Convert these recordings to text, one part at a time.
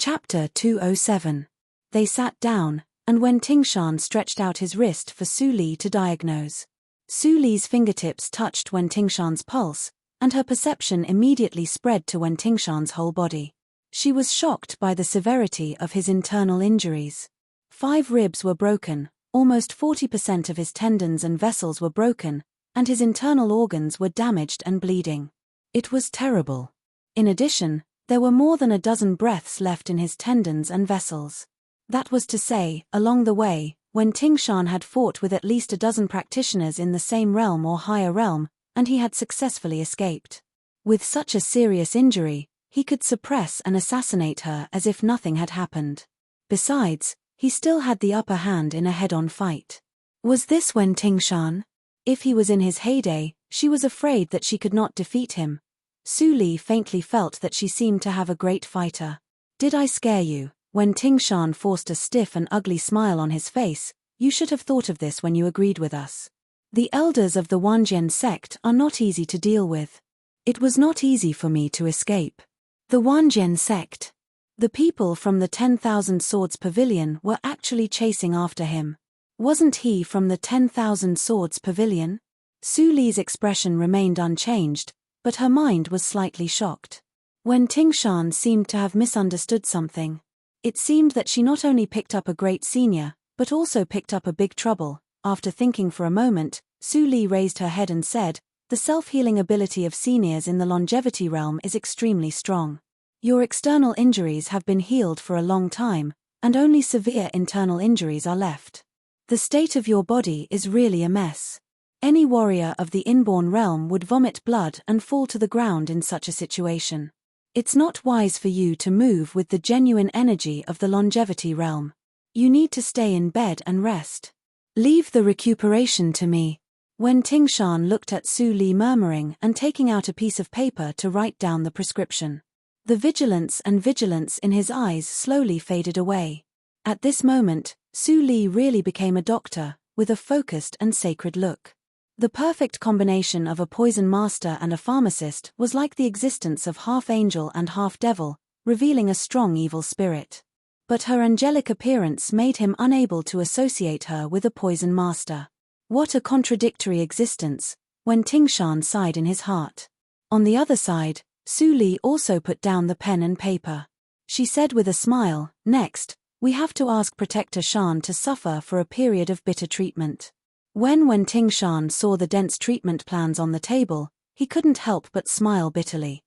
Chapter 207. They sat down, and Wen Tingshan stretched out his wrist for Su Li to diagnose. Su Li's fingertips touched Wen Tingshan's pulse, and her perception immediately spread to Wen Tingshan's whole body. She was shocked by the severity of his internal injuries. 5 ribs were broken, almost 40% of his tendons and vessels were broken, and his internal organs were damaged and bleeding. It was terrible. In addition, there were more than a dozen breaths left in his tendons and vessels. That was to say, along the way, Wen Tingshan had fought with at least a dozen practitioners in the same realm or higher realm, and he had successfully escaped. With such a serious injury, he could suppress and assassinate her as if nothing had happened. Besides, he still had the upper hand in a head-on fight. Was this Wen Tingshan? If he was in his heyday, she was afraid that she could not defeat him. Su Li faintly felt that she seemed to have a great fighter. Did I scare you? Wen Tingshan forced a stiff and ugly smile on his face. You should have thought of this when you agreed with us. The elders of the Wanjian sect are not easy to deal with. It was not easy for me to escape. The Wanjian sect. The people from the 10,000 Swords Pavilion were actually chasing after him. Wasn't he from the 10,000 Swords Pavilion? Su Li's expression remained unchanged, but her mind was slightly shocked. Wen Tingshan seemed to have misunderstood something. It seemed that she not only picked up a great senior, but also picked up a big trouble. After thinking for a moment, Su Li raised her head and said, "The self-healing ability of seniors in the longevity realm is extremely strong. Your external injuries have been healed for a long time, and only severe internal injuries are left. The state of your body is really a mess. Any warrior of the inborn realm would vomit blood and fall to the ground in such a situation. It's not wise for you to move with the genuine energy of the longevity realm. You need to stay in bed and rest. Leave the recuperation to me." Wen Tingshan looked at Su Li, murmuring and taking out a piece of paper to write down the prescription. The vigilance in his eyes slowly faded away. At this moment, Su Li really became a doctor, with a focused and sacred look. The perfect combination of a poison master and a pharmacist was like the existence of half angel and half devil, revealing a strong evil spirit. But her angelic appearance made him unable to associate her with a poison master. What a contradictory existence, Wen Tingshan sighed in his heart. On the other side, Su Li also put down the pen and paper. She said with a smile, "Next, we have to ask Protector Shan to suffer for a period of bitter treatment." When Wen Tingshan saw the dense treatment plans on the table, he couldn't help but smile bitterly.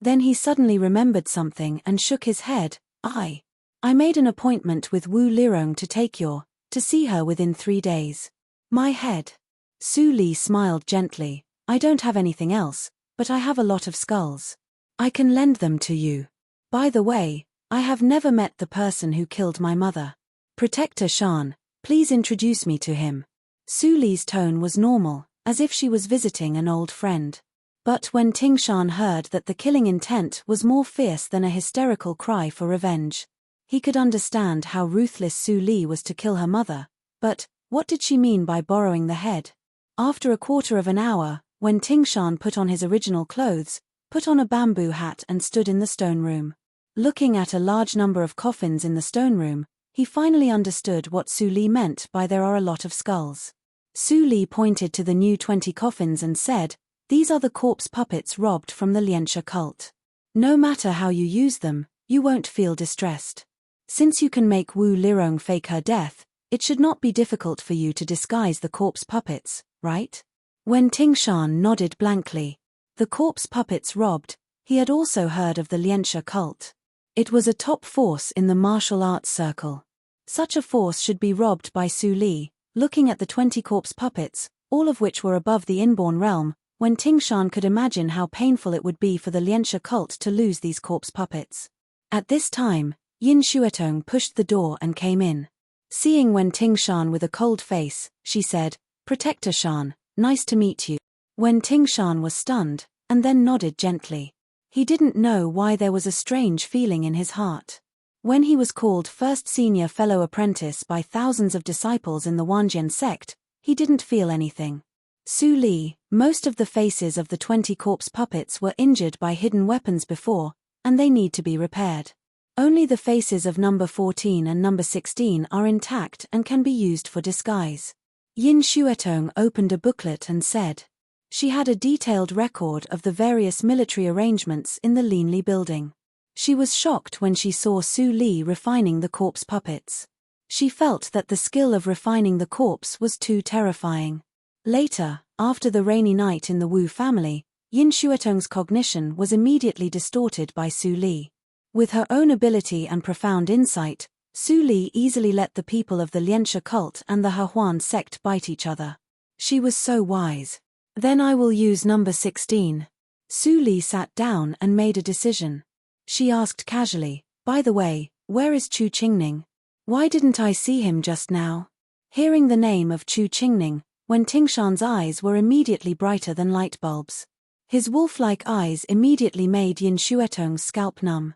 Then he suddenly remembered something and shook his head. I made an appointment with Wu Lirong to see her within 3 days. My head. Su Li smiled gently. I don't have anything else, but I have a lot of skulls. I can lend them to you. By the way, I have never met the person who killed my mother. Protector Shan, please introduce me to him. Su Li's tone was normal, as if she was visiting an old friend. But when Tingshan heard that the killing intent was more fierce than a hysterical cry for revenge, he could understand how ruthless Su Li was to kill her mother. But what did she mean by borrowing the head? After a quarter of an hour, when Tingshan put on his original clothes, put on a bamboo hat and stood in the stone room. Looking at a large number of coffins in the stone room, he finally understood what Su Li meant by "there are a lot of skulls." Su Li pointed to the new 20 coffins and said, "These are the corpse puppets robbed from the Lianxia cult. No matter how you use them, you won't feel distressed. Since you can make Wu Lirong fake her death, it should not be difficult for you to disguise the corpse puppets, right?" When Tingshan nodded blankly. The corpse puppets robbed, he had also heard of the Lianxia cult. It was a top force in the martial arts circle. Such a force should be robbed by Su Li. Looking at the 20 corpse puppets, all of which were above the inborn realm, when Tingshan could imagine how painful it would be for the Lianxia cult to lose these corpse puppets. At this time, Yin Xuetong pushed the door and came in. Seeing Wen Tingshan with a cold face, she said, "Protector Shan, nice to meet you." Wen Tingshan was stunned, and then nodded gently. He didn't know why there was a strange feeling in his heart. When he was called first senior fellow apprentice by thousands of disciples in the Wanjian sect, he didn't feel anything. Su Li, most of the faces of the 20 corpse puppets were injured by hidden weapons before, and they need to be repaired. Only the faces of number 14 and number 16 are intact and can be used for disguise. Yin Xuetong opened a booklet and said. She had a detailed record of the various military arrangements in the Linli building. She was shocked when she saw Su Li refining the corpse puppets. She felt that the skill of refining the corpse was too terrifying. Later, after the rainy night in the Wu family, Yin Xuetong's cognition was immediately distorted by Su Li. With her own ability and profound insight, Su Li easily let the people of the Lianxia cult and the Hehuan sect bite each other. She was so wise. Then I will use number 16. Su Li sat down and made a decision. She asked casually, by the way, where is Chu Qingning? Why didn't I see him just now? Hearing the name of Chu Qingning, Wen Tingshan's eyes were immediately brighter than light bulbs. His wolf-like eyes immediately made Yin Xuetong's scalp numb.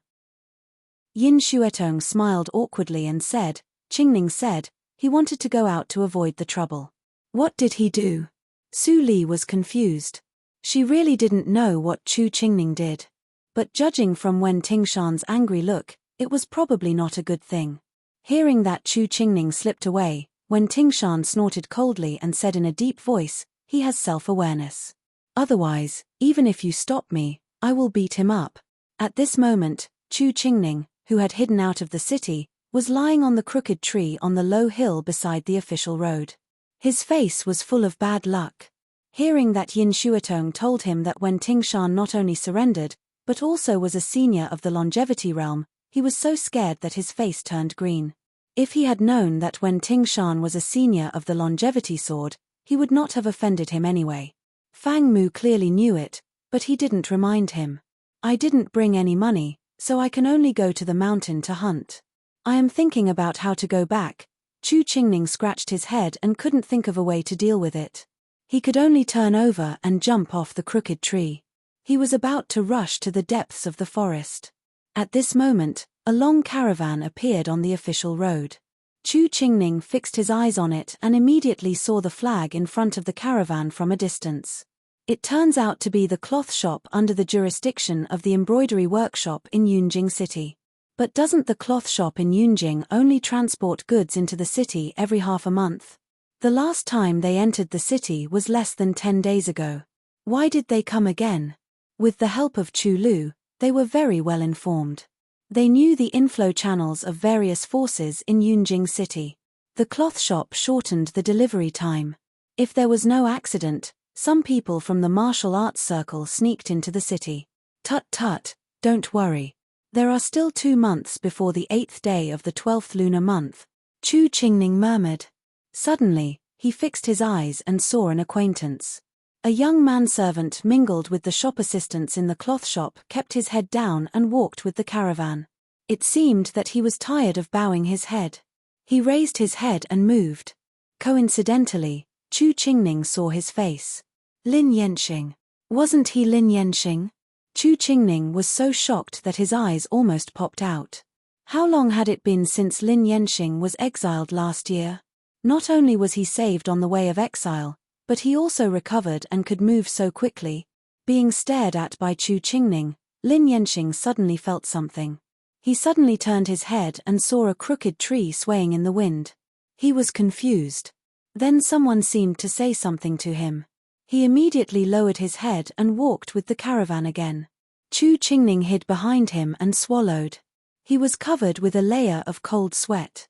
Yin Xuetong smiled awkwardly and said, Qingning said, he wanted to go out to avoid the trouble. What did he do? Su Li was confused. She really didn't know what Chu Qingning did. But judging from Wen Tingshan's angry look, it was probably not a good thing. Hearing that Chu Qingning slipped away, Wen Tingshan snorted coldly and said in a deep voice, he has self-awareness. Otherwise, even if you stop me, I will beat him up. At this moment, Chu Qingning, who had hidden out of the city, was lying on the crooked tree on the low hill beside the official road. His face was full of bad luck. Hearing that Yin Xuetong told him that Wen Tingshan not only surrendered, but also was a senior of the longevity realm, he was so scared that his face turned green. If he had known that Wen Tingshan was a senior of the longevity sword, he would not have offended him anyway. Fang Mu clearly knew it, but he didn't remind him. I didn't bring any money, so I can only go to the mountain to hunt. I am thinking about how to go back. Chu Qingning scratched his head and couldn't think of a way to deal with it. He could only turn over and jump off the crooked tree. He was about to rush to the depths of the forest. At this moment, a long caravan appeared on the official road. Chu Qingning fixed his eyes on it and immediately saw the flag in front of the caravan from a distance. It turns out to be the cloth shop under the jurisdiction of the embroidery workshop in Yunjing City. But doesn't the cloth shop in Yunjing only transport goods into the city every half a month? The last time they entered the city was less than 10 days ago. Why did they come again? With the help of Chu Lu, they were very well informed. They knew the inflow channels of various forces in Yunjing City. The cloth shop shortened the delivery time. If there was no accident, some people from the martial arts circle sneaked into the city. Tut tut, don't worry. There are still 2 months before the 8th day of the 12th lunar month, Chu Qingning murmured. Suddenly, he fixed his eyes and saw an acquaintance. A young manservant mingled with the shop assistants in the cloth shop, kept his head down and walked with the caravan. It seemed that he was tired of bowing his head. He raised his head and moved. Coincidentally, Chu Qingning saw his face. Lin Yanxing. Wasn't he Lin Yanxing? Chu Qingning was so shocked that his eyes almost popped out. How long had it been since Lin Yanxing was exiled last year? Not only was he saved on the way of exile, but he also recovered and could move so quickly. Being stared at by Chu Qingning, Lin Yanxing suddenly felt something. He suddenly turned his head and saw a crooked tree swaying in the wind. He was confused. Then someone seemed to say something to him. He immediately lowered his head and walked with the caravan again. Chu Qingning hid behind him and swallowed. He was covered with a layer of cold sweat.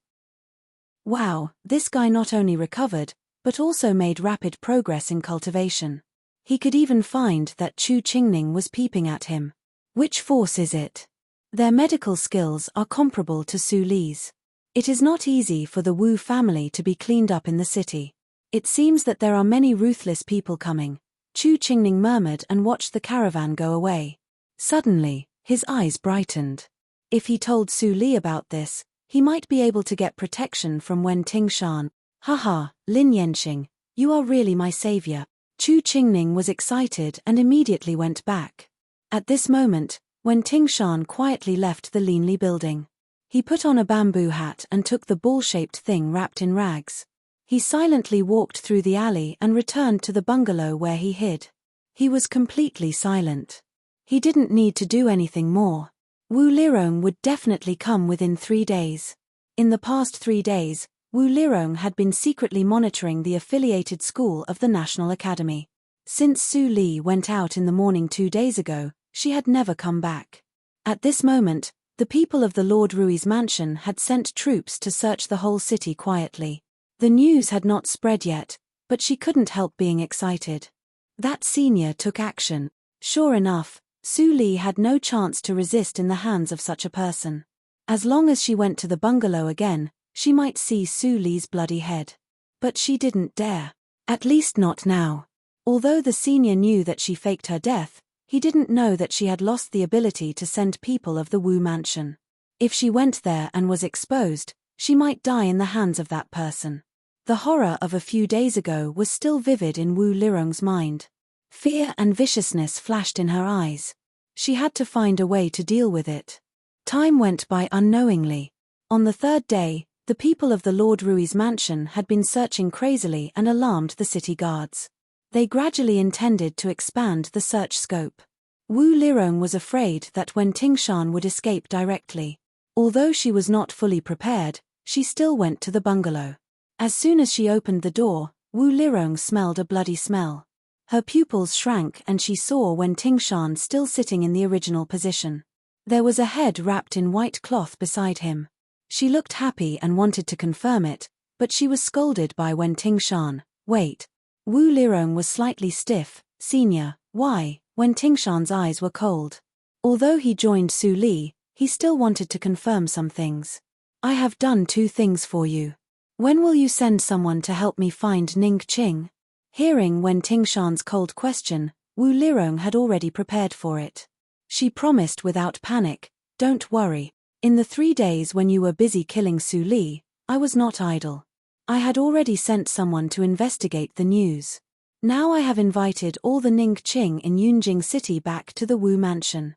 Wow, this guy not only recovered, but also made rapid progress in cultivation. He could even find that Chu Qingning was peeping at him. Which force is it? Their medical skills are comparable to Su Li's. It is not easy for the Wu family to be cleaned up in the city. It seems that there are many ruthless people coming, Chu Qingning murmured and watched the caravan go away. Suddenly, his eyes brightened. If he told Su Li about this, he might be able to get protection from Wen Tingshan. Haha, Lin Yanxing, you are really my savior. Chu Qingning was excited and immediately went back. At this moment, Wen Tingshan quietly left the Linli building. He put on a bamboo hat and took the ball-shaped thing wrapped in rags. He silently walked through the alley and returned to the bungalow where he hid. He was completely silent. He didn't need to do anything more. Wu Lirong would definitely come within 3 days. In the past 3 days, Wu Lirong had been secretly monitoring the affiliated school of the National Academy. Since Su Li went out in the morning 2 days ago, she had never come back. At this moment, the people of the Lord Rui's mansion had sent troops to search the whole city quietly. The news had not spread yet, but she couldn't help being excited. That senior took action. Sure enough, Su Li had no chance to resist in the hands of such a person. As long as she went to the bungalow again, she might see Su Li's bloody head. But she didn't dare. At least not now. Although the senior knew that she faked her death, he didn't know that she had lost the ability to send people of the Wu mansion. If she went there and was exposed, she might die in the hands of that person. The horror of a few days ago was still vivid in Wu Lirong's mind. Fear and viciousness flashed in her eyes. She had to find a way to deal with it. Time went by unknowingly. On the 3rd day, the people of the Lord Rui's mansion had been searching crazily and alarmed the city guards. They gradually intended to expand the search scope. Wu Lirong was afraid that Wen Tingshan would escape directly. Although she was not fully prepared, she still went to the bungalow. As soon as she opened the door, Wu Lirong smelled a bloody smell. Her pupils shrank and she saw Wen Tingshan still sitting in the original position. There was a head wrapped in white cloth beside him. She looked happy and wanted to confirm it, but she was scolded by Wen Tingshan. Wait. Wu Lirong was slightly stiff. Senior, why? Wen Tingshan's eyes were cold. Although he joined Su Li, he still wanted to confirm some things. I have done 2 things for you. When will you send someone to help me find Ning Qing? Hearing Wen Tingshan's cold question, Wu Lirong had already prepared for it. She promised without panic, don't worry. In the 3 days when you were busy killing Su Li, I was not idle. I had already sent someone to investigate the news. Now I have invited all the Ning Qing in Yunjing City back to the Wu mansion.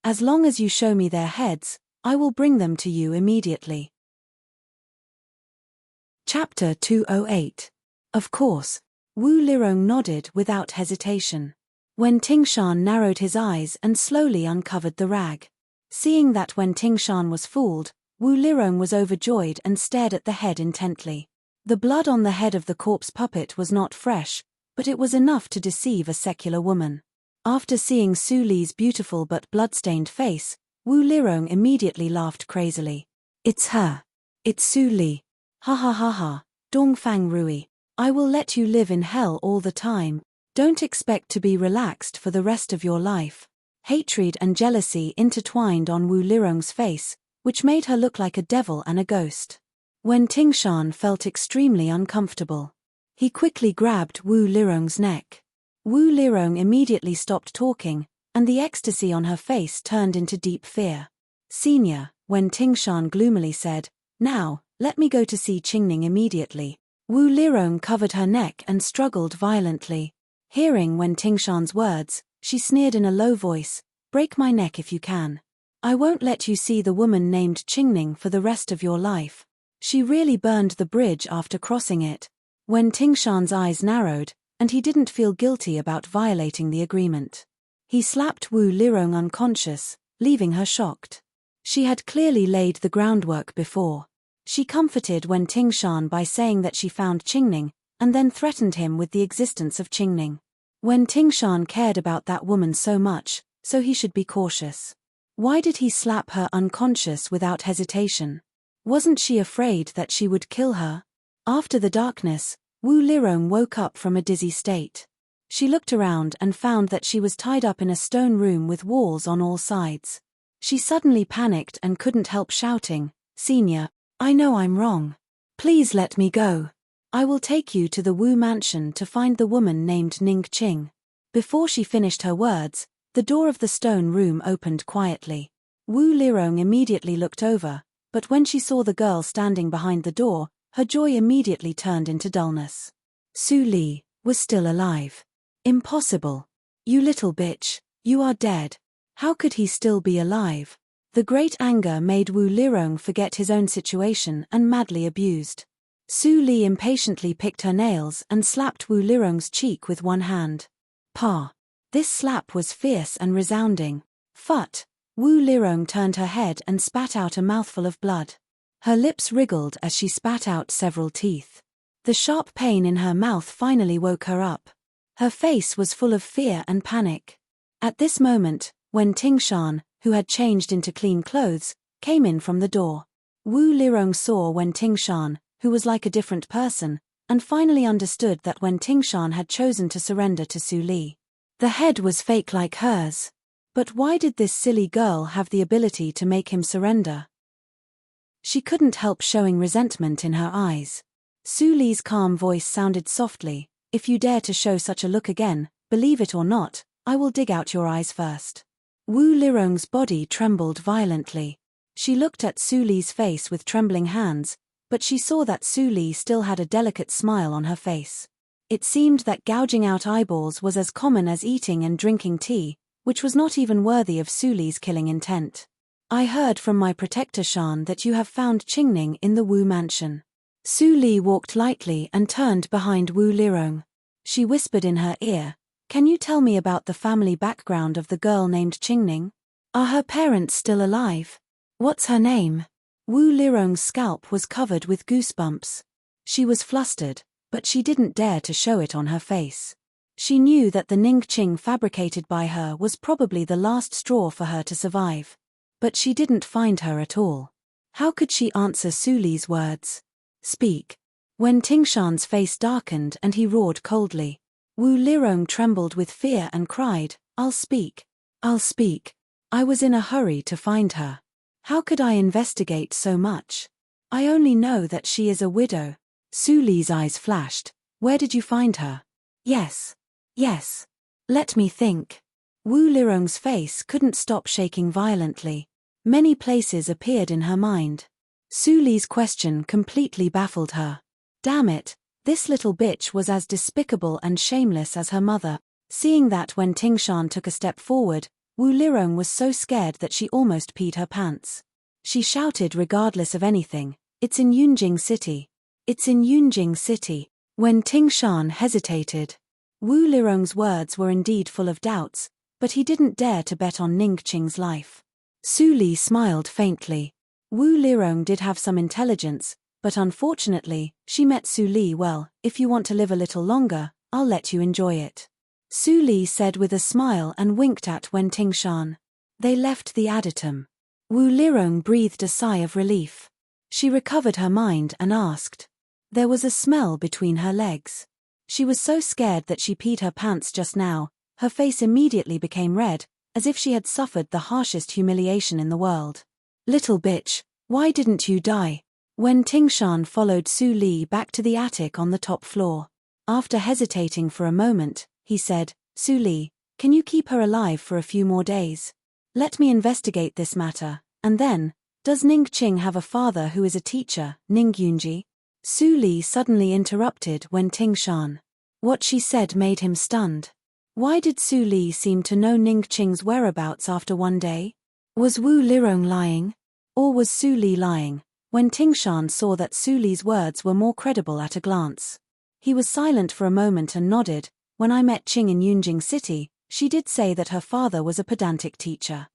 As long as you show me their heads, I will bring them to you immediately. Chapter 208. Of course. Wu Lirong nodded without hesitation. Wen Tingshan narrowed his eyes and slowly uncovered the rag. Seeing that Wen Tingshan was fooled, Wu Lirong was overjoyed and stared at the head intently. The blood on the head of the corpse puppet was not fresh, but it was enough to deceive a secular woman. After seeing Su Li's beautiful but blood-stained face, Wu Lirong immediately laughed crazily. It's her. It's Su Li. Ha ha ha ha, Dongfang Rui. I will let you live in hell all the time. Don't expect to be relaxed for the rest of your life. Hatred and jealousy intertwined on Wu Lirong's face, which made her look like a devil and a ghost. Wen Tingshan felt extremely uncomfortable. He quickly grabbed Wu Lirong's neck. Wu Lirong immediately stopped talking, and the ecstasy on her face turned into deep fear. Senior, Wen Tingshan gloomily said, now, let me go to see Qingning immediately. Wu Lirong covered her neck and struggled violently. Hearing Wen Tingshan's words, she sneered in a low voice, break my neck if you can. I won't let you see the woman named Qingning for the rest of your life. She really burned the bridge after crossing it. Wen Tingshan's eyes narrowed, and he didn't feel guilty about violating the agreement. He slapped Wu Lirong unconscious, leaving her shocked. She had clearly laid the groundwork before. She comforted Wen Tingshan by saying that she found Qingning, and then threatened him with the existence of Qingning. Wen Tingshan cared about that woman so much, so he should be cautious. Why did he slap her unconscious without hesitation? Wasn't she afraid that she would kill her? After the darkness, Wu Lirong woke up from a dizzy state. She looked around and found that she was tied up in a stone room with walls on all sides. She suddenly panicked and couldn't help shouting, Senior, I know I'm wrong. Please let me go. I will take you to the Wu mansion to find the woman named Ning Qing. Before she finished her words, the door of the stone room opened quietly. Wu Lirong immediately looked over, but when she saw the girl standing behind the door, her joy immediately turned into dullness. Su Li was still alive. Impossible. You little bitch, you are dead. How could he still be alive? The great anger made Wu Lirong forget his own situation and madly abused. Su Li impatiently picked her nails and slapped Wu Lirong's cheek with one hand. Pa! This slap was fierce and resounding. Phut! Wu Lirong turned her head and spat out a mouthful of blood. Her lips wriggled as she spat out several teeth. The sharp pain in her mouth finally woke her up. Her face was full of fear and panic. At this moment, Wen Tingshan, who had changed into clean clothes, came in from the door. Wu Lirong saw Wen Tingshan, who was like a different person, and finally understood that Wen Tingshan had chosen to surrender to Su Li. The head was fake like hers. But why did this silly girl have the ability to make him surrender? She couldn't help showing resentment in her eyes. Su Li's calm voice sounded softly, "If you dare to show such a look again, believe it or not, I will dig out your eyes first." Wu Lirong's body trembled violently. She looked at Su Li's face with trembling hands, but she saw that Su Li still had a delicate smile on her face. It seemed that gouging out eyeballs was as common as eating and drinking tea, which was not even worthy of Su Li's killing intent. "I heard from my protector Shan that you have found Qingning in the Wu mansion." Su Li walked lightly and turned behind Wu Lirong. She whispered in her ear, "Can you tell me about the family background of the girl named Qingning? Are her parents still alive? What's her name?" Wu Lirong's scalp was covered with goosebumps. She was flustered, but she didn't dare to show it on her face. She knew that the Ningqing fabricated by her was probably the last straw for her to survive. But she didn't find her at all. How could she answer Su Li's words? "Speak." When Tingshan's face darkened and he roared coldly. Wu Lirong trembled with fear and cried, "I'll speak. I'll speak. I was in a hurry to find her. How could I investigate so much? I only know that she is a widow." Su Li's eyes flashed. "Where did you find her?" Yes. Let me think." Wu Lirong's face couldn't stop shaking violently. Many places appeared in her mind. Su Li's question completely baffled her. Damn it, this little bitch was as despicable and shameless as her mother. Seeing that when Tingshan took a step forward, Wu Lirong was so scared that she almost peed her pants. She shouted regardless of anything, "It's in Yunjing City. It's in Yunjing City." When Tingshan hesitated, Wu Lirong's words were indeed full of doubts, but he didn't dare to bet on Ningqing's life. Su Li smiled faintly. Wu Lirong did have some intelligence, but unfortunately, she met Su Li well. "If you want to live a little longer, I'll let you enjoy it," Su Li said with a smile and winked at Wen Tingshan. They left the adytum. Wu Lirong breathed a sigh of relief. She recovered her mind and asked. There was a smell between her legs. She was so scared that she peed her pants just now. Her face immediately became red, as if she had suffered the harshest humiliation in the world. "Little bitch, why didn't you die?" When Tingshan followed Su Li back to the attic on the top floor. After hesitating for a moment, he said, "Su Li, can you keep her alive for a few more days? Let me investigate this matter, and then, does Ningqing have a father who is a teacher, Ning Yunji?" Su Li suddenly interrupted Wen Tingshan. What she said made him stunned. Why did Su Li seem to know Ningqing's whereabouts after one day? Was Wu Lirong lying? Or was Su Li lying? Wen Tingshan saw that Su Li's words were more credible at a glance. He was silent for a moment and nodded. "When I met Qing in Yunjing City, she did say that her father was a pedantic teacher.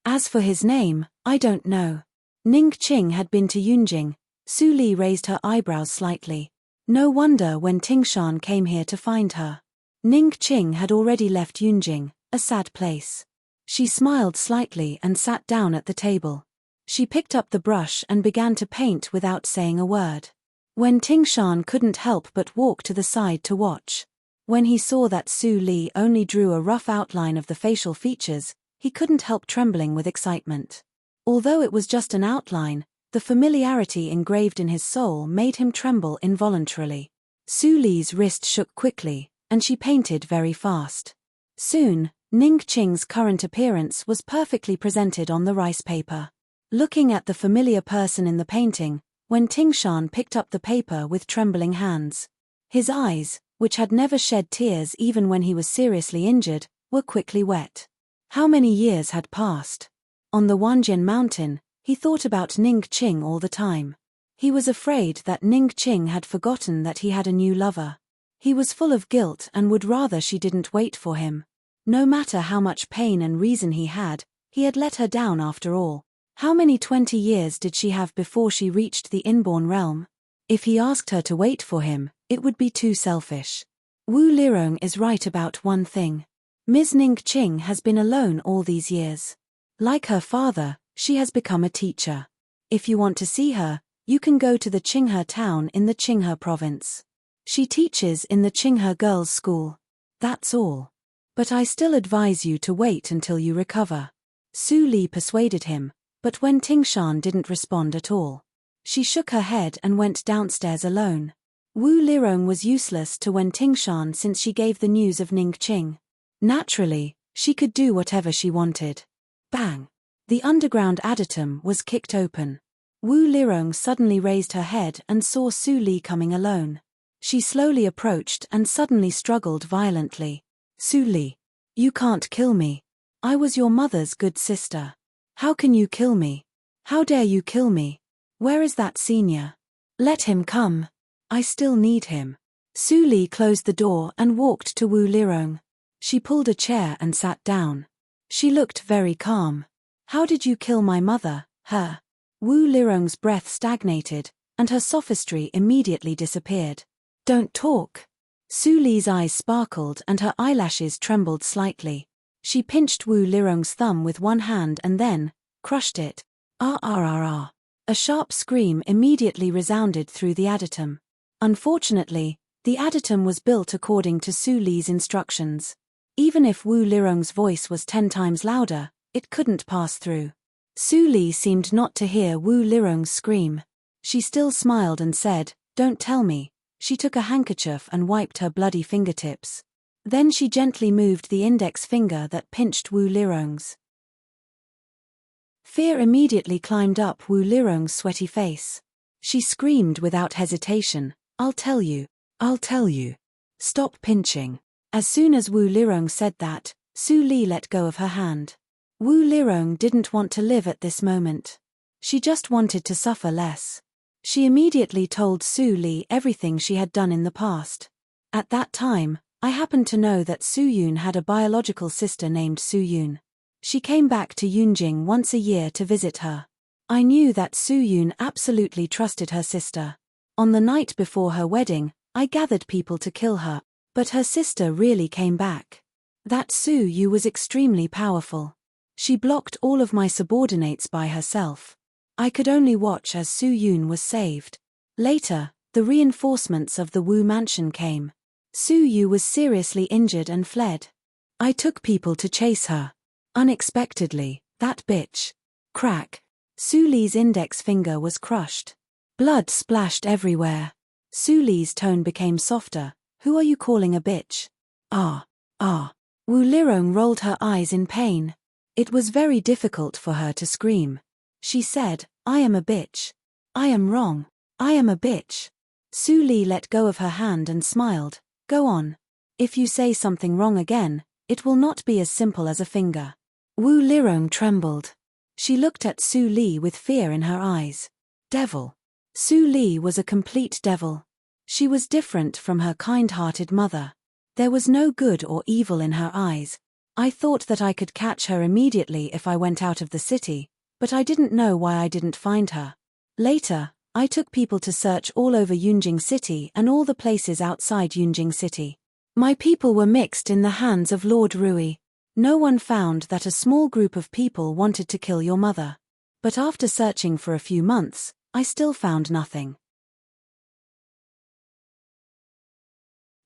As for his name, I don't know." Ningqing had been to Yunjing. Su Li raised her eyebrows slightly. No wonder when Tingshan came here to find her. Ningqing had already left Yunjing, a sad place. She smiled slightly and sat down at the table. She picked up the brush and began to paint without saying a word. When Tingshan couldn't help but walk to the side to watch. When he saw that Su Li only drew a rough outline of the facial features, he couldn't help trembling with excitement. Although it was just an outline, the familiarity engraved in his soul made him tremble involuntarily. Su Li's wrist shook quickly, and she painted very fast. Soon, Ningqing's current appearance was perfectly presented on the rice paper. Looking at the familiar person in the painting, when Tingshan picked up the paper with trembling hands. His eyes, which had never shed tears even when he was seriously injured, were quickly wet. How many years had passed? On the Wanjian mountain, he thought about Ningqing all the time. He was afraid that Ningqing had forgotten that he had a new lover. He was full of guilt and would rather she didn't wait for him. No matter how much pain and reason he had let her down after all. How many 20 years did she have before she reached the inborn realm? If he asked her to wait for him, it would be too selfish. Wu Lirong is right about one thing. Ms. Ning Qing has been alone all these years. Like her father, she has become a teacher. If you want to see her, you can go to the Qinghe town in the Qinghe province. She teaches in the Qinghe girls' school. That's all. But I still advise you to wait until you recover. Su Li persuaded him, but when Tingshan didn't respond at all, she shook her head and went downstairs alone. Wu Lirong was useless to Wen Tingshan since she gave the news of Ning Qing. Naturally, she could do whatever she wanted. Bang! The underground adytum was kicked open. Wu Lirong suddenly raised her head and saw Su Li coming alone. She slowly approached and suddenly struggled violently. Su Li, you can't kill me. I was your mother's good sister. How can you kill me? How dare you kill me? Where is that senior? Let him come. I still need him. Su Li closed the door and walked to Wu Lirong. She pulled a chair and sat down. She looked very calm. How did you kill my mother, her? Wu Lirong's breath stagnated, and her sophistry immediately disappeared. Don't talk. Su Li's eyes sparkled and her eyelashes trembled slightly. She pinched Wu Lirong's thumb with one hand and then crushed it. Ah ah ah ah. A sharp scream immediately resounded through the adytum. Unfortunately, the adytum was built according to Su Li's instructions. Even if Wu Lirong's voice was 10 times louder, it couldn't pass through. Su Li seemed not to hear Wu Lirong's scream. She still smiled and said, "Don't tell me." She took a handkerchief and wiped her bloody fingertips. Then she gently moved the index finger that pinched Wu Lirong's. Fear immediately climbed up Wu Lirong's sweaty face. She screamed without hesitation, "I'll tell you. I'll tell you. Stop pinching." As soon as Wu Lirong said that, Su Li let go of her hand. Wu Lirong didn't want to live at this moment. She just wanted to suffer less. She immediately told Su Li everything she had done in the past. At that time, I happened to know that Su Yun had a biological sister named Su Yun. She came back to Yunjing once a year to visit her. I knew that Su Yun absolutely trusted her sister. On the night before her wedding, I gathered people to kill her, but her sister really came back. That Su Yu was extremely powerful. She blocked all of my subordinates by herself. I could only watch as Su Yun was saved. Later, the reinforcements of the Wu mansion came. Su Yu was seriously injured and fled. I took people to chase her. Unexpectedly, that bitch. Crack. Su Li's index finger was crushed. Blood splashed everywhere. Su Li's tone became softer. Who are you calling a bitch? Ah. Wu Lirong rolled her eyes in pain. It was very difficult for her to scream. She said, I am a bitch. I am wrong. I am a bitch. Su Li let go of her hand and smiled. Go on. If you say something wrong again, it will not be as simple as a finger. Wu Lirong trembled. She looked at Su Li with fear in her eyes. Devil. Su Li was a complete devil. She was different from her kind-hearted mother. There was no good or evil in her eyes. I thought that I could catch her immediately if I went out of the city, but I didn't know why I didn't find her. Later, I took people to search all over Yunjing City and all the places outside Yunjing City. My people were mixed in the hands of Lord Rui. No one found that a small group of people wanted to kill your mother. But after searching for a few months, I still found nothing.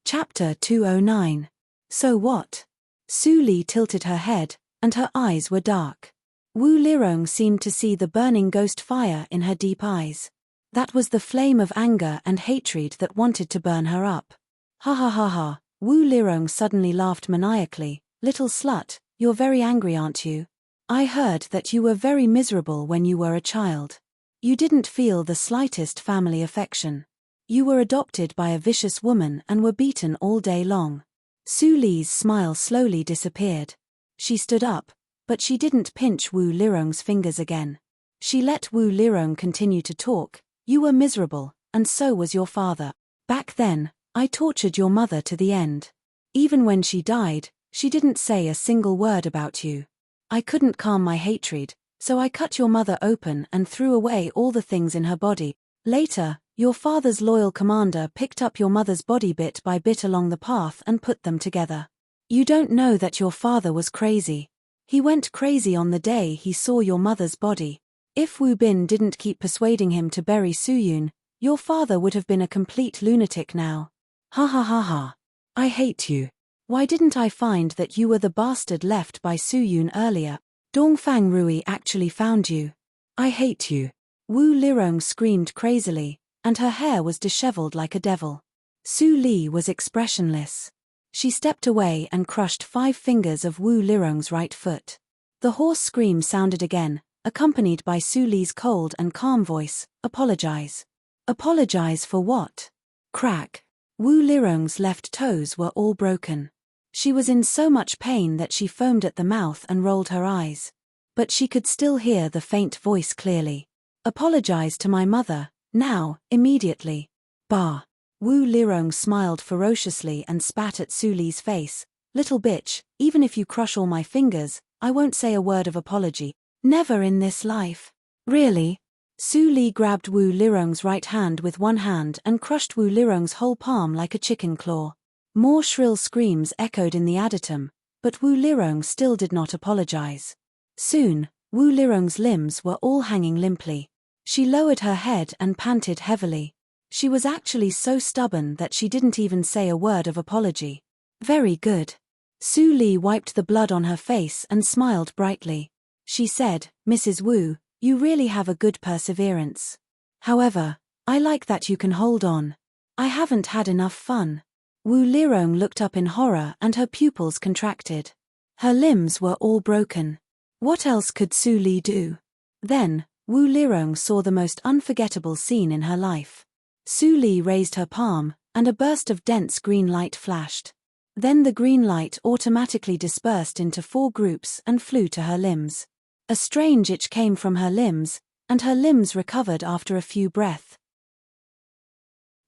Chapter 209. So what? Su Li tilted her head, and her eyes were dark. Wu Lirong seemed to see the burning ghost fire in her deep eyes. That was the flame of anger and hatred that wanted to burn her up. Ha ha ha ha. Wu Lirong suddenly laughed maniacally. Little slut, you're very angry, aren't you? I heard that you were very miserable when you were a child. You didn't feel the slightest family affection. You were adopted by a vicious woman and were beaten all day long. Su Li's smile slowly disappeared. She stood up, but she didn't pinch Wu Lirong's fingers again. She let Wu Lirong continue to talk. You were miserable, and so was your father. Back then, I tortured your mother to the end. Even when she died, She didn't say a single word about you. I couldn't calm my hatred, so I cut your mother open and threw away all the things in her body. Later, your father's loyal commander picked up your mother's body bit by bit along the path and put them together. You don't know that your father was crazy. He went crazy on the day he saw your mother's body. If Wu Bin didn't keep persuading him to bury Suyun, your father would have been a complete lunatic now. Ha ha ha ha. I hate you. Why didn't I find that you were the bastard left by Suyun earlier? Dongfang Rui actually found you. I hate you. Wu Lirong screamed crazily, and her hair was disheveled like a devil. Su Li was expressionless. She stepped away and crushed 5 fingers of Wu Lirong's right foot. The hoarse scream sounded again, accompanied by Su Li's cold and calm voice, apologize. Apologize for what? Crack. Wu Lirong's left toes were all broken. She was in so much pain that she foamed at the mouth and rolled her eyes. But she could still hear the faint voice clearly. Apologize to my mother, now, immediately. Bah. Wu Lirong smiled ferociously and spat at Su Li's face. Little bitch, even if you crush all my fingers, I won't say a word of apology. Never in this life. Really? Su Li grabbed Wu Lirong's right hand with one hand and crushed Wu Lirong's whole palm like a chicken claw. More shrill screams echoed in the adytum, but Wu Lirong still did not apologize. Soon, Wu Lirong's limbs were all hanging limply. She lowered her head and panted heavily. She was actually so stubborn that she didn't even say a word of apology. Very good. Su Li wiped the blood on her face and smiled brightly. She said, Mrs. Wu, you really have a good perseverance. However, I like that you can hold on. I haven't had enough fun. Wu Lirong looked up in horror and her pupils contracted. Her limbs were all broken. What else could Su Li do? Then, Wu Lirong saw the most unforgettable scene in her life. Su Li raised her palm, and a burst of dense green light flashed. Then the green light automatically dispersed into 4 groups and flew to her limbs. A strange itch came from her limbs, and her limbs recovered after a few breaths.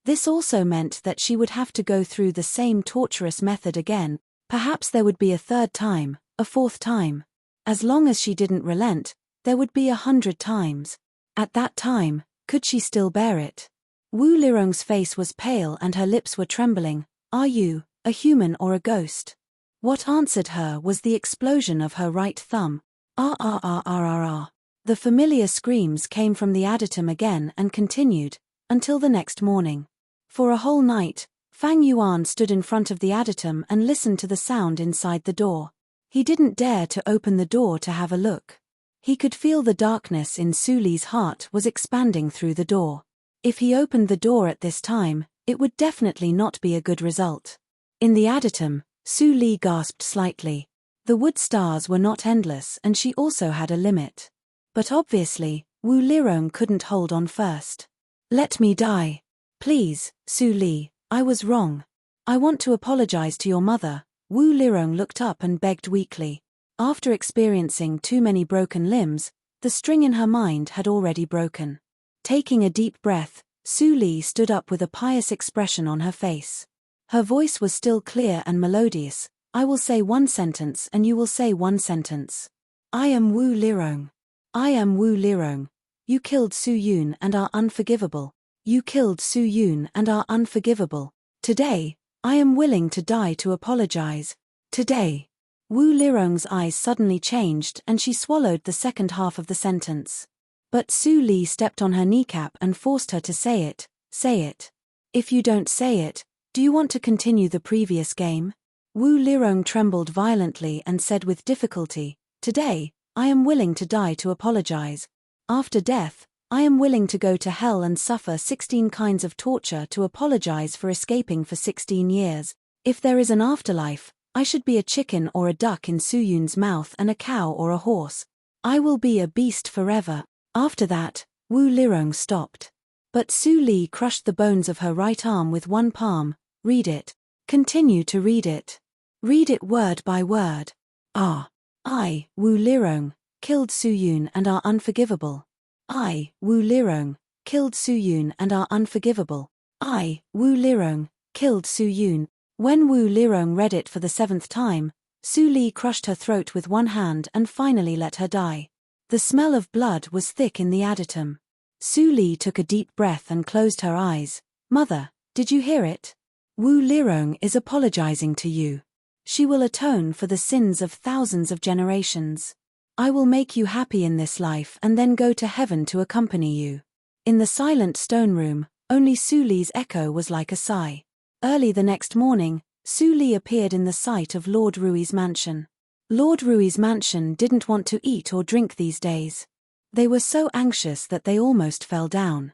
This also meant that she would have to go through the same torturous method again. Perhaps there would be a 3rd time, a 4th time. As long as she didn't relent, there would be 100 times. At that time, could she still bear it? Wu Lirong's face was pale and her lips were trembling. Are you a human or a ghost? What answered her was the explosion of her right thumb. Ah ah ah ah ah ah. The familiar screams came from the adytum again and continued, until the next morning. For a whole night, Fang Yuan stood in front of the adytum and listened to the sound inside the door. He didn't dare to open the door to have a look. He could feel the darkness in Su Li's heart was expanding through the door. If he opened the door at this time, it would definitely not be a good result. In the adytum, Su Li gasped slightly. The wood stars were not endless and she also had a limit. But obviously, Wu Lirong couldn't hold on first. Let me die. Please, Su Li, I was wrong. I want to apologize to your mother. Wu Lirong looked up and begged weakly. After experiencing too many broken limbs, the string in her mind had already broken. Taking a deep breath, Su Li stood up with a pious expression on her face. Her voice was still clear and melodious. I will say 1 sentence and you will say 1 sentence. I am Wu Lirong. I am Wu Lirong. You killed Su Yun and are unforgivable. You killed Su Yun and are unforgivable. Today, I am willing to die to apologize. Today. Wu Lirong's eyes suddenly changed and she swallowed the second half of the sentence. But Su Li stepped on her kneecap and forced her to say it. Say it. If you don't say it, do you want to continue the previous game? Wu Lirong trembled violently and said with difficulty, Today, I am willing to die to apologize. After death, I am willing to go to hell and suffer 16 kinds of torture to apologize for escaping for 16 years. If there is an afterlife, I should be a chicken or a duck in Su Yun's mouth and a cow or a horse. I will be a beast forever. After that, Wu Lirong stopped. But Su Li crushed the bones of her right arm with one palm. Read it. Continue to read it. Read it word by word. I, Wu Lirong, killed Su Yun and are unforgivable. I, Wu Lirong, killed Su Yun and are unforgivable. I, Wu Lirong, killed Su Yun. When Wu Lirong read it for the 7th time, Su Li crushed her throat with one hand and finally let her die. The smell of blood was thick in the adytum. Su Li took a deep breath and closed her eyes. Mother, did you hear it? Wu Lirong is apologizing to you. She will atone for the sins of thousands of generations. I will make you happy in this life and then go to heaven to accompany you. In the silent stone room, only Su Li's echo was like a sigh. Early the next morning, Su Li appeared in the sight of Lord Rui's mansion. Lord Rui's mansion didn't want to eat or drink these days. They were so anxious that they almost fell down.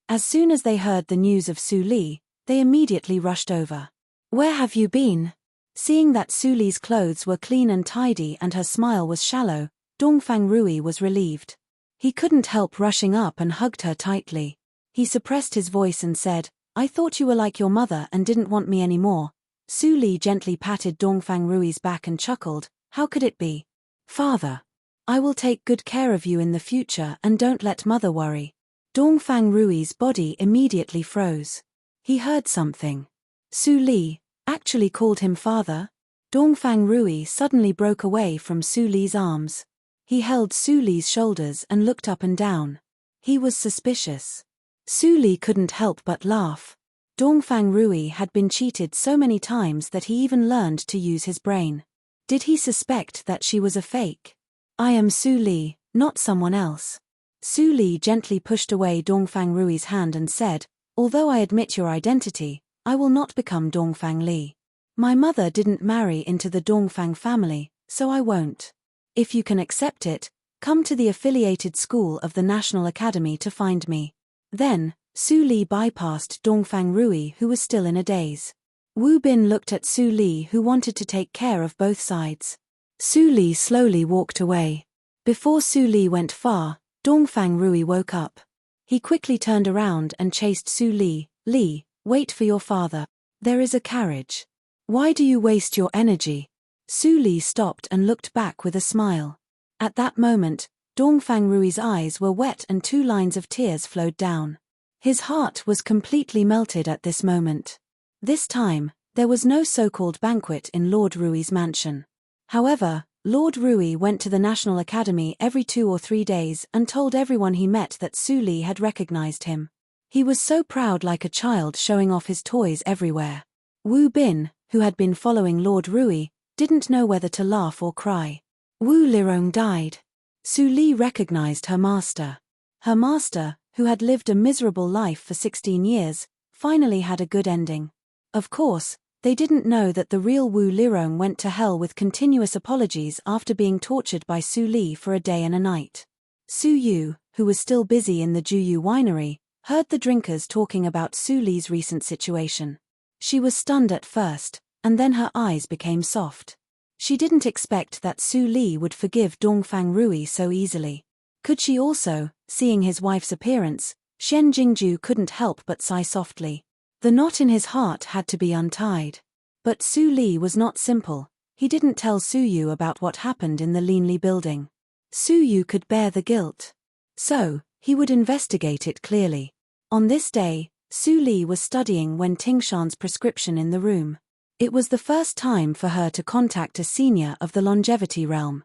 As soon as they heard the news of Su Li, they immediately rushed over. Where have you been? Seeing that Su Li's clothes were clean and tidy and her smile was shallow, Dongfang Rui was relieved. He couldn't help rushing up and hugged her tightly. He suppressed his voice and said, I thought you were like your mother and didn't want me anymore. Su Li gently patted Dongfang Rui's back and chuckled, how could it be? Father. I will take good care of you in the future and don't let mother worry. Dongfang Rui's body immediately froze. He heard something. Su Li actually called him father? Dongfang Rui suddenly broke away from Su Li's arms. He held Su Li's shoulders and looked up and down. He was suspicious. Su Li couldn't help but laugh. Dongfang Rui had been cheated so many times that he even learned to use his brain. Did he suspect that she was a fake? I am Su Li, not someone else. Su Li gently pushed away Dongfang Rui's hand and said, although I admit your identity, I will not become Dongfang Li. My mother didn't marry into the Dongfang family, so I won't. If you can accept it, come to the affiliated school of the National Academy to find me. Then, Su Li bypassed Dongfang Rui, who was still in a daze. Wu Bin looked at Su Li, who wanted to take care of both sides. Su Li slowly walked away. Before Su Li went far, Dongfang Rui woke up. He quickly turned around and chased Su Li. Li, wait for your father. There is a carriage. Why do you waste your energy? Su Li stopped and looked back with a smile. At that moment, Dongfang Rui's eyes were wet and 2 lines of tears flowed down. His heart was completely melted at this moment. This time, there was no so-called banquet in Lord Rui's mansion. However, Lord Rui went to the National Academy every 2 or 3 days and told everyone he met that Su Li had recognized him. He was so proud, like a child showing off his toys everywhere. Wu Bin, who had been following Lord Rui, didn't know whether to laugh or cry. Wu Lirong died. Su Li recognized her master. Her master, who had lived a miserable life for 16 years, finally had a good ending. Of course, they didn't know that the real Wu Lirong went to hell with continuous apologies after being tortured by Su Li for a day and a night. Su Yu, who was still busy in the Juyu winery, heard the drinkers talking about Su Li's recent situation. She was stunned at first, and then her eyes became soft. She didn't expect that Su Li would forgive Dongfang Rui so easily. Could she also, seeing his wife's appearance, Shen Jingju couldn't help but sigh softly. The knot in his heart had to be untied. But Su Li was not simple. He didn't tell Su Yu about what happened in the Linli building. Su Yu could bear the guilt. So, he would investigate it clearly. On this day, Su Li was studying when Tingshan's prescription in the room. It was the first time for her to contact a senior of the longevity realm.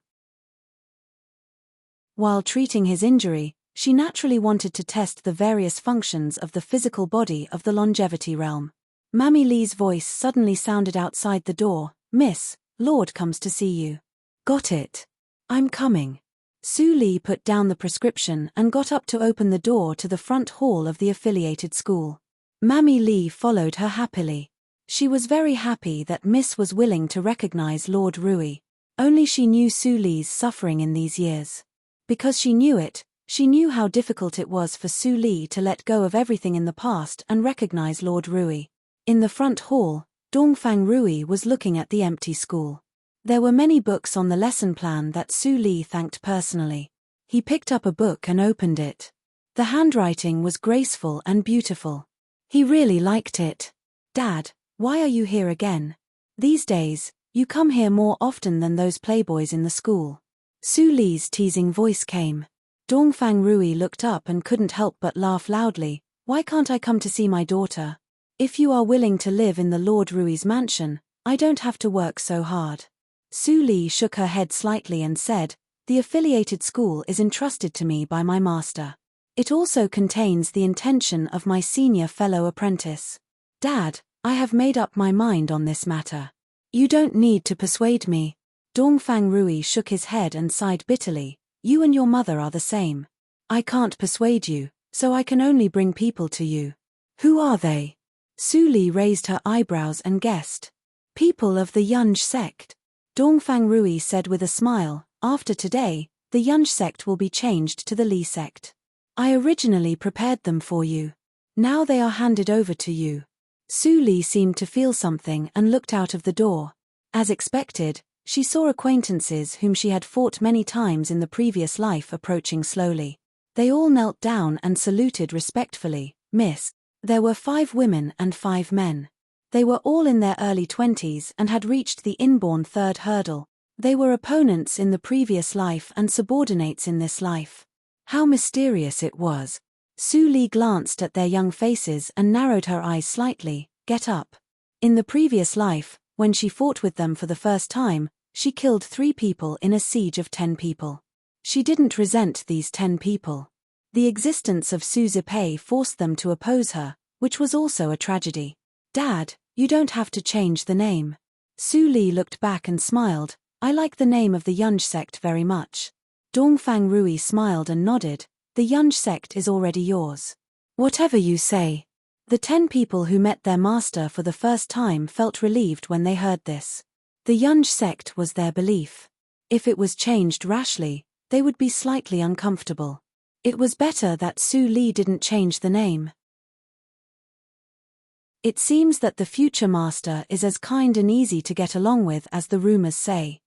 While treating his injury, she naturally wanted to test the various functions of the physical body of the longevity realm. Mammy Lee's voice suddenly sounded outside the door. Miss, Lord comes to see you. Got it. I'm coming. Su Li put down the prescription and got up to open the door to the front hall of the affiliated school. Mammy Lee followed her happily. She was very happy that Miss was willing to recognize Lord Rui. Only she knew Su Li's suffering in these years. Because she knew it, she knew how difficult it was for Su Li to let go of everything in the past and recognize Lord Rui. In the front hall, Dongfang Rui was looking at the empty school. There were many books on the lesson plan that Su Li thanked personally. He picked up a book and opened it. The handwriting was graceful and beautiful. He really liked it. Dad, why are you here again? These days, you come here more often than those playboys in the school. Su Li's teasing voice came. Dongfang Rui looked up and couldn't help but laugh loudly. Why can't I come to see my daughter? If you are willing to live in the Lord Rui's mansion, I don't have to work so hard. Su Li shook her head slightly and said, the affiliated school is entrusted to me by my master. It also contains the intention of my senior fellow apprentice. Dad, I have made up my mind on this matter. You don't need to persuade me. Dongfang Rui shook his head and sighed bitterly. You and your mother are the same. I can't persuade you, so I can only bring people to you. Who are they? Su Li raised her eyebrows and guessed. People of the Yunj sect. Dongfang Rui said with a smile, after today, the Yunj sect will be changed to the Li sect. I originally prepared them for you. Now they are handed over to you. Su Li seemed to feel something and looked out of the door. As expected, she saw acquaintances whom she had fought many times in the previous life approaching slowly. They all knelt down and saluted respectfully. Miss. There were 5 women and 5 men. They were all in their early 20s and had reached the inborn 3rd hurdle. They were opponents in the previous life and subordinates in this life. How mysterious it was. Su Li glanced at their young faces and narrowed her eyes slightly. Get up. In the previous life, when she fought with them for the first time, she killed 3 people in a siege of 10 people. She didn't resent these 10 people. The existence of Su Zipei forced them to oppose her, which was also a tragedy. Dad, you don't have to change the name. Su Li looked back and smiled. I like the name of the Yunj sect very much. Dongfang Rui smiled and nodded. The Yunj sect is already yours. Whatever you say. The 10 people who met their master for the first time felt relieved when they heard this. The Yunj sect was their belief. If it was changed rashly, they would be slightly uncomfortable. It was better that Su Li didn't change the name. It seems that the future master is as kind and easy to get along with as the rumors say.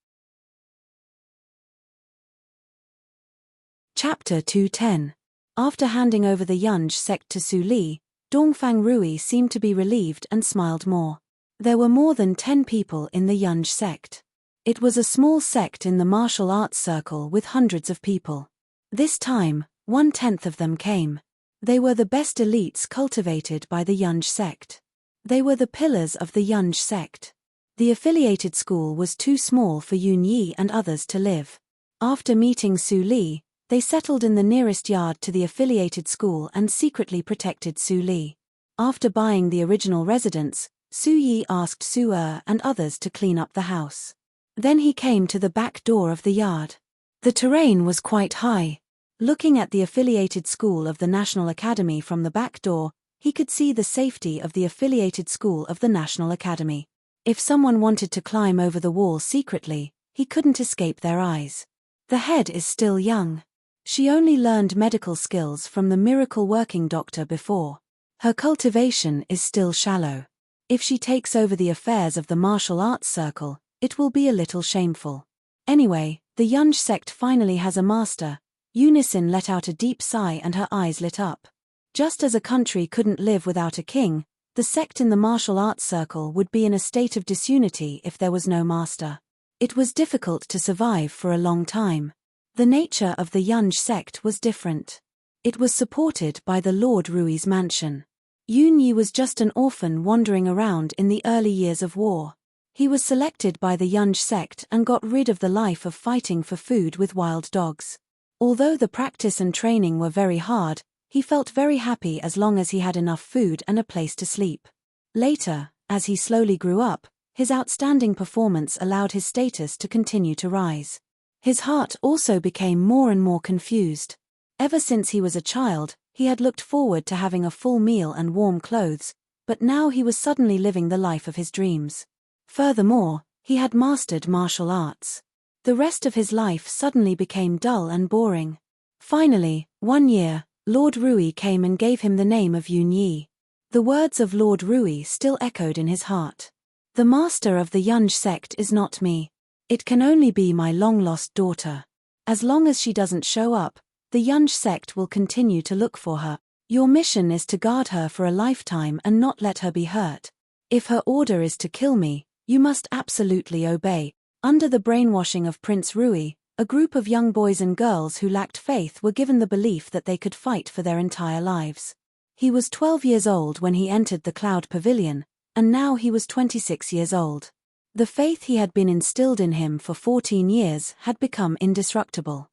Chapter 210. After handing over the Yunj sect to Su Li, Dongfang Rui seemed to be relieved and smiled more. There were more than 10 people in the Yunj sect. It was a small sect in the martial arts circle with hundreds of people. This time, 1/10 of them came. They were the best elites cultivated by the Yunj sect. They were the pillars of the Yunj sect. The affiliated school was too small for Yun Yi and others to live. After meeting Su Li, they settled in the nearest yard to the affiliated school and secretly protected Su Li. After buying the original residence, Su Yi asked Su and others to clean up the house. Then he came to the back door of the yard. The terrain was quite high. Looking at the affiliated school of the National Academy from the back door, he could see the safety of the affiliated school of the National Academy. If someone wanted to climb over the wall secretly, he couldn't escape their eyes. The head is still young. She only learned medical skills from the miracle working doctor before. Her cultivation is still shallow. If she takes over the affairs of the martial arts circle, it will be a little shameful. Anyway, the Yunj sect finally has a master. Unisin let out a deep sigh and her eyes lit up. Just as a country couldn't live without a king, the sect in the martial arts circle would be in a state of disunity if there was no master. It was difficult to survive for a long time. The nature of the Yunj sect was different. It was supported by the Lord Rui's mansion. Yun Yi was just an orphan wandering around in the early years of war. He was selected by the Yunj sect and got rid of the life of fighting for food with wild dogs. Although the practice and training were very hard, he felt very happy as long as he had enough food and a place to sleep. Later, as he slowly grew up, his outstanding performance allowed his status to continue to rise. His heart also became more and more confused. Ever since he was a child, he had looked forward to having a full meal and warm clothes, but now he was suddenly living the life of his dreams. Furthermore, he had mastered martial arts. The rest of his life suddenly became dull and boring. Finally, one year, Lord Rui came and gave him the name of Yun Yi. The words of Lord Rui still echoed in his heart. The master of the Yunj sect is not me. It can only be my long-lost daughter. As long as she doesn't show up, the Yunj sect will continue to look for her. Your mission is to guard her for a lifetime and not let her be hurt. If her order is to kill me, you must absolutely obey. Under the brainwashing of Prince Rui, a group of young boys and girls who lacked faith were given the belief that they could fight for their entire lives. He was 12 years old when he entered the Cloud Pavilion, and now he was 26 years old. The faith he had been instilled in him for 14 years had become indestructible.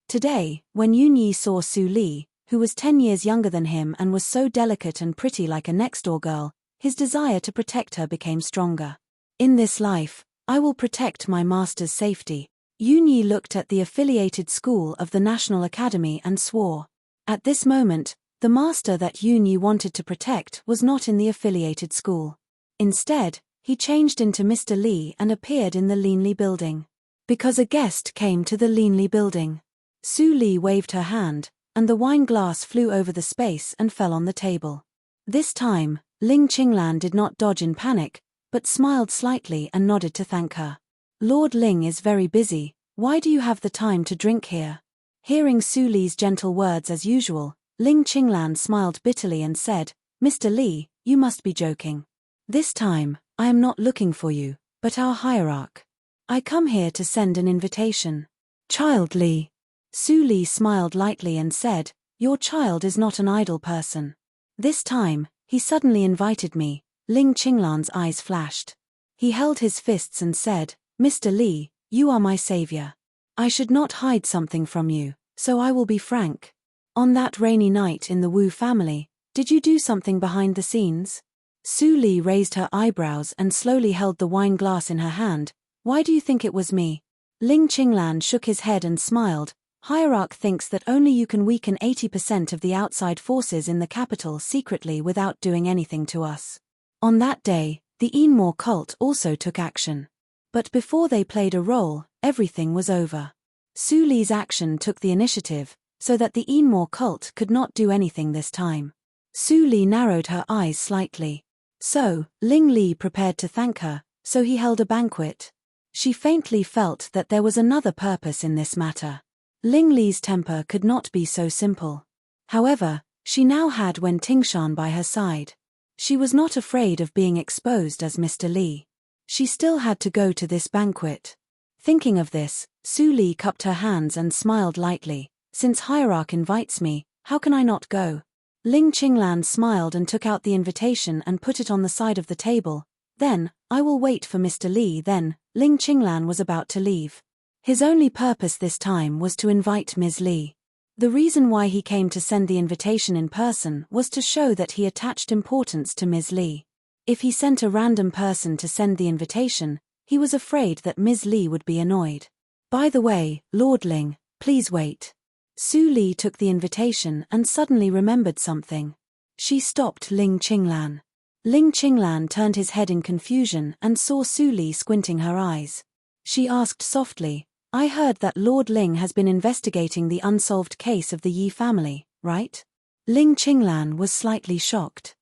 Today, when Yun Yi saw Su Li, who was 10 years younger than him and was so delicate and pretty like a next-door girl, his desire to protect her became stronger. In this life, I will protect my master's safety. Yun Yi looked at the affiliated school of the National Academy and swore. At this moment, the master that Yun Yi wanted to protect was not in the affiliated school. Instead, he changed into Mr. Li and appeared in the Linli building. Because a guest came to the Linli building. Su Li waved her hand, and the wine glass flew over the space and fell on the table. This time, Ling Qinglan did not dodge in panic, but smiled slightly and nodded to thank her. Lord Ling is very busy, why do you have the time to drink here? Hearing Su Li's gentle words as usual, Ling Qinglan smiled bitterly and said, Mr. Li, you must be joking. This time, I am not looking for you, but our hierarch. I come here to send an invitation. Child Li. Su Li smiled lightly and said, your child is not an idle person. This time, he suddenly invited me. Ling Qinglan's eyes flashed. He held his fists and said, Mr. Li, you are my savior. I should not hide something from you, so I will be frank. On that rainy night in the Wu family, did you do something behind the scenes? Su Li raised her eyebrows and slowly held the wine glass in her hand. Why do you think it was me? Ling Qinglan shook his head and smiled. Hierarch thinks that only you can weaken 80% of the outside forces in the capital secretly without doing anything to us. On that day, the Enmore cult also took action. But before they played a role, everything was over. Su Li's action took the initiative, so that the Enmore cult could not do anything this time. Su Li narrowed her eyes slightly. So, Ling Li prepared to thank her, so he held a banquet. She faintly felt that there was another purpose in this matter. Ling Li's temper could not be so simple. However, she now had Wen Tingshan by her side. She was not afraid of being exposed as Mr. Li. She still had to go to this banquet. Thinking of this, Su Li cupped her hands and smiled lightly. Since Hierarch invites me, how can I not go? Ling Qinglan smiled and took out the invitation and put it on the side of the table. Then, I will wait for Mr. Li. Then, Ling Qinglan was about to leave. His only purpose this time was to invite Ms. Li. The reason why he came to send the invitation in person was to show that he attached importance to Ms. Li. If he sent a random person to send the invitation, he was afraid that Ms. Li would be annoyed. By the way, Lord Ling, please wait. Su Li took the invitation and suddenly remembered something. She stopped Ling Qinglan. Ling Qinglan turned his head in confusion and saw Su Li squinting her eyes. She asked softly, I heard that Lord Ling has been investigating the unsolved case of the Yi family, right? Ling Qinglan was slightly shocked.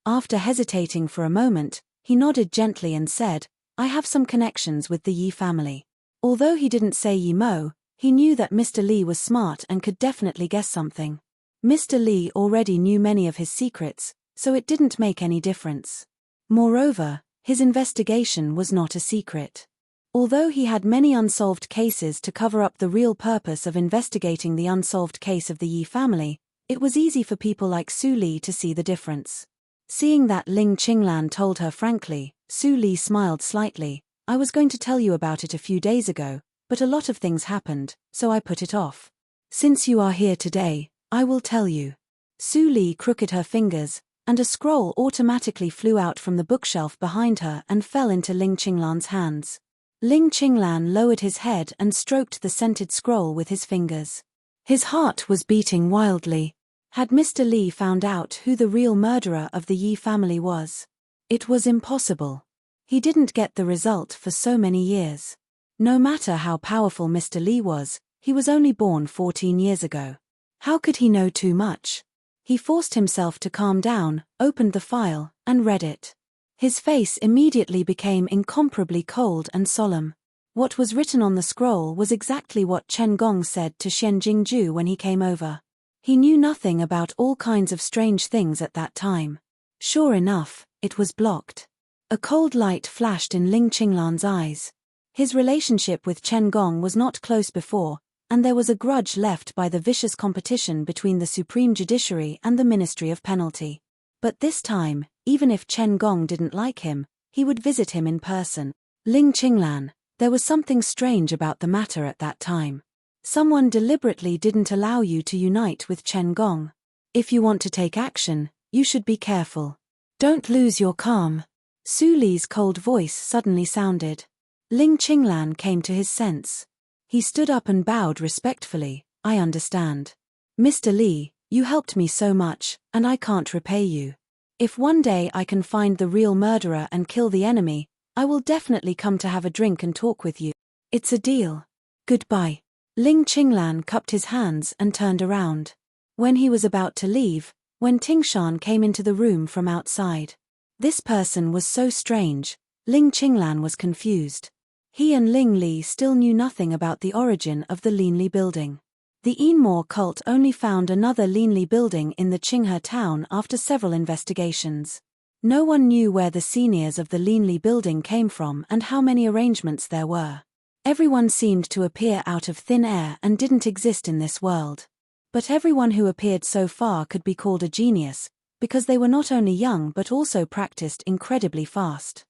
After hesitating for a moment, he nodded gently and said, I have some connections with the Yi family. Although he didn't say Yi Mo, he knew that Mr. Li was smart and could definitely guess something. Mr. Li already knew many of his secrets, so it didn't make any difference. Moreover, his investigation was not a secret. Although he had many unsolved cases to cover up the real purpose of investigating the unsolved case of the Yi family, it was easy for people like Su Li to see the difference. Seeing that Ling Qinglan told her frankly, Su Li smiled slightly. I was going to tell you about it a few days ago, but a lot of things happened, so I put it off. Since you are here today, I will tell you. Su Li crooked her fingers, and a scroll automatically flew out from the bookshelf behind her and fell into Ling Qinglan's hands. Ling Qinglan lowered his head and stroked the scented scroll with his fingers. His heart was beating wildly. Had Mr. Li found out who the real murderer of the Yi family was? It was impossible. He didn't get the result for so many years. No matter how powerful Mr. Li was, he was only born 14 years ago. How could he know too much? He forced himself to calm down, opened the file, and read it. His face immediately became incomparably cold and solemn. What was written on the scroll was exactly what Chen Gong said to Xian Jingju when he came over. He knew nothing about all kinds of strange things at that time. Sure enough, it was blocked. A cold light flashed in Ling Qinglan's eyes. His relationship with Chen Gong was not close before, and there was a grudge left by the vicious competition between the Supreme Judiciary and the Ministry of Penalty. But this time, even if Chen Gong didn't like him, he would visit him in person. Ling Qinglan, there was something strange about the matter at that time. Someone deliberately didn't allow you to unite with Chen Gong. If you want to take action, you should be careful. Don't lose your calm. Su Li's cold voice suddenly sounded. Ling Qinglan came to his sense. He stood up and bowed respectfully. I understand. Mr. Li, you helped me so much, and I can't repay you. If one day I can find the real murderer and kill the enemy, I will definitely come to have a drink and talk with you. It's a deal. Goodbye. Ling Qinglan cupped his hands and turned around. When he was about to leave, Wen Tingshan came into the room from outside. This person was so strange, Ling Qinglan was confused. He and Ling Li still knew nothing about the origin of the Linli building. The Yinmo cult only found another Linli building in the Qinghe town after several investigations. No one knew where the seniors of the Linli building came from and how many arrangements there were. Everyone seemed to appear out of thin air and didn't exist in this world. But everyone who appeared so far could be called a genius, because they were not only young but also practiced incredibly fast.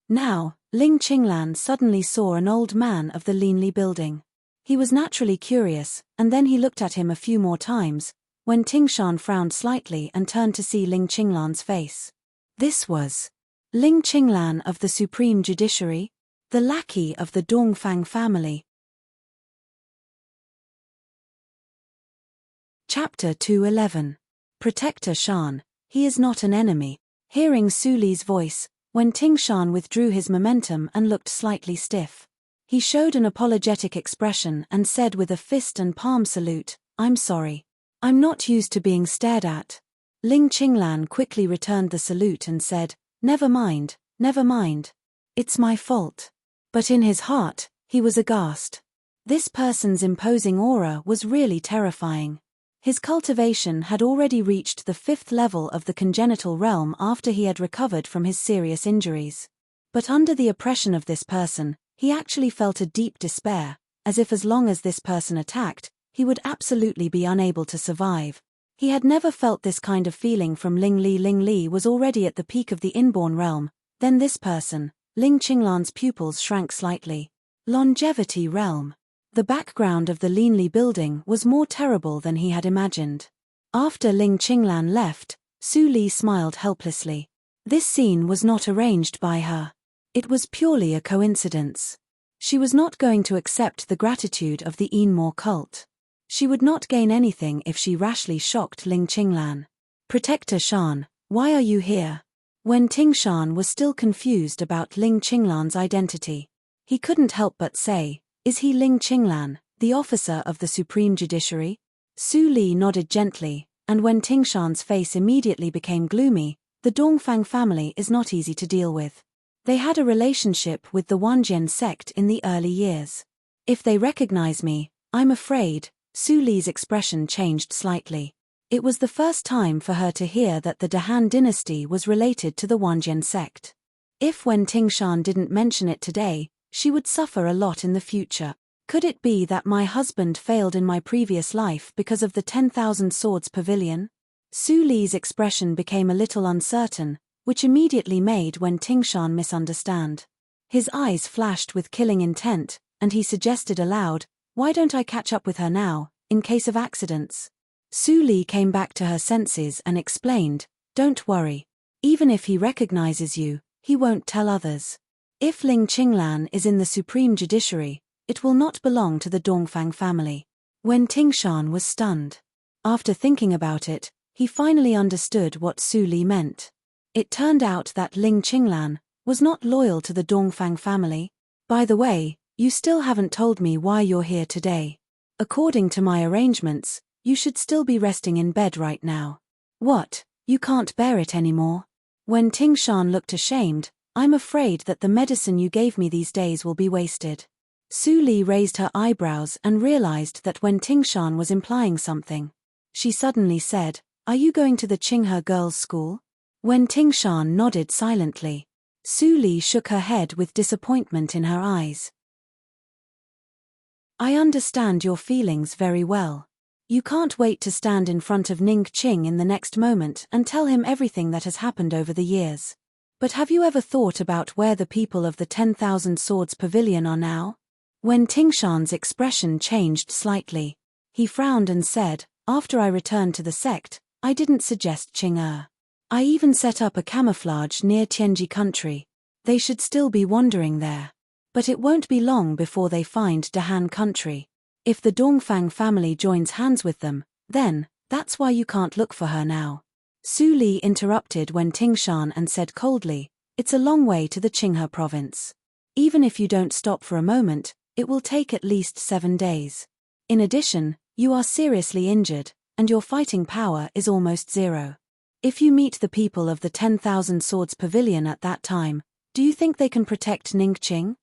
Now, Ling Qinglan suddenly saw an old man of the Linli building. He was naturally curious, and then he looked at him a few more times, when Tingshan frowned slightly and turned to see Ling Qinglan's face. This was Ling Qinglan of the Supreme Judiciary, the lackey of the Dongfang family. Chapter 211. Protector Shan, he is not an enemy. Hearing Su Li's voice, Wen Tingshan withdrew his momentum and looked slightly stiff. He showed an apologetic expression and said with a fist and palm salute, I'm sorry. I'm not used to being stared at. Ling Qinglan quickly returned the salute and said, never mind, never mind. It's my fault. But in his heart, he was aghast. This person's imposing aura was really terrifying. His cultivation had already reached the 5th level of the congenital realm after he had recovered from his serious injuries. But under the oppression of this person, he actually felt a deep despair, as if as long as this person attacked, he would absolutely be unable to survive. He had never felt this kind of feeling from Ling Li. Ling Li was already at the peak of the inborn realm, then this person, Ling Qinglan's pupils shrank slightly. Longevity realm. The background of the Linli building was more terrible than he had imagined. After Ling Qinglan left, Su Li smiled helplessly. This scene was not arranged by her. It was purely a coincidence. She was not going to accept the gratitude of the Yinmo cult. She would not gain anything if she rashly shocked Ling Qinglan. Protector Shan, why are you here? When Tingshan was still confused about Ling Qinglan's identity, he couldn't help but say, is he Ling Qinglan, the officer of the Supreme Judiciary? Su Li nodded gently, and when Tingshan's face immediately became gloomy, the Dongfang family is not easy to deal with. They had a relationship with the Wanjian sect in the early years. If they recognize me, I'm afraid. Su Li's expression changed slightly. It was the first time for her to hear that the Dahan dynasty was related to the Wanjian sect. If Wen Tingshan didn't mention it today, she would suffer a lot in the future. Could it be that my husband failed in my previous life because of the 10,000 Swords Pavilion? Su Li's expression became a little uncertain, which immediately made Wen Tingshan misunderstand. His eyes flashed with killing intent, and he suggested aloud, why don't I catch up with her now, in case of accidents? Su Li came back to her senses and explained, don't worry. Even if he recognizes you, he won't tell others. If Ling Qinglan is in the Supreme Judiciary, it will not belong to the Dongfang family. Wen Tingshan was stunned. After thinking about it, he finally understood what Su Li meant. It turned out that Ling Qinglan was not loyal to the Dongfang family. By the way, you still haven't told me why you're here today. According to my arrangements, you should still be resting in bed right now. What, you can't bear it anymore? When Tingshan looked ashamed, I'm afraid that the medicine you gave me these days will be wasted. Su Li raised her eyebrows and realized that when Tingshan was implying something. She suddenly said, are you going to the Qinghe girls' school? When Tingshan nodded silently, Su Li shook her head with disappointment in her eyes. I understand your feelings very well. You can't wait to stand in front of Ning Qing in the next moment and tell him everything that has happened over the years. But have you ever thought about where the people of the 10,000 Swords Pavilion are now? When Tingshan's expression changed slightly, he frowned and said, after I returned to the sect, I didn't suggest Qing. I even set up a camouflage near Tianji country. They should still be wandering there. But it won't be long before they find Dahan country. If the Dongfang family joins hands with them, then, that's why you can't look for her now. Su Li interrupted Wen Tingshan and said coldly, it's a long way to the Qinghe province. Even if you don't stop for a moment, it will take at least 7 days. In addition, you are seriously injured, and your fighting power is almost zero. If you meet the people of the 10,000 Swords Pavilion at that time, do you think they can protect Ning Qing?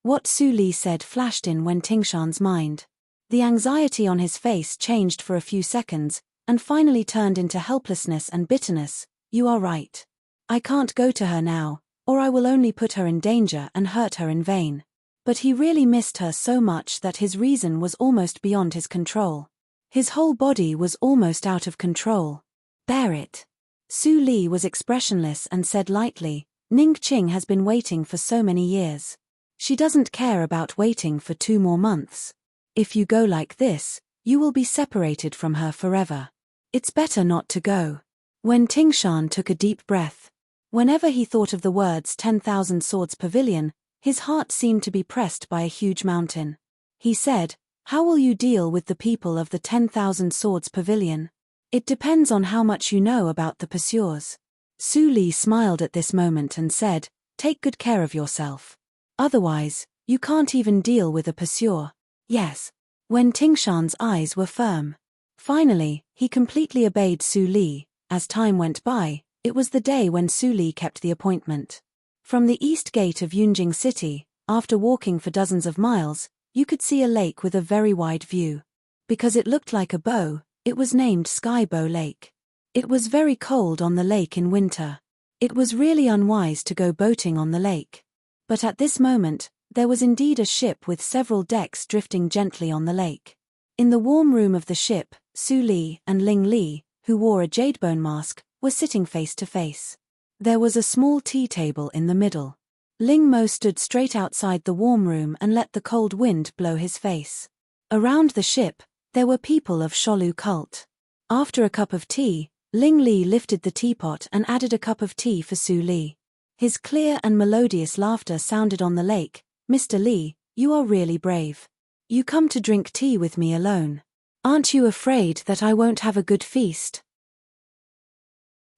What Su Li said flashed in Wen Tingshan's mind. The anxiety on his face changed for a few seconds, and finally turned into helplessness and bitterness. You are right. I can't go to her now, or I will only put her in danger and hurt her in vain. But he really missed her so much that his reason was almost beyond his control. His whole body was almost out of control. Bear it. Su Li was expressionless and said lightly, Ning Qing has been waiting for so many years. She doesn't care about waiting for 2 more months. If you go like this, you will be separated from her forever. It's better not to go. When Tingshan took a deep breath. Whenever he thought of the words 10,000 Swords Pavilion, his heart seemed to be pressed by a huge mountain. He said, how will you deal with the people of the 10,000 Swords Pavilion? It depends on how much you know about the pursuers. Su Li smiled at this moment and said, take good care of yourself. Otherwise, you can't even deal with a pursuer. Yes. When Tingshan's eyes were firm. Finally, he completely obeyed Su Li. As time went by, it was the day when Su Li kept the appointment. From the east gate of Yunjing City, after walking for dozens of miles, you could see a lake with a very wide view. Because it looked like a bow, it was named Sky Bow Lake. It was very cold on the lake in winter. It was really unwise to go boating on the lake. But at this moment, there was indeed a ship with several decks drifting gently on the lake. In the warm room of the ship, Su Li and Ling Li, who wore a jadebone mask, were sitting face to face. There was a small tea table in the middle. Ling Mo stood straight outside the warm room and let the cold wind blow his face. Around the ship, there were people of Sholu cult. After a cup of tea, Ling Li lifted the teapot and added a cup of tea for Su Li. His clear and melodious laughter sounded on the lake. Mr. Li, you are really brave. You come to drink tea with me alone. Aren't you afraid that I won't have a good feast?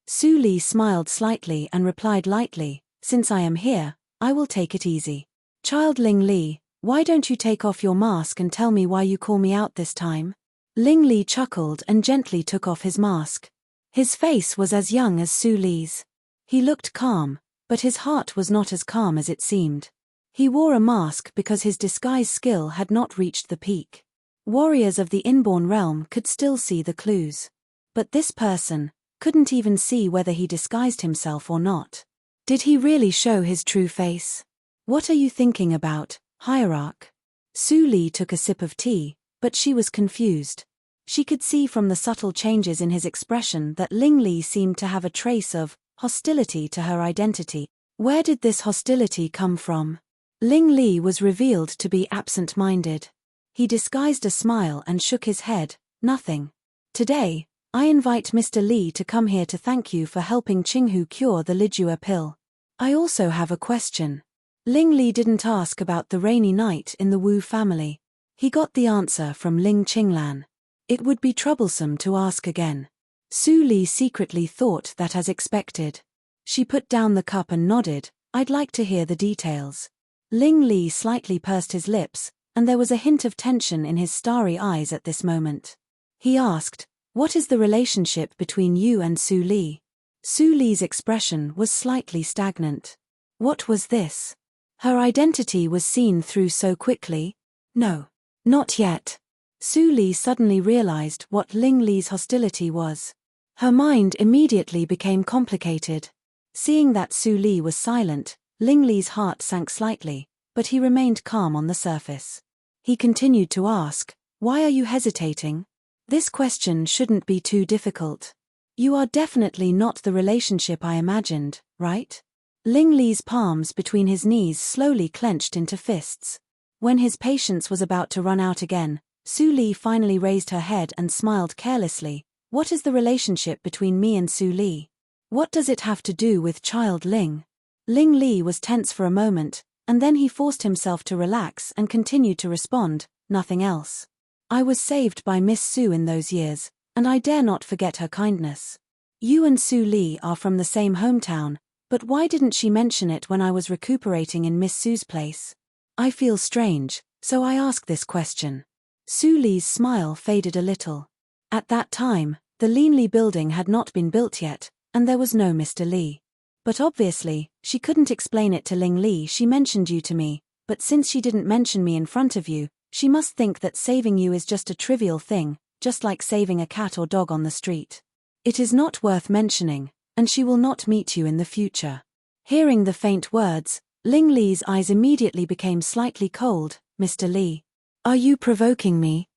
Su Li smiled slightly and replied lightly, since I am here, I will take it easy. Child Ling Li, why don't you take off your mask and tell me why you call me out this time? Ling Li chuckled and gently took off his mask. His face was as young as Su Li's. He looked calm, but his heart was not as calm as it seemed. He wore a mask because his disguise skill had not reached the peak. Warriors of the inborn realm could still see the clues. But this person couldn't even see whether he disguised himself or not. Did he really show his true face? What are you thinking about, hierarch? Su Li took a sip of tea, but she was confused. She could see from the subtle changes in his expression that Ling Li seemed to have a trace of hostility to her identity. Where did this hostility come from? Ling Li was revealed to be absent-minded. He disguised a smile and shook his head, nothing. Today, I invite Mr. Li to come here to thank you for helping Qinghu cure the Lijua pill. I also have a question. Ling Li didn't ask about the rainy night in the Wu family. He got the answer from Ling Qinglan. It would be troublesome to ask again. Su Li secretly thought that as expected. She put down the cup and nodded, I'd like to hear the details. Ling Li slightly pursed his lips, and there was a hint of tension in his starry eyes at this moment. He asked, what is the relationship between you and Su Li? Su Li's expression was slightly stagnant. What was this? Her identity was seen through so quickly? No. Not yet. Su Li suddenly realized what Ling Li's hostility was. Her mind immediately became complicated. Seeing that Su Li was silent, Ling Li's heart sank slightly, but he remained calm on the surface. He continued to ask, why are you hesitating? This question shouldn't be too difficult. You are definitely not the relationship I imagined, right? Ling Li's palms between his knees slowly clenched into fists. When his patience was about to run out again, Su Li finally raised her head and smiled carelessly. What is the relationship between me and Su Li? What does it have to do with child Ling? Ling Li was tense for a moment, and then he forced himself to relax and continued to respond, nothing else. I was saved by Miss Su in those years, and I dare not forget her kindness. You and Su Li are from the same hometown, but why didn't she mention it when I was recuperating in Miss Su's place? I feel strange, so I ask this question. Su Li's smile faded a little. At that time, the Linli building had not been built yet, and there was no Mr. Li. But obviously, she couldn't explain it to Ling Li. She mentioned you to me, but since she didn't mention me in front of you, she must think that saving you is just a trivial thing, just like saving a cat or dog on the street. It is not worth mentioning, and she will not meet you in the future. Hearing the faint words, Ling Li's eyes immediately became slightly cold. Mr. Li, are you provoking me?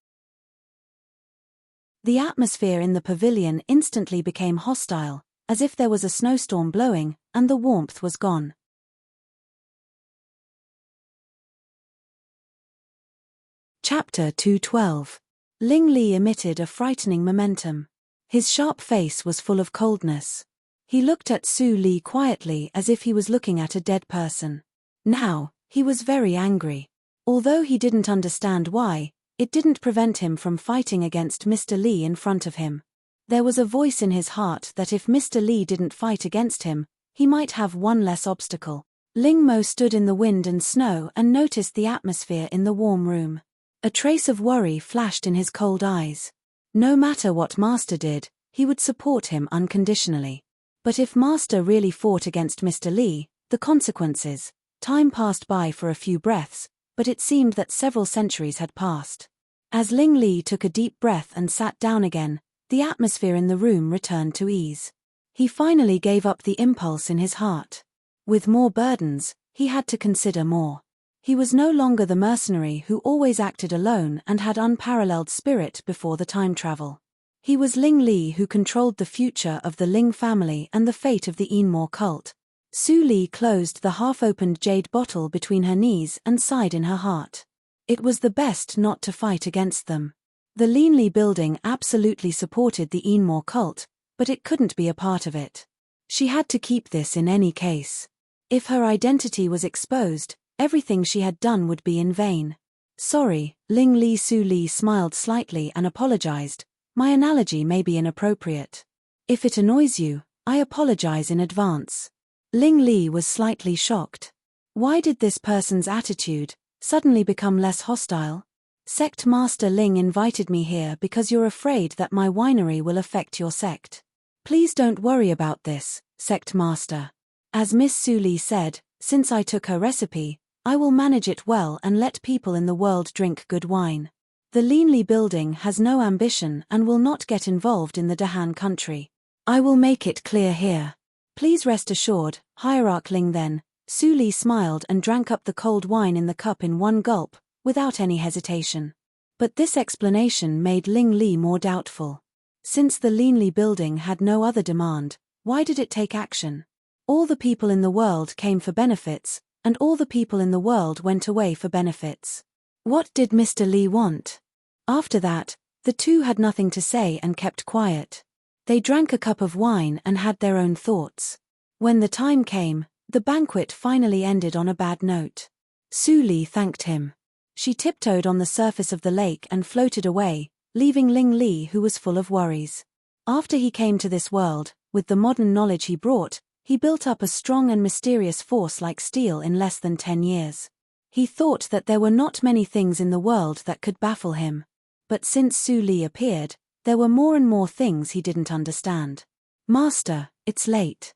The atmosphere in the pavilion instantly became hostile, as if there was a snowstorm blowing, and the warmth was gone. Chapter 212. Ling Li emitted a frightening momentum. His sharp face was full of coldness. He looked at Su Li quietly as if he was looking at a dead person. Now, he was very angry. Although he didn't understand why, it didn't prevent him from fighting against Mr. Li in front of him. There was a voice in his heart that if Mr. Li didn't fight against him, he might have one less obstacle. Ling Mo stood in the wind and snow and noticed the atmosphere in the warm room. A trace of worry flashed in his cold eyes. No matter what Master did, he would support him unconditionally. But if Master really fought against Mr. Li, the consequences. Time passed by for a few breaths, but it seemed that several centuries had passed. As Ling Li took a deep breath and sat down again, the atmosphere in the room returned to ease. He finally gave up the impulse in his heart. With more burdens, he had to consider more. He was no longer the mercenary who always acted alone and had unparalleled spirit before the time travel. He was Ling Li who controlled the future of the Ling family and the fate of the Enmore cult. Su Li closed the half-opened jade bottle between her knees and sighed in her heart. It was the best not to fight against them. The Linli building absolutely supported the Enmore cult, but it couldn't be a part of it. She had to keep this in any case. If her identity was exposed, everything she had done would be in vain. Sorry, Ling Li. Su Li smiled slightly and apologized. My analogy may be inappropriate. If it annoys you, I apologize in advance. Ling Li was slightly shocked. Why did this person's attitude suddenly become less hostile? Sect Master Ling invited me here because you're afraid that my winery will affect your sect. Please don't worry about this, Sect Master. As Miss Su Li said, since I took her recipe, I will manage it well and let people in the world drink good wine. The Linli building has no ambition and will not get involved in the Dahan country. I will make it clear here. Please rest assured, Hierarch Ling. Then, Su Li smiled and drank up the cold wine in the cup in one gulp, without any hesitation. But this explanation made Ling Li more doubtful. Since the Linli building had no other demand, why did it take action? All the people in the world came for benefits, and all the people in the world went away for benefits. What did Mr. Li want? After that, the two had nothing to say and kept quiet. They drank a cup of wine and had their own thoughts. When the time came, the banquet finally ended on a bad note. Su Li thanked him. She tiptoed on the surface of the lake and floated away, leaving Ling Li, who was full of worries. After he came to this world, with the modern knowledge he brought, he built up a strong and mysterious force like steel in less than 10 years. He thought that there were not many things in the world that could baffle him. But since Su Li appeared, there were more and more things he didn't understand. Master, it's late.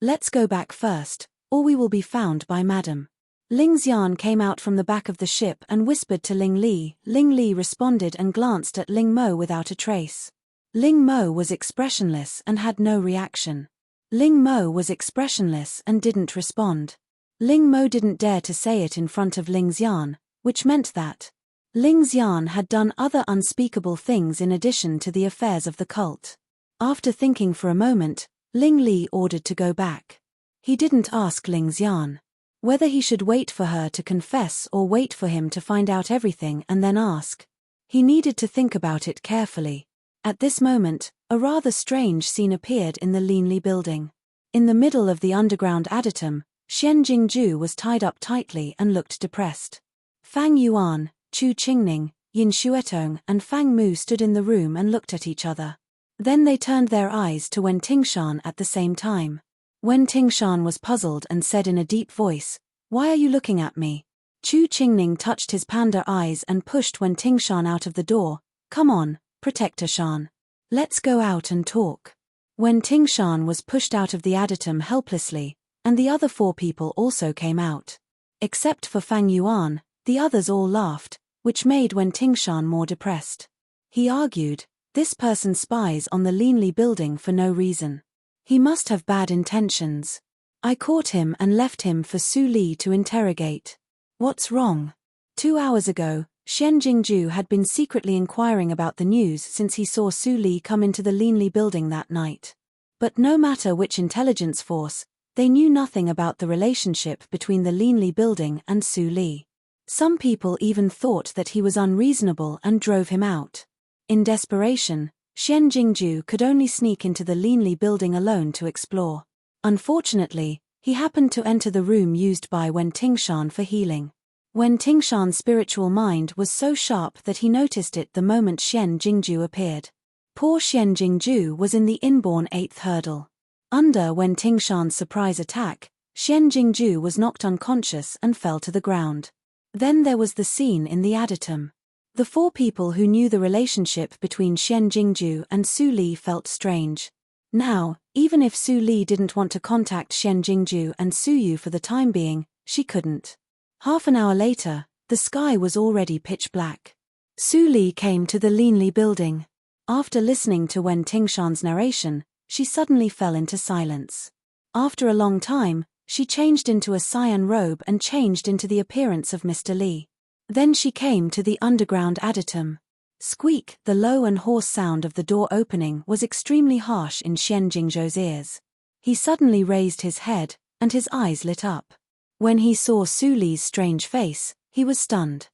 Let's go back first, or we will be found by Madam. Ling Xian came out from the back of the ship and whispered to Ling Li. Ling Li responded and glanced at Ling Mo without a trace. Ling Mo was expressionless and had no reaction. Ling Mo was expressionless and didn't respond. Ling Mo didn't dare to say it in front of Ling Xian, which meant that Ling Xian had done other unspeakable things in addition to the affairs of the cult. After thinking for a moment, Ling Li ordered to go back. He didn't ask Ling Xian whether he should wait for her to confess or wait for him to find out everything and then ask. He needed to think about it carefully. At this moment, a rather strange scene appeared in the Linli building. In the middle of the underground adytum, Xian Jingju was tied up tightly and looked depressed. Fang Yuan, Chu Qingning, Yin Xuetong and Fang Mu stood in the room and looked at each other. Then they turned their eyes to Wen Tingshan at the same time. Wen Tingshan was puzzled and said in a deep voice, "Why are you looking at me?" Chu Qingning touched his panda eyes and pushed Wen Tingshan out of the door. "Come on, Protector Shan. Let's go out and talk." Wen Tingshan was pushed out of the adytum helplessly, and the other 4 people also came out. Except for Fang Yuan, the others all laughed, which made Wen Tingshan more depressed. He argued, "This person spies on the Linli building for no reason. He must have bad intentions. I caught him and left him for Su Li to interrogate." "What's wrong?" 2 hours ago, Xian Jingju had been secretly inquiring about the news since he saw Su Li come into the Linli building that night. But no matter which intelligence force, they knew nothing about the relationship between the Linli building and Su Li. Some people even thought that he was unreasonable and drove him out. In desperation, Xian Jingju could only sneak into the Linli building alone to explore. Unfortunately, he happened to enter the room used by Wen Tingshan for healing. Wen Tingshan's spiritual mind was so sharp that he noticed it the moment Xian Jingju appeared. Poor Xian Jingju was in the inborn 8th hurdle. Under Wen Tingshan's surprise attack, Xian Jingju was knocked unconscious and fell to the ground. Then there was the scene in the adytum. The 4 people who knew the relationship between Xian Jingju and Su Li felt strange. Now, even if Su Li didn't want to contact Xian Jingju and Su Yu for the time being, she couldn't. Half an hour later, the sky was already pitch black. Su Li came to the Linli building. After listening to Wen Tingshan's narration, she suddenly fell into silence. After a long time, she changed into a cyan robe and changed into the appearance of Mr. Li. Then she came to the underground adytum. Squeak, the low and hoarse sound of the door opening was extremely harsh in Xian Jingzhou's ears. He suddenly raised his head, and his eyes lit up. When he saw Su Li's strange face, he was stunned.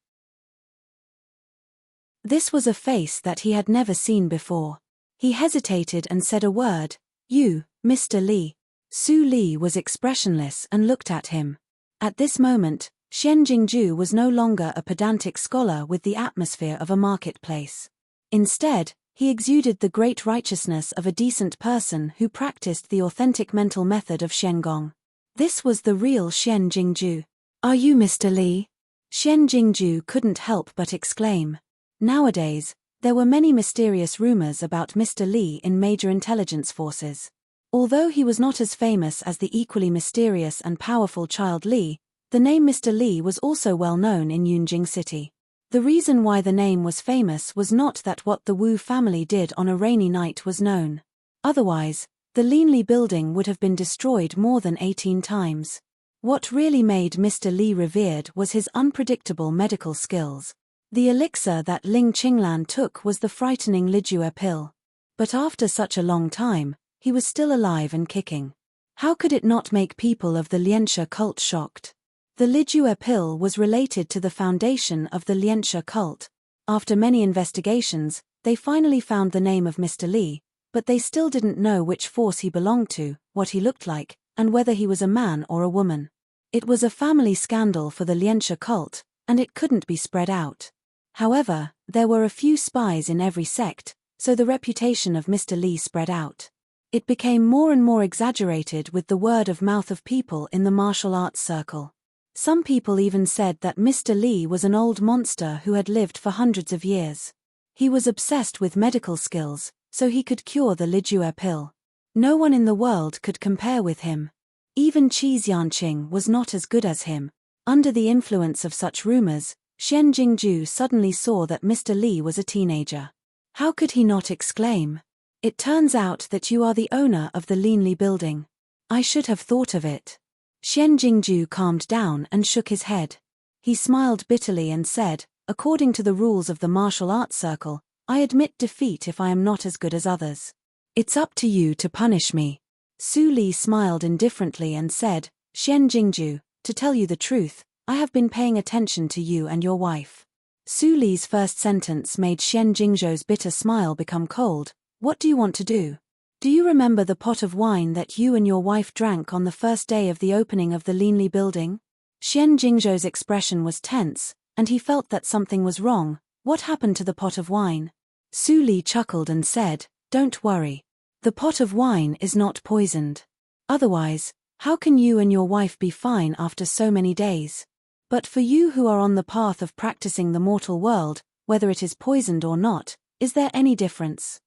This was a face that he had never seen before. He hesitated and said a word, "You, Mr. Li." Su Li was expressionless and looked at him. At this moment, Xian Jingju was no longer a pedantic scholar with the atmosphere of a marketplace. Instead, he exuded the great righteousness of a decent person who practiced the authentic mental method of Shengong. This was the real Xian Jingju. "Are you Mr. Li?" Xian Jingju couldn't help but exclaim. Nowadays, there were many mysterious rumors about Mr. Li in major intelligence forces. Although he was not as famous as the equally mysterious and powerful Child Li, the name Mr. Li was also well known in Yunjing City. The reason why the name was famous was not that what the Wu family did on a rainy night was known. Otherwise, the Linli building would have been destroyed more than 18 times. What really made Mr. Li revered was his unpredictable medical skills. The elixir that Ling Qinglan took was the frightening Lijue pill. But after such a long time, he was still alive and kicking. How could it not make people of the Lianxia cult shocked? The Lijue pill was related to the foundation of the Lianxia cult. After many investigations, they finally found the name of Mr. Li, but they still didn't know which force he belonged to, what he looked like, and whether he was a man or a woman. It was a family scandal for the Lianxia cult, and it couldn't be spread out. However, there were a few spies in every sect, so the reputation of Mr. Li spread out. It became more and more exaggerated with the word of mouth of people in the martial arts circle. Some people even said that Mr. Li was an old monster who had lived for hundreds of years. He was obsessed with medical skills, so he could cure the Lijue pill. No one in the world could compare with him. Even Qi Xianqing was not as good as him. Under the influence of such rumors, Xian Jingju suddenly saw that Mr. Li was a teenager. How could he not exclaim, "It turns out that you are the owner of the Linli building. I should have thought of it." Xian Jingju calmed down and shook his head. He smiled bitterly and said, According to the rules of the martial arts circle, I admit defeat if I am not as good as others. It's up to you to punish me. Su Li smiled indifferently and said, Xian Jingju, to tell you the truth, I have been paying attention to you and your wife. Su Li's first sentence made Xian Jingzhou's bitter smile become cold. What do you want to do? Do you remember the pot of wine that you and your wife drank on the first day of the opening of the Linli building? Xian Jingzhou's expression was tense, and he felt that something was wrong. What happened to the pot of wine? Su Li chuckled and said, Don't worry. The pot of wine is not poisoned. Otherwise, how can you and your wife be fine after so many days? But for you who are on the path of practicing the mortal world, whether it is poisoned or not, is there any difference?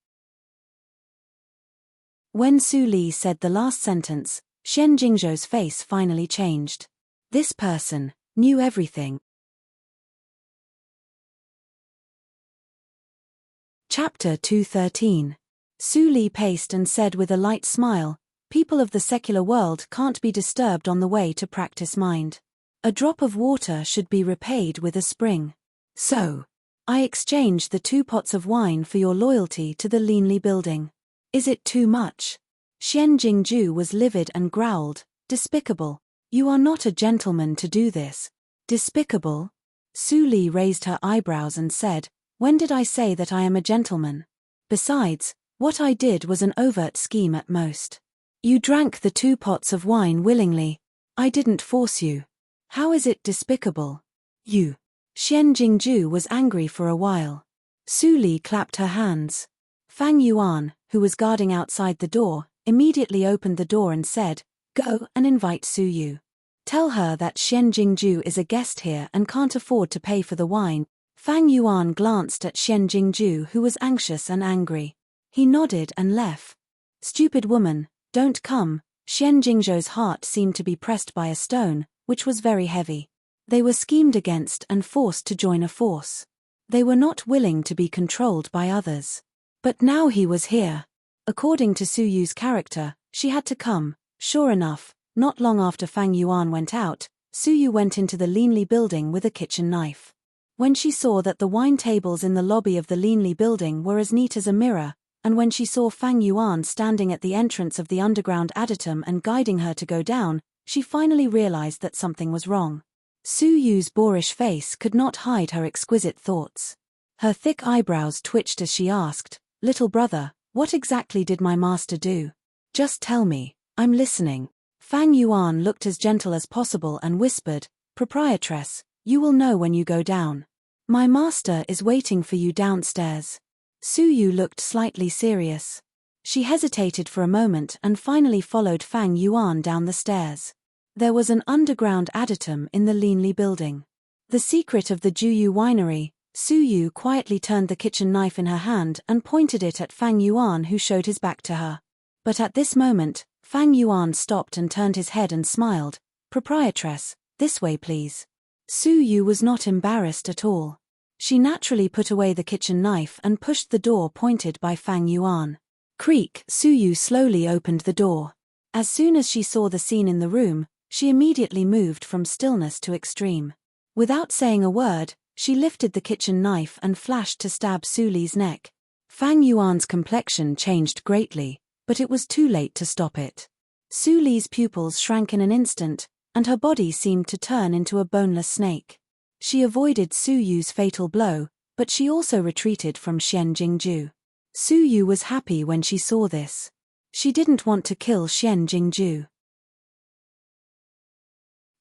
When Su Li said the last sentence, Xian Jingzhou's face finally changed. This person knew everything. Chapter 213. Su Li paced and said with a light smile, People of the secular world can't be disturbed on the way to practice mind. A drop of water should be repaid with a spring. So, I exchanged the 2 pots of wine for your loyalty to the Linli building. Is it too much? Xian Jingzhu was livid and growled, Despicable. You are not a gentleman to do this. Despicable? Su Li raised her eyebrows and said, When did I say that I am a gentleman? Besides, what I did was an overt scheme at most. You drank the 2 pots of wine willingly. I didn't force you. How is it despicable? You. Xian Jingzhu was angry for a while. Su Li clapped her hands. Fang Yuan, who was guarding outside the door, immediately opened the door and said, Go and invite Su Yu. Tell her that Xian Jingzhu is a guest here and can't afford to pay for the wine. Fang Yuan glanced at Xian Jingzhu, who was anxious and angry. He nodded and left. Stupid woman, don't come. Xian Jingzhou's heart seemed to be pressed by a stone, which was very heavy. They were schemed against and forced to join a force. They were not willing to be controlled by others. But now he was here. According to Su Yu's character, she had to come. Sure enough, not long after Fang Yuan went out, Su Yu went into the Linli building with a kitchen knife. When she saw that the wine tables in the lobby of the Linli building were as neat as a mirror, and when she saw Fang Yuan standing at the entrance of the underground adytum and guiding her to go down, she finally realized that something was wrong. Su Yu's boorish face could not hide her exquisite thoughts. Her thick eyebrows twitched as she asked, Little brother, what exactly did my master do? Just tell me, I'm listening. Fang Yuan looked as gentle as possible and whispered, Proprietress, you will know when you go down. My master is waiting for you downstairs. Su Yu looked slightly serious. She hesitated for a moment and finally followed Fang Yuan down the stairs. There was an underground adytum in the Linli building. The secret of the Juyu winery. Su Yu quietly turned the kitchen knife in her hand and pointed it at Fang Yuan, who showed his back to her. But at this moment, Fang Yuan stopped and turned his head and smiled. Proprietress, this way please. Su Yu was not embarrassed at all. She naturally put away the kitchen knife and pushed the door pointed by Fang Yuan. Creak, Su Yu slowly opened the door. As soon as she saw the scene in the room, she immediately moved from stillness to extreme. Without saying a word, she lifted the kitchen knife and flashed to stab Su Li's neck. Fang Yuan's complexion changed greatly, but it was too late to stop it. Su Li's pupils shrank in an instant, and her body seemed to turn into a boneless snake. She avoided Su Yu's fatal blow, but she also retreated from Xian Jingzhu. Su Yu was happy when she saw this. She didn't want to kill Xian Jingzhu.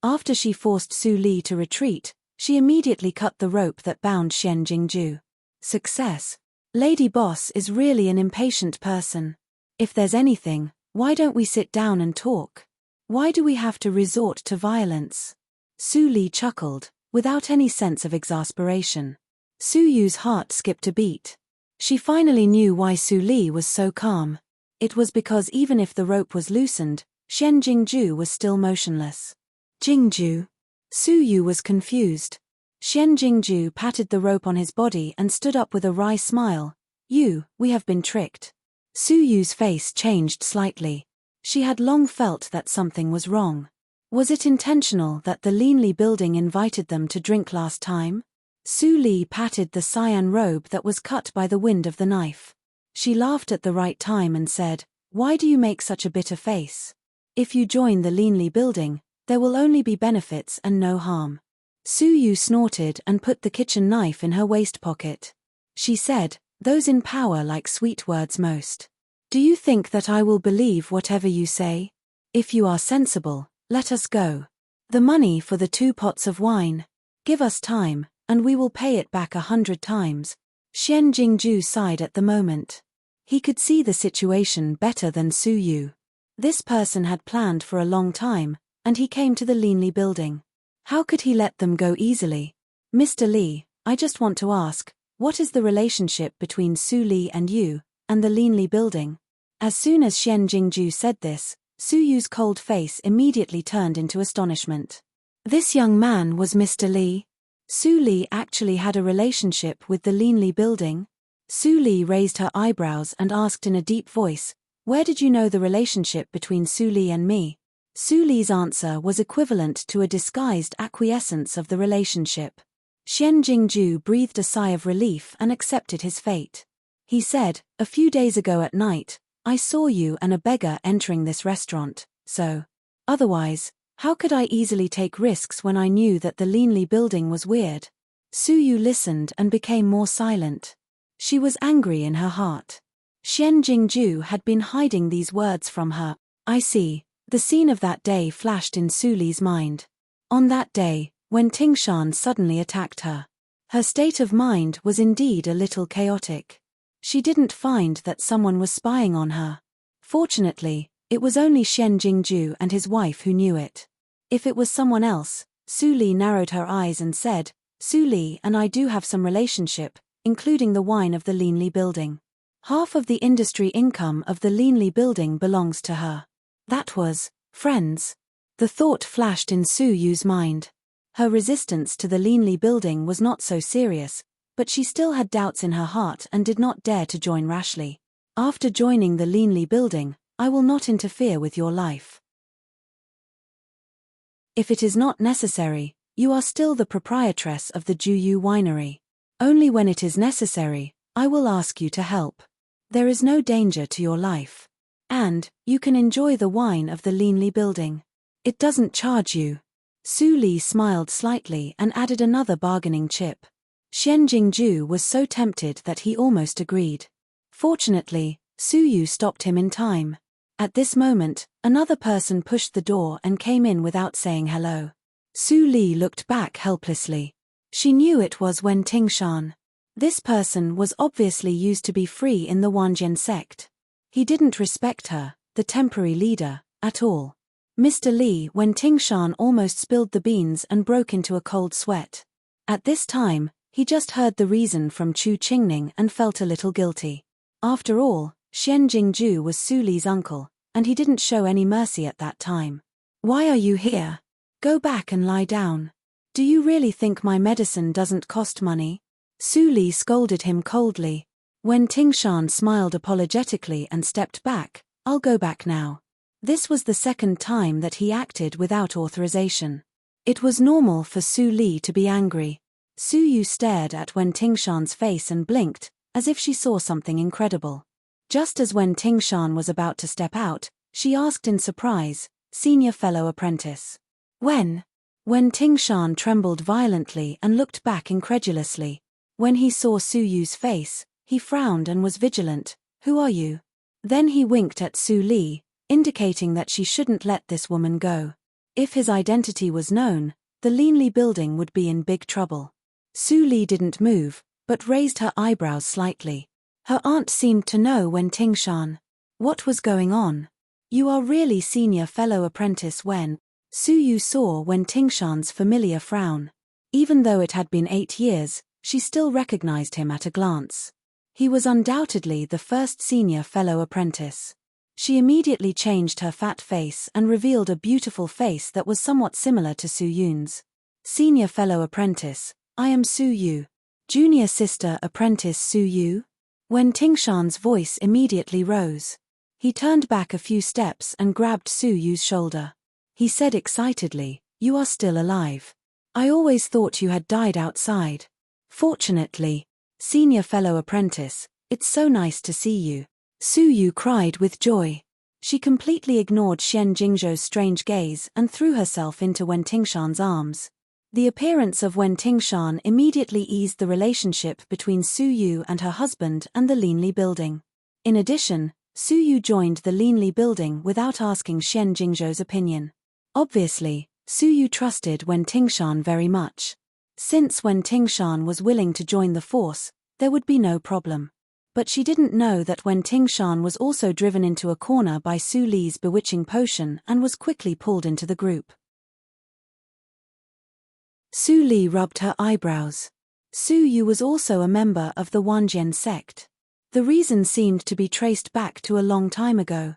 After she forced Su Li to retreat, she immediately cut the rope that bound Xian Jingzhu. Success. Lady Boss is really an impatient person. If there's anything, why don't we sit down and talk? Why do we have to resort to violence? Su Li chuckled, without any sense of exasperation. Su Yu's heart skipped a beat. She finally knew why Su Li was so calm. It was because even if the rope was loosened, Xian Jingzhu was still motionless. Jingzhu? Su Yu was confused. Xian Jingzhu patted the rope on his body and stood up with a wry smile. We have been tricked. Su Yu's face changed slightly. She had long felt that something was wrong. Was it intentional that the Linli building invited them to drink last time? Su Li patted the cyan robe that was cut by the wind of the knife. She laughed at the right time and said, "Why do you make such a bitter face? If you join the Linli building, there will only be benefits and no harm." Su Yu snorted and put the kitchen knife in her waist pocket. She said, "Those in power like sweet words most. Do you think that I will believe whatever you say? If you are sensible, let us go. The money for the 2 pots of wine. Give us time, and we will pay it back 100 times. Xian Jingju sighed at the moment. He could see the situation better than Su Yu. This person had planned for a long time, and he came to the Linli building. How could he let them go easily? "Mr. Li, I just want to ask, what is the relationship between Su Li and you, and the Linli building?" As soon as Xian Jingju said this, Su Yu's cold face immediately turned into astonishment. This young man was Mr. Li? Su Li actually had a relationship with the Linli building? Su Li raised her eyebrows and asked in a deep voice, "Where did you know the relationship between Su Li and me?" Su Li's answer was equivalent to a disguised acquiescence of the relationship. Xian Jingju breathed a sigh of relief and accepted his fate. He said, "A few days ago at night, I saw you and a beggar entering this restaurant, so. Otherwise, how could I easily take risks when I knew that the Linli building was weird?" Su Yu listened and became more silent. She was angry in her heart. Xian Jingju had been hiding these words from her. "I see." The scene of that day flashed in Su Li's mind. On that day, when Tingshan suddenly attacked her. Her state of mind was indeed a little chaotic. She didn't find that someone was spying on her. Fortunately, it was only Xian Jingju and his wife who knew it. If it was someone else, Su Li narrowed her eyes and said, "Su Li and I do have some relationship, including the wine of the Linli building. Half of the industry income of the Linli building belongs to her." That was, friends. The thought flashed in Su Yu's mind. Her resistance to the Linli building was not so serious, but she still had doubts in her heart and did not dare to join rashly. "After joining the Linli building, I will not interfere with your life. If it is not necessary, you are still the proprietress of the Juyu winery. Only when it is necessary, I will ask you to help. There is no danger to your life. And, you can enjoy the wine of the Linli building. It doesn't charge you." Su Li smiled slightly and added another bargaining chip. Xian Jingju was so tempted that he almost agreed. Fortunately, Su Yu stopped him in time. At this moment, another person pushed the door and came in without saying hello. Su Li looked back helplessly. She knew it was Wen Tingshan. This person was obviously used to be free in the Wanjian sect. He didn't respect her, the temporary leader, at all. "Mr. Li," Wen Tingshan almost spilled the beans and broke into a cold sweat. At this time, he just heard the reason from Chu Qingning and felt a little guilty. After all, Xian Jingju was Su Li's uncle, and he didn't show any mercy at that time. "Why are you here? Go back and lie down. Do you really think my medicine doesn't cost money?" Su Li scolded him coldly. When Tingshan smiled apologetically and stepped back, "I'll go back now." This was the second time that he acted without authorization. It was normal for Su Li to be angry. Su Yu stared at Wen Tingshan's face and blinked, as if she saw something incredible. Just as Wen Tingshan was about to step out, she asked in surprise, "Senior fellow apprentice. When?" Wen Tingshan trembled violently and looked back incredulously. When he saw Su Yu's face, he frowned and was vigilant. "Who are you?" Then he winked at Su Li, indicating that she shouldn't let this woman go. If his identity was known, the Linli building would be in big trouble. Su Li didn't move, but raised her eyebrows slightly. Her aunt seemed to know Wen Tingshan. What was going on? "You are really senior fellow apprentice Wen." Su Yu saw Wen Tingshan's familiar frown. Even though it had been 8 years, she still recognized him at a glance. He was undoubtedly the first senior fellow apprentice. She immediately changed her fat face and revealed a beautiful face that was somewhat similar to Su Yun's. "Senior fellow apprentice, I am Su Yu. Junior sister apprentice Su Yu?" When Tingshan's voice immediately rose. He turned back a few steps and grabbed Su Yu's shoulder. He said excitedly, "You are still alive. I always thought you had died outside." Fortunately, senior fellow apprentice, it's so nice to see you. Su Yu cried with joy. She completely ignored Xian Jingzhou's strange gaze and threw herself into Wen Tingshan's arms. The appearance of Wen Tingshan immediately eased the relationship between Su Yu and her husband and the Linli building. In addition, Su Yu joined the Linli building without asking Xian Jingzhou's opinion. Obviously, Su Yu trusted Wen Tingshan very much. Since Wen Tingshan was willing to join the force, there would be no problem. But she didn't know that Wen Tingshan was also driven into a corner by Su Li's bewitching potion and was quickly pulled into the group. Su Li rubbed her eyebrows. Su Yu was also a member of the Wanjian sect. The reason seemed to be traced back to a long time ago.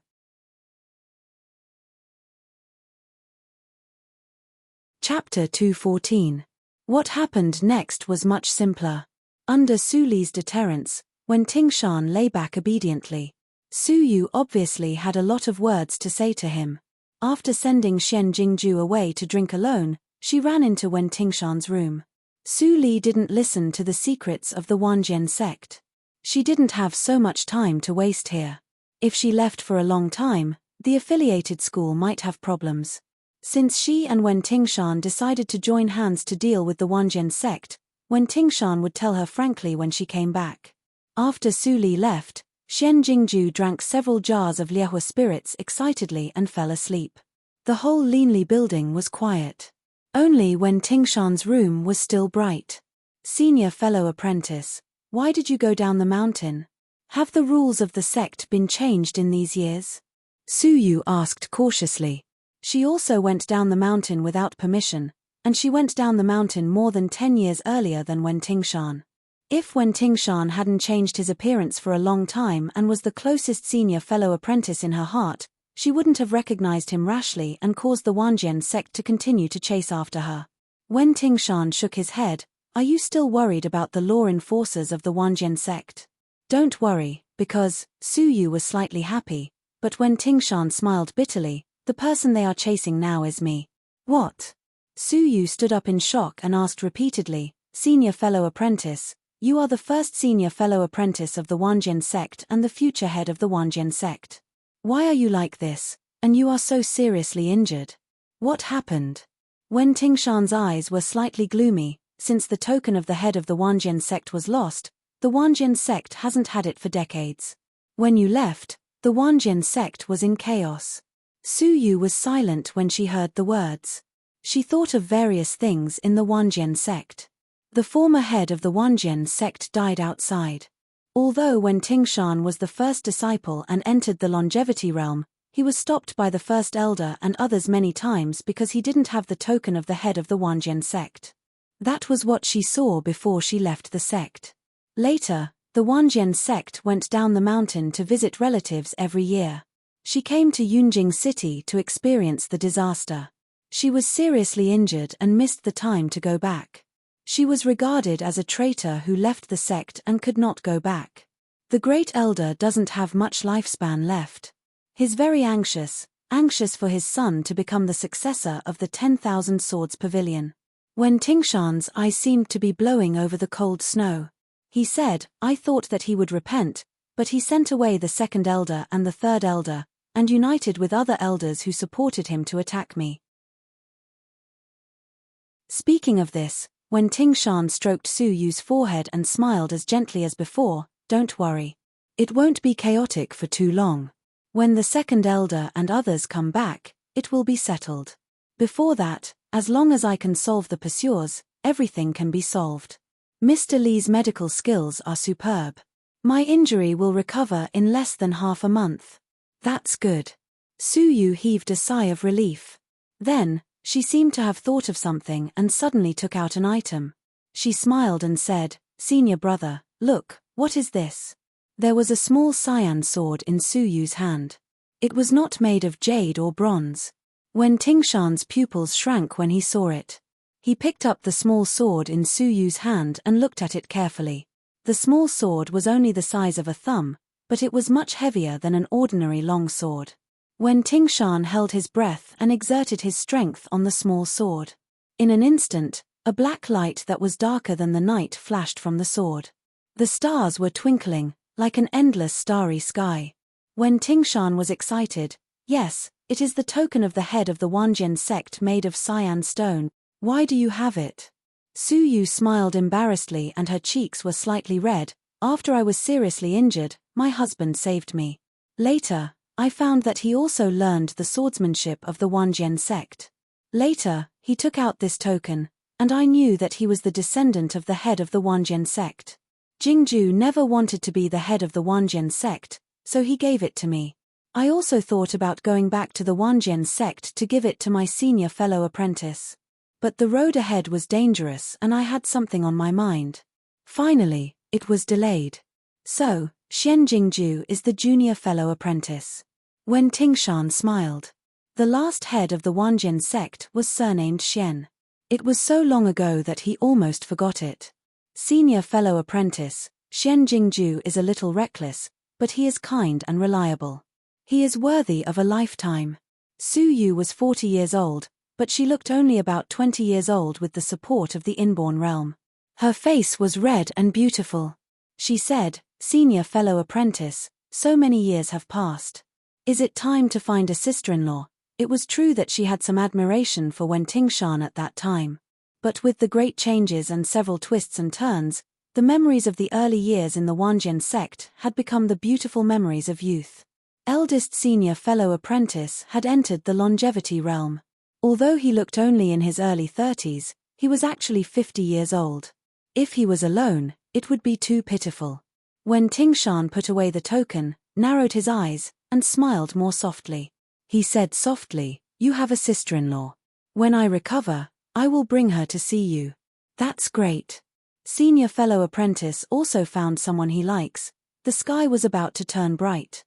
Chapter 214. What happened next was much simpler. Under Su Li's deterrence, Wen Tingshan lay back obediently. Su Yu obviously had a lot of words to say to him. After sending Xian Jingzhou away to drink alone, she ran into Wen Tingshan's room. Su Li didn't listen to the secrets of the Wanjian sect. She didn't have so much time to waste here. If she left for a long time, the affiliated school might have problems. Since she and Wen Tingshan decided to join hands to deal with the Wanjian sect, Wen Tingshan would tell her frankly when she came back. After Su Li left, Xian Jingzhou drank several jars of Liehua spirits excitedly and fell asleep. The whole Linli building was quiet. Only Wen Tingshan's room was still bright. Senior fellow apprentice, why did you go down the mountain? Have the rules of the sect been changed in these years? Su Yu asked cautiously. She also went down the mountain without permission, and she went down the mountain more than 10 years earlier than Wen Tingshan. If Wen Tingshan hadn't changed his appearance for a long time and was the closest senior fellow apprentice in her heart, she wouldn't have recognized him rashly and caused the Wanjian sect to continue to chase after her. Wen Tingshan shook his head. Are you still worried about the law enforcers of the Wanjian sect? Don't worry, because Su Yu was slightly happy, but Wen Tingshan smiled bitterly. The person they are chasing now is me. What? Su Yu stood up in shock and asked repeatedly, Senior fellow apprentice, you are the first senior fellow apprentice of the Wanjian sect and the future head of the Wanjian sect. Why are you like this, and you are so seriously injured? What happened? Wen Tingshan's eyes were slightly gloomy. Since the token of the head of the Wanjian sect was lost, the Wanjian sect hasn't had it for decades. When you left, the Wanjian sect was in chaos. Su Yu was silent when she heard the words. She thought of various things in the Wanjian sect. The former head of the Wanjian sect died outside. Although Wen Tingshan was the first disciple and entered the longevity realm, he was stopped by the first elder and others many times because he didn't have the token of the head of the Wanjian sect. That was what she saw before she left the sect. Later, the Wanjian sect went down the mountain to visit relatives every year. She came to Yunjing City to experience the disaster. She was seriously injured and missed the time to go back. She was regarded as a traitor who left the sect and could not go back. The great elder doesn't have much lifespan left. He's very anxious for his son to become the successor of the 10,000 Swords Pavilion. When Tingshan's eyes seemed to be blowing over the cold snow, he said, I thought that he would repent, but he sent away the second elder and the third elder, and united with other elders who supported him to attack me. Speaking of this, when Tingshan stroked Su Yu's forehead and smiled as gently as before, don't worry. It won't be chaotic for too long. When the second elder and others come back, it will be settled. Before that, as long as I can solve the pursuers, everything can be solved. Mr. Li's medical skills are superb. My injury will recover in less than half a month. That's good. Su Yu heaved a sigh of relief. Then, she seemed to have thought of something and suddenly took out an item. She smiled and said, Senior brother, look, what is this? There was a small cyan sword in Su Yu's hand. It was not made of jade or bronze. When Tingshan's pupils shrank when he saw it. He picked up the small sword in Su Yu's hand and looked at it carefully. The small sword was only the size of a thumb, but it was much heavier than an ordinary long sword. When Tingshan held his breath and exerted his strength on the small sword. In an instant, A black light that was darker than the night flashed from the sword. The stars were twinkling, like an endless starry sky. Wen Tingshan was excited. Yes, it is the token of the head of the Wanjian sect made of cyan stone. Why do you have it? Su Yu smiled embarrassedly and her cheeks were slightly red. After I was seriously injured, my husband saved me. Later, I found that he also learned the swordsmanship of the Wanjian sect. Later, he took out this token, and I knew that he was the descendant of the head of the Wanjian sect. Jingju never wanted to be the head of the Wanjian sect, so he gave it to me. I also thought about going back to the Wanjian sect to give it to my senior fellow apprentice. But the road ahead was dangerous and I had something on my mind. Finally, it was delayed. So, Xian Jingju is the junior fellow apprentice. Wen Tingshan smiled. The last head of the Wanjian sect was surnamed Xian. It was so long ago that he almost forgot it. Senior fellow apprentice, Xian Jingju is a little reckless, but he is kind and reliable. He is worthy of a lifetime. Su Yu was 40 years old, but she looked only about 20 years old with the support of the inborn realm. Her face was red and beautiful. She said, "Senior fellow apprentice, so many years have passed. Is it time to find a sister-in-law?" It was true that she had some admiration for Wen Tingshan at that time. But with the great changes and several twists and turns, the memories of the early years in the Wanjian sect had become the beautiful memories of youth. Eldest senior fellow apprentice had entered the longevity realm. Although he looked only in his early 30s, he was actually 50 years old. If he was alone, it would be too pitiful. When Tingshan put away the token, narrowed his eyes, and smiled more softly. He said softly, "You have a sister-in-law. When I recover, I will bring her to see you." That's great. Senior fellow apprentice also found someone he likes. The sky was about to turn bright.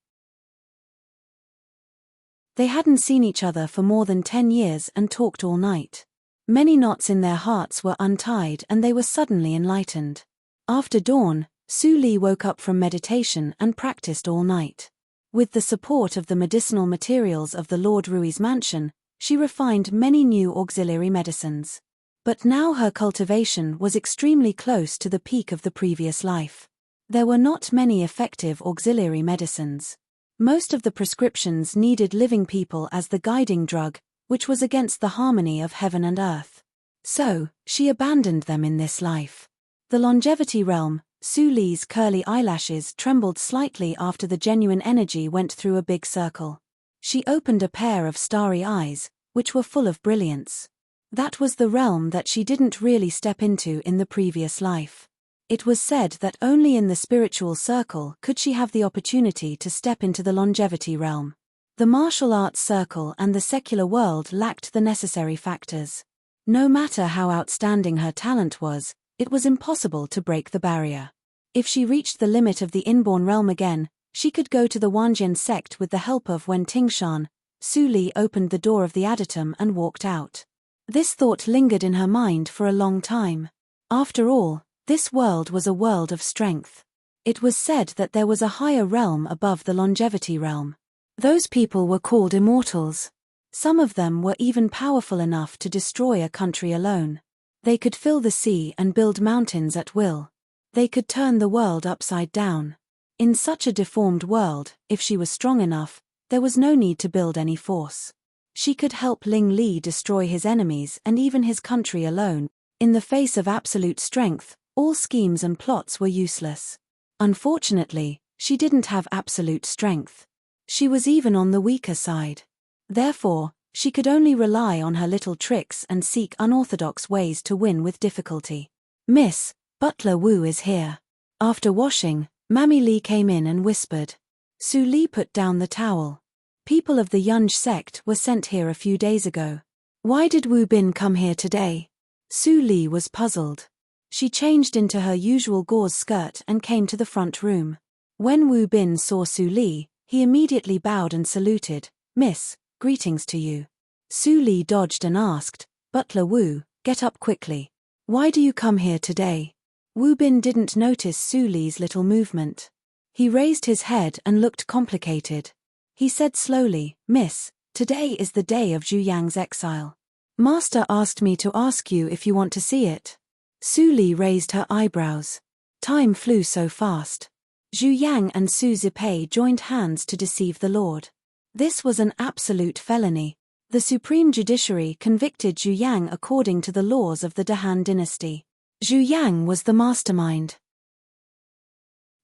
They hadn't seen each other for more than 10 years and talked all night. Many knots in their hearts were untied and they were suddenly enlightened. After dawn, Su Li woke up from meditation and practiced all night. With the support of the medicinal materials of the Lord Rui's mansion, she refined many new auxiliary medicines. But now her cultivation was extremely close to the peak of the previous life. There were not many effective auxiliary medicines. Most of the prescriptions needed living people as the guiding drug, which was against the harmony of heaven and earth. So, she abandoned them in this life. The longevity realm, Su Li's curly eyelashes trembled slightly after the genuine energy went through a big circle. She opened a pair of starry eyes, which were full of brilliance. That was the realm that she didn't really step into in the previous life. It was said that only in the spiritual circle could she have the opportunity to step into the longevity realm. The martial arts circle and the secular world lacked the necessary factors. No matter how outstanding her talent was, it was impossible to break the barrier. If she reached the limit of the inborn realm again, she could go to the Wanjian sect with the help of Wen Tingshan. Su Li opened the door of the adytum and walked out. This thought lingered in her mind for a long time. After all, this world was a world of strength. It was said that there was a higher realm above the longevity realm. Those people were called immortals. Some of them were even powerful enough to destroy a country alone. They could fill the sea and build mountains at will. They could turn the world upside down. In such a deformed world, if she was strong enough, there was no need to build any force. She could help Ling Li destroy his enemies and even his country alone. In the face of absolute strength, all schemes and plots were useless. Unfortunately, she didn't have absolute strength. She was even on the weaker side. Therefore, she could only rely on her little tricks and seek unorthodox ways to win with difficulty. "Miss, Butler Wu is here." After washing, Mammy Li came in and whispered. Su Li put down the towel. People of the Yunj sect were sent here a few days ago. Why did Wu Bin come here today? Su Li was puzzled. She changed into her usual gauze skirt and came to the front room. When Wu Bin saw Su Li, he immediately bowed and saluted. "Miss, greetings to you." Su Li dodged and asked, "Butler Wu, get up quickly. Why do you come here today?" Wu Bin didn't notice Su Li's little movement. He raised his head and looked complicated. He said slowly, "Miss, today is the day of Zhu Yang's exile. Master asked me to ask you if you want to see it. Su Li raised her eyebrows. Time flew so fast. Zhu Yang and Su Zipei joined hands to deceive the Lord. This was an absolute felony. The Supreme Judiciary convicted Zhu Yang according to the laws of the Han dynasty. Zhu Yang was the mastermind.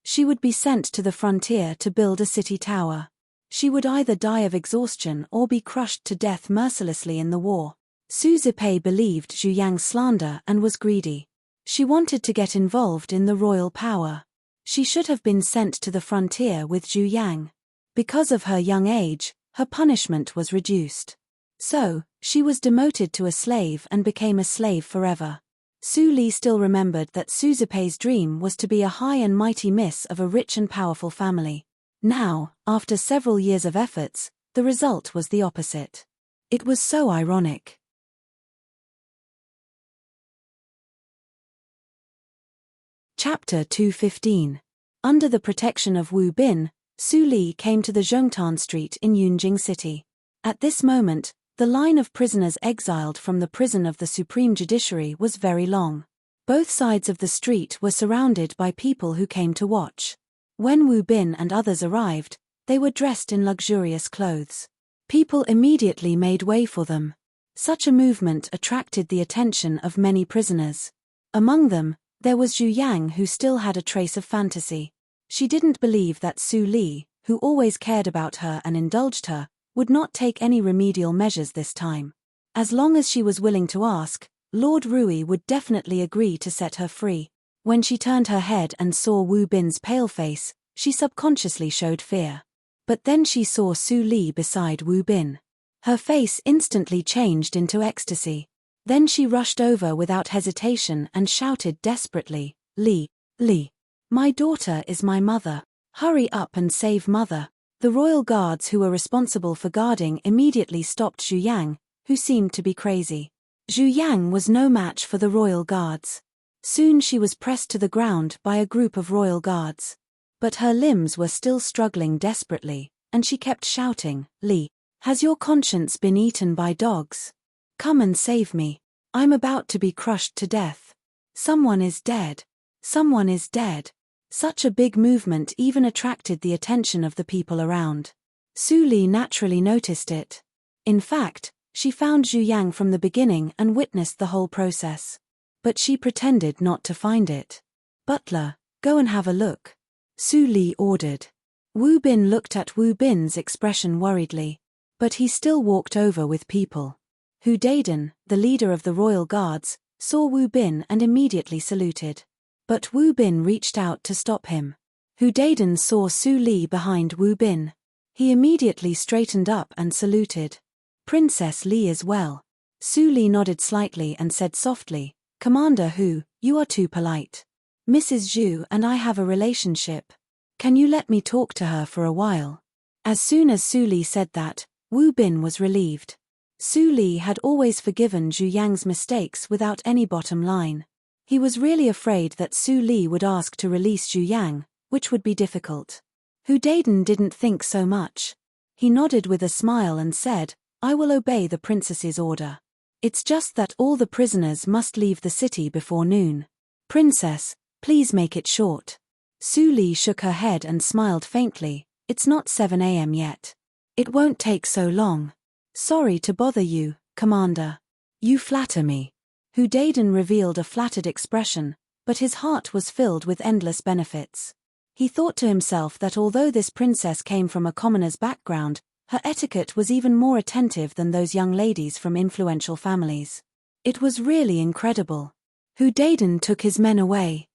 She would be sent to the frontier to build a city tower. She would either die of exhaustion or be crushed to death mercilessly in the war. Su Zipei believed Zhu Yang's slander and was greedy. She wanted to get involved in the royal power. She should have been sent to the frontier with Zhu Yang. Because of her young age, her punishment was reduced. So, she was demoted to a slave and became a slave forever. Su Li still remembered that Su Zipei's dream was to be a high and mighty miss of a rich and powerful family. Now, after several years of efforts, the result was the opposite. It was so ironic. Chapter 215. Under the protection of Wu Bin, Su Li came to the Zhongtan Street in Yunjing City. At this moment, the line of prisoners exiled from the prison of the Supreme Judiciary was very long. Both sides of the street were surrounded by people who came to watch. When Wu Bin and others arrived, they were dressed in luxurious clothes. People immediately made way for them. Such a movement attracted the attention of many prisoners. Among them, there was Zhu Yang, who still had a trace of fantasy. She didn't believe that Su Li, who always cared about her and indulged her, would not take any remedial measures this time. As long as she was willing to ask, Lord Rui would definitely agree to set her free. When she turned her head and saw Wu Bin's pale face, she subconsciously showed fear. But then she saw Su Li beside Wu Bin. Her face instantly changed into ecstasy. Then she rushed over without hesitation and shouted desperately, Li, my daughter is my mother. Hurry up and save mother. The royal guards who were responsible for guarding immediately stopped Zhu Yang, who seemed to be crazy. Zhu Yang was no match for the royal guards. Soon she was pressed to the ground by a group of royal guards. But her limbs were still struggling desperately, and she kept shouting, Li, has your conscience been eaten by dogs? Come and save me. I'm about to be crushed to death. Someone is dead. Someone is dead. Such a big movement even attracted the attention of the people around. Su Li naturally noticed it. In fact, she found Zhu Yang from the beginning and witnessed the whole process. But she pretended not to find it. Butler, go and have a look. Su Li ordered. Wu Bin looked at Wu Bin's expression worriedly. But he still walked over with people. Hu Daiden, the leader of the royal guards, saw Wu Bin and immediately saluted. But Wu Bin reached out to stop him. Hu Daiden saw Su Li behind Wu Bin. He immediately straightened up and saluted. Princess Li as well. Su Li nodded slightly and said softly, Commander Hu, you are too polite. Mrs. Zhu and I have a relationship. Can you let me talk to her for a while? As soon as Su Li said that, Wu Bin was relieved. Su Li had always forgiven Zhu Yang's mistakes without any bottom line. He was really afraid that Su Li would ask to release Zhu Yang, which would be difficult. Hu Daiden didn't think so much. He nodded with a smile and said, I will obey the princess's order. It's just that all the prisoners must leave the city before noon. Princess, please make it short. Su Li shook her head and smiled faintly. It's not 7 a.m. yet. It won't take so long. Sorry to bother you, Commander. You flatter me. Hu Daiden revealed a flattered expression, but his heart was filled with endless benefits. He thought to himself that although this princess came from a commoner's background, her etiquette was even more attentive than those young ladies from influential families. It was really incredible. Hu Daiden took his men away.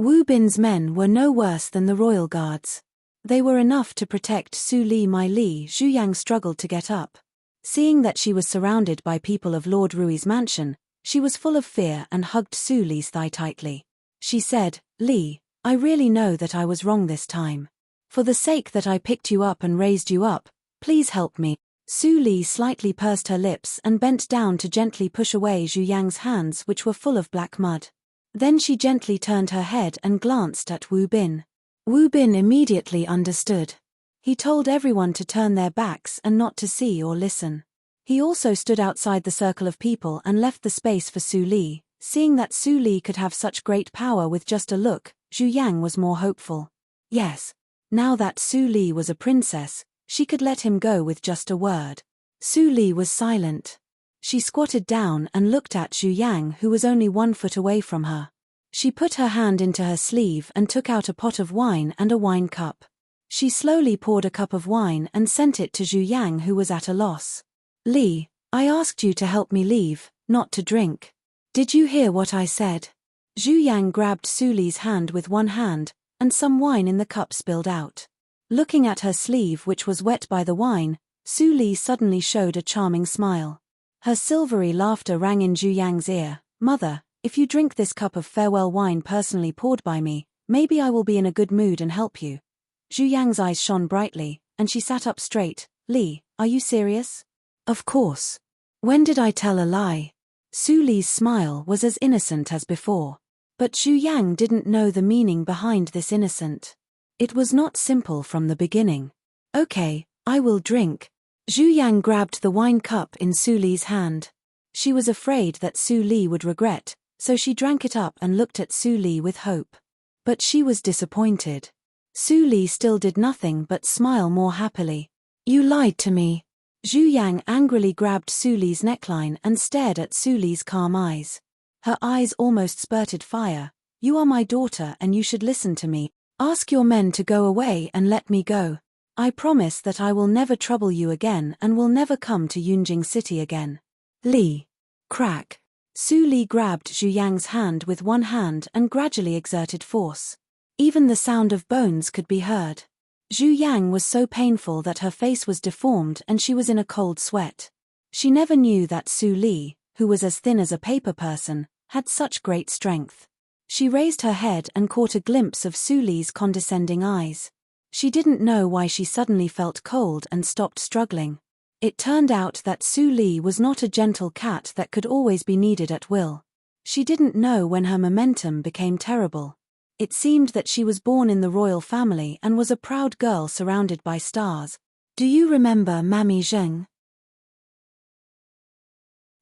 Wu Bin's men were no worse than the royal guards. They were enough to protect Su Li. Zhu Yang struggled to get up. Seeing that she was surrounded by people of Lord Rui's mansion, she was full of fear and hugged Su Li's thigh tightly. She said, Li, I really know that I was wrong this time. For the sake that I picked you up and raised you up, please help me. Su Li slightly pursed her lips and bent down to gently push away Zhu Yang's hands, which were full of black mud. Then she gently turned her head and glanced at Wu Bin. Wu Bin immediately understood. He told everyone to turn their backs and not to see or listen. He also stood outside the circle of people and left the space for Su Li. Seeing that Su Li could have such great power with just a look, Zhu Yang was more hopeful. Yes. Now that Su Li was a princess, she could let him go with just a word. Su Li was silent. She squatted down and looked at Zhu Yang, who was only 1 foot away from her. She put her hand into her sleeve and took out a pot of wine and a wine cup. She slowly poured a cup of wine and sent it to Zhu Yang, who was at a loss. Li, I asked you to help me leave, not to drink. Did you hear what I said? Zhu Yang grabbed Su Li's hand with one hand, and some wine in the cup spilled out. Looking at her sleeve, which was wet by the wine, Su Li suddenly showed a charming smile. Her silvery laughter rang in Zhu Yang's ear. Mother, if you drink this cup of farewell wine personally poured by me, maybe I will be in a good mood and help you. Zhu Yang's eyes shone brightly, and she sat up straight. Li, are you serious? Of course. When did I tell a lie? Su Li's smile was as innocent as before. But Zhu Yang didn't know the meaning behind this innocent. It was not simple from the beginning. Okay, I will drink. Zhu Yang grabbed the wine cup in Su Li's hand. She was afraid that Su Li would regret, so she drank it up and looked at Su Li with hope. But she was disappointed. Su Li still did nothing but smile more happily. You lied to me. Zhu Yang angrily grabbed Su Li's neckline and stared at Su Li's calm eyes. Her eyes almost spurted fire. You are my daughter and you should listen to me. Ask your men to go away and let me go. I promise that I will never trouble you again and will never come to Yunjing City again. Li. Crack. Su Li grabbed Zhu Yang's hand with one hand and gradually exerted force. Even the sound of bones could be heard. Zhu Yang was so painful that her face was deformed and she was in a cold sweat. She never knew that Su Li, who was as thin as a paper person, had such great strength. She raised her head and caught a glimpse of Su Li's condescending eyes. She didn't know why she suddenly felt cold and stopped struggling. It turned out that Su Li was not a gentle cat that could always be needed at will. She didn't know when her momentum became terrible. It seemed that she was born in the royal family and was a proud girl surrounded by stars. Do you remember Mammy Zheng?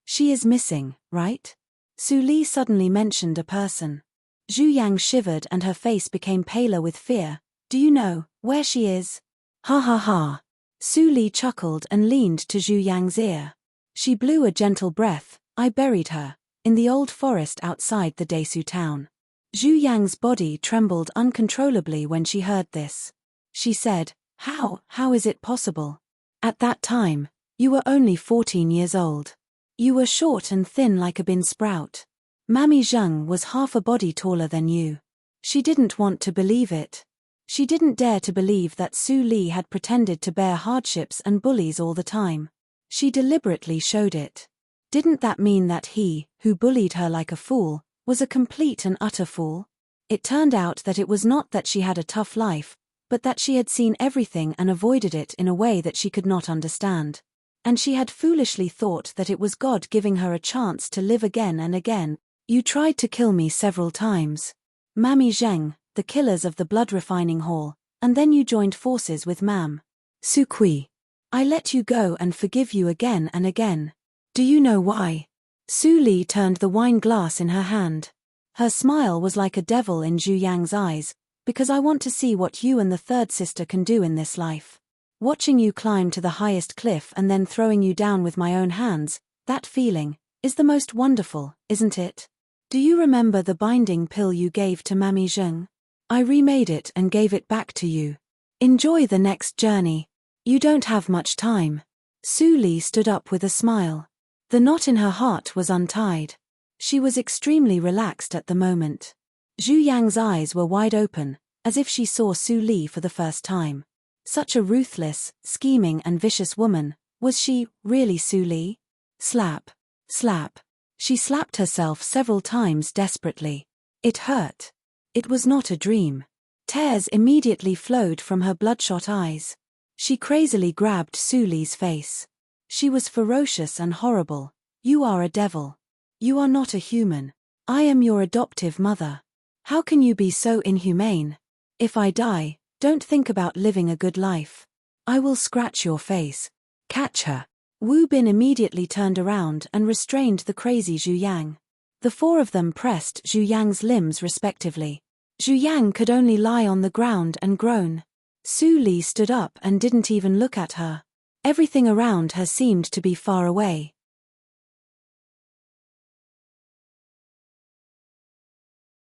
She is missing, right? Su Li suddenly mentioned a person. Zhu Yang shivered and her face became paler with fear. Do you know where she is? Ha ha ha. Su Li chuckled and leaned to Zhu Yang's ear. She blew a gentle breath. I buried her in the old forest outside the Desu town. Zhu Yang's body trembled uncontrollably when she heard this. She said, How is it possible? At that time, you were only 14 years old. You were short and thin like a bean sprout. Mammy Zheng was half a body taller than you. She didn't want to believe it. She didn't dare to believe that Su Li had pretended to bear hardships and bullies all the time. She deliberately showed it. Didn't that mean that he, who bullied her like a fool, was a complete and utter fool? It turned out that it was not that she had a tough life, but that she had seen everything and avoided it in a way that she could not understand. And she had foolishly thought that it was God giving her a chance to live again and again. You tried to kill me several times. Mammy Zheng, the killers of the blood refining hall, and then you joined forces with Mam Su Kui. I let you go and forgive you again and again. Do you know why? Su Li turned the wine glass in her hand. Her smile was like a devil in Zhu Yang's eyes, because I want to see what you and the third sister can do in this life. Watching you climb to the highest cliff and then throwing you down with my own hands, that feeling is the most wonderful, isn't it? Do you remember the binding pill you gave to Mammy Zheng? I remade it and gave it back to you. Enjoy the next journey. You don't have much time. Su Li stood up with a smile. The knot in her heart was untied. She was extremely relaxed at the moment. Zhu Yang's eyes were wide open, as if she saw Su Li for the first time. Such a ruthless, scheming and vicious woman, was she really Su Li? Slap. Slap. She slapped herself several times desperately. It hurt. It was not a dream. Tears immediately flowed from her bloodshot eyes. She crazily grabbed Su Li's face. She was ferocious and horrible. You are a devil. You are not a human. I am your adoptive mother. How can you be so inhumane? If I die, don't think about living a good life. I will scratch your face. Catch her. Wu Bin immediately turned around and restrained the crazy Zhu Yang. The four of them pressed Zhu Yang's limbs respectively. Zhu Yang could only lie on the ground and groan. Su Li stood up and didn't even look at her. Everything around her seemed to be far away.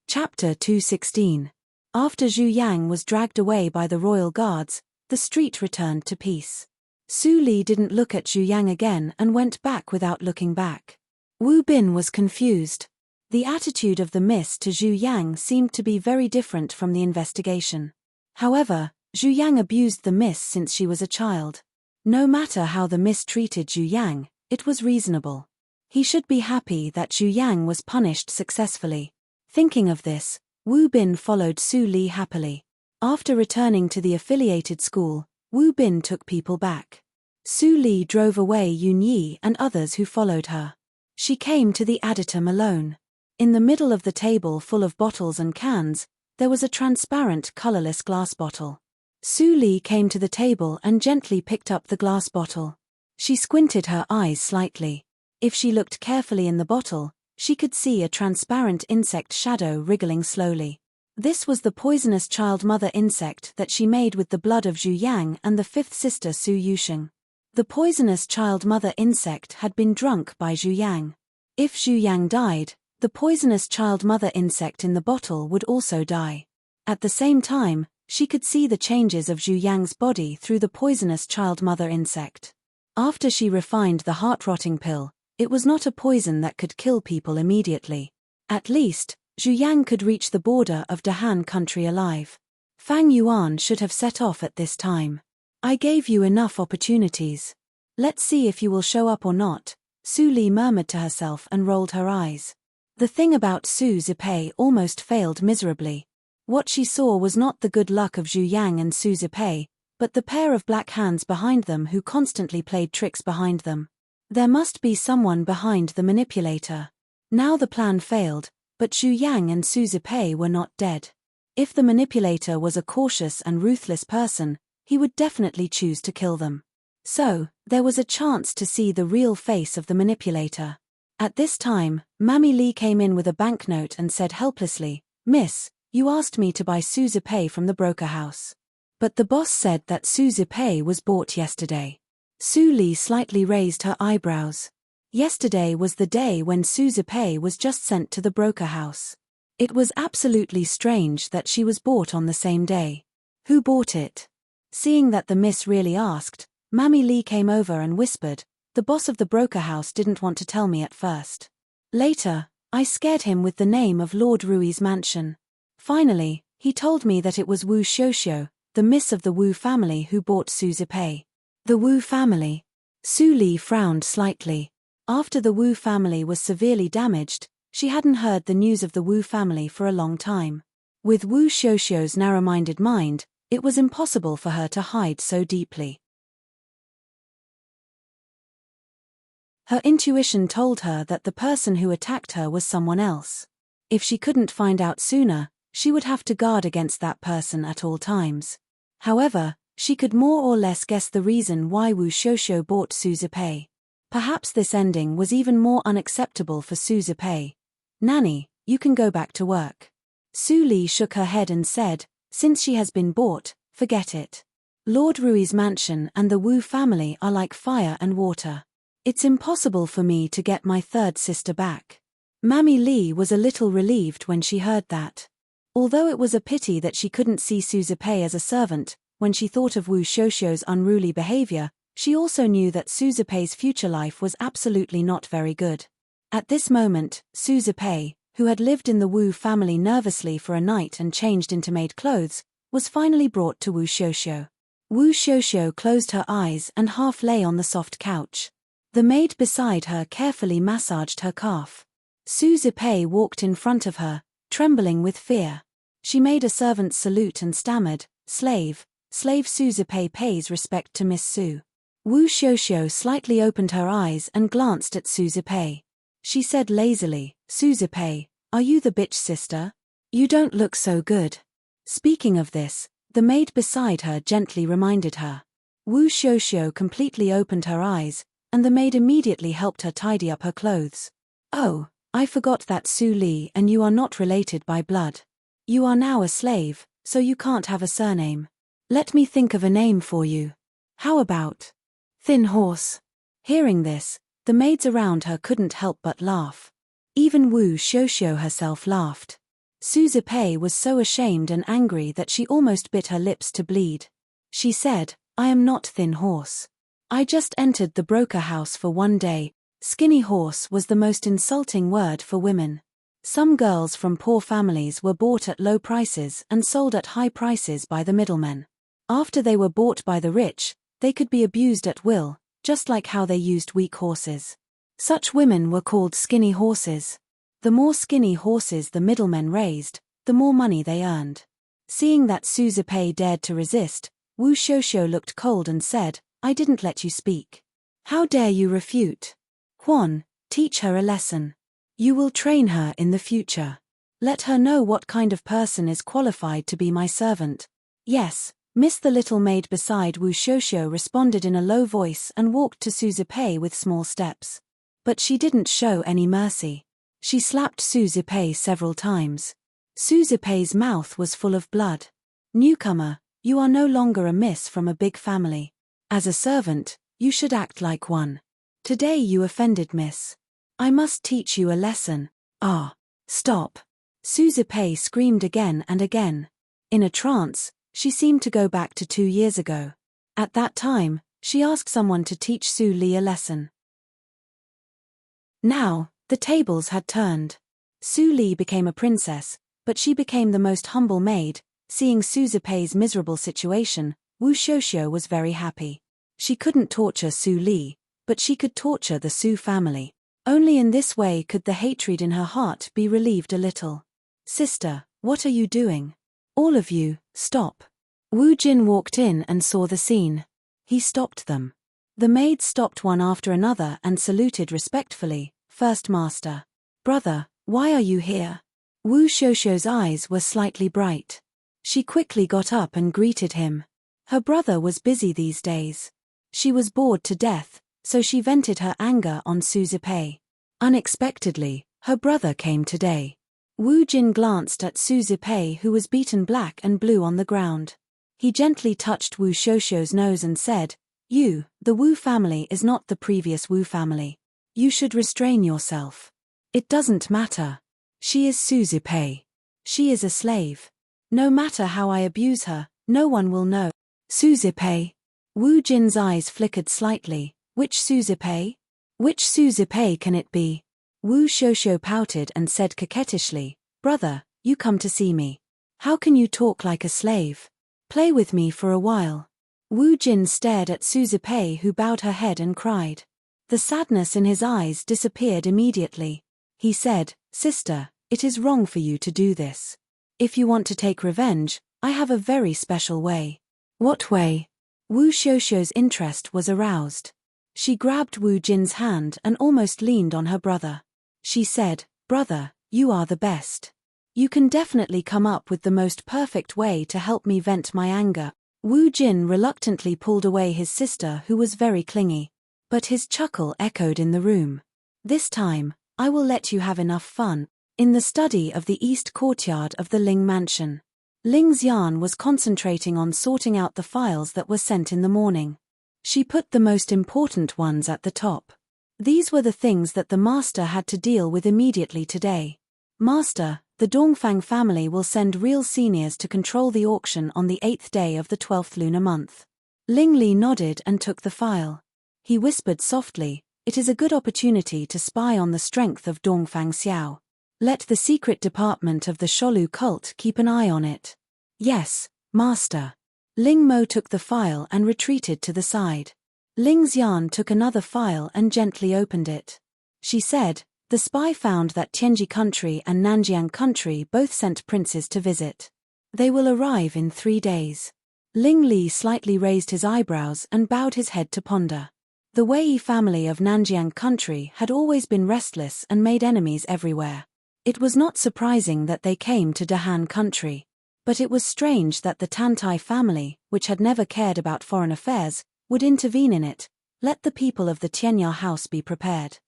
Chapter 216. After Zhu Yang was dragged away by the royal guards, the street returned to peace. Su Li didn't look at Zhu Yang again and went back without looking back. Wu Bin was confused. The attitude of the miss to Zhu Yang seemed to be very different from the investigation. However, Zhu Yang abused the miss since she was a child. No matter how the miss treated Zhu Yang, it was reasonable. He should be happy that Zhu Yang was punished successfully. Thinking of this, Wu Bin followed Su Li happily. After returning to the affiliated school, Wu Bin took people back. Su Li drove away Yun Yi and others who followed her. She came to the Aditum alone. In the middle of the table full of bottles and cans, there was a transparent, colorless glass bottle. Su Li came to the table and gently picked up the glass bottle. She squinted her eyes slightly. If she looked carefully in the bottle, she could see a transparent insect shadow wriggling slowly. This was the poisonous child-mother insect that she made with the blood of Zhu Yang and the fifth sister Su Yusheng. The poisonous child-mother insect had been drunk by Zhu Yang. If Zhu Yang died, the poisonous child-mother insect in the bottle would also die. At the same time, she could see the changes of Zhu Yang's body through the poisonous child-mother insect. After she refined the heart-rotting pill, it was not a poison that could kill people immediately. At least, Zhu Yang could reach the border of Dahan country alive. Fang Yuan should have set off at this time. I gave you enough opportunities. Let's see if you will show up or not, Su Li murmured to herself and rolled her eyes. The thing about Su Zipei almost failed miserably. What she saw was not the good luck of Zhu Yang and Su Zipei, but the pair of black hands behind them who constantly played tricks behind them. There must be someone behind the manipulator. Now the plan failed, but Zhu Yang and Su Zipei were not dead. If the manipulator was a cautious and ruthless person, he would definitely choose to kill them. So, there was a chance to see the real face of the manipulator. At this time, Mammy Li came in with a banknote and said helplessly, "Miss, you asked me to buy Su Zipei from the broker house. But the boss said that Su Zipei was bought yesterday." Su Li slightly raised her eyebrows. Yesterday was the day when Su Zipei was just sent to the broker house. It was absolutely strange that she was bought on the same day. Who bought it? Seeing that the miss really asked, Mammy Li came over and whispered, "The boss of the broker house didn't want to tell me at first. Later, I scared him with the name of Lord Rui's mansion. Finally, he told me that it was Wu Xiuxiu, the miss of the Wu family who bought Su Zipei." The Wu family. Su Li frowned slightly. After the Wu family was severely damaged, she hadn't heard the news of the Wu family for a long time. With Wu Xiuxiu's narrow-minded mind, it was impossible for her to hide so deeply. Her intuition told her that the person who attacked her was someone else. If she couldn't find out sooner, she would have to guard against that person at all times. However, she could more or less guess the reason why Wu Xiuxiu bought Su Zipei. Perhaps this ending was even more unacceptable for Su Zipei. "Nanny, you can go back to work." Su Li shook her head and said, "Since she has been bought, forget it. Lord Rui's mansion and the Wu family are like fire and water. It's impossible for me to get my third sister back." Mammy Li was a little relieved when she heard that. Although it was a pity that she couldn't see Su Zipei as a servant, when she thought of Wu Xiuxiu's unruly behavior, she also knew that Su Zipei's future life was absolutely not very good. At this moment, Su Zipei, who had lived in the Wu family nervously for a night and changed into maid clothes, was finally brought to Wu Xiuxiu. Wu Xiuxiu closed her eyes and half lay on the soft couch. The maid beside her carefully massaged her calf. Su Zipei walked in front of her, trembling with fear. She made a servant's salute and stammered, "Slave, slave Su Zipei pays respect to Miss Su." Wu Xiuxiu slightly opened her eyes and glanced at Su Zipei. She said lazily, "Su Zipei, are you the bitch sister? You don't look so good." Speaking of this, the maid beside her gently reminded her. Wu Xiuxiu completely opened her eyes, and the maid immediately helped her tidy up her clothes. "Oh, I forgot that Su Li and you are not related by blood. You are now a slave, so you can't have a surname. Let me think of a name for you. How about Thin Horse?" Hearing this, the maids around her couldn't help but laugh. Even Wu Xiaoxiao herself laughed. Su Zipei was so ashamed and angry that she almost bit her lips to bleed. She said, "I am not Thin Horse. I just entered the broker house for one day." Skinny horse was the most insulting word for women. Some girls from poor families were bought at low prices and sold at high prices by the middlemen. After they were bought by the rich, they could be abused at will, just like how they used weak horses. Such women were called skinny horses. The more skinny horses the middlemen raised, the more money they earned. Seeing that Su Zipei dared to resist, Wu Xiaoxiao looked cold and said, "I didn't let you speak. How dare you refute? Huan, teach her a lesson. You will train her in the future. Let her know what kind of person is qualified to be my servant." "Yes, Miss." The little maid beside Wu Xiaoxiao responded in a low voice and walked to Su Zipei with small steps. But she didn't show any mercy. She slapped Su Zipei several times. Su Zipei's mouth was full of blood. "Newcomer, you are no longer a miss from a big family. As a servant, you should act like one. Today you offended Miss. I must teach you a lesson." "Ah, stop." Su Zipei screamed again and again. In a trance, she seemed to go back to 2 years ago. At that time, she asked someone to teach Su Li a lesson. Now, the tables had turned. Su Li became a princess, but she became the most humble maid. Seeing Su Zipei's miserable situation, Wu Xiaoxiao was very happy. She couldn't torture Su Li, but she could torture the Su family. Only in this way could the hatred in her heart be relieved a little. "Sister, what are you doing? All of you, stop." Wu Jin walked in and saw the scene. He stopped them. The maids stopped one after another and saluted respectfully. "First master." "Brother, why are you here?" Wu Xiaoxiao's eyes were slightly bright. She quickly got up and greeted him. Her brother was busy these days. She was bored to death, so she vented her anger on Su Zipei. Unexpectedly, her brother came today. Wu Jin glanced at Su Zipei, who was beaten black and blue on the ground. He gently touched Wu Xiaoxiao's nose and said, The Wu family is not the previous Wu family. You should restrain yourself. It doesn't matter. She is Su Zipei. She is a slave. No matter how I abuse her, no one will know." "Su Zipei?" Wu Jin's eyes flickered slightly. "Which Su Zipei? Which Su Zipei can it be?" Wu Xiaoxiao pouted and said coquettishly, "Brother, you come to see me. How can you talk like a slave? Play with me for a while." Wu Jin stared at Su Zipei, who bowed her head and cried. The sadness in his eyes disappeared immediately. He said, "Sister, it is wrong for you to do this. If you want to take revenge, I have a very special way." "What way?" Wu Xiaoxiao's interest was aroused. She grabbed Wu Jin's hand and almost leaned on her brother. She said, "Brother, you are the best. You can definitely come up with the most perfect way to help me vent my anger." Wu Jin reluctantly pulled away his sister, who was very clingy. But his chuckle echoed in the room. "This time, I will let you have enough fun." In the study of the east courtyard of the Ling mansion, Ling Xian was concentrating on sorting out the files that were sent in the morning. She put the most important ones at the top. These were the things that the master had to deal with immediately today. "Master, the Dongfang family will send real seniors to control the auction on the 8th day of the 12th lunar month." Ling Li nodded and took the file. He whispered softly, "It is a good opportunity to spy on the strength of Dongfang Xiao. Let the secret department of the Sholu cult keep an eye on it." "Yes, master." Ling Mo took the file and retreated to the side. Ling Xian took another file and gently opened it. She said, "The spy found that Tianji country and Nanjiang country both sent princes to visit. They will arrive in 3 days." Ling Li slightly raised his eyebrows and bowed his head to ponder. The Wei family of Nanjiang country had always been restless and made enemies everywhere. It was not surprising that they came to Dahan country. But it was strange that the Tantai family, which had never cared about foreign affairs, would intervene in it. Let the people of the Tianya house be prepared.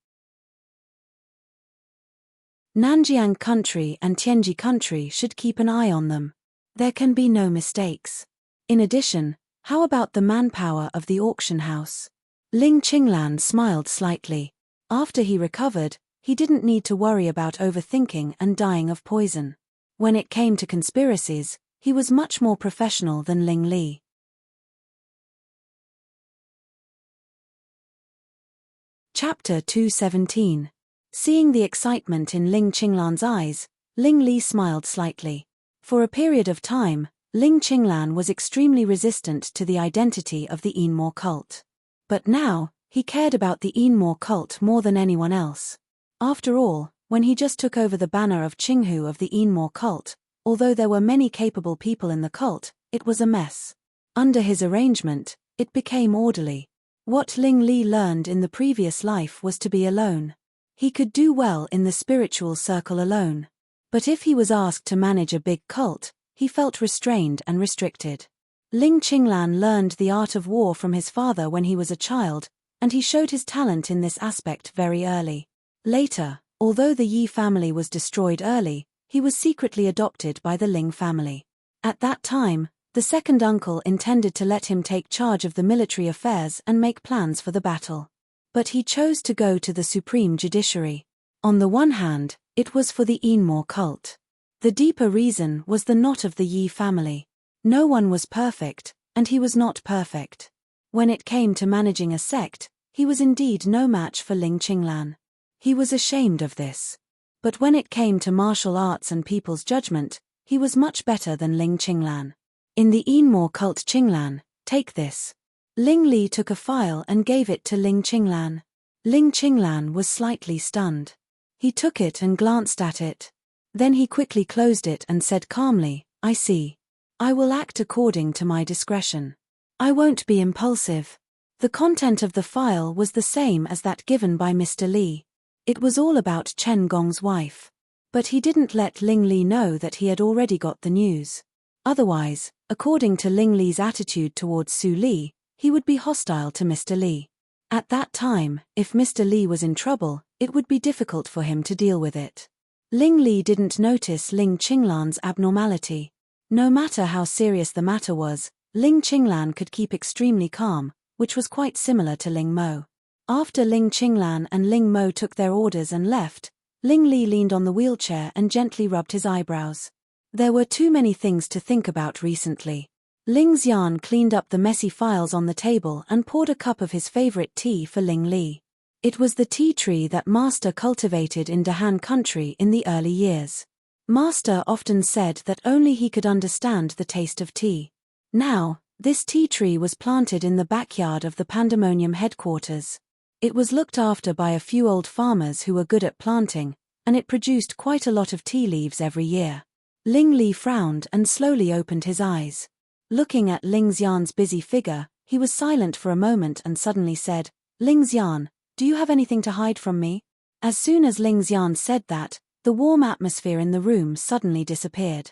Nanjiang country and Tianji country should keep an eye on them. There can be no mistakes. In addition, how about the manpower of the auction house? Ling Qinglan smiled slightly. After he recovered, he didn't need to worry about overthinking and dying of poison. When it came to conspiracies, he was much more professional than Ling Li. Chapter 217. Seeing the excitement in Ling Qinglan's eyes, Ling Li smiled slightly. For a period of time, Ling Qinglan was extremely resistant to the identity of the Yinmo cult. But now, he cared about the Yinmo cult more than anyone else. After all, when he just took over the banner of Qinghu of the Yinmo cult, although there were many capable people in the cult, it was a mess. Under his arrangement, it became orderly. What Ling Li learned in the previous life was to be alone. He could do well in the spiritual circle alone. But if he was asked to manage a big cult, he felt restrained and restricted. Ling Qinglan learned the art of war from his father when he was a child, and he showed his talent in this aspect very early. Later, although the Yi family was destroyed early, he was secretly adopted by the Ling family. At that time, the second uncle intended to let him take charge of the military affairs and make plans for the battle. But he chose to go to the supreme judiciary. On the one hand, it was for the Yinmo cult. The deeper reason was the knot of the Yi family. No one was perfect, and he was not perfect. When it came to managing a sect, he was indeed no match for Ling Qinglan. He was ashamed of this. But when it came to martial arts and people's judgment, he was much better than Ling Qinglan. In the Yinmo cult Qinglan, take this. Ling Li took a file and gave it to Ling Qinglan. Ling Qinglan was slightly stunned. He took it and glanced at it. Then he quickly closed it and said calmly, I see. I will act according to my discretion. I won't be impulsive. The content of the file was the same as that given by Mr. Li. It was all about Chen Gong's wife. But he didn't let Ling Li know that he had already got the news. Otherwise, according to Ling Li's attitude towards Su Li, he would be hostile to Mr. Li. At that time, if Mr. Li was in trouble, it would be difficult for him to deal with it. Ling Li didn't notice Ling Qinglan's abnormality. No matter how serious the matter was, Ling Qinglan could keep extremely calm, which was quite similar to Ling Mo. After Ling Qinglan and Ling Mo took their orders and left, Ling Li leaned on the wheelchair and gently rubbed his eyebrows. There were too many things to think about recently. Ling Xian cleaned up the messy files on the table and poured a cup of his favorite tea for Ling Li. It was the tea tree that Master cultivated in Dahan country in the early years. Master often said that only he could understand the taste of tea. Now, this tea tree was planted in the backyard of the Pandemonium headquarters. It was looked after by a few old farmers who were good at planting, and it produced quite a lot of tea leaves every year. Ling Li frowned and slowly opened his eyes. Looking at Ling Xian's busy figure, he was silent for a moment and suddenly said, Ling Xian, do you have anything to hide from me? As soon as Ling Xian said that, the warm atmosphere in the room suddenly disappeared.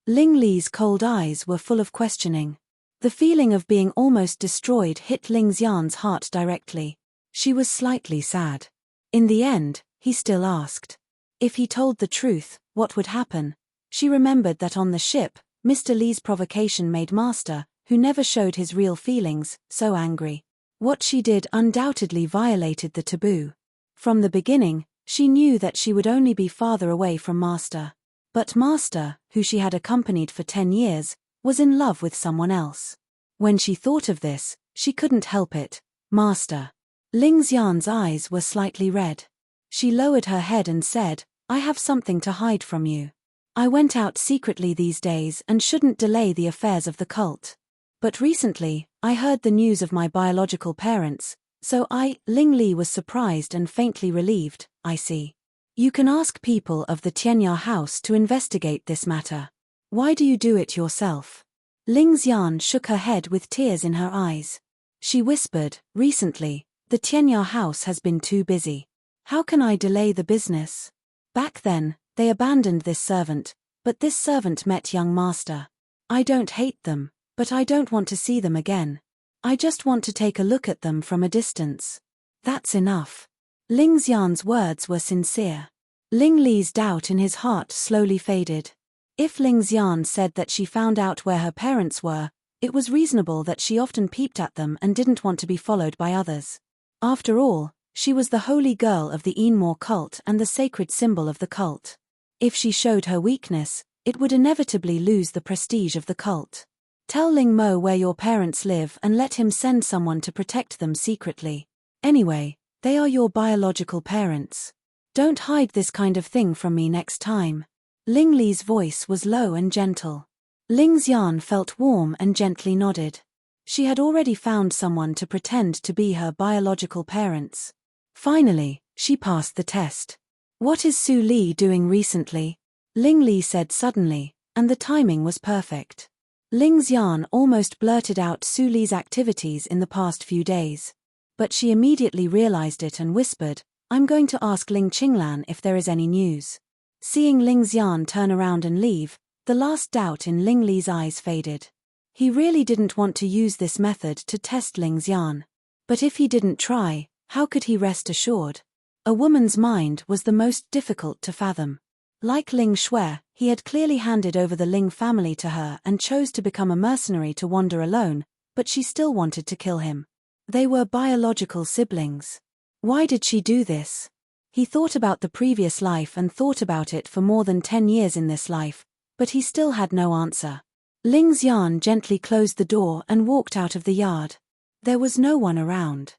Ling Li's cold eyes were full of questioning. The feeling of being almost destroyed hit Ling Xian's heart directly. She was slightly sad. In the end, he still asked. If he told the truth, what would happen? She remembered that on the ship, Mr. Li's provocation made Master, who never showed his real feelings, so angry. What she did undoubtedly violated the taboo. From the beginning, she knew that she would only be farther away from Master. But Master, who she had accompanied for 10 years, was in love with someone else. When she thought of this, she couldn't help it. Master. Ling Xian's eyes were slightly red. She lowered her head and said, I have something to hide from you. I went out secretly these days and shouldn't delay the affairs of the cult. But recently, I heard the news of my biological parents, so Ling Li was surprised and faintly relieved, I see. You can ask people of the Tianya house to investigate this matter. Why do you do it yourself? Ling Xian shook her head with tears in her eyes. She whispered, recently, the Tianya house has been too busy. How can I delay the business? Back then, they abandoned this servant, but this servant met young Master. I don't hate them, but I don't want to see them again. I just want to take a look at them from a distance. That's enough. Ling Xian's words were sincere. Ling Li's doubt in his heart slowly faded. If Ling Xian said that she found out where her parents were, it was reasonable that she often peeped at them and didn't want to be followed by others. After all, she was the holy girl of the Enmore cult and the sacred symbol of the cult. If she showed her weakness, it would inevitably lose the prestige of the cult. Tell Ling Mo where your parents live and let him send someone to protect them secretly. Anyway, they are your biological parents. Don't hide this kind of thing from me next time. Ling Li's voice was low and gentle. Ling Xian felt warm and gently nodded. She had already found someone to pretend to be her biological parents. Finally, she passed the test. What is Su Li doing recently? Ling Li said suddenly, and the timing was perfect. Ling Xian almost blurted out Su Li's activities in the past few days. But she immediately realized it and whispered, I'm going to ask Ling Qinglan if there is any news. Seeing Ling Xian turn around and leave, the last doubt in Ling Li's eyes faded. He really didn't want to use this method to test Ling Xian. But if he didn't try, how could he rest assured? A woman's mind was the most difficult to fathom. Like Ling Shui, he had clearly handed over the Ling family to her and chose to become a mercenary to wander alone, but she still wanted to kill him. They were biological siblings. Why did she do this? He thought about the previous life and thought about it for more than 10 years in this life, but he still had no answer. Ling Xian gently closed the door and walked out of the yard. There was no one around.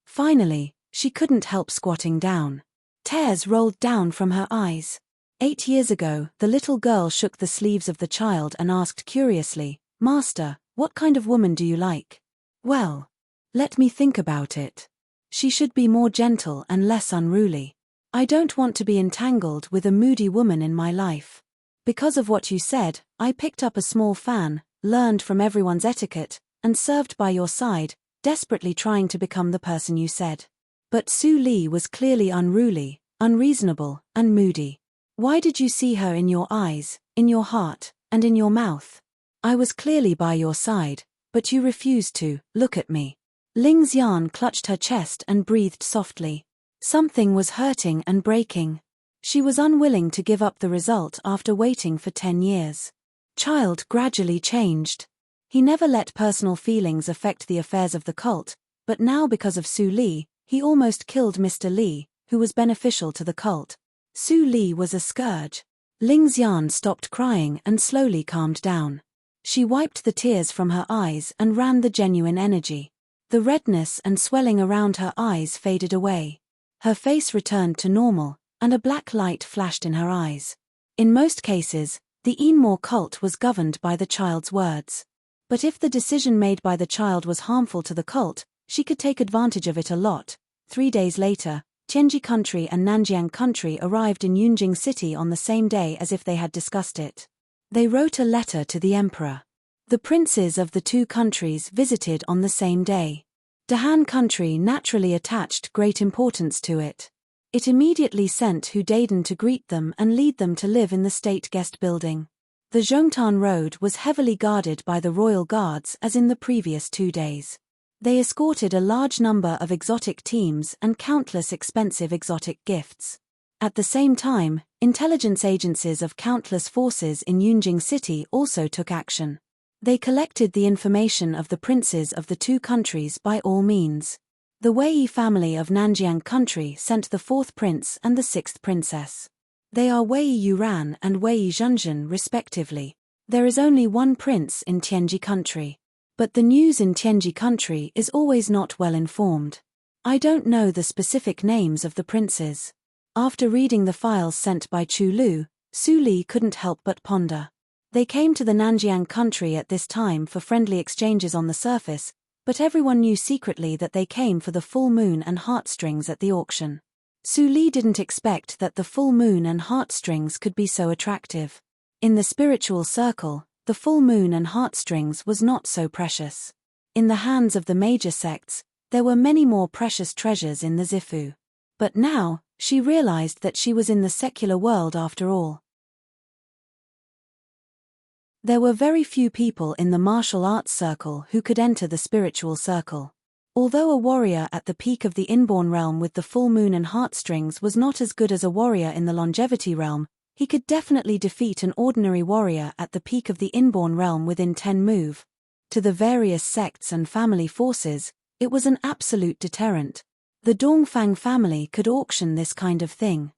Finally, she couldn't help squatting down. Tears rolled down from her eyes. 8 years ago, the little girl shook the sleeves of the child and asked curiously, Master, what kind of woman do you like? Well, let me think about it. She should be more gentle and less unruly. I don't want to be entangled with a moody woman in my life. Because of what you said, I picked up a small fan, learned from everyone's etiquette, and served by your side, desperately trying to become the person you said. But Su Li was clearly unruly, unreasonable, and moody. Why did you see her in your eyes, in your heart, and in your mouth? I was clearly by your side, but you refused to look at me. Ling Xian clutched her chest and breathed softly. Something was hurting and breaking. She was unwilling to give up the result after waiting for 10 years. Child gradually changed. He never let personal feelings affect the affairs of the cult, but now because of Su Li, he almost killed Mr. Li, who was beneficial to the cult. Su Li was a scourge. Ling Xian stopped crying and slowly calmed down. She wiped the tears from her eyes and ran the genuine energy. The redness and swelling around her eyes faded away. Her face returned to normal, and a black light flashed in her eyes. In most cases, the Enmore cult was governed by the child's words. But if the decision made by the child was harmful to the cult, she could take advantage of it a lot. 3 days later, Tianji country and Nanjiang country arrived in Yunjing city on the same day as if they had discussed it. They wrote a letter to the emperor. The princes of the two countries visited on the same day. Dahan country naturally attached great importance to it. It immediately sent Hu Daden to greet them and lead them to live in the state guest building. The Zhongtan Road was heavily guarded by the royal guards as in the previous 2 days. They escorted a large number of exotic teams and countless expensive exotic gifts. At the same time, intelligence agencies of countless forces in Yunjing city also took action. They collected the information of the princes of the two countries by all means. The Wei family of Nanjiang country sent the 4th prince and the 6th princess. They are Wei Yuran and Wei Zhenzhen respectively. There is only one prince in Tianji country. But the news in Tianji country is always not well informed. I don't know the specific names of the princes. After reading the files sent by Chu Lu, Su Li couldn't help but ponder. They came to the Nanjiang country at this time for friendly exchanges on the surface, but everyone knew secretly that they came for the full moon and heartstrings at the auction. Su Li didn't expect that the full moon and heartstrings could be so attractive. In the spiritual circle, the full moon and heartstrings was not so precious. In the hands of the major sects, there were many more precious treasures in the Zifu. But now, she realized that she was in the secular world after all. There were very few people in the martial arts circle who could enter the spiritual circle. Although a warrior at the peak of the inborn realm with the full moon and heartstrings was not as good as a warrior in the longevity realm, he could definitely defeat an ordinary warrior at the peak of the inborn realm within 10 move. To the various sects and family forces, it was an absolute deterrent. The Dongfang family could auction this kind of thing.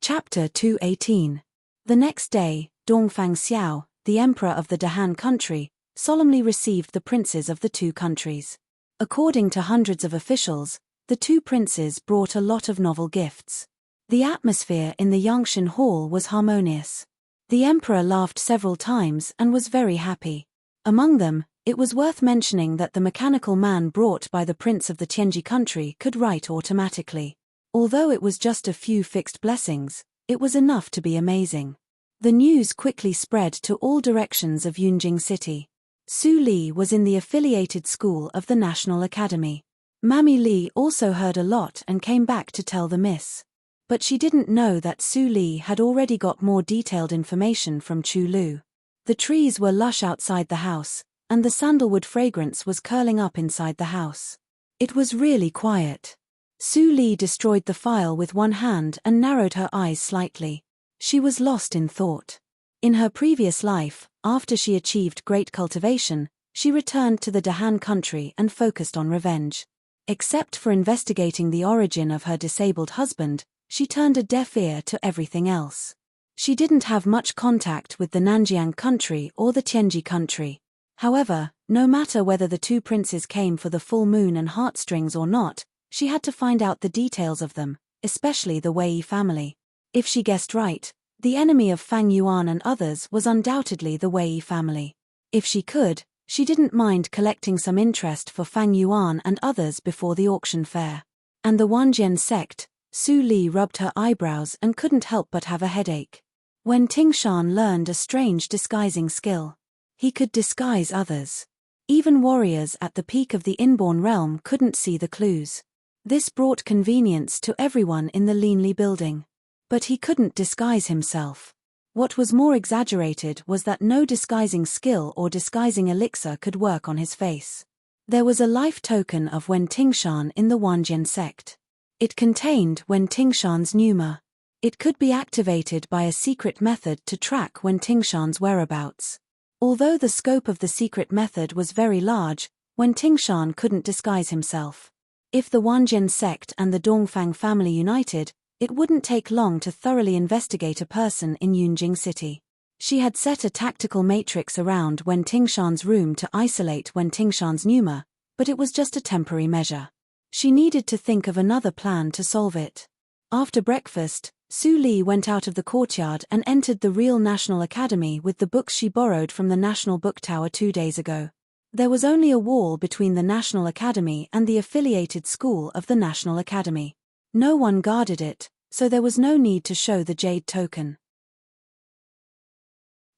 Chapter 218. The next day, Dongfang Xiao, the emperor of the Dahan country, solemnly received the princes of the two countries. According to hundreds of officials, the two princes brought a lot of novel gifts. The atmosphere in the Yangshan Hall was harmonious. The emperor laughed several times and was very happy. Among them, it was worth mentioning that the mechanical man brought by the prince of the Tianji country could write automatically. Although it was just a few fixed blessings, it was enough to be amazing. The news quickly spread to all directions of Yunjing City. Su Li was in the affiliated school of the National Academy. Mammy Li also heard a lot and came back to tell the miss. But she didn't know that Su Li had already got more detailed information from Chu Lu. The trees were lush outside the house, and the sandalwood fragrance was curling up inside the house. It was really quiet. Su Li destroyed the file with one hand and narrowed her eyes slightly. She was lost in thought. In her previous life, after she achieved great cultivation, she returned to the Dahan country and focused on revenge. Except for investigating the origin of her disabled husband, she turned a deaf ear to everything else. She didn't have much contact with the Nanjiang country or the Tianji country. However, no matter whether the two princes came for the full moon and heartstrings or not, she had to find out the details of them, especially the Wei family. If she guessed right, the enemy of Fang Yuan and others was undoubtedly the Wei family. If she could, she didn't mind collecting some interest for Fang Yuan and others before the auction fair. And the Wanjian sect, Su Li rubbed her eyebrows and couldn't help but have a headache. When Tingshan learned a strange disguising skill. He could disguise others. Even warriors at the peak of the inborn realm couldn't see the clues. This brought convenience to everyone in the Linli building. But he couldn't disguise himself. What was more exaggerated was that no disguising skill or disguising elixir could work on his face. There was a life token of Wen Tingshan in the Wanjian sect. It contained Wen Tingshan's pneuma. It could be activated by a secret method to track Wen Tingshan's whereabouts. Although the scope of the secret method was very large, Wen Tingshan couldn't disguise himself. If the Wanjian sect and the Dongfang family united, it wouldn't take long to thoroughly investigate a person in Yunjing City. She had set a tactical matrix around Wen Tingshan's room to isolate Wen Tingshan's pneuma, but it was just a temporary measure. She needed to think of another plan to solve it. After breakfast, Su Li went out of the courtyard and entered the real National Academy with the books she borrowed from the National Book Tower 2 days ago. There was only a wall between the National Academy and the affiliated school of the National Academy. No one guarded it, so there was no need to show the jade token.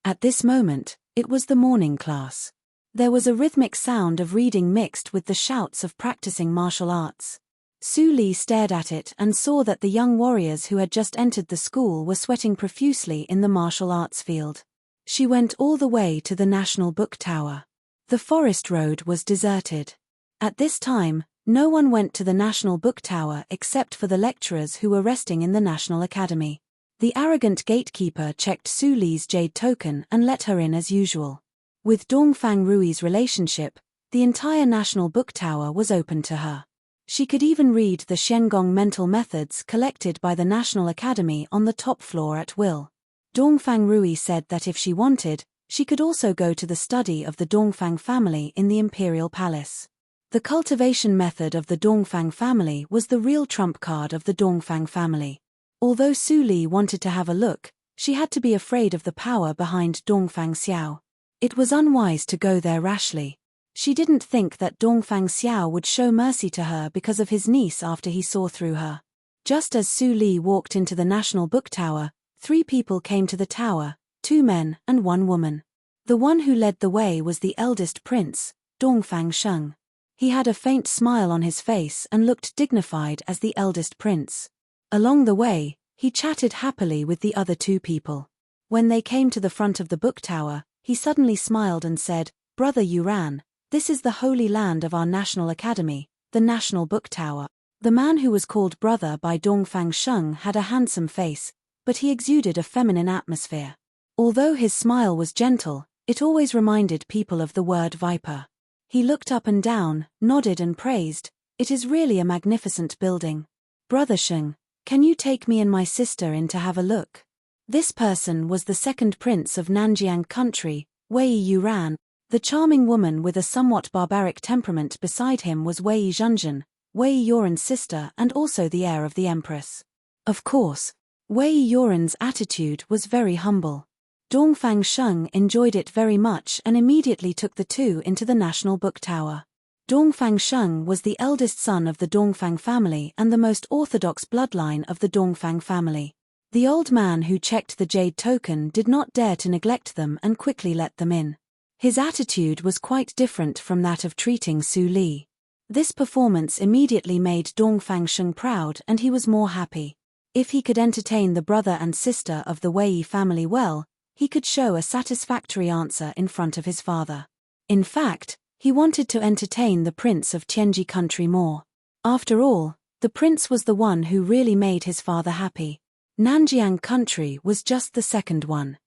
At this moment, it was the morning class. There was a rhythmic sound of reading mixed with the shouts of practicing martial arts. Su Li stared at it and saw that the young warriors who had just entered the school were sweating profusely in the martial arts field. She went all the way to the National Book Tower. The forest road was deserted. At this time, no one went to the National Book Tower except for the lecturers who were resting in the National Academy. The arrogant gatekeeper checked Su Li's jade token and let her in as usual. With Dongfang Rui's relationship, the entire National Book Tower was open to her. She could even read the Shengong mental methods collected by the National Academy on the top floor at will. Dongfang Rui said that if she wanted, she could also go to the study of the Dongfang family in the Imperial Palace. The cultivation method of the Dongfang family was the real trump card of the Dongfang family. Although Su Li wanted to have a look, she had to be afraid of the power behind Dongfang Xiao. It was unwise to go there rashly. She didn't think that Dongfang Xiao would show mercy to her because of his niece after he saw through her. Just as Su Li walked into the National Book Tower, 3 people came to the tower, 2 men and 1 woman. The one who led the way was the eldest prince, Dongfang Sheng. He had a faint smile on his face and looked dignified as the eldest prince. Along the way, he chatted happily with the other two people. When they came to the front of the book tower, he suddenly smiled and said, "Brother Yuran, this is the holy land of our National Academy, the National Book Tower." The man who was called brother by Dongfang Sheng had a handsome face, but he exuded a feminine atmosphere. Although his smile was gentle, it always reminded people of the word viper. He looked up and down, nodded and praised, "It is really a magnificent building. Brother Sheng, can you take me and my sister in to have a look?" This person was the second prince of Nanjiang country, Wei Yuran. The charming woman with a somewhat barbaric temperament beside him was Wei Zhenzhen, Wei Yuran's sister and also the heir of the empress. Of course, Wei Yuran's attitude was very humble. Dongfang Sheng enjoyed it very much and immediately took the two into the National Book Tower. Dongfang Sheng was the eldest son of the Dongfang family and the most orthodox bloodline of the Dongfang family. The old man who checked the jade token did not dare to neglect them and quickly let them in. His attitude was quite different from that of treating Su Li. This performance immediately made Dongfang Sheng proud and he was more happy. If he could entertain the brother and sister of the Wei family well, he could show a satisfactory answer in front of his father. In fact, he wanted to entertain the prince of Tianji country more. After all, the prince was the one who really made his father happy. Nanjiang country was just the second one.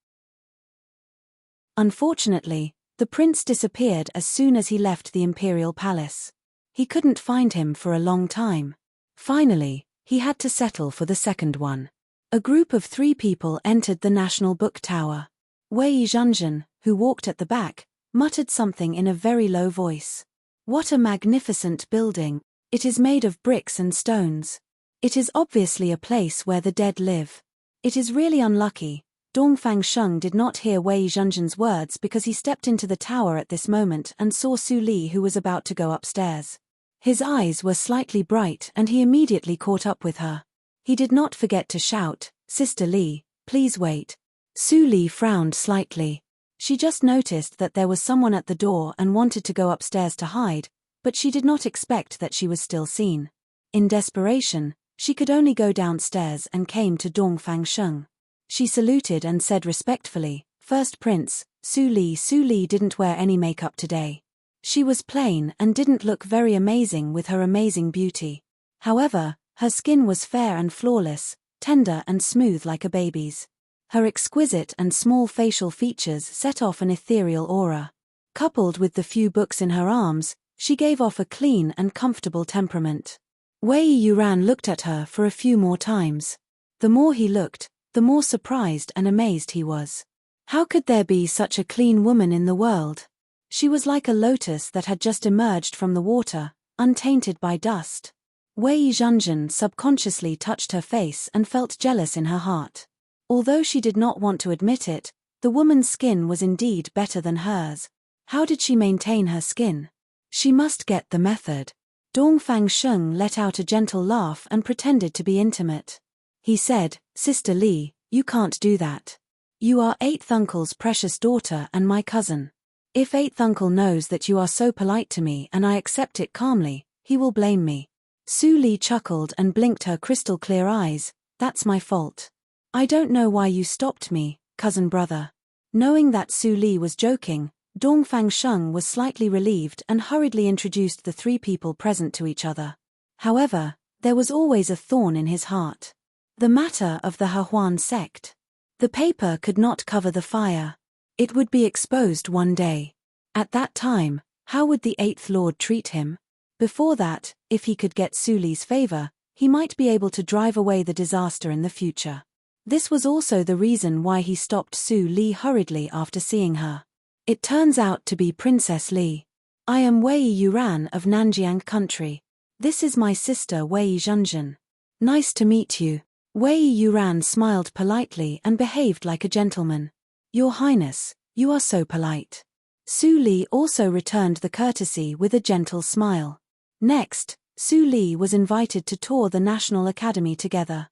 Unfortunately, the prince disappeared as soon as he left the imperial palace. He couldn't find him for a long time. Finally, he had to settle for the second one. A group of 3 people entered the National Book Tower. Wei Zhenzhen, who walked at the back, muttered something in a very low voice. "What a magnificent building! It is made of bricks and stones. It is obviously a place where the dead live. It is really unlucky." Dongfang Sheng did not hear Wei Zhenzhen's words because he stepped into the tower at this moment and saw Su Li who was about to go upstairs. His eyes were slightly bright and he immediately caught up with her. He did not forget to shout, "Sister Li, please wait." Su Li frowned slightly. She just noticed that there was someone at the door and wanted to go upstairs to hide, but she did not expect that she was still seen. In desperation, she could only go downstairs and came to Dongfang Sheng. She saluted and said respectfully, "First Prince, Su Li." Su Li didn't wear any makeup today. She was plain and didn't look very amazing with her amazing beauty. However, her skin was fair and flawless, tender and smooth like a baby's. Her exquisite and small facial features set off an ethereal aura. Coupled with the few books in her arms, she gave off a clean and comfortable temperament. Wei Yuran looked at her for a few more times. The more he looked, the more surprised and amazed he was. How could there be such a clean woman in the world? She was like a lotus that had just emerged from the water, untainted by dust. Wei Zhenzhen subconsciously touched her face and felt jealous in her heart. Although she did not want to admit it, the woman's skin was indeed better than hers. How did she maintain her skin? She must get the method. Dongfang Sheng let out a gentle laugh and pretended to be intimate. He said, "Sister Li, you can't do that. You are 8th uncle's precious daughter and my cousin. If 8th uncle knows that you are so polite to me and I accept it calmly, he will blame me." Su Li chuckled and blinked her crystal clear eyes. "That's my fault. I don't know why you stopped me, cousin brother." Knowing that Su Li was joking, Dongfang Sheng was slightly relieved and hurriedly introduced the 3 people present to each other. However, there was always a thorn in his heart. The matter of the Hehuan sect. The paper could not cover the fire. It would be exposed one day. At that time, how would the 8th Lord treat him? Before that, if he could get Su Li's favor, he might be able to drive away the disaster in the future. This was also the reason why he stopped Su Li hurriedly after seeing her. It turns out to be Princess Li. "I am Wei Yuran of Nanjiang country. This is my sister Wei Zhenzhen. Nice to meet you." Wei Yuran smiled politely and behaved like a gentleman. "Your Highness, you are so polite." Su Li also returned the courtesy with a gentle smile. Next, Su Li was invited to tour the National Academy together.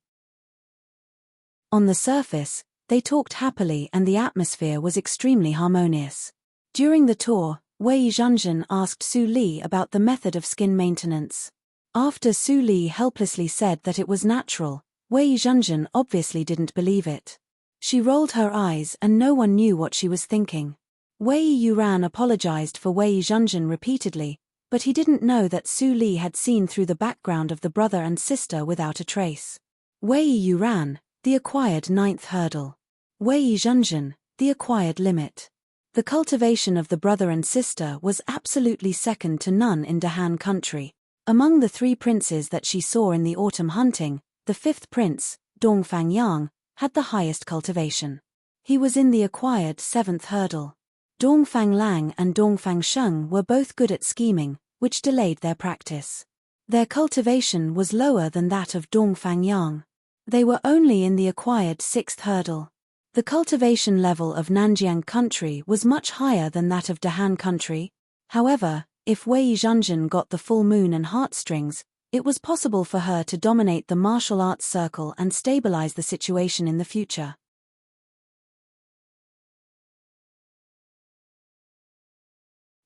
On the surface, they talked happily and the atmosphere was extremely harmonious. During the tour, Wei Zhenzhen asked Su Li about the method of skin maintenance. After Su Li helplessly said that it was natural, Wei Zhenzhen obviously didn't believe it. She rolled her eyes and no one knew what she was thinking. Wei Yuran apologized for Wei Zhenzhen repeatedly, but he didn't know that Su Li had seen through the background of the brother and sister without a trace. Wei Yuran, the acquired ninth hurdle. Wei Zhenzhen, the acquired limit. The cultivation of the brother and sister was absolutely second to none in Dahan country. Among the 3 princes that she saw in the autumn hunting, the 5th prince, Dongfang Yang, had the highest cultivation. He was in the acquired 7th hurdle. Dongfang Lang and Dongfang Sheng were both good at scheming, which delayed their practice. Their cultivation was lower than that of Dongfang Yang. They were only in the acquired 6th hurdle. The cultivation level of Nanjiang country was much higher than that of Dahan country. However, if Wei Zhenzhen got the full moon and heartstrings, it was possible for her to dominate the martial arts circle and stabilize the situation in the future.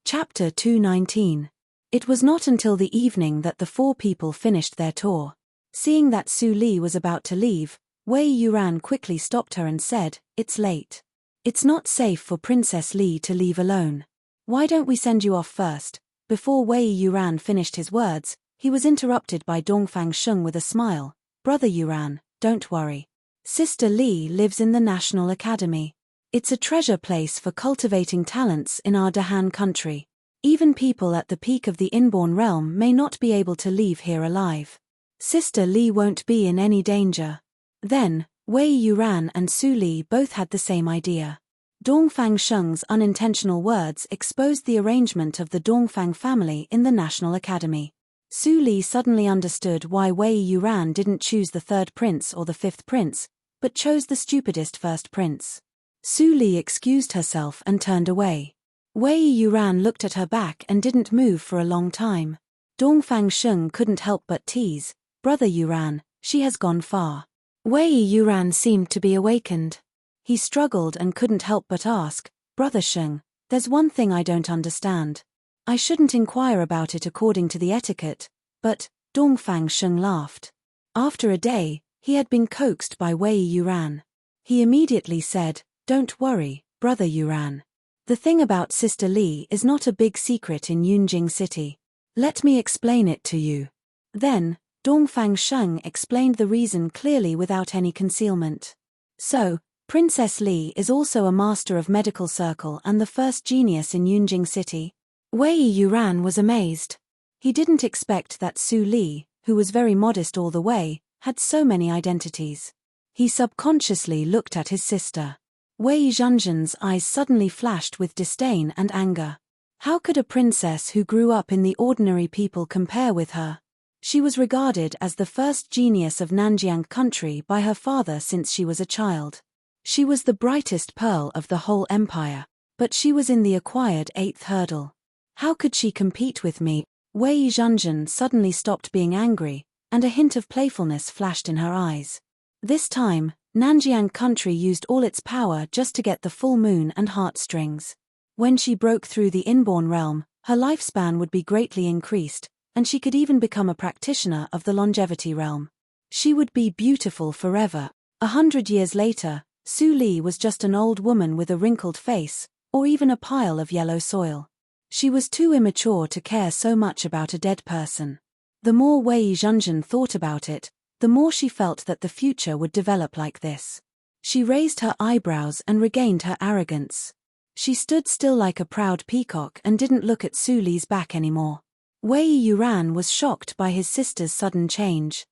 Chapter 219. It was not until the evening that the 4 people finished their tour. Seeing that Su Li was about to leave, Wei Yuran quickly stopped her and said, "It's late. It's not safe for Princess Li to leave alone. Why don't we send you off first?" Before Wei Yuran finished his words, he was interrupted by Dongfang Sheng with a smile. "Brother Yuran, don't worry. Sister Li lives in the National Academy. It's a treasure place for cultivating talents in our Dahan country. Even people at the peak of the inborn realm may not be able to leave here alive. Sister Li won't be in any danger." Then, Wei Yuran and Su Li both had the same idea. Dongfang Sheng's unintentional words exposed the arrangement of the Dongfang family in the National Academy. Su Li suddenly understood why Wei Yuran didn't choose the 3rd prince or the 5th prince, but chose the stupidest 1st prince. Su Li excused herself and turned away. Wei Yuran looked at her back and didn't move for a long time. Dongfang Sheng couldn't help but tease, "Brother Yuran, she has gone far." Wei Yuran seemed to be awakened. He struggled and couldn't help but ask, "Brother Sheng, there's one thing I don't understand. I shouldn't inquire about it according to the etiquette, but..." Dongfang Sheng laughed. After a day, he had been coaxed by Wei Yuran. He immediately said, "Don't worry, Brother Yuran. The thing about Sister Li is not a big secret in Yunjing City. Let me explain it to you." Then, Dongfang Sheng explained the reason clearly without any concealment. "So, Princess Li is also a master of medical circle and the first genius in Yunjing City?" Wei Yuran was amazed. He didn't expect that Su Li, who was very modest all the way, had so many identities. He subconsciously looked at his sister. Wei Zhenzhen's eyes suddenly flashed with disdain and anger. How could a princess who grew up in the ordinary people compare with her? She was regarded as the first genius of Nanjiang country by her father since she was a child. She was the brightest pearl of the whole empire, but she was in the acquired 8th hurdle. How could she compete with me? Wei Zhenzhen suddenly stopped being angry, and a hint of playfulness flashed in her eyes. This time, Nanjiang country used all its power just to get the full moon and heartstrings. When she broke through the inborn realm, her lifespan would be greatly increased, and she could even become a practitioner of the longevity realm. She would be beautiful forever. 100 years later, Su Li was just an old woman with a wrinkled face, or even a pile of yellow soil. She was too immature to care so much about a dead person. The more Wei Zhenzhen thought about it, the more she felt that the future would develop like this. She raised her eyebrows and regained her arrogance. She stood still like a proud peacock and didn't look at Su Li's back anymore. Wei Yuran was shocked by his sister's sudden change.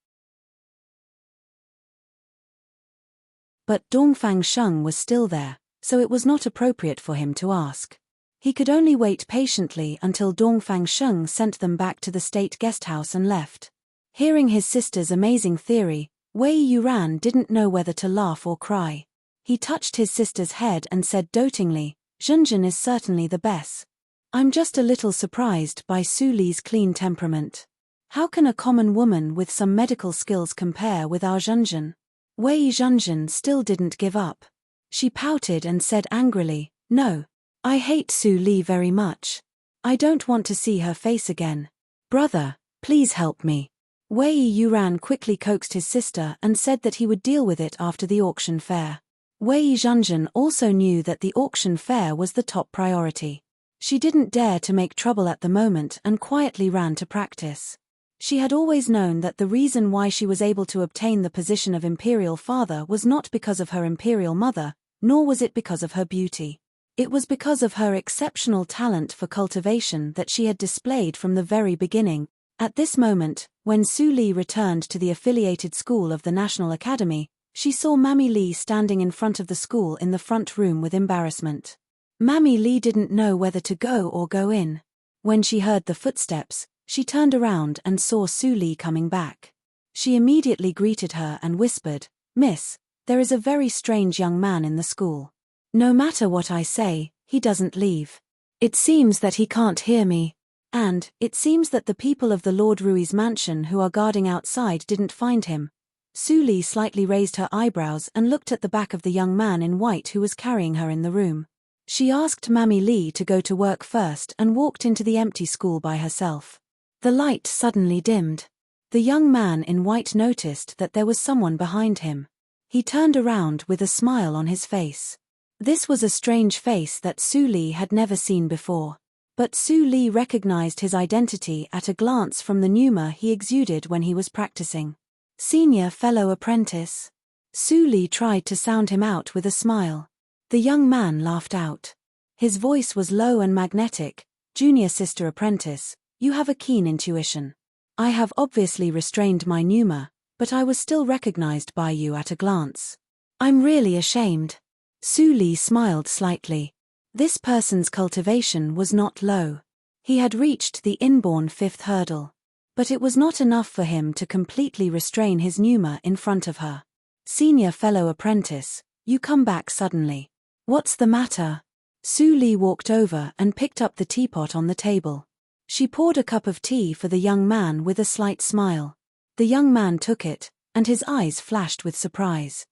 But Dongfang Sheng was still there, so it was not appropriate for him to ask. He could only wait patiently until Dongfang Sheng sent them back to the state guest house and left. Hearing his sister's amazing theory, Wei Yuran didn't know whether to laugh or cry. He touched his sister's head and said dotingly, "Zhenzhen is certainly the best. I'm just a little surprised by Su Li's clean temperament. How can a common woman with some medical skills compare with our Zhenzhen?" Wei Zhenzhen still didn't give up. She pouted and said angrily, "No. I hate Su Li very much. I don't want to see her face again. Brother, please help me." Wei Yuran quickly coaxed his sister and said that he would deal with it after the auction fair. Wei Zhenzhen also knew that the auction fair was the top priority. She didn't dare to make trouble at the moment and quietly ran to practice. She had always known that the reason why she was able to obtain the position of imperial father was not because of her imperial mother, nor was it because of her beauty. It was because of her exceptional talent for cultivation that she had displayed from the very beginning. At this moment, when Su Li returned to the affiliated school of the National Academy, she saw Mammy Li standing in front of the school in the front room with embarrassment. Mammy Li didn't know whether to go or go in. When she heard the footsteps, she turned around and saw Su Li coming back. She immediately greeted her and whispered, "Miss, there is a very strange young man in the school. No matter what I say, he doesn't leave. It seems that he can't hear me. And, it seems that the people of the Lord Rui's mansion who are guarding outside didn't find him." Su Li slightly raised her eyebrows and looked at the back of the young man in white who was carrying her in the room. She asked Mammy Li to go to work first and walked into the empty school by herself. The light suddenly dimmed. The young man in white noticed that there was someone behind him. He turned around with a smile on his face. This was a strange face that Su Li had never seen before. But Su Li recognized his identity at a glance from the pneuma he exuded when he was practicing. "Senior fellow apprentice." Su Li tried to sound him out with a smile. The young man laughed out. His voice was low and magnetic. "Junior sister apprentice, you have a keen intuition. I have obviously restrained my pneuma, but I was still recognized by you at a glance. I'm really ashamed." Su Li smiled slightly. This person's cultivation was not low. He had reached the inborn fifth hurdle. But it was not enough for him to completely restrain his pneuma in front of her. "Senior fellow apprentice, you come back suddenly. What's the matter?" Su Li walked over and picked up the teapot on the table. She poured a cup of tea for the young man with a slight smile. The young man took it, and his eyes flashed with surprise.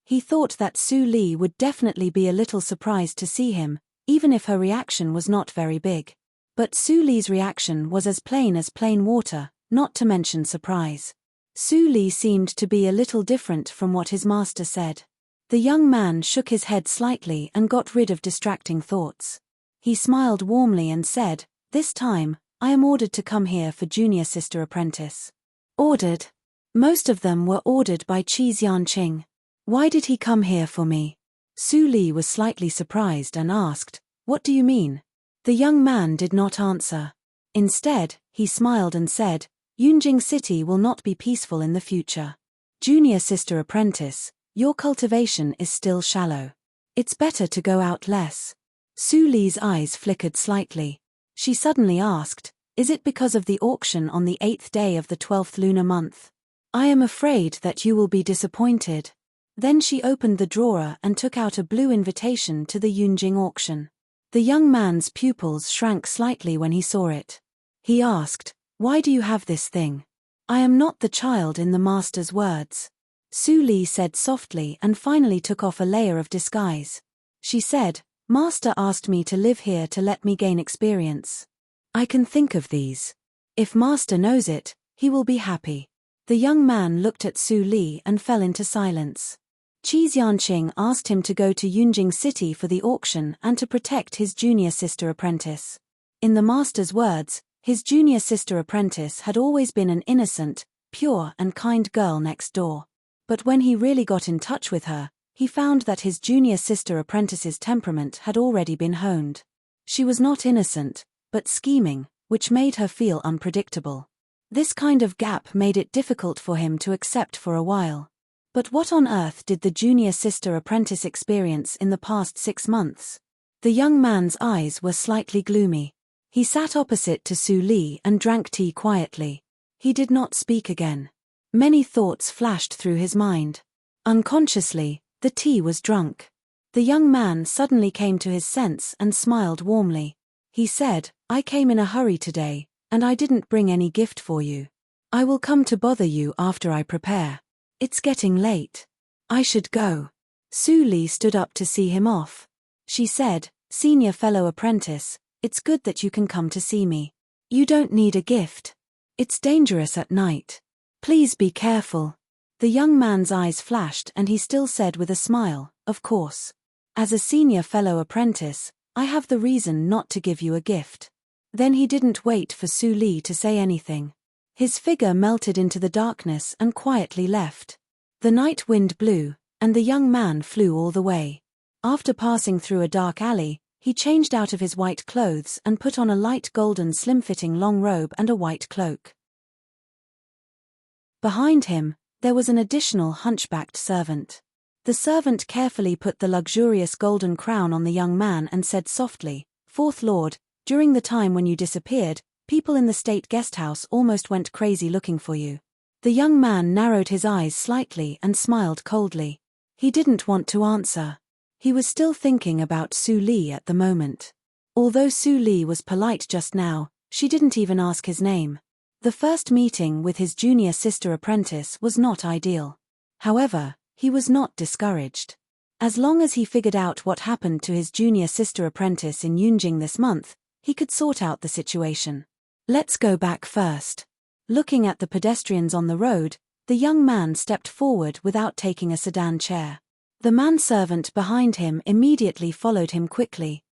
He thought that Su Li would definitely be a little surprised to see him, even if her reaction was not very big. But Su Li's reaction was as plain water, not to mention surprise. Su Li seemed to be a little different from what his master said. The young man shook his head slightly and got rid of distracting thoughts. He smiled warmly and said, "This time, I am ordered to come here for junior sister apprentice." Ordered? Most of them were ordered by Qi Xianqing. Why did he come here for me? Su Li was slightly surprised and asked, "What do you mean?" The young man did not answer. Instead, he smiled and said, "Yunjing City will not be peaceful in the future. Junior sister apprentice, your cultivation is still shallow. It's better to go out less." Su Li's eyes flickered slightly. She suddenly asked, "Is it because of the auction on the 8th day of the 12th lunar month? I am afraid that you will be disappointed." Then she opened the drawer and took out a blue invitation to the Yunjing auction. The young man's pupils shrank slightly when he saw it. He asked, "Why do you have this thing?" "I am not the child in the master's words," Su Li said softly and finally took off a layer of disguise. She said, "Master asked me to live here to let me gain experience. I can think of these. If master knows it, he will be happy." The young man looked at Su Li and fell into silence. Qi Xianqing asked him to go to Yunjing City for the auction and to protect his junior sister apprentice. In the master's words, his junior sister apprentice had always been an innocent, pure and kind girl next door. But when he really got in touch with her, he found that his junior sister apprentice's temperament had already been honed. She was not innocent, but scheming, which made her feel unpredictable. This kind of gap made it difficult for him to accept for a while. But what on earth did the junior sister apprentice experience in the past 6 months? The young man's eyes were slightly gloomy. He sat opposite to Su Li and drank tea quietly. He did not speak again. Many thoughts flashed through his mind. Unconsciously, the tea was drunk. The young man suddenly came to his sense and smiled warmly. He said, "I came in a hurry today, and I didn't bring any gift for you. I will come to bother you after I prepare. It's getting late. I should go." Su Li stood up to see him off. She said, "Senior fellow apprentice, it's good that you can come to see me. You don't need a gift. It's dangerous at night. Please be careful. The young man's eyes flashed and he still said with a smile, of course. As a senior fellow apprentice, I have the reason not to give you a gift. Then he didn't wait for Su Li to say anything. His figure melted into the darkness and quietly left. The night wind blew, and the young man flew all the way. After passing through a dark alley, he changed out of his white clothes and put on a light golden slim-fitting long robe and a white cloak. Behind him, there was an additional hunchbacked servant. The servant carefully put the luxurious golden crown on the young man and said softly, "Fourth Lord, during the time when you disappeared, people in the state guesthouse almost went crazy looking for you." The young man narrowed his eyes slightly and smiled coldly. He didn't want to answer. He was still thinking about Su Li at the moment. Although Su Li was polite just now, she didn't even ask his name. The first meeting with his junior sister apprentice was not ideal. However, he was not discouraged. As long as he figured out what happened to his junior sister apprentice in Yunjing this month, he could sort out the situation. Let's go back first. Looking at the pedestrians on the road, the young man stepped forward without taking a sedan chair. The manservant behind him immediately followed him quickly.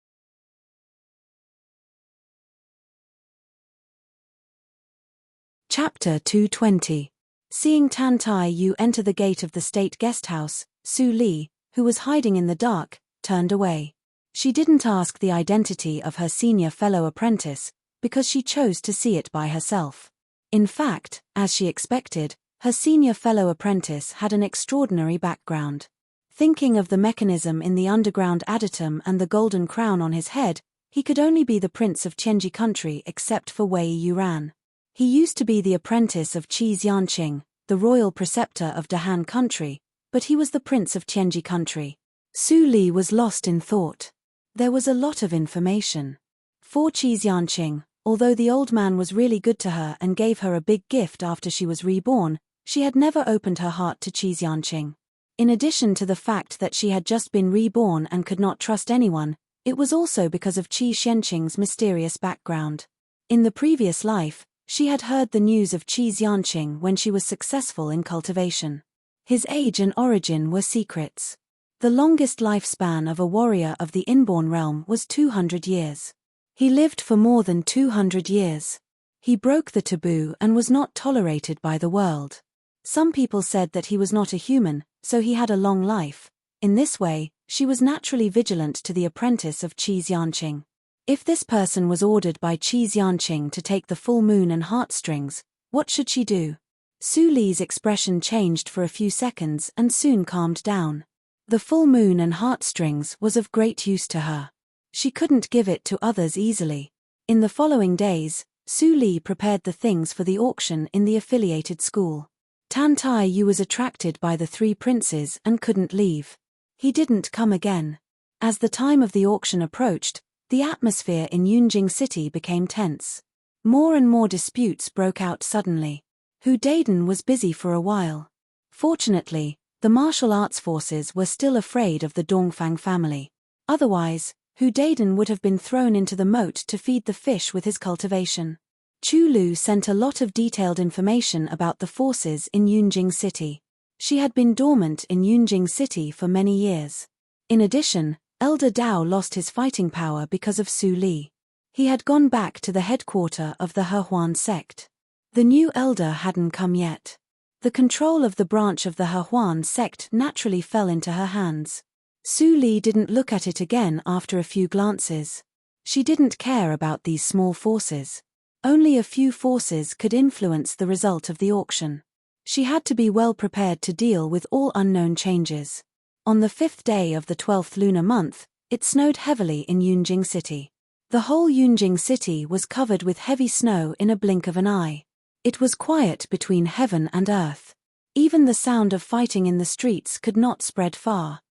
Chapter 220. Seeing Tan Tai Yu enter the gate of the state guesthouse, Su Li, who was hiding in the dark, turned away. She didn't ask the identity of her senior fellow apprentice, because she chose to see it by herself. In fact, as she expected, her senior fellow apprentice had an extraordinary background. Thinking of the mechanism in the underground additum and the golden crown on his head, he could only be the prince of Tianji country except for Wei Yuran. He used to be the apprentice of Qi Xianqing, the royal preceptor of Dahan country, but he was the prince of Tianji country. Su Li was lost in thought. There was a lot of information. For Qi Xianqing, although the old man was really good to her and gave her a big gift after she was reborn, she had never opened her heart to Qi Xianqing. In addition to the fact that she had just been reborn and could not trust anyone, it was also because of Qi Xianqing's mysterious background. In the previous life, she had heard the news of Qi Xianqing when she was successful in cultivation. His age and origin were secrets. The longest lifespan of a warrior of the inborn realm was 200 years. He lived for more than 200 years. He broke the taboo and was not tolerated by the world. Some people said that he was not a human, so he had a long life. In this way, she was naturally vigilant to the apprentice of Qi Xianqing. If this person was ordered by Qi Xianqing to take the full moon and heartstrings, what should she do? Su Li's expression changed for a few seconds and soon calmed down. The full moon and heartstrings was of great use to her. She couldn't give it to others easily. In the following days, Su Li prepared the things for the auction in the affiliated school. Tan Tai Yu was attracted by the three princes and couldn't leave. He didn't come again. As the time of the auction approached, the atmosphere in Yunjing City became tense. More and more disputes broke out suddenly. Hu Daiden was busy for a while. Fortunately, the martial arts forces were still afraid of the Dongfang family. Otherwise, Hu Daiden would have been thrown into the moat to feed the fish with his cultivation. Chu Lu sent a lot of detailed information about the forces in Yunjing City. She had been dormant in Yunjing City for many years. In addition, Elder Dao lost his fighting power because of Su Li. He had gone back to the headquarters of the Hehuan sect. The new elder hadn't come yet. The control of the branch of the Hehuan sect naturally fell into her hands. Su Li didn't look at it again after a few glances. She didn't care about these small forces. Only a few forces could influence the result of the auction. She had to be well prepared to deal with all unknown changes. On the 5th day of the 12th lunar month, it snowed heavily in Yunjing City. The whole Yunjing City was covered with heavy snow in a blink of an eye. It was quiet between heaven and earth. Even the sound of fighting in the streets could not spread far.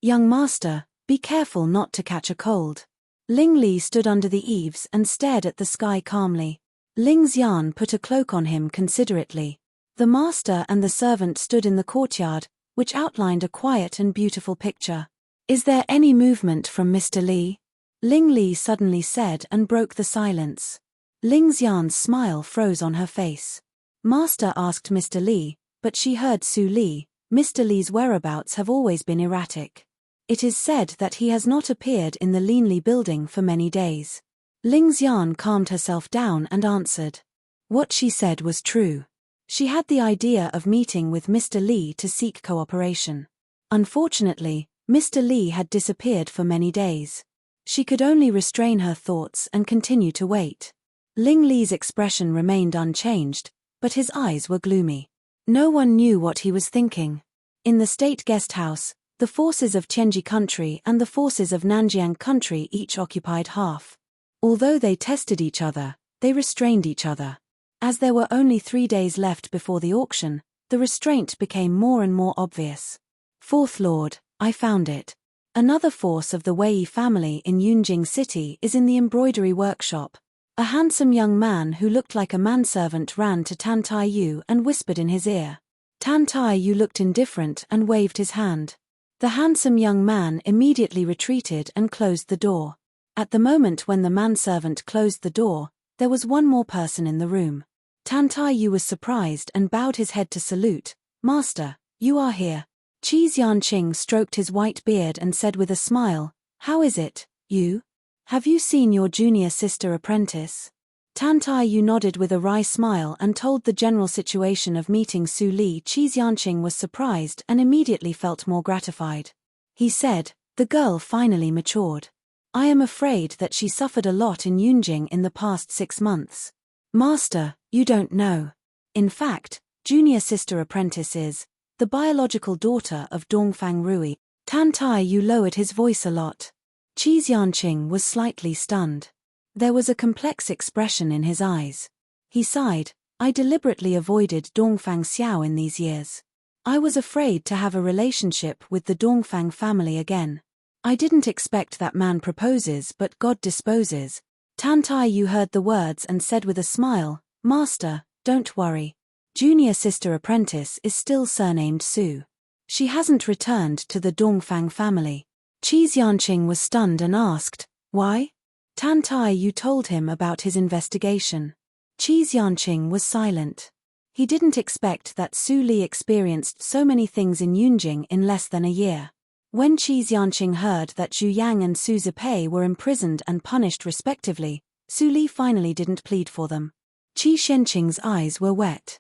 "Young master, be careful not to catch a cold." Ling Li stood under the eaves and stared at the sky calmly. Ling Xian put a cloak on him considerately. The master and the servant stood in the courtyard, which outlined a quiet and beautiful picture. "Is there any movement from Mr. Li?" Ling Li suddenly said and broke the silence. Ling Xian's smile froze on her face. Master asked Mr. Li, but she heard Su Li. Mr. Li's whereabouts have always been erratic. It is said that he has not appeared in the Linli building for many days. Ling Xian calmed herself down and answered. What she said was true. She had the idea of meeting with Mr. Li to seek cooperation. Unfortunately, Mr. Li had disappeared for many days. She could only restrain her thoughts and continue to wait. Ling Li's expression remained unchanged, but his eyes were gloomy. No one knew what he was thinking. In the state guest house, the forces of Tianji country and the forces of Nanjiang country each occupied half. Although they tested each other, they restrained each other. As there were only 3 days left before the auction, the restraint became more and more obvious. Fourth Lord, I found it. Another force of the Wei family in Yunjing City is in the embroidery workshop. A handsome young man who looked like a manservant ran to Tan Tai Yu and whispered in his ear. Tan Tai Yu looked indifferent and waved his hand. The handsome young man immediately retreated and closed the door. At the moment when the manservant closed the door, there was one more person in the room. Tan Tai Yu was surprised and bowed his head to salute. Master, you are here. Qi Xianqing stroked his white beard and said with a smile, How is it, you? Have you seen your junior sister apprentice? Tan Tai Yu nodded with a wry smile and told the general situation of meeting Su Li. Qi Xianqing was surprised and immediately felt more gratified. He said, The girl finally matured. I am afraid that she suffered a lot in Yunjing in the past 6 months. Master, you don't know. In fact, junior sister apprentice is the biological daughter of Dongfang Rui. Tan Tai Yu lowered his voice a lot. Qi Xianqing was slightly stunned. There was a complex expression in his eyes. He sighed, I deliberately avoided Dongfang Xiao in these years. I was afraid to have a relationship with the Dongfang family again. I didn't expect that man proposes but God disposes. Tan Tai Yu heard the words and said with a smile, Master, don't worry. Junior sister apprentice is still surnamed Su. She hasn't returned to the Dongfang family. Qi Xianqing was stunned and asked, Why? Tan Tai Yu told him about his investigation. Qi Xianqing was silent. He didn't expect that Su Li experienced so many things in Yunjing in less than a year. When Qi Xianqing heard that Zhu Yang and Su Zipei were imprisoned and punished respectively, Su Li finally didn't plead for them. Qi Xianqing's eyes were wet.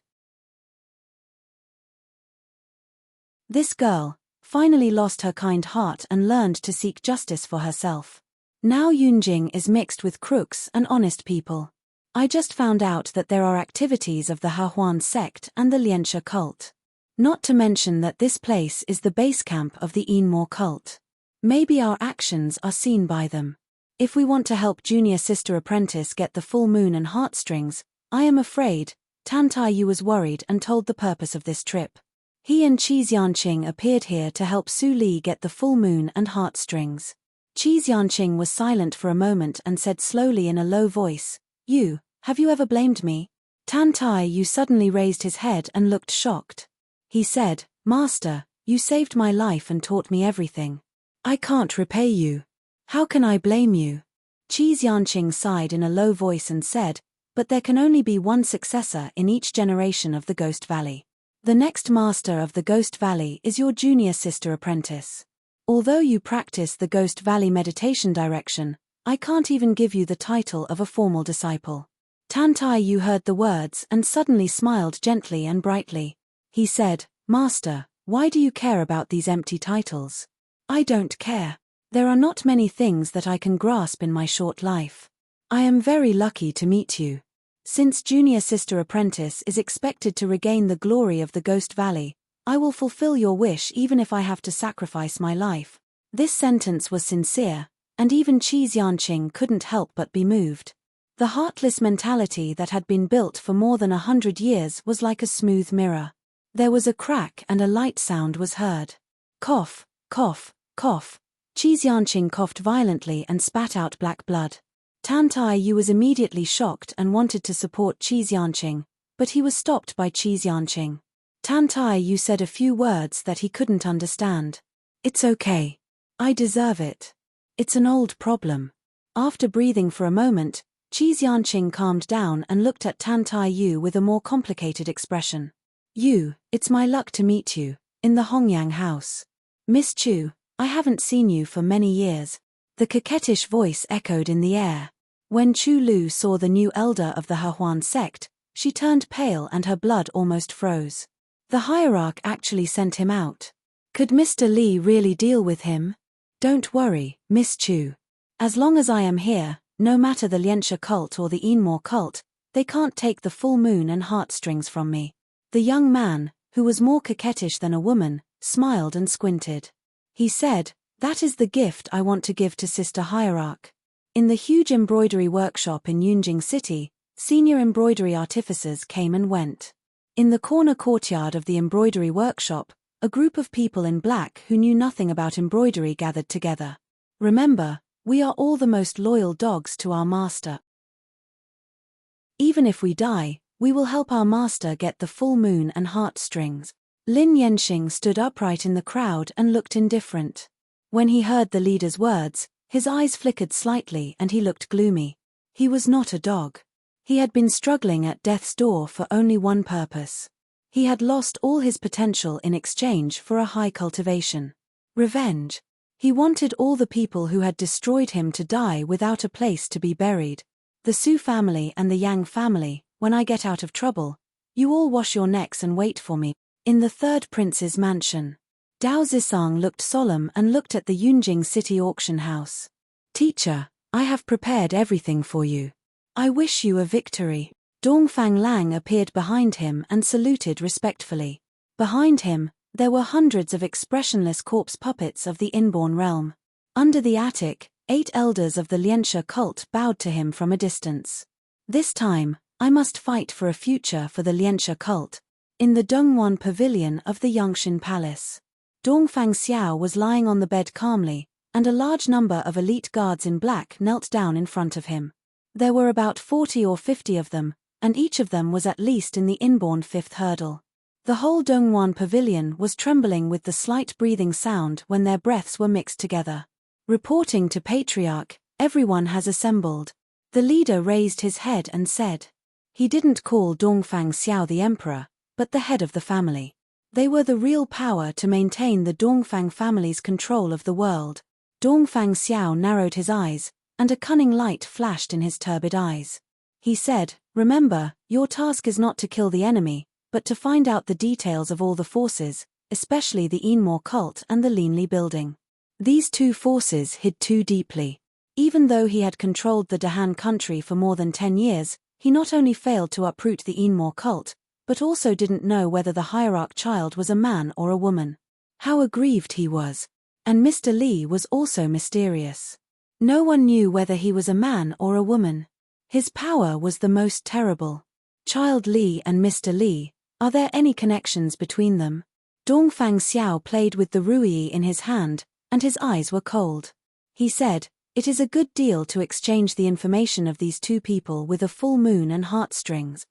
This girl finally lost her kind heart and learned to seek justice for herself. Now Yunjing is mixed with crooks and honest people. I just found out that there are activities of the Hahuan sect and the Lianxia cult. Not to mention that this place is the base camp of the Enmore cult. Maybe our actions are seen by them. If we want to help junior sister apprentice get the full moon and heartstrings, I am afraid, Tan Tai Yu was worried and told the purpose of this trip. He and Qi Xianqing appeared here to help Su Li get the full moon and heartstrings. Qi Xianqing was silent for a moment and said slowly in a low voice, Have you ever blamed me? Tan Tai Yu suddenly raised his head and looked shocked. He said, Master, you saved my life and taught me everything. I can't repay you. How can I blame you? Qi Xianqing sighed in a low voice and said, But there can only be one successor in each generation of the Ghost Valley. The next master of the Ghost Valley is your junior sister apprentice. Although you practice the Ghost Valley meditation direction, I can't even give you the title of a formal disciple. Tan Tai Yu heard the words and suddenly smiled gently and brightly. He said, Master, why do you care about these empty titles? I don't care. There are not many things that I can grasp in my short life. I am very lucky to meet you. Since junior sister apprentice is expected to regain the glory of the Ghost Valley, I will fulfill your wish even if I have to sacrifice my life. This sentence was sincere, and even Qi Xianqing couldn't help but be moved. The heartless mentality that had been built for more than 100 years was like a smooth mirror. There was a crack and a light sound was heard. Cough, cough, cough. Qi Xianqing coughed violently and spat out black blood. Tan Tai Yu was immediately shocked and wanted to support Qi Xianqing, but he was stopped by Qi Xianqing. Tan Tai Yu said a few words that he couldn't understand. It's okay. I deserve it. It's an old problem. After breathing for a moment, Qi Xianqing calmed down and looked at Tan Tai Yu with a more complicated expression. "You, it's my luck to meet you, in the Hongyang house. Miss Chu, I haven't seen you for many years." The coquettish voice echoed in the air. When Chu Lu saw the new elder of the Hehuan sect, she turned pale and her blood almost froze. The hierarch actually sent him out. Could Mr. Li really deal with him? "Don't worry, Miss Chu. As long as I am here, no matter the Lianxia cult or the Yinmo cult, they can't take the full moon and heartstrings from me." The young man, who was more coquettish than a woman, smiled and squinted. He said, "That is the gift I want to give to Sister Hierarch." In the huge embroidery workshop in Yunjing City, senior embroidery artificers came and went. In the corner courtyard of the embroidery workshop, a group of people in black who knew nothing about embroidery gathered together. "Remember, we are all the most loyal dogs to our master. Even if we die, we will help our master get the full moon and heartstrings." Lin Yanxing stood upright in the crowd and looked indifferent. When he heard the leader's words, his eyes flickered slightly and he looked gloomy. He was not a dog. He had been struggling at death's door for only one purpose. He had lost all his potential in exchange for a high cultivation. Revenge. He wanted all the people who had destroyed him to die without a place to be buried. "The Su family and the Yang family, when I get out of trouble, you all wash your necks and wait for me." In the third prince's mansion, Dao Zisang looked solemn and looked at the Yunjing City auction house. "Teacher, I have prepared everything for you. I wish you a victory." Dongfang Lang appeared behind him and saluted respectfully. Behind him, there were hundreds of expressionless corpse puppets of the inborn realm. Under the attic, 8 elders of the Lianxia cult bowed to him from a distance. "This time, I must fight for a future for the Lianxia cult." In the Dongwon pavilion of the Yangxin Palace, Dongfang Xiao was lying on the bed calmly, and a large number of elite guards in black knelt down in front of him. There were about 40 or 50 of them, and each of them was at least in the inborn 5th hurdle. The whole Dongwon pavilion was trembling with the slight breathing sound when their breaths were mixed together. Reporting to Patriarch, "Everyone has assembled." The leader raised his head and said. He didn't call Dongfang Xiao the emperor, but the head of the family. They were the real power to maintain the Dongfang family's control of the world. Dongfang Xiao narrowed his eyes, and a cunning light flashed in his turbid eyes. He said, "Remember, your task is not to kill the enemy, but to find out the details of all the forces, especially the Yinmo cult and the Linli building." These 2 forces hid too deeply. Even though he had controlled the Dahan country for more than 10 years, he not only failed to uproot the Yinmo cult, but also didn't know whether the hierarch child was a man or a woman. How aggrieved he was. And Mr. Li was also mysterious. No one knew whether he was a man or a woman. His power was the most terrible. Child Li and Mr. Li, are there any connections between them? Dongfang Xiao played with the ruyi in his hand, and his eyes were cold. He said, "It is a good deal to exchange the information of these 2 people with a full moon and heartstrings."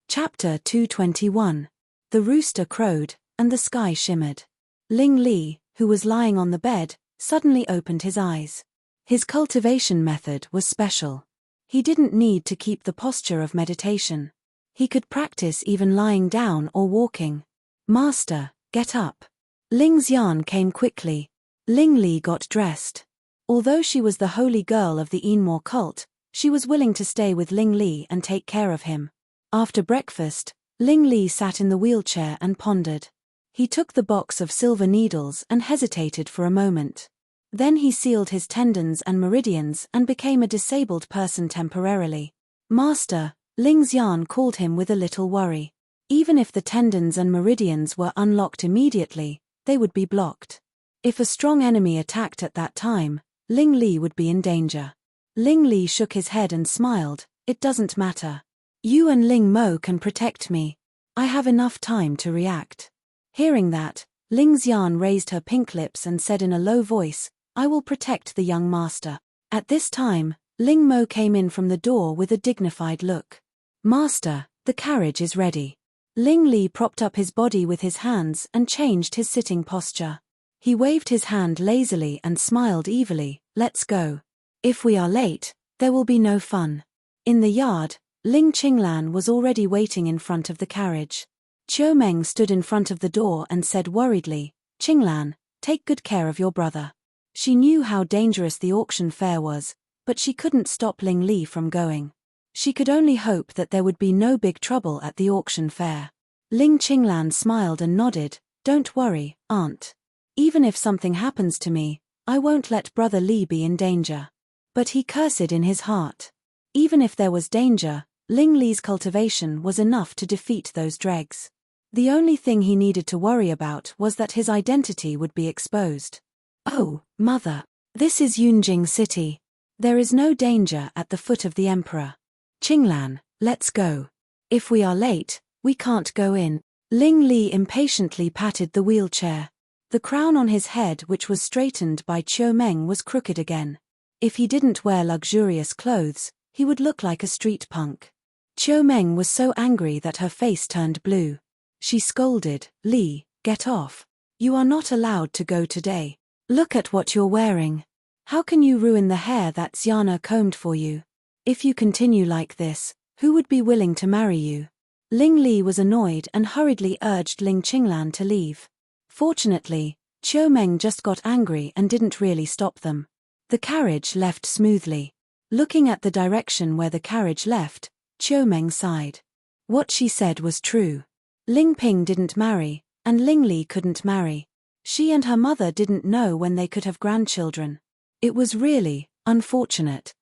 Chapter 221. The rooster crowed, and the sky shimmered. Ling Li, who was lying on the bed, suddenly opened his eyes. His cultivation method was special. He didn't need to keep the posture of meditation. He could practice even lying down or walking. "Master, get up." Ling Xian came quickly. Ling Li got dressed. Although she was the holy girl of the Yinmo cult, she was willing to stay with Ling Li and take care of him. After breakfast, Ling Li sat in the wheelchair and pondered. He took the box of silver needles and hesitated for a moment. Then he sealed his tendons and meridians and became a disabled person temporarily. "Master," Ling Xian called him with a little worry. Even if the tendons and meridians were unlocked immediately, they would be blocked. If a strong enemy attacked at that time, Ling Li would be in danger. Ling Li shook his head and smiled, "It doesn't matter. You and Ling Mo can protect me. I have enough time to react." Hearing that, Ling Xian raised her pink lips and said in a low voice, "I will protect the young master." At this time, Ling Mo came in from the door with a dignified look. "Master, the carriage is ready." Ling Li propped up his body with his hands and changed his sitting posture. He waved his hand lazily and smiled evilly. Let's go. If we are late, there will be no fun. In the yard, Ling Qinglan was already waiting in front of the carriage. Qiu Meng stood in front of the door and said worriedly, Qinglan, take good care of your brother. She knew how dangerous the auction fair was, but she couldn't stop Ling Li from going. She could only hope that there would be no big trouble at the auction fair. Ling Qinglan smiled and nodded. Don't worry, aunt. Even if something happens to me, I won't let brother Li be in danger. But he cursed in his heart. Even if there was danger, Ling Li's cultivation was enough to defeat those dregs. The only thing he needed to worry about was that his identity would be exposed. Oh, mother, this is Yunjing City. There is no danger at the foot of the emperor. Qinglan, let's go. If we are late, we can't go in. Ling Li impatiently patted the wheelchair. The crown on his head, which was straightened by Qiu Meng, was crooked again. If he didn't wear luxurious clothes, he would look like a street punk. Qiu Meng was so angry that her face turned blue. She scolded, Li, get off. You are not allowed to go today. Look at what you're wearing. How can you ruin the hair that Xiana combed for you? If you continue like this, who would be willing to marry you? Ling Li was annoyed and hurriedly urged Ling Qinglan to leave. Fortunately, Qiu Meng just got angry and didn't really stop them. The carriage left smoothly. Looking at the direction where the carriage left, Qiu Meng sighed. What she said was true. Ling Ping didn't marry, and Ling Li couldn't marry. She and her mother didn't know when they could have grandchildren. It was really unfortunate.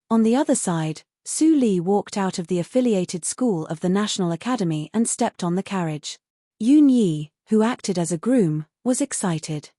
On the other side, Su Li walked out of the affiliated school of the National Academy and stepped on the carriage. Yun Yi, who acted as a groom, was excited.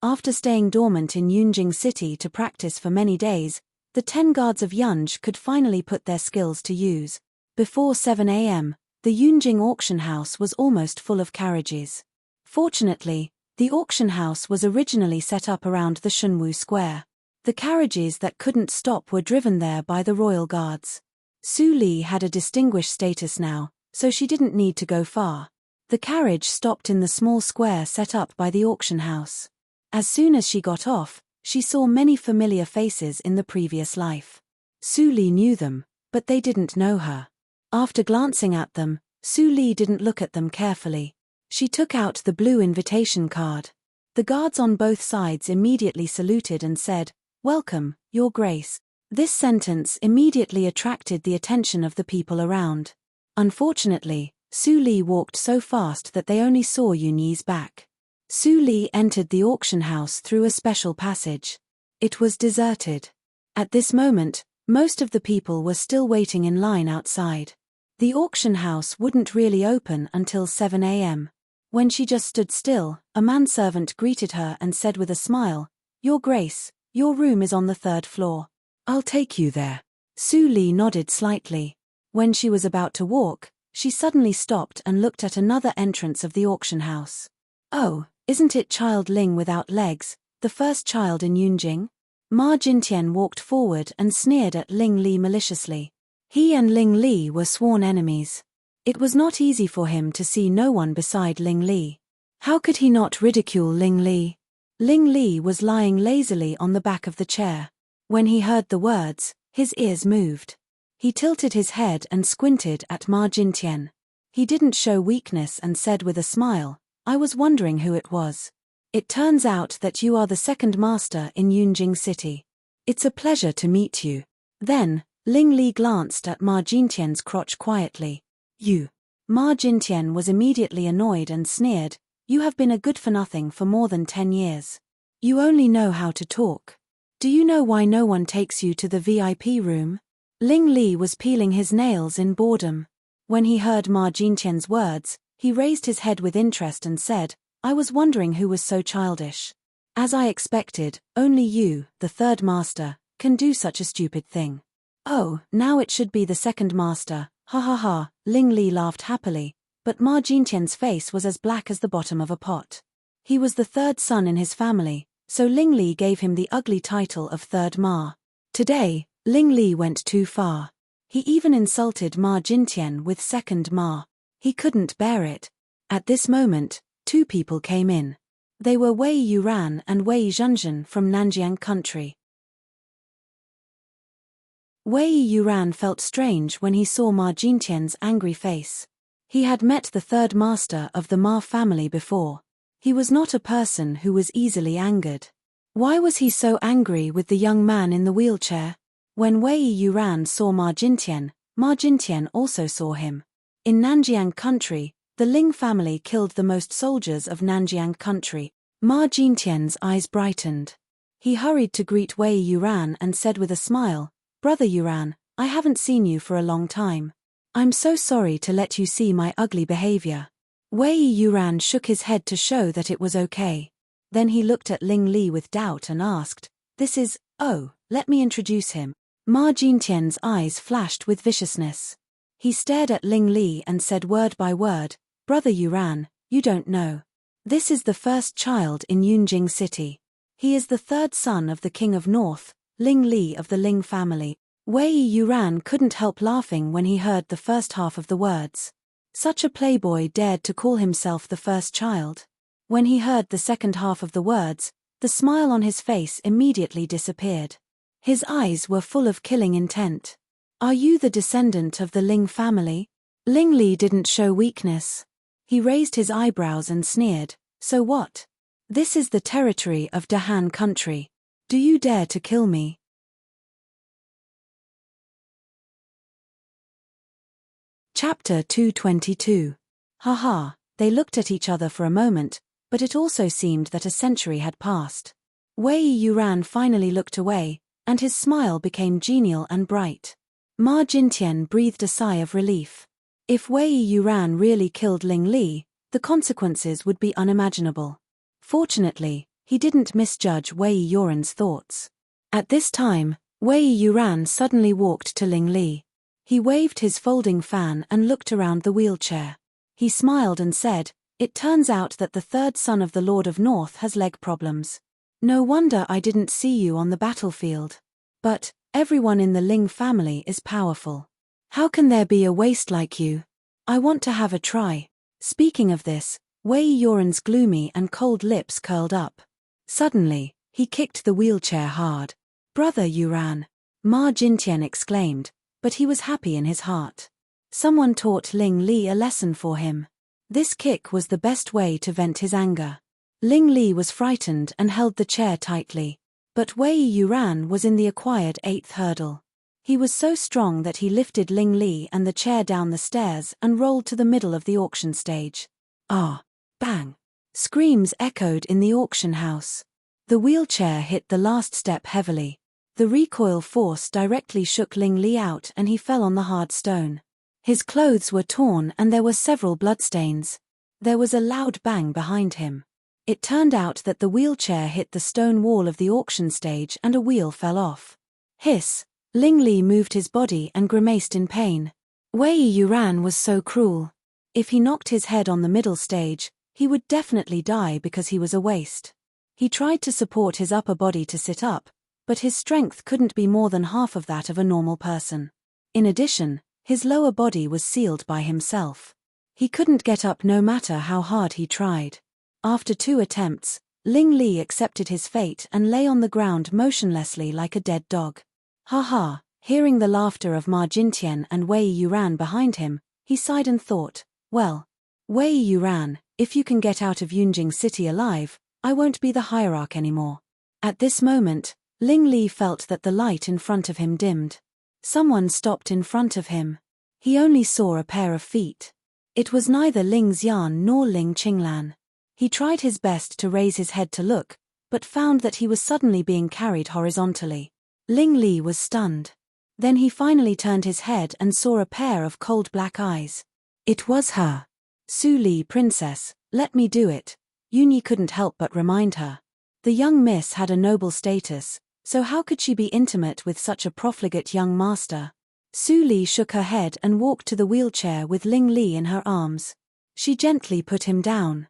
After staying dormant in Yunjing City to practice for many days, the 10 guards of Yunj could finally put their skills to use. Before 7 a.m., the Yunjing auction house was almost full of carriages. Fortunately, the auction house was originally set up around the Shunwu Square. The carriages that couldn't stop were driven there by the royal guards. Su Li had a distinguished status now, so she didn't need to go far. The carriage stopped in the small square set up by the auction house. As soon as she got off, she saw many familiar faces in the previous life. Su Li knew them, but they didn't know her. After glancing at them, Su Li didn't look at them carefully. She took out the blue invitation card. The guards on both sides immediately saluted and said, "Welcome, Your Grace." This sentence immediately attracted the attention of the people around. Unfortunately, Su Li walked so fast that they only saw Yun Yi's back. Su Li entered the auction house through a special passage. It was deserted. At this moment, most of the people were still waiting in line outside. The auction house wouldn't really open until 7 a.m. When she just stood still, a manservant greeted her and said with a smile, "Your Grace, your room is on the 3rd floor. I'll take you there." Su Li nodded slightly. When she was about to walk, she suddenly stopped and looked at another entrance of the auction house. Oh, isn't it Child Ling without legs, the first child in Yunjing? Ma Jintian walked forward and sneered at Ling Li maliciously. He and Ling Li were sworn enemies. It was not easy for him to see no one beside Ling Li. How could he not ridicule Ling Li? Ling Li was lying lazily on the back of the chair. When he heard the words, his ears moved. He tilted his head and squinted at Ma Jintian. He didn't show weakness and said with a smile, "I was wondering who it was. It turns out that you are the 2nd master in Yunjing City. It's a pleasure to meet you." Then, Ling Li glanced at Ma Jintian's crotch quietly. "You." Ma Jintian was immediately annoyed and sneered, "You have been a good-for-nothing for more than 10 years. You only know how to talk. Do you know why no one takes you to the VIP room?" Ling Li was peeling his nails in boredom. When he heard Ma Jintian's words, he raised his head with interest and said, "I was wondering who was so childish. As I expected, only you, the 3rd master, can do such a stupid thing." "Oh, now it should be the 2nd master, ha ha ha," Ling Li laughed happily, but Ma Jintian's face was as black as the bottom of a pot. He was the 3rd son in his family, so Ling Li gave him the ugly title of 3rd Ma. Today, Ling Li went too far. He even insulted Ma Jintian with second Ma. He couldn't bear it. At this moment, two people came in. They were Wei Yuran and Wei Zhenzhen from Nanjiang country. Wei Yuran felt strange when he saw Ma Jintian's angry face. He had met the third master of the Ma family before. He was not a person who was easily angered. Why was he so angry with the young man in the wheelchair? When Wei Yuran saw Ma Jintian also saw him. In Nanjiang country, the Ling family killed the most soldiers of Nanjiang country. Ma Jintian's eyes brightened. He hurried to greet Wei Yuran and said with a smile, "Brother Yuran, I haven't seen you for a long time. I'm so sorry to let you see my ugly behavior." Wei Yuran shook his head to show that it was okay. Then he looked at Ling Li with doubt and asked, let me introduce him." Ma Jintian's eyes flashed with viciousness. He stared at Ling Li and said word by word, "Brother Yuran, you don't know. This is the first child in Yunjing City. He is the third son of the King of North, Ling Li of the Ling family." Wei Yuran couldn't help laughing when he heard the first half of the words. Such a playboy dared to call himself the first child. When he heard the second half of the words, the smile on his face immediately disappeared. His eyes were full of killing intent. "Are you the descendant of the Ling family?" Ling Li didn't show weakness. He raised his eyebrows and sneered, "So what? This is the territory of Dahan country. Do you dare to kill me?" Chapter 222. Haha, they looked at each other for a moment, but it also seemed that a century had passed. Wei Yuran finally looked away, and his smile became genial and bright. Ma Jintian breathed a sigh of relief. If Wei Yuran really killed Ling Li, the consequences would be unimaginable. Fortunately, he didn't misjudge Wei Yuran's thoughts. At this time, Wei Yuran suddenly walked to Ling Li. He waved his folding fan and looked around the wheelchair. He smiled and said, "It turns out that the third son of the Lord of North has leg problems. No wonder I didn't see you on the battlefield. But everyone in the Ling family is powerful. How can there be a waste like you? I want to have a try." Speaking of this, Wei Yuran's gloomy and cold lips curled up. Suddenly, he kicked the wheelchair hard. "Brother Yuran!" Ma Jintian exclaimed, but he was happy in his heart. Someone taught Ling Li a lesson for him. This kick was the best way to vent his anger. Ling Li was frightened and held the chair tightly. But Wei Yuran was in the acquired 8th hurdle. He was so strong that he lifted Ling Li and the chair down the stairs and rolled to the middle of the auction stage. Ah! Bang! Screams echoed in the auction house. The wheelchair hit the last step heavily. The recoil force directly shook Ling Li out and he fell on the hard stone. His clothes were torn and there were several bloodstains. There was a loud bang behind him. It turned out that the wheelchair hit the stone wall of the auction stage and a wheel fell off. Hiss! Ling Li moved his body and grimaced in pain. Wei Yuran was so cruel. If he knocked his head on the middle stage, he would definitely die because he was a waste. He tried to support his upper body to sit up, but his strength couldn't be more than half of that of a normal person. In addition, his lower body was sealed by himself. He couldn't get up no matter how hard he tried. After 2 attempts, Ling Li accepted his fate and lay on the ground motionlessly like a dead dog. Haha, hearing the laughter of Ma Jintian and Wei Yuran behind him, he sighed and thought, "Well, Wei Yuran, if you can get out of Yunjing City alive, I won't be the hierarch anymore." At this moment, Ling Li felt that the light in front of him dimmed. Someone stopped in front of him. He only saw a pair of feet. It was neither Ling Xian nor Ling Qinglan. He tried his best to raise his head to look, but found that he was suddenly being carried horizontally. Ling Li was stunned. Then he finally turned his head and saw a pair of cold black eyes. It was her. "Su Li, princess, let me do it," Yunyi couldn't help but remind her. The young miss had a noble status, so how could she be intimate with such a profligate young master? Su Li shook her head and walked to the wheelchair with Ling Li in her arms. She gently put him down.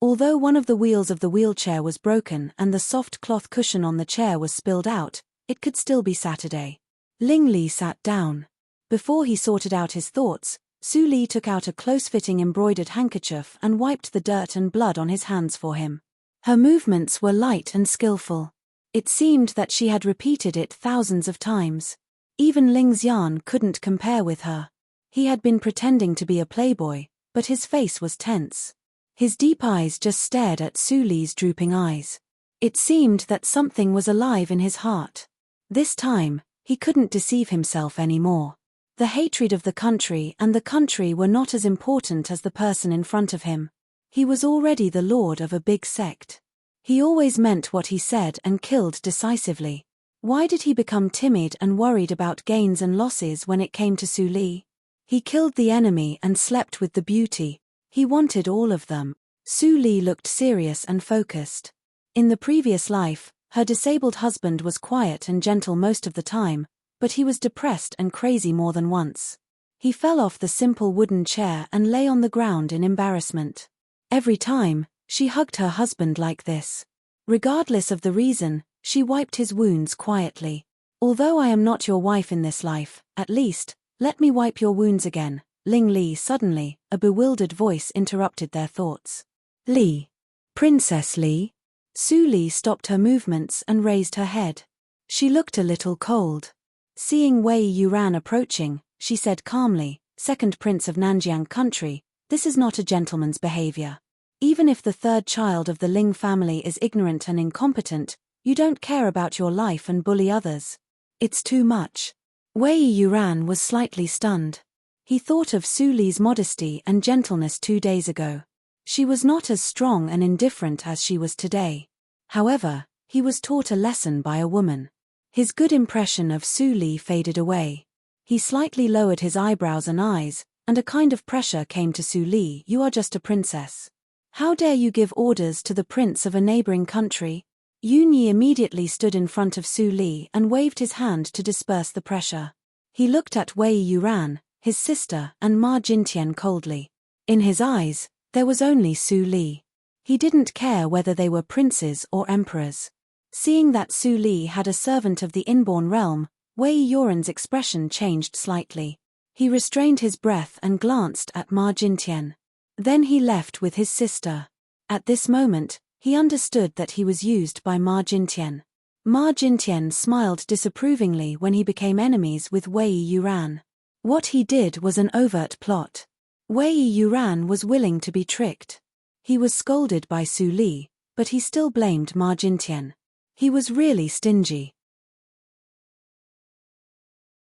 Although one of the wheels of the wheelchair was broken and the soft cloth cushion on the chair was spilled out, it could still be Saturday. Ling Li sat down. Before he sorted out his thoughts, Su Li took out a close-fitting embroidered handkerchief and wiped the dirt and blood on his hands for him. Her movements were light and skillful. It seemed that she had repeated it thousands of times. Even Ling Xian couldn't compare with her. He had been pretending to be a playboy, but his face was tense. His deep eyes just stared at Su Li's drooping eyes. It seemed that something was alive in his heart. This time, he couldn't deceive himself anymore. The hatred of the country and the country were not as important as the person in front of him. He was already the lord of a big sect. He always meant what he said and killed decisively. Why did he become timid and worried about gains and losses when it came to Su Li? He killed the enemy and slept with the beauty. He wanted all of them. Su Li looked serious and focused. In the previous life, her disabled husband was quiet and gentle most of the time, but he was depressed and crazy more than once. He fell off the simple wooden chair and lay on the ground in embarrassment. Every time, she hugged her husband like this. Regardless of the reason, she wiped his wounds quietly. Although I am not your wife in this life, at least, let me wipe your wounds again. Ling Li suddenly, a bewildered voice interrupted their thoughts. Li. Princess Li? Su Li stopped her movements and raised her head. She looked a little cold. Seeing Wei Yuran approaching, she said calmly, "Second prince of Nanjiang country, this is not a gentleman's behavior. Even if the third child of the Ling family is ignorant and incompetent, you don't care about your life and bully others. It's too much." Wei Yuran was slightly stunned. He thought of Su Li's modesty and gentleness 2 days ago. She was not as strong and indifferent as she was today. However, he was taught a lesson by a woman. His good impression of Su Li faded away. He slightly lowered his eyebrows and eyes, and a kind of pressure came to Su Li. "You are just a princess. How dare you give orders to the prince of a neighboring country?" Yun Yi immediately stood in front of Su Li and waved his hand to disperse the pressure. He looked at Wei Yuran, his sister, and Ma Jintian coldly. In his eyes, there was only Su Li. He didn't care whether they were princes or emperors. Seeing that Su Li had a servant of the inborn realm, Wei Yuran's expression changed slightly. He restrained his breath and glanced at Ma Jintian. Then he left with his sister. At this moment, he understood that he was used by Ma Jintian. Ma Jintian smiled disapprovingly when he became enemies with Wei Yuran. What he did was an overt plot. Wei Yuran was willing to be tricked. He was scolded by Su Li, but he still blamed Ma Jintian. He was really stingy.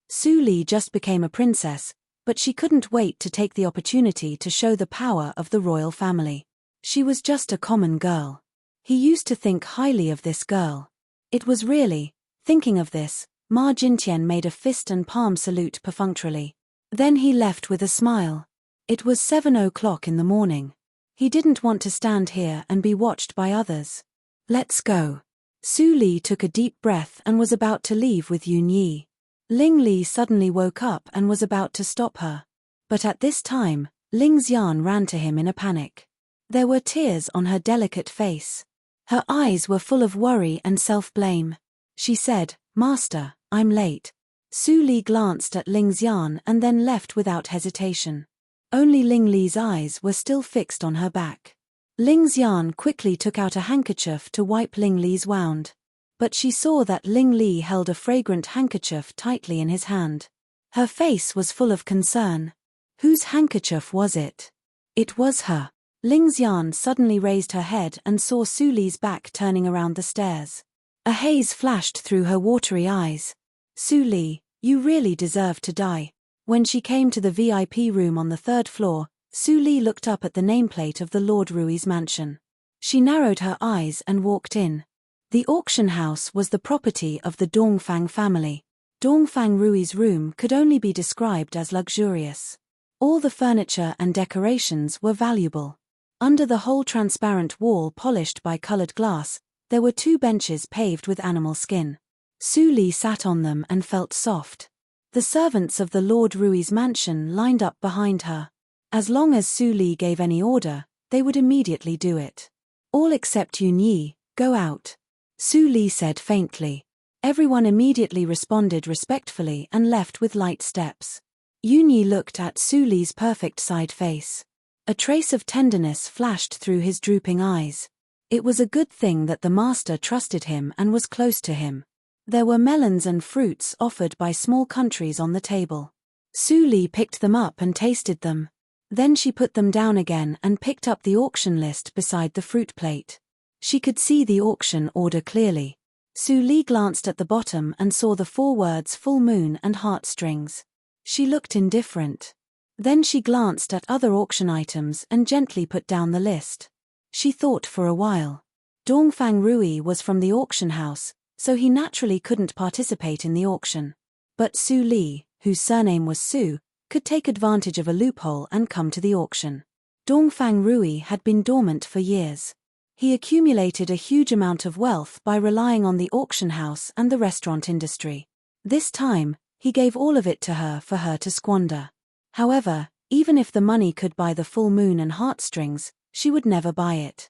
Su Li just became a princess, but she couldn't wait to take the opportunity to show the power of the royal family. She was just a common girl. He used to think highly of this girl. It was really, thinking of this, Ma Jintian made a fist and palm salute perfunctorily. Then he left with a smile. It was 7 o'clock in the morning. He didn't want to stand here and be watched by others. "Let's go." Su Li took a deep breath and was about to leave with Yun Yi. Ling Li suddenly woke up and was about to stop her. But at this time, Ling Xian ran to him in a panic. There were tears on her delicate face. Her eyes were full of worry and self-blame. She said, "Master, I'm late." Su Li glanced at Ling Xian and then left without hesitation. Only Ling Li's eyes were still fixed on her back. Ling Xian quickly took out a handkerchief to wipe Ling Li's wound. But she saw that Ling Li held a fragrant handkerchief tightly in his hand. Her face was full of concern. Whose handkerchief was it? It was her. Ling Xian suddenly raised her head and saw Su Li's back turning around the stairs. A haze flashed through her watery eyes. "Su Li, you really deserve to die." When she came to the VIP room on the 3rd floor, Su Li looked up at the nameplate of the Lord Rui's mansion. She narrowed her eyes and walked in. The auction house was the property of the Dongfang family. Dongfang Rui's room could only be described as luxurious. All the furniture and decorations were valuable. Under the whole transparent wall polished by colored glass, there were 2 benches paved with animal skin. Su Li sat on them and felt soft. The servants of the Lord Rui's mansion lined up behind her. As long as Su Li gave any order, they would immediately do it. All except Yun Yi, go out. Su Li said faintly. Everyone immediately responded respectfully and left with light steps. Yun Yi looked at Su Li's perfect side face. A trace of tenderness flashed through his drooping eyes. It was a good thing that the master trusted him and was close to him. There were melons and fruits offered by small countries on the table. Su Li picked them up and tasted them. Then she put them down again and picked up the auction list beside the fruit plate. She could see the auction order clearly. Su Li glanced at the bottom and saw the 4 words full moon and heartstrings. She looked indifferent. Then she glanced at other auction items and gently put down the list. She thought for a while. Dongfang Rui was from the auction house, so he naturally couldn't participate in the auction. But Su Li, whose surname was Su, could take advantage of a loophole and come to the auction. Dongfang Rui had been dormant for years. He accumulated a huge amount of wealth by relying on the auction house and the restaurant industry. This time, he gave all of it to her for her to squander. However, even if the money could buy the full moon and heartstrings, she would never buy it.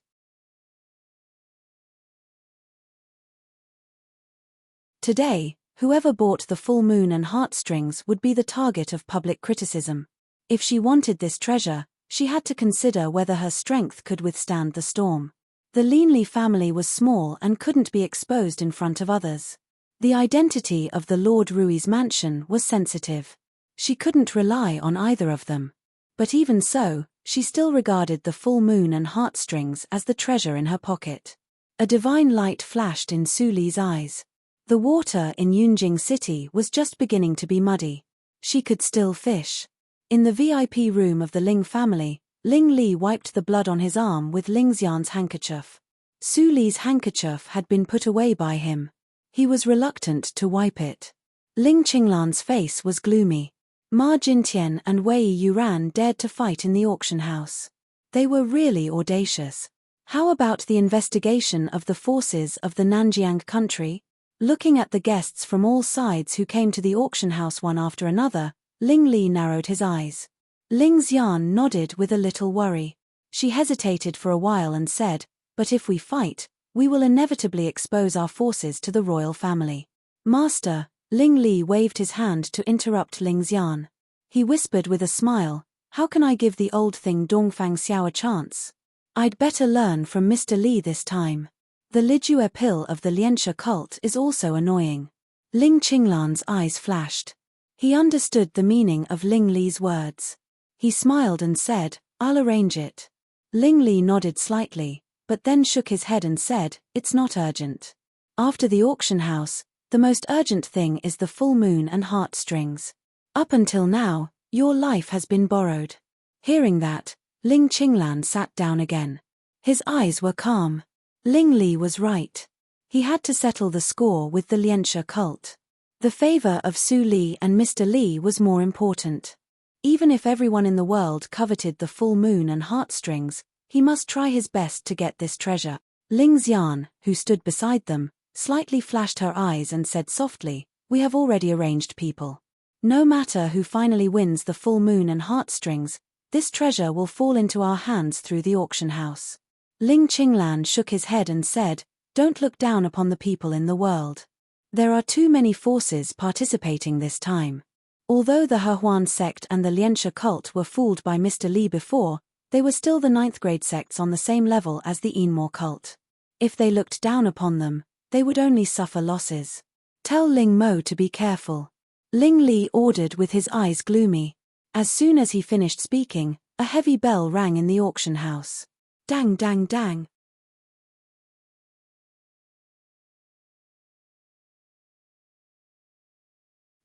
Today, whoever bought the full moon and heartstrings would be the target of public criticism. If she wanted this treasure, she had to consider whether her strength could withstand the storm. The Linli family was small and couldn't be exposed in front of others. The identity of the Lord Rui's mansion was sensitive. She couldn't rely on either of them. But even so, she still regarded the full moon and heartstrings as the treasure in her pocket. A divine light flashed in Su Li's eyes. The water in Yunjing City was just beginning to be muddy. She could still fish. In the VIP room of the Ling family, Ling Li wiped the blood on his arm with Ling Xian's handkerchief. Su Li's handkerchief had been put away by him. He was reluctant to wipe it. Ling Qinglan's face was gloomy. Ma Jintian and Wei Yuran dared to fight in the auction house. They were really audacious. How about the investigation of the forces of the Nanjiang country? Looking at the guests from all sides who came to the auction house one after another, Ling Li narrowed his eyes. Ling Xian nodded with a little worry. She hesitated for a while and said, "But if we fight, we will inevitably expose our forces to the royal family." "Master," Ling Li waved his hand to interrupt Ling Xian. He whispered with a smile, "How can I give the old thing Dongfang Xiao a chance? I'd better learn from Mr. Li this time. The Lijue pill of the Lianxia cult is also annoying." Ling Qinglan's eyes flashed. He understood the meaning of Ling Li's words. He smiled and said, "I'll arrange it." Ling Li nodded slightly, but then shook his head and said, "It's not urgent. After the auction house, the most urgent thing is the full moon and heartstrings. Up until now, your life has been borrowed." Hearing that, Ling Qinglan sat down again. His eyes were calm. Ling Li was right. He had to settle the score with the Lianxia cult. The favor of Su Li and Mr. Li was more important. Even if everyone in the world coveted the full moon and heartstrings, he must try his best to get this treasure. Ling Xian, who stood beside them, slightly flashed her eyes and said softly, "We have already arranged people. No matter who finally wins the full moon and heartstrings, this treasure will fall into our hands through the auction house." Ling Qinglan shook his head and said, "Don't look down upon the people in the world. There are too many forces participating this time. Although the Hehuan sect and the Lianxia cult were fooled by Mr. Li before, they were still the 9th grade sects on the same level as the Enmore cult. If they looked down upon them, they would only suffer losses. Tell Ling Mo to be careful." Ling Li ordered with his eyes gloomy. As soon as he finished speaking, a heavy bell rang in the auction house. Dang dang dang.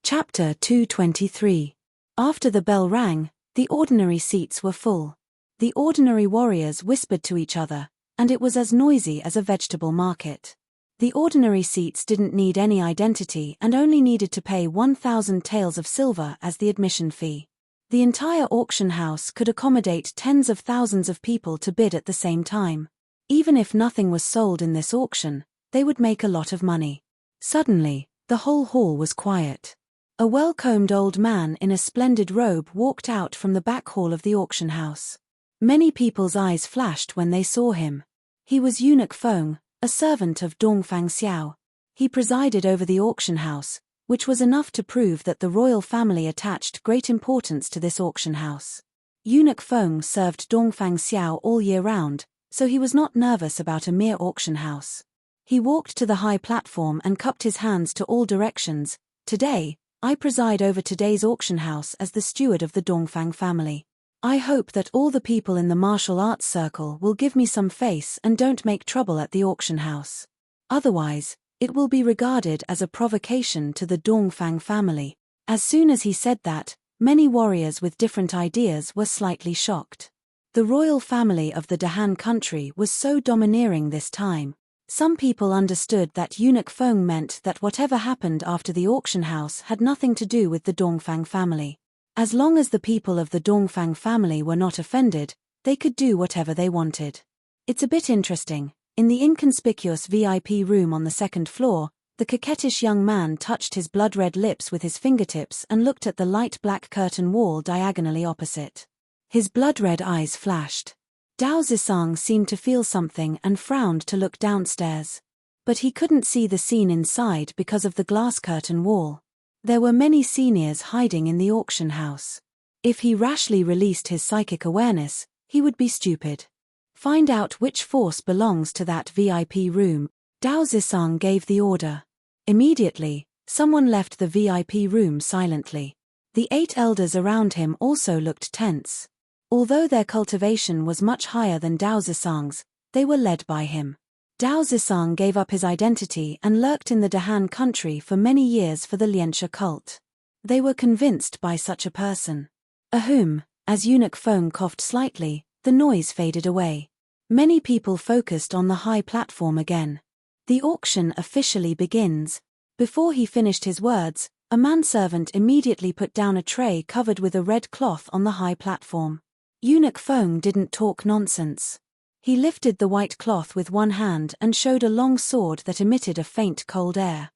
Chapter 223. After the bell rang, the ordinary seats were full. The ordinary warriors whispered to each other, and it was as noisy as a vegetable market. The ordinary seats didn't need any identity and only needed to pay 1,000 taels of silver as the admission fee. The entire auction house could accommodate tens of thousands of people to bid at the same time. Even if nothing was sold in this auction, they would make a lot of money. Suddenly, the whole hall was quiet. A well-combed old man in a splendid robe walked out from the back hall of the auction house. Many people's eyes flashed when they saw him. He was Eunuch Feng, a servant of Dongfang Xiao. He presided over the auction house, which was enough to prove that the royal family attached great importance to this auction house. Eunuch Feng served Dongfang Xiao all year round, so he was not nervous about a mere auction house. He walked to the high platform and cupped his hands to all directions. Today, I preside over today's auction house as the steward of the Dongfang family. I hope that all the people in the martial arts circle will give me some face and don't make trouble at the auction house. Otherwise, it will be regarded as a provocation to the Dongfang family. As soon as he said that, many warriors with different ideas were slightly shocked. The royal family of the De country was so domineering this time. Some people understood that Eunuch Feng meant that whatever happened after the auction house had nothing to do with the Dongfang family. As long as the people of the Dongfang family were not offended, they could do whatever they wanted. It's a bit interesting. In the inconspicuous VIP room on the second floor, the coquettish young man touched his blood-red lips with his fingertips and looked at the light black curtain wall diagonally opposite. His blood-red eyes flashed. Dao Zisang seemed to feel something and frowned to look downstairs. But he couldn't see the scene inside because of the glass curtain wall. There were many seniors hiding in the auction house. If he rashly released his psychic awareness, he would be stupid. Find out which force belongs to that VIP room. Dao Zisang gave the order. Immediately, someone left the VIP room silently. The 8 elders around him also looked tense. Although their cultivation was much higher than Dao Zisang's, they were led by him. Dao Zisang gave up his identity and lurked in the De country for many years for the Lianxia cult. They were convinced by such a person. Ahem, as Eunuch Feng coughed slightly, the noise faded away. Many people focused on the high platform again. The auction officially begins. Before he finished his words, a manservant immediately put down a tray covered with a red cloth on the high platform. Eunuch Feng didn't talk nonsense. He lifted the white cloth with one hand and showed a long sword that emitted a faint cold air.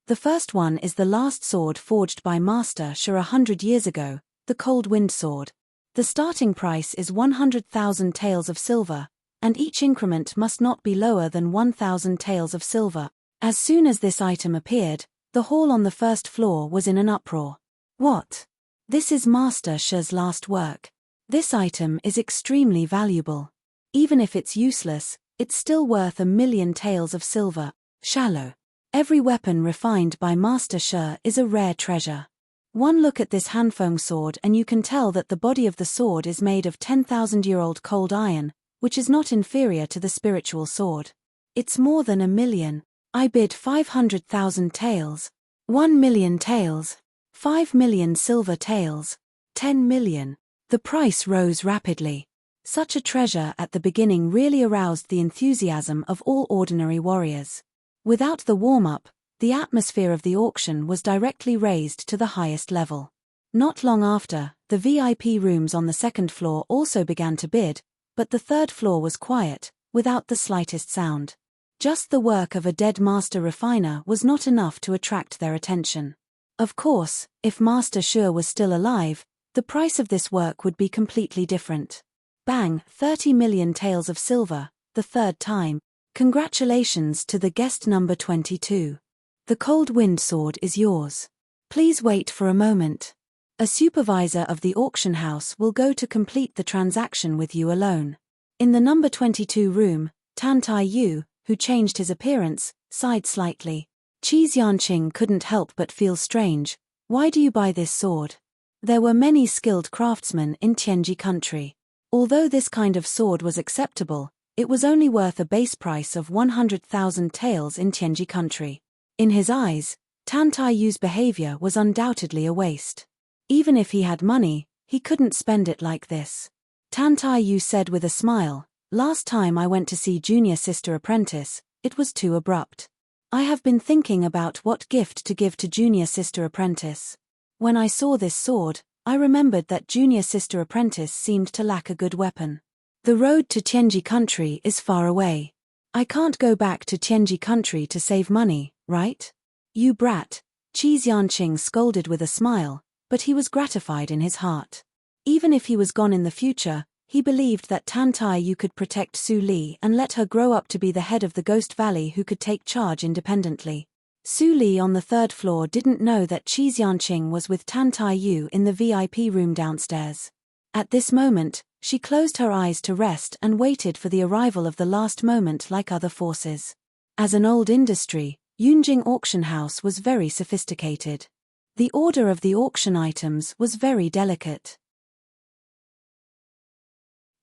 The first one is the last sword forged by Master Shi 100 years ago, the Cold Wind Sword. The starting price is 100,000 taels of silver, and each increment must not be lower than 1,000 taels of silver. As soon as this item appeared, the hall on the first floor was in an uproar. What? This is Master Shi's last work. This item is extremely valuable. Even if it's useless, it's still worth 1,000,000 taels of silver. Shallow. Every weapon refined by Master Shi is a rare treasure. One look at this Hanfeng sword and you can tell that the body of the sword is made of 10,000-year-old cold iron, which is not inferior to the spiritual sword. It's more than 1,000,000. I bid 500,000 taels. 1,000,000 taels. 5,000,000 silver taels. 10 million. The price rose rapidly. Such a treasure at the beginning really aroused the enthusiasm of all ordinary warriors. Without the warm-up, the atmosphere of the auction was directly raised to the highest level. Not long after, the VIP rooms on the second floor also began to bid, but the third floor was quiet, without the slightest sound. Just the work of a dead master refiner was not enough to attract their attention. Of course, if Master Shi was still alive, the price of this work would be completely different. Bang, 30 million taels of silver, the third time. Congratulations to the guest number 22. The Cold Wind Sword is yours. Please wait for a moment. A supervisor of the auction house will go to complete the transaction with you alone. In the number 22 room, Tan Tai Yu, who changed his appearance, sighed slightly. Qi Xianqing couldn't help but feel strange. Why do you buy this sword? There were many skilled craftsmen in Tianji country. Although this kind of sword was acceptable, it was only worth a base price of 100,000 taels in Tianji country. In his eyes, Tan Tai Yu's behavior was undoubtedly a waste. Even if he had money, he couldn't spend it like this. Tan Tai Yu said with a smile, "Last time I went to see Junior Sister Apprentice, it was too abrupt. I have been thinking about what gift to give to Junior Sister Apprentice. When I saw this sword, I remembered that Junior Sister Apprentice seemed to lack a good weapon. The road to Tianji country is far away. I can't go back to Tianji country to save money, right? "You brat," Qi Xianqing scolded with a smile, but he was gratified in his heart. Even if he was gone in the future, he believed that Tan Tai Yu could protect Su Li and let her grow up to be the head of the Ghost Valley who could take charge independently. Su Li on the third floor didn't know that Qi Xianqing was with Tan Tai Yu in the VIP room downstairs. At this moment, she closed her eyes to rest and waited for the arrival of the last moment like other forces. As an old industry, Yunjing auction house was very sophisticated. The order of the auction items was very delicate.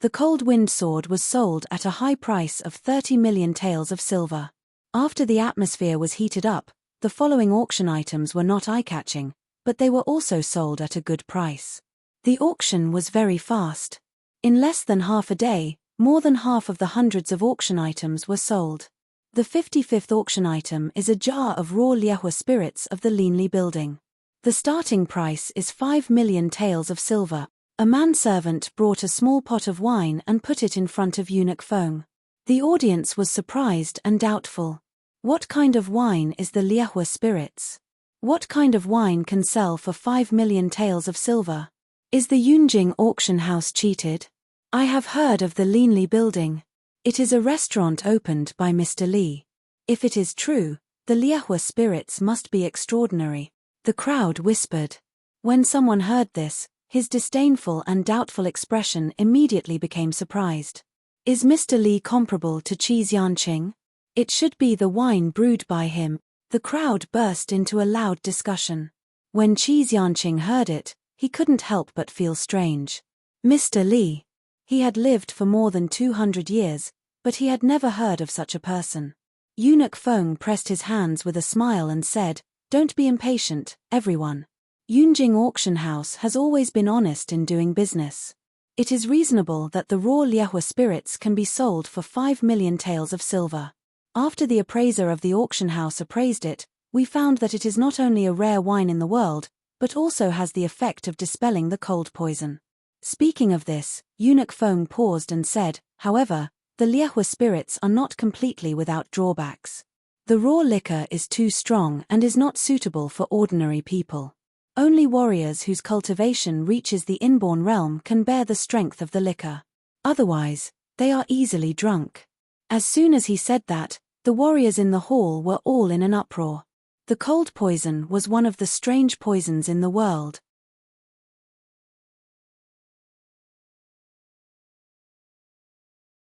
The cold wind sword was sold at a high price of 30 million taels of silver. After the atmosphere was heated up, the following auction items were not eye-catching, but they were also sold at a good price. The auction was very fast. In less than half a day, more than half of the hundreds of auction items were sold. The 55th auction item is a jar of raw Liehua spirits of the Linli building. The starting price is 5 million taels of silver. A manservant brought a small pot of wine and put it in front of Eunuch Feng. The audience was surprised and doubtful. What kind of wine is the Liehua spirits? What kind of wine can sell for 5 million taels of silver? Is the Yunjing auction house cheated? I have heard of the Linli building. It is a restaurant opened by Mr. Li. If it is true, the Liehua spirits must be extraordinary. The crowd whispered. When someone heard this, his disdainful and doubtful expression immediately became surprised. Is Mr. Li comparable to Qi Xianqing? It should be the wine brewed by him. The crowd burst into a loud discussion. When Qi Xianqing heard it, he couldn't help but feel strange. Mr. Li. He had lived for more than 200 years, but he had never heard of such a person. Eunuch Feng pressed his hands with a smile and said, "Don't be impatient, everyone. Yunjing auction house has always been honest in doing business. It is reasonable that the raw Liehua spirits can be sold for 5 million taels of silver. After the appraiser of the auction house appraised it, we found that it is not only a rare wine in the world, but also has the effect of dispelling the cold poison." Speaking of this, Eunuch Feng paused and said, "However, the Liehua spirits are not completely without drawbacks. The raw liquor is too strong and is not suitable for ordinary people. Only warriors whose cultivation reaches the inborn realm can bear the strength of the liquor. Otherwise, they are easily drunk." As soon as he said that, the warriors in the hall were all in an uproar. The cold poison was one of the strange poisons in the world.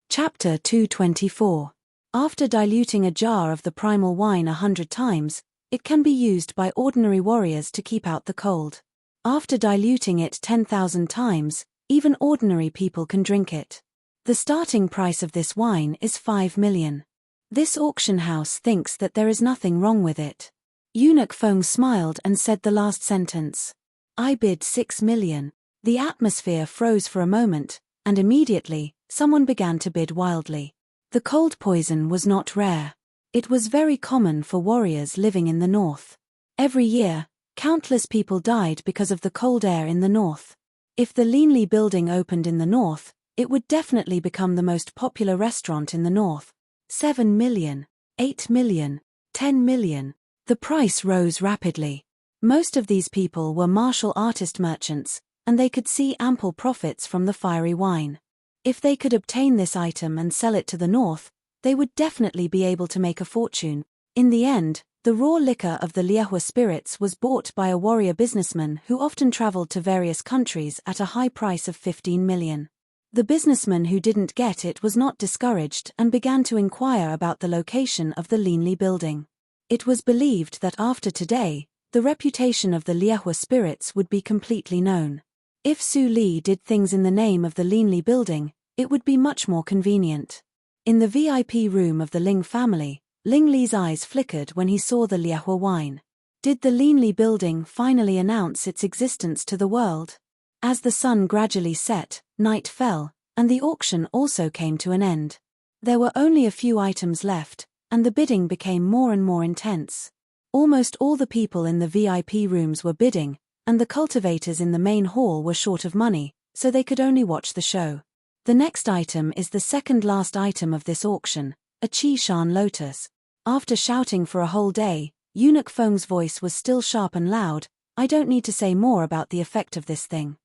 Chapter 224. After diluting a jar of the primal wine 100 times, it can be used by ordinary warriors to keep out the cold. After diluting it 10,000 times, even ordinary people can drink it. The starting price of this wine is 5 million. This auction house thinks that there is nothing wrong with it. Eunuch Feng smiled and said the last sentence. "I bid 6 million. The atmosphere froze for a moment, and immediately, someone began to bid wildly. The cold poison was not rare. It was very common for warriors living in the north. Every year, countless people died because of the cold air in the north. If the Linli building opened in the north, it would definitely become the most popular restaurant in the north. 7 million, 8 million, 10 million. The price rose rapidly. Most of these people were martial artist merchants, and they could see ample profits from the fiery wine. If they could obtain this item and sell it to the north, they would definitely be able to make a fortune. In the end, the raw liquor of the Liehua spirits was bought by a warrior businessman who often traveled to various countries at a high price of 15 million. The businessman who didn't get it was not discouraged and began to inquire about the location of the Linli building. It was believed that after today, the reputation of the Liehua spirits would be completely known. If Su Li did things in the name of the Linli building, it would be much more convenient. In the VIP room of the Ling family, Ling Li's eyes flickered when he saw the Liehua wine. Did the Linli building finally announce its existence to the world? As the sun gradually set, night fell, and the auction also came to an end. There were only a few items left, and the bidding became more and more intense. Almost all the people in the VIP rooms were bidding, and the cultivators in the main hall were short of money, so they could only watch the show. The next item is the second last item of this auction, a Qi Shan lotus. After shouting for a whole day, Eunuch Feng's voice was still sharp and loud. I don't need to say more about the effect of this thing.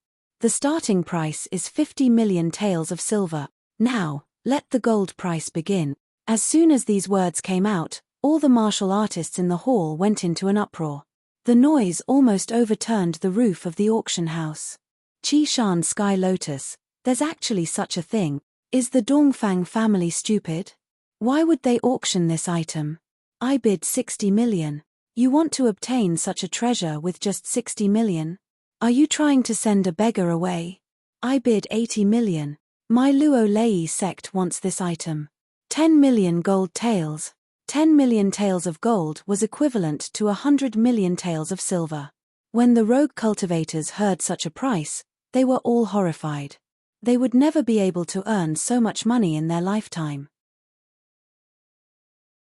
The starting price is 50 million taels of silver. Now, let the gold price begin. As soon as these words came out, all the martial artists in the hall went into an uproar. The noise almost overturned the roof of the auction house. Qishan Sky Lotus, there's actually such a thing. Is the Dongfang family stupid? Why would they auction this item? I bid 60 million. You want to obtain such a treasure with just 60 million? Are you trying to send a beggar away? I bid 80 million. My Luo Lei sect wants this item. 10 million gold taels. 10 million taels of gold was equivalent to 100 million taels of silver. When the rogue cultivators heard such a price, they were all horrified. They would never be able to earn so much money in their lifetime.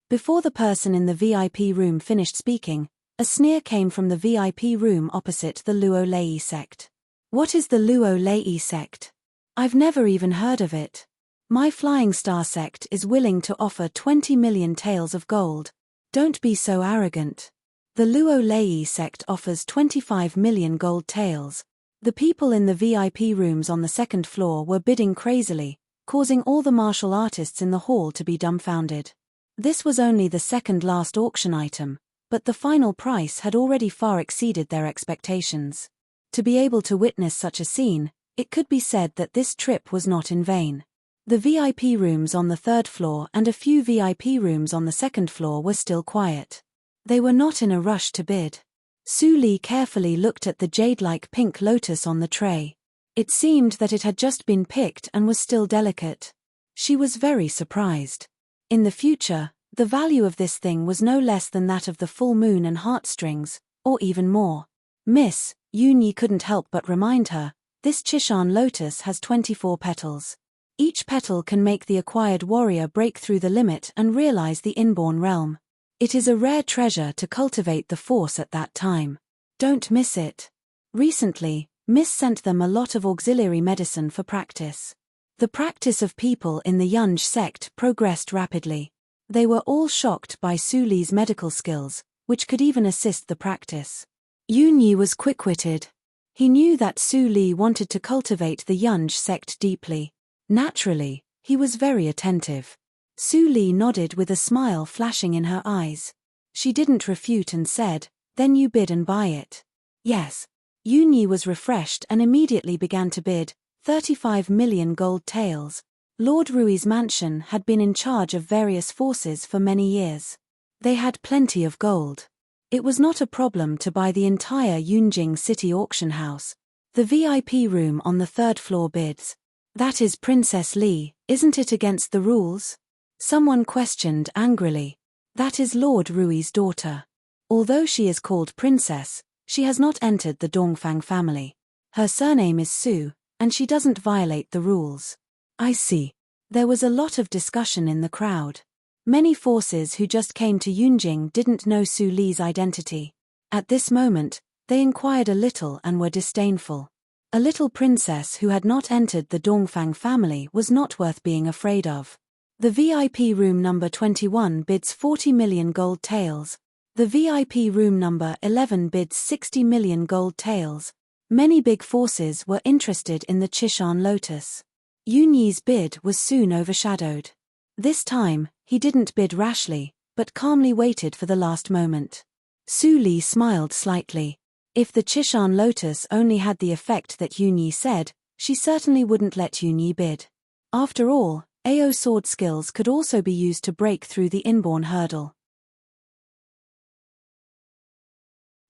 Before the person in the VIP room finished speaking, a sneer came from the VIP room opposite the Luo Lei sect. What is the Luo Lei sect? I've never even heard of it. My Flying Star sect is willing to offer 20 million taels of gold. Don't be so arrogant. The Luo Lei sect offers 25 million gold taels. The people in the VIP rooms on the second floor were bidding crazily, causing all the martial artists in the hall to be dumbfounded. This was only the second last auction item, but the final price had already far exceeded their expectations. To be able to witness such a scene, it could be said that this trip was not in vain. The VIP rooms on the third floor and a few VIP rooms on the second floor were still quiet. They were not in a rush to bid. Su Li carefully looked at the jade-like pink lotus on the tray. It seemed that it had just been picked and was still delicate. She was very surprised. In the future, the value of this thing was no less than that of the full moon and heartstrings, or even more. Miss, Yunyi couldn't help but remind her, this Qishan lotus has 24 petals. Each petal can make the acquired warrior break through the limit and realize the inborn realm. It is a rare treasure to cultivate the force at that time. Don't miss it. Recently, Miss sent them a lot of auxiliary medicine for practice. The practice of people in the Yunj sect progressed rapidly. They were all shocked by Su Li's medical skills, which could even assist the practice. Yunyi was quick-witted. He knew that Su Li wanted to cultivate the Yunj sect deeply. Naturally, he was very attentive. Su Li nodded with a smile flashing in her eyes. She didn't refute and said, "Then you bid and buy it." Yes. Yunyi was refreshed and immediately began to bid, 35 million gold taels. Lord Rui's mansion had been in charge of various forces for many years. They had plenty of gold. It was not a problem to buy the entire Yunjing city auction house. The VIP room on the third floor bids. That is Princess Li, isn't it against the rules? Someone questioned angrily. That is Lord Rui's daughter. Although she is called Princess, she has not entered the Dongfang family. Her surname is Su, and she doesn't violate the rules. I see. There was a lot of discussion in the crowd. Many forces who just came to Yunjing didn't know Su Li's identity. At this moment, they inquired a little and were disdainful. A little princess who had not entered the Dongfang family was not worth being afraid of. The VIP room number 21 bids 40 million gold taels. The VIP room number 11 bids 60 million gold taels. Many big forces were interested in the Qishan lotus. Yunyi's bid was soon overshadowed. This time, he didn't bid rashly, but calmly waited for the last moment. Su Li smiled slightly. If the Qishan lotus only had the effect that Yunyi said, she certainly wouldn't let Yunyi bid. After all, AO sword skills could also be used to break through the inborn hurdle.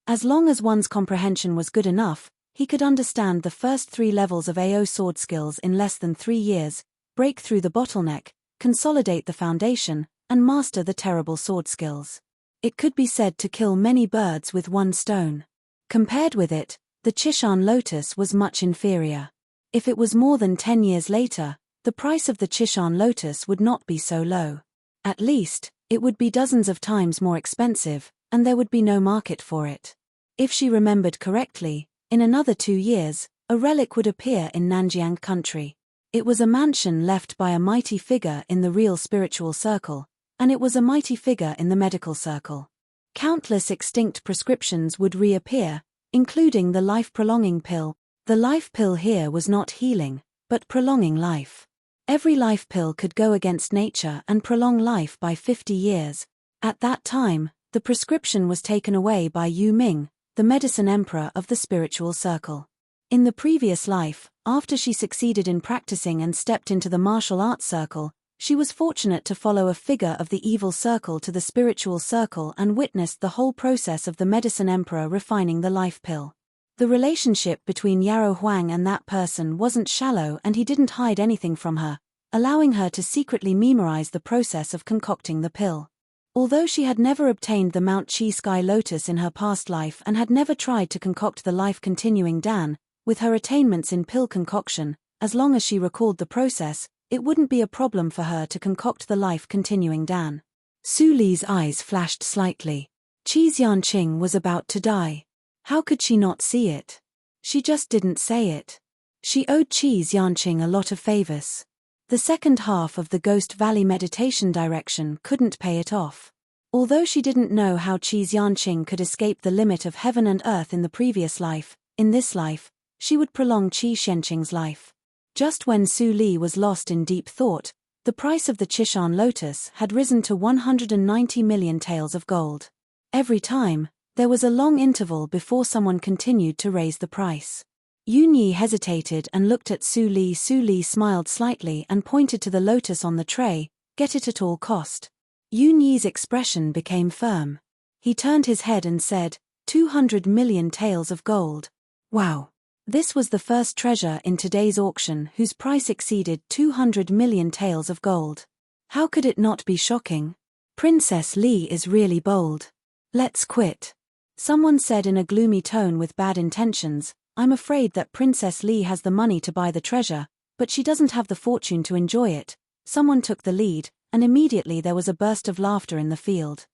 As long as one's comprehension was good enough, he could understand the first 3 levels of AO sword skills in less than 3 years, break through the bottleneck, consolidate the foundation, and master the terrible sword skills. It could be said to kill many birds with one stone. Compared with it, the Qishan lotus was much inferior. If it was more than 10 years later, the price of the Qishan lotus would not be so low. At least, it would be dozens of times more expensive, and there would be no market for it. If she remembered correctly, in another 2 years, a relic would appear in Nanjiang country. It was a mansion left by a mighty figure in the real spiritual circle, and it was a mighty figure in the medical circle. Countless extinct prescriptions would reappear, including the life-prolonging pill. The life pill here was not healing, but prolonging life. Every life pill could go against nature and prolong life by 50 years. At that time, the prescription was taken away by Yu Ming, the medicine emperor of the spiritual circle. In the previous life, after she succeeded in practicing and stepped into the martial arts circle, she was fortunate to follow a figure of the evil circle to the spiritual circle and witnessed the whole process of the medicine emperor refining the life pill. The relationship between Yarrow Huang and that person wasn't shallow, and he didn't hide anything from her, allowing her to secretly memorize the process of concocting the pill. Although she had never obtained the Mount Chi Sky Lotus in her past life and had never tried to concoct the life-continuing Dan, with her attainments in pill concoction, as long as she recalled the process, it wouldn't be a problem for her to concoct the life-continuing Dan. Su Li's eyes flashed slightly. Qi Xianqing was about to die. How could she not see it? She just didn't say it. She owed Qi Xianqing a lot of favors. The second half of the Ghost Valley meditation direction couldn't pay it off. Although she didn't know how Qi Xianqing could escape the limit of heaven and earth in the previous life, in this life, she would prolong Qi Xianqing's life. Just when Su Li was lost in deep thought, the price of the Chishan Lotus had risen to 190 million taels of gold. Every time, there was a long interval before someone continued to raise the price. Yunyi hesitated and looked at Su Li. Su Li smiled slightly and pointed to the lotus on the tray, "Get it at all cost." Yunyi's expression became firm. He turned his head and said, 200 million taels of gold. Wow! This was the first treasure in today's auction whose price exceeded 200 million taels of gold. How could it not be shocking? Princess Li is really bold. Let's quit. Someone said in a gloomy tone with bad intentions, "I'm afraid that Princess Li has the money to buy the treasure, but she doesn't have the fortune to enjoy it." Someone took the lead, and immediately there was a burst of laughter in the field.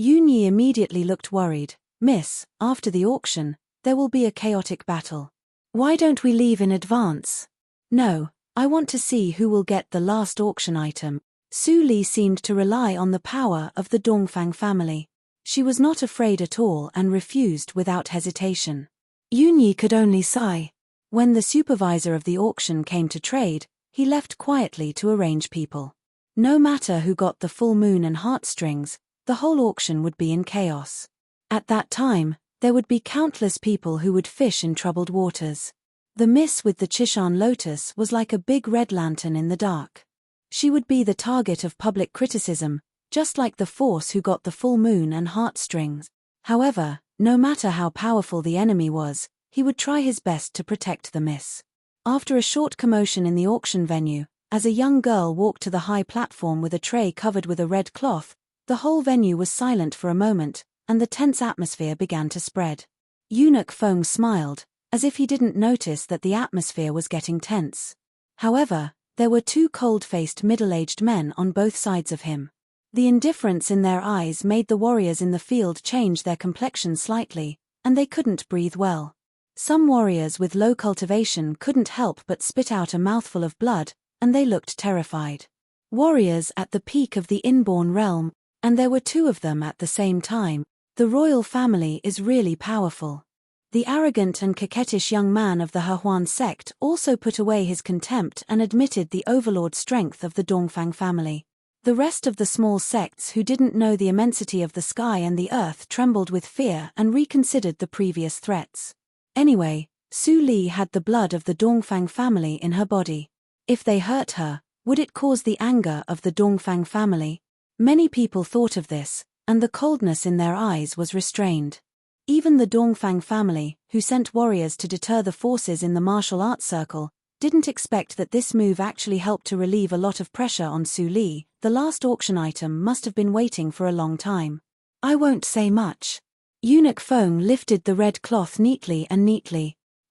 Yunyi immediately looked worried. "Miss, after the auction, there will be a chaotic battle. Why don't we leave in advance?" "No, I want to see who will get the last auction item." Su Li seemed to rely on the power of the Dongfang family. She was not afraid at all and refused without hesitation. Yunyi could only sigh. When the supervisor of the auction came to trade, he left quietly to arrange people. No matter who got the full moon and heartstrings, the whole auction would be in chaos. At that time, there would be countless people who would fish in troubled waters. The miss with the Chishan Lotus was like a big red lantern in the dark. She would be the target of public criticism, just like the force who got the full moon and heartstrings. However, no matter how powerful the enemy was, he would try his best to protect the miss. After a short commotion in the auction venue, as a young girl walked to the high platform with a tray covered with a red cloth, the whole venue was silent for a moment, and the tense atmosphere began to spread. Eunuch Feng smiled, as if he didn't notice that the atmosphere was getting tense. However, there were two cold-faced middle-aged men on both sides of him. The indifference in their eyes made the warriors in the field change their complexion slightly, and they couldn't breathe well. Some warriors with low cultivation couldn't help but spit out a mouthful of blood, and they looked terrified. Warriors at the peak of the inborn realm, and there were two of them at the same time. The royal family is really powerful. The arrogant and coquettish young man of the Hehuan sect also put away his contempt and admitted the overlord strength of the Dongfang family. The rest of the small sects who didn't know the immensity of the sky and the earth trembled with fear and reconsidered the previous threats. Anyway, Su Li had the blood of the Dongfang family in her body. If they hurt her, would it cause the anger of the Dongfang family? Many people thought of this, and the coldness in their eyes was restrained. Even the Dongfang family, who sent warriors to deter the forces in the martial arts circle, didn't expect that this move actually helped to relieve a lot of pressure on Su Li. The last auction item must have been waiting for a long time. "I won't say much." Eunuch Feng lifted the red cloth neatly.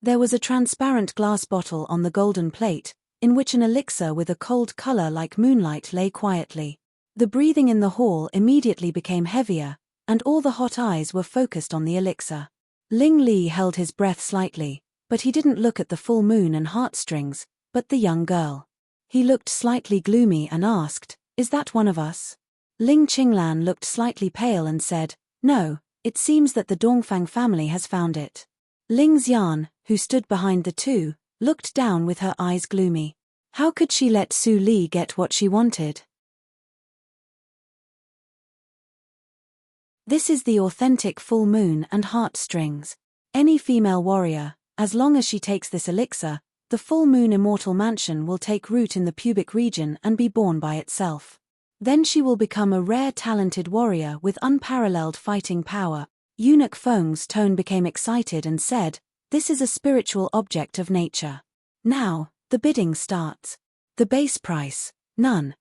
There was a transparent glass bottle on the golden plate, in which an elixir with a cold color like moonlight lay quietly. The breathing in the hall immediately became heavier, and all the hot eyes were focused on the elixir. Ling Li held his breath slightly, but he didn't look at the full moon and heartstrings, but the young girl. He looked slightly gloomy and asked, "Is that one of us?" Ling Qinglan looked slightly pale and said, "No, it seems that the Dongfang family has found it." Ling Xian, who stood behind the two, looked down with her eyes gloomy. How could she let Su Li get what she wanted? This is the authentic full moon and heartstrings. Any female warrior, as long as she takes this elixir, the full moon immortal mansion will take root in the pubic region and be born by itself. Then she will become a rare talented warrior with unparalleled fighting power. Eunuch Feng's tone became excited and said, "This is a spiritual object of nature. Now, the bidding starts. The base price, none."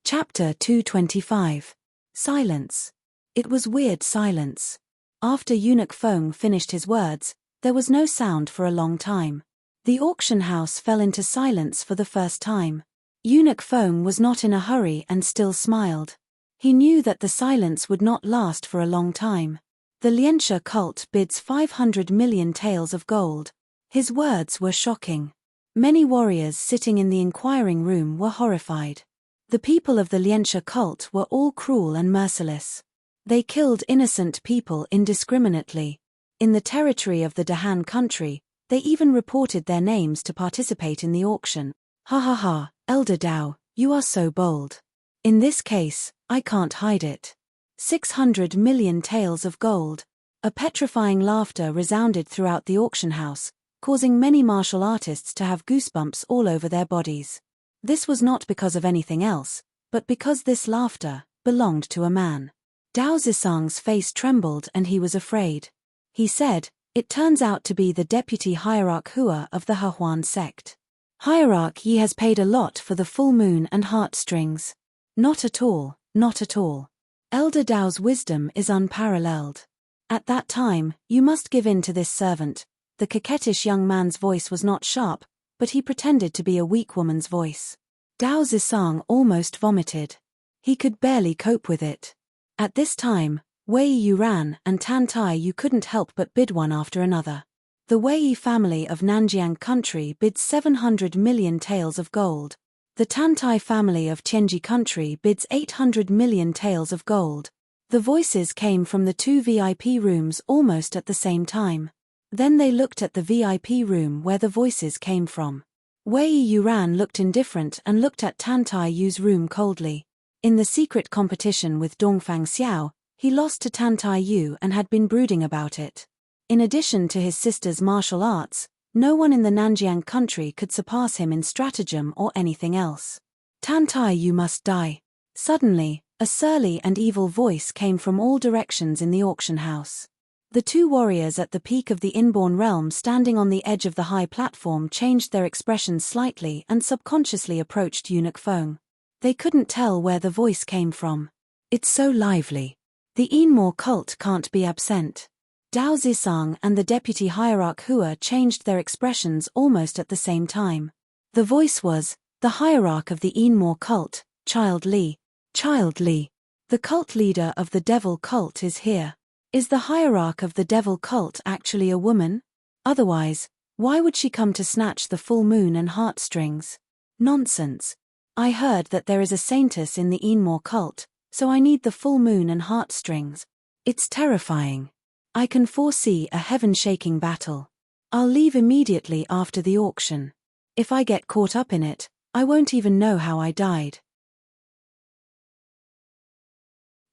Chapter 225. Silence. It was weird silence. After Eunuch Feng finished his words, there was no sound for a long time. The auction house fell into silence for the first time. Eunuch Feng was not in a hurry and still smiled. He knew that the silence would not last for a long time. The Lianxia cult bids 500 million taels of gold. His words were shocking. Many warriors sitting in the inquiring room were horrified. The people of the Lianxia cult were all cruel and merciless. They killed innocent people indiscriminately. In the territory of the Dahan country, they even reported their names to participate in the auction. Ha ha ha, Elder Dao, you are so bold. In this case, I can't hide it. 600 million taels of gold. A petrifying laughter resounded throughout the auction house, causing many martial artists to have goosebumps all over their bodies. This was not because of anything else, but because this laughter belonged to a man. Dao Zisang's face trembled and he was afraid. He said, "It turns out to be the deputy hierarch Hua of the Hehuan sect. Hierarch Yi has paid a lot for the full moon and heartstrings." Not at all, not at all. Elder Dao's wisdom is unparalleled. At that time, you must give in to this servant. The coquettish young man's voice was not sharp, but he pretended to be a weak woman's voice. Dao Zisang almost vomited. He could barely cope with it. At this time, Wei Yuran and Tan Tai Yu couldn't help but bid one after another. The Wei family of Nanjiang country bids 700 million taels of gold. The Tan Tai family of Tianji country bids 800 million taels of gold. The voices came from the two VIP rooms almost at the same time. Then they looked at the VIP room where the voices came from. Wei Yuran looked indifferent and looked at Tan Tai Yu's room coldly. In the secret competition with Dongfang Xiao, he lost to Tan Tai Yu and had been brooding about it. In addition to his sister's martial arts, no one in the Nanjiang country could surpass him in stratagem or anything else. Tan Tai Yu must die. Suddenly, a surly and evil voice came from all directions in the auction house. The two warriors at the peak of the inborn realm standing on the edge of the high platform changed their expressions slightly and subconsciously approached Eunuch Feng. They couldn't tell where the voice came from. It's so lively. The Enmore cult can't be absent. Dao Zisang and the deputy hierarch Hua changed their expressions almost at the same time. The voice was, "The hierarch of the Enmore cult, Child Li. Child Li. The cult leader of the devil cult is here. Is the hierarch of the devil cult actually a woman? Otherwise, why would she come to snatch the full moon and heartstrings? Nonsense. I heard that there is a saintess in the Enmore cult, so I need the full moon and heartstrings. It's terrifying. I can foresee a heaven-shaking battle. I'll leave immediately after the auction. If I get caught up in it, I won't even know how I died."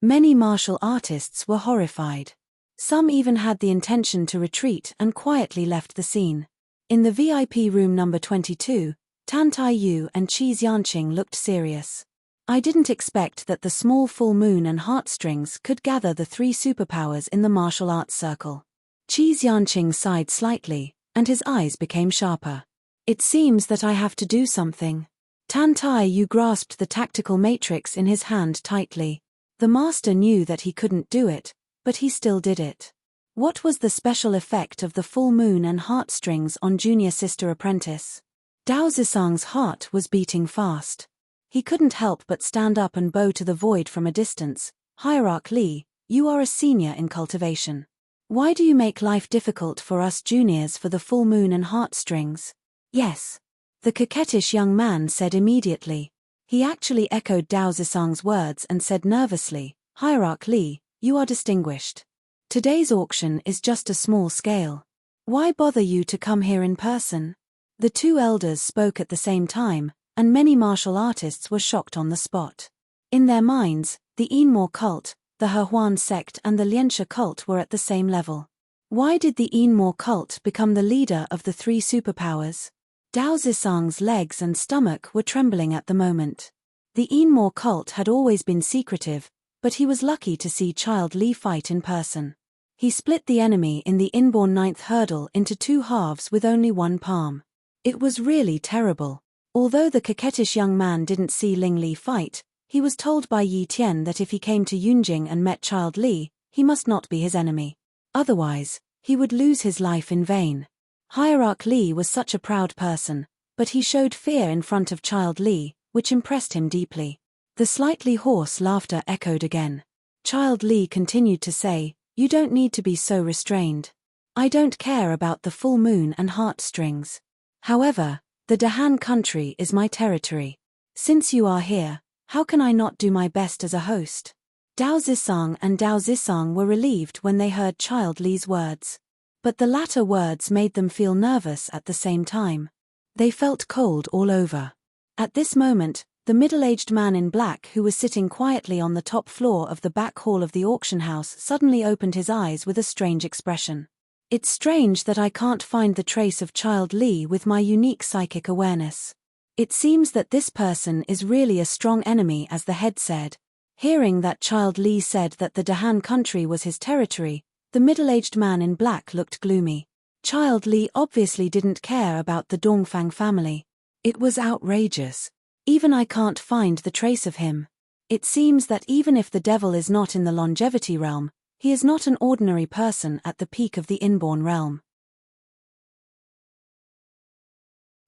Many martial artists were horrified. Some even had the intention to retreat and quietly left the scene. In the VIP room number 22, Tan Tai Yu and Qi Xianqing looked serious. "I didn't expect that the small full moon and heartstrings could gather the three superpowers in the martial arts circle." Qi Xianqing sighed slightly, and his eyes became sharper. "It seems that I have to do something." Tan Tai Yu grasped the tactical matrix in his hand tightly. The master knew that he couldn't do it, but he still did it. What was the special effect of the full moon and heartstrings on junior sister apprentice? Dao Zisang's heart was beating fast. He couldn't help but stand up and bow to the void from a distance. "Hierarch Li, you are a senior in cultivation. Why do you make life difficult for us juniors for the full moon and heartstrings? Yes. The coquettish young man said immediately. He actually echoed Dao Zisang's words and said nervously, Hierarch Li, you are distinguished. Today's auction is just a small scale. Why bother you to come here in person? The two elders spoke at the same time, and many martial artists were shocked on the spot. In their minds, the Yinmo cult, the Hehuan sect and the Lianxia cult were at the same level. Why did the Yinmo cult become the leader of the three superpowers? Dao Zisang's legs and stomach were trembling at the moment. The Yinmo cult had always been secretive, but he was lucky to see Child Li fight in person. He split the enemy in the inborn ninth hurdle into two halves with only one palm. It was really terrible. Although the coquettish young man didn't see Ling Li fight, he was told by Yi Tian that if he came to Yunjing and met Child Li, he must not be his enemy. Otherwise, he would lose his life in vain. Hierarch Li was such a proud person, but he showed fear in front of Child Li, which impressed him deeply. The slightly hoarse laughter echoed again. Child Li continued to say, You don't need to be so restrained. I don't care about the full moon and heartstrings. However, the Dahan country is my territory. Since you are here, how can I not do my best as a host? Dao Zisang and Dao Zisang were relieved when they heard Child Li's words. But the latter words made them feel nervous at the same time. They felt cold all over. At this moment, the middle-aged man in black who was sitting quietly on the top floor of the back hall of the auction house suddenly opened his eyes with a strange expression. It's strange that I can't find the trace of Child Li with my unique psychic awareness. It seems that this person is really a strong enemy, as the head said. Hearing that Child Li said that the Dahan country was his territory, the middle-aged man in black looked gloomy. Child Li obviously didn't care about the Dongfang family. It was outrageous. Even I can't find the trace of him. It seems that even if the devil is not in the longevity realm, he is not an ordinary person at the peak of the inborn realm.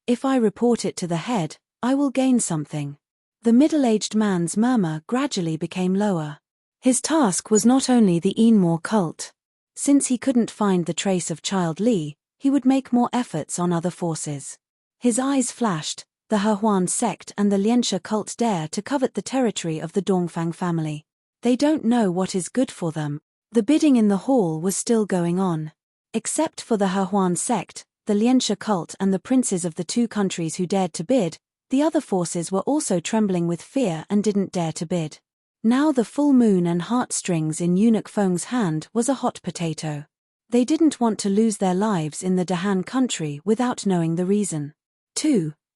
If I report it to the head, I will gain something. The middle-aged man's murmur gradually became lower. His task was not only the Yinmo cult. Since he couldn't find the trace of Child Li, he would make more efforts on other forces. His eyes flashed. The Hehuan sect and the Lianxia cult dare to covet the territory of the Dongfang family. They don't know what is good for them. The bidding in the hall was still going on. Except for the Hehuan sect, the Lianxia cult and the princes of the two countries who dared to bid, the other forces were also trembling with fear and didn't dare to bid. Now the full moon and heartstrings in Eunuch Feng's hand was a hot potato. They didn't want to lose their lives in the Dahan country without knowing the reason.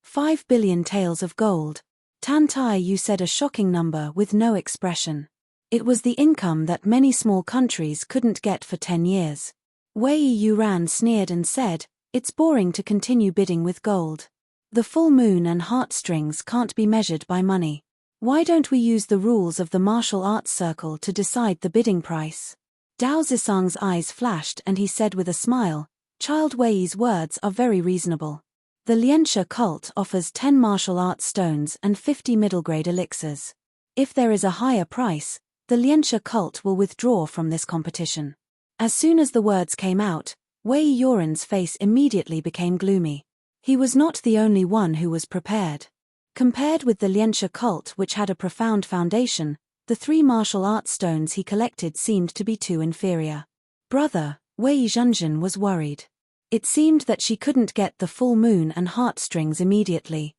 5 billion taels of gold. Tan Tai Yu said a shocking number with no expression. It was the income that many small countries couldn't get for 10 years. Wei Yuran sneered and said, It's boring to continue bidding with gold. The full moon and heartstrings can't be measured by money. Why don't we use the rules of the martial arts circle to decide the bidding price? Dao Zisang's eyes flashed and he said with a smile, Child Wei's words are very reasonable. The Lianxia cult offers 10 martial arts stones and 50 middle-grade elixirs. If there is a higher price, the Lianxia cult will withdraw from this competition. As soon as the words came out, Wei Yuran's face immediately became gloomy. He was not the only one who was prepared. Compared with the Lianxia cult, which had a profound foundation, the 3 martial arts stones he collected seemed to be too inferior. Brother, Wei Zhenzhen was worried. It seemed that she couldn't get the full moon and heartstrings immediately.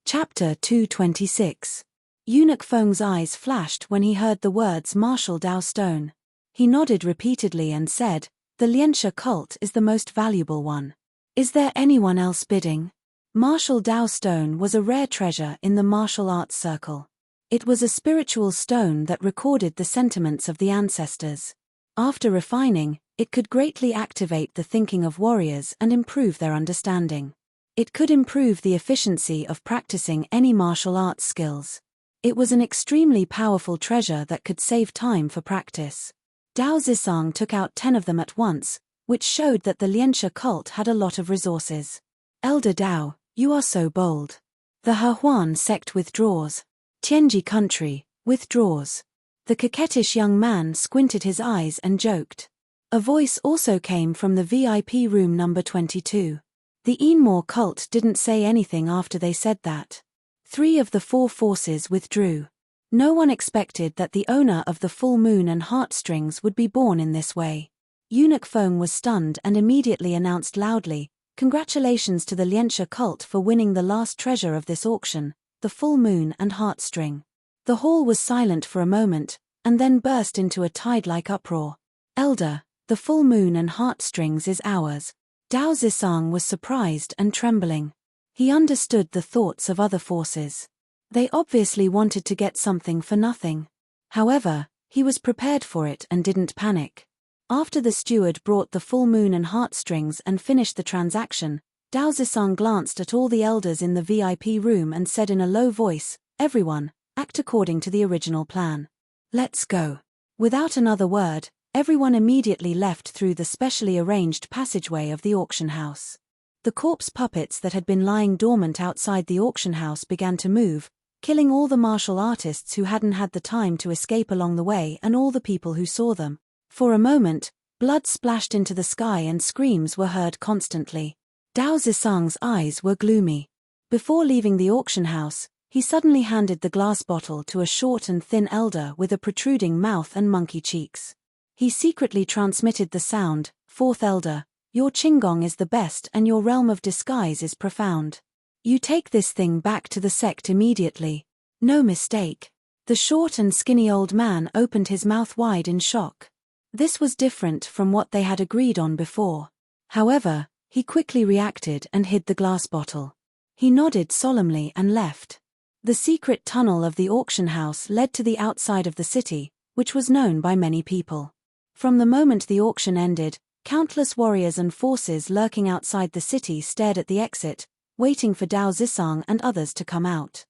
Chapter 226. Eunuch Feng's eyes flashed when he heard the words Martial Dao Stone. He nodded repeatedly and said, The Lianxia cult is the most valuable one. Is there anyone else bidding? Martial Dao Stone was a rare treasure in the martial arts circle. It was a spiritual stone that recorded the sentiments of the ancestors. After refining, it could greatly activate the thinking of warriors and improve their understanding. It could improve the efficiency of practicing any martial arts skills. It was an extremely powerful treasure that could save time for practice. Dao Zisang took out 10 of them at once, which showed that the Lianxia cult had a lot of resources. Elder Dao, you are so bold. The Hehuan sect withdraws. Tianji country, withdraws. The coquettish young man squinted his eyes and joked. A voice also came from the VIP room number 22. The Enmore cult didn't say anything after they said that. 3 of the 4 forces withdrew. No one expected that the owner of the full moon and heartstrings would be born in this way. Eunuch Feng was stunned and immediately announced loudly, "Congratulations to the Lianxia cult for winning the last treasure of this auction, the full moon and heartstring." The hall was silent for a moment, and then burst into a tide-like uproar. "Elder, the full moon and heartstrings is ours." Dao Zisang was surprised and trembling. He understood the thoughts of other forces. They obviously wanted to get something for nothing. However, he was prepared for it and didn't panic. After the steward brought the full moon and heartstrings and finished the transaction, Dao Zisang glanced at all the elders in the VIP room and said in a low voice, "Everyone, act according to the original plan. Let's go." Without another word, everyone immediately left through the specially arranged passageway of the auction house. The corpse puppets that had been lying dormant outside the auction house began to move, killing all the martial artists who hadn't had the time to escape along the way and all the people who saw them. For a moment, blood splashed into the sky and screams were heard constantly. Dao Zisang's eyes were gloomy. Before leaving the auction house, he suddenly handed the glass bottle to a short and thin elder with a protruding mouth and monkey cheeks. He secretly transmitted the sound, "Fourth elder, your Qinggong is the best and your realm of disguise is profound. You take this thing back to the sect immediately. No mistake." The short and skinny old man opened his mouth wide in shock. This was different from what they had agreed on before. However, he quickly reacted and hid the glass bottle. He nodded solemnly and left. The secret tunnel of the auction house led to the outside of the city, which was known by many people. From the moment the auction ended, countless warriors and forces lurking outside the city stared at the exit, waiting for Dao Zisang and others to come out.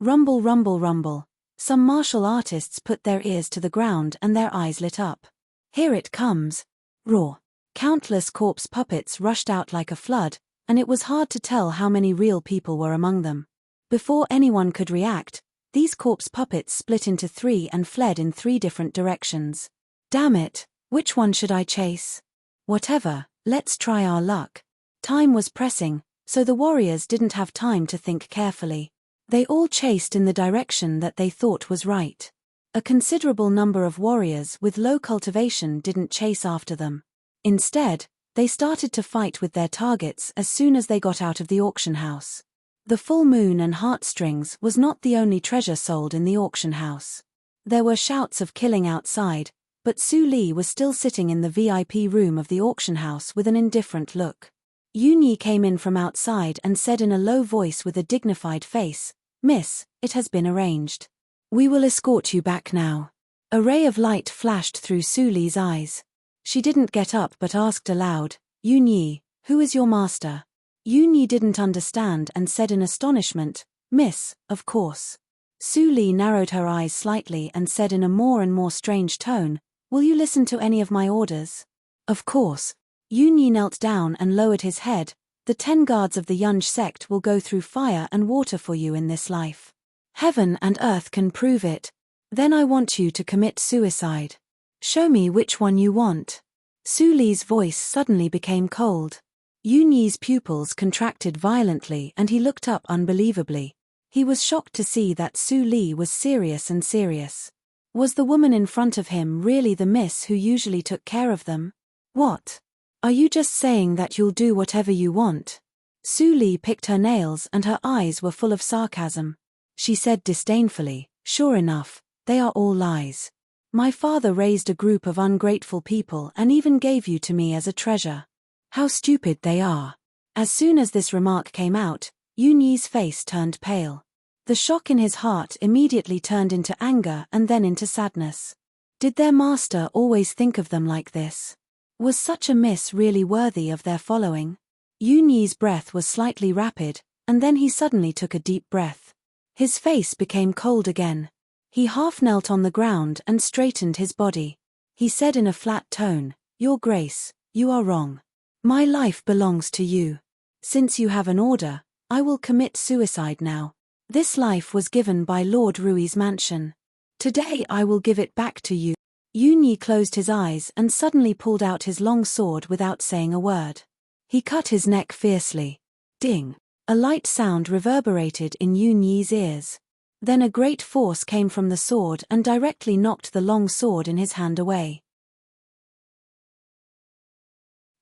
Rumble, rumble, rumble. Some martial artists put their ears to the ground and their eyes lit up. "Here it comes." Roar. Countless corpse puppets rushed out like a flood, and it was hard to tell how many real people were among them. Before anyone could react, these corpse puppets split into 3 and fled in 3 different directions. "Damn it, which one should I chase?" "Whatever, let's try our luck." Time was pressing, so the warriors didn't have time to think carefully. They all chased in the direction that they thought was right. A considerable number of warriors with low cultivation didn't chase after them. Instead, they started to fight with their targets as soon as they got out of the auction house. The full moon and heartstrings was not the only treasure sold in the auction house. There were shouts of killing outside, but Su Li was still sitting in the VIP room of the auction house with an indifferent look. Yunyi came in from outside and said in a low voice with a dignified face, "Miss, it has been arranged. We will escort you back now." A ray of light flashed through Su Li's eyes. She didn't get up but asked aloud, "Yunyi, who is your master?" Yunyi didn't understand and said in astonishment, "Miss, of course." Su Li narrowed her eyes slightly and said in a more and more strange tone, "Will you listen to any of my orders?" "Of course." Yunyi knelt down and lowered his head. "The 10 guards of the Yunj sect will go through fire and water for you in this life. Heaven and earth can prove it. Then I want you to commit suicide. Show me which one you want." Su Li's voice suddenly became cold. Yunyi's pupils contracted violently and he looked up unbelievably. He was shocked to see that Su Li was serious and serious. Was the woman in front of him really the miss who usually took care of them? "What? Are you just saying that you'll do whatever you want?" Su Li picked her nails and her eyes were full of sarcasm. She said disdainfully, "Sure enough, they are all lies. My father raised a group of ungrateful people and even gave you to me as a treasure. How stupid they are." As soon as this remark came out, Yunyi's face turned pale. The shock in his heart immediately turned into anger and then into sadness. Did their master always think of them like this? Was such a miss really worthy of their following? Yunyi's breath was slightly rapid, and then he suddenly took a deep breath. His face became cold again. He half knelt on the ground and straightened his body. He said in a flat tone, "Your Grace, you are wrong. My life belongs to you. Since you have an order, I will commit suicide now." This life was given by Lord Rui's mansion. Today I will give it back to you. Yunyi closed his eyes and suddenly pulled out his long sword without saying a word. He cut his neck fiercely. Ding! A light sound reverberated in Yunyi's ears. Then a great force came from the sword and directly knocked the long sword in his hand away.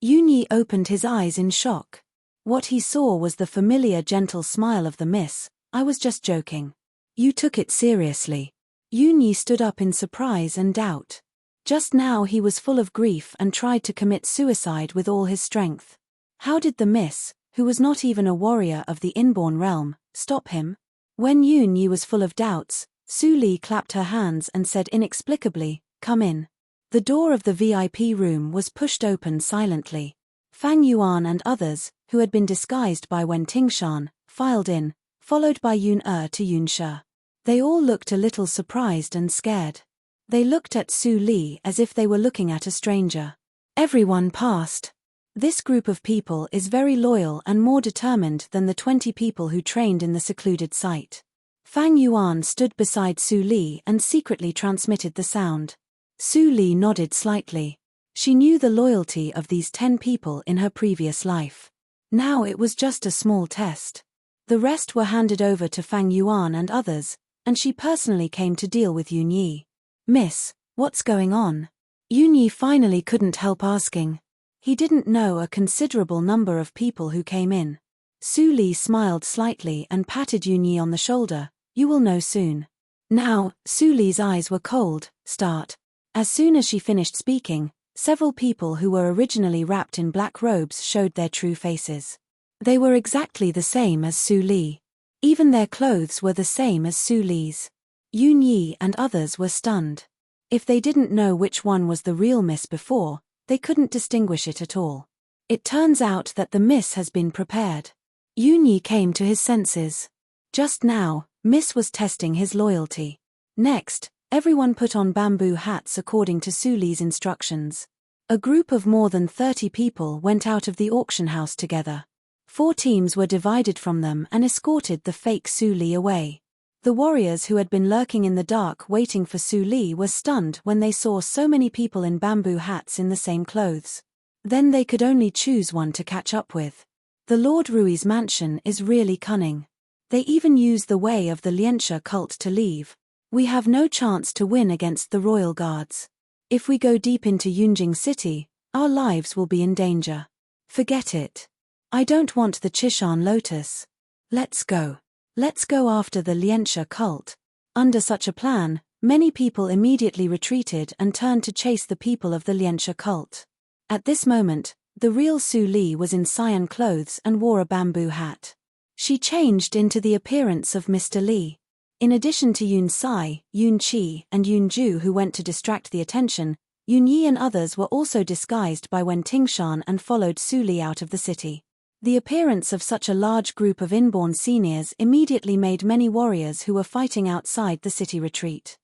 Yunyi opened his eyes in shock. What he saw was the familiar gentle smile of the miss. I was just joking. You took it seriously. Yunyi stood up in surprise and doubt. Just now he was full of grief and tried to commit suicide with all his strength. How did the miss, who was not even a warrior of the inborn realm, stop him? When Yunyi was full of doubts, Su Li clapped her hands and said inexplicably, "Come in." The door of the VIP room was pushed open silently. Fang Yuan and others, who had been disguised by Wen Tingshan, filed in, followed by Yun to Yun She. They all looked a little surprised and scared. They looked at Su Li as if they were looking at a stranger. Everyone passed. This group of people is very loyal and more determined than the 20 people who trained in the secluded site. Fang Yuan stood beside Su Li and secretly transmitted the sound. Su Li nodded slightly. She knew the loyalty of these 10 people in her previous life. Now it was just a small test. The rest were handed over to Fang Yuan and others, and she personally came to deal with Yunyi. "Miss, what's going on?" Yunyi finally couldn't help asking. He didn't know a considerable number of people who came in. Su Li smiled slightly and patted Yunyi on the shoulder. "You will know soon." Now, Su Li's eyes were cold. Start. As soon as she finished speaking, several people who were originally wrapped in black robes showed their true faces. They were exactly the same as Su Li. Even their clothes were the same as Su Li's. Yunyi and others were stunned. If they didn't know which one was the real miss before, they couldn't distinguish it at all. It turns out that the miss has been prepared. Yunyi came to his senses. Just now, Miss was testing his loyalty. Next, everyone put on bamboo hats according to Su Li's instructions. A group of more than 30 people went out of the auction house together. 4 teams were divided from them and escorted the fake Su Li away. The warriors who had been lurking in the dark waiting for Su Li were stunned when they saw so many people in bamboo hats in the same clothes. Then they could only choose one to catch up with. The Lord Rui's mansion is really cunning. They even use the way of the Lianxia cult to leave. We have no chance to win against the royal guards. If we go deep into Yunjing City, our lives will be in danger. Forget it. I don't want the Chishan Lotus. Let's go. Let's go after the Lianxia cult. Under such a plan, many people immediately retreated and turned to chase the people of the Lianxia cult. At this moment, the real Su Li was in cyan clothes and wore a bamboo hat. She changed into the appearance of Mr. Li. In addition to Yun Sai, Yun Qi, and Yun Ju who went to distract the attention, Yun Yi and others were also disguised by Wen Tingshan and followed Su Li out of the city. The appearance of such a large group of inborn seniors immediately made many warriors who were fighting outside the city retreat.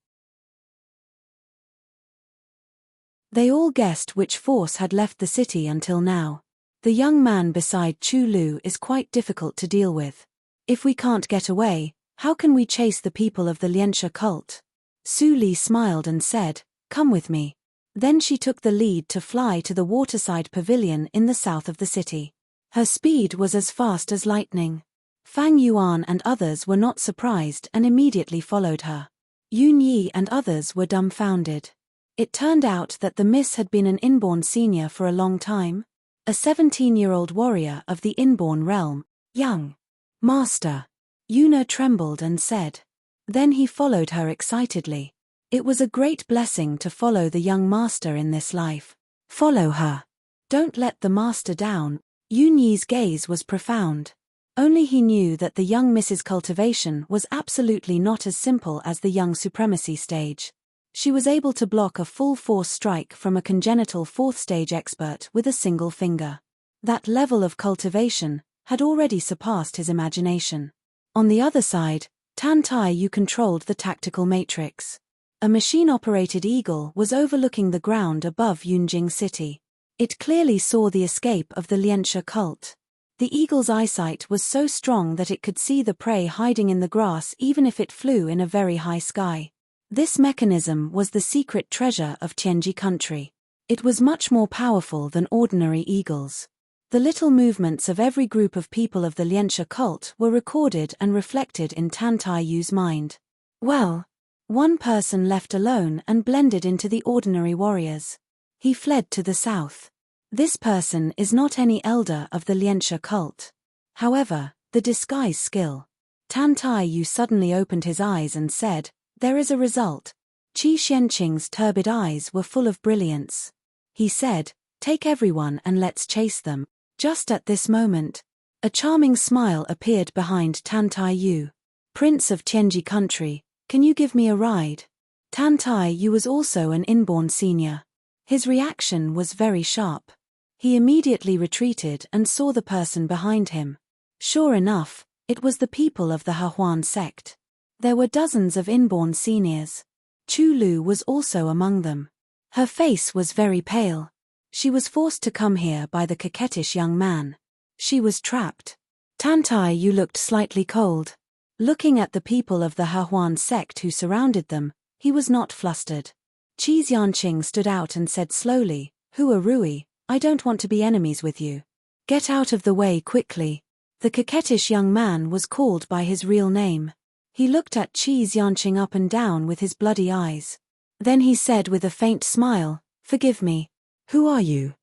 They all guessed which force had left the city until now. The young man beside Chu Lu is quite difficult to deal with. If we can't get away, how can we chase the people of the Lianxia cult? Su Li smiled and said, "Come with me." Then she took the lead to fly to the waterside pavilion in the south of the city. Her speed was as fast as lightning. Fang Yuan and others were not surprised and immediately followed her. Yun Yi and others were dumbfounded. It turned out that the miss had been an inborn senior for a long time. A 17-year-old warrior of the inborn realm, young. "Master." Yuna trembled and said. Then he followed her excitedly. It was a great blessing to follow the young master in this life. Follow her. Don't let the master down. Yun Yi's gaze was profound. Only he knew that the young Mrs. Cultivation was absolutely not as simple as the young Supremacy stage. She was able to block a full-force strike from a congenital 4th-stage expert with a single finger. That level of cultivation had already surpassed his imagination. On the other side, Tan Tai Yu controlled the tactical matrix. A machine-operated eagle was overlooking the ground above Yunjing City. It clearly saw the escape of the Lianxia cult. The eagle's eyesight was so strong that it could see the prey hiding in the grass even if it flew in a very high sky. This mechanism was the secret treasure of Tianji country. It was much more powerful than ordinary eagles. The little movements of every group of people of the Lianxia cult were recorded and reflected in Tan Taiyu's mind. Well, one person left alone and blended into the ordinary warriors. He fled to the south. This person is not any elder of the Lianxia cult. However, the disguise skill. Tan Taiyu suddenly opened his eyes and said, "There is a result." Qi Xianqing's turbid eyes were full of brilliance. He said, "Take everyone and let's chase them." Just at this moment, a charming smile appeared behind Tan Taiyu. "Prince of Tianji country, can you give me a ride?" Tan Taiyu was also an inborn senior. His reaction was very sharp. He immediately retreated and saw the person behind him. Sure enough, it was the people of the Hehuan sect. There were dozens of inborn seniors. Chu Lu was also among them. Her face was very pale. She was forced to come here by the coquettish young man. She was trapped. Tan Taiyu looked slightly cold. Looking at the people of the Hehuan sect who surrounded them, he was not flustered. Qi Xianqing stood out and said slowly, "Hua Rui, I don't want to be enemies with you. Get out of the way quickly." The coquettish young man was called by his real name. He looked at Qi Xianqing up and down with his bloody eyes. Then he said with a faint smile, "Forgive me. Who are you?"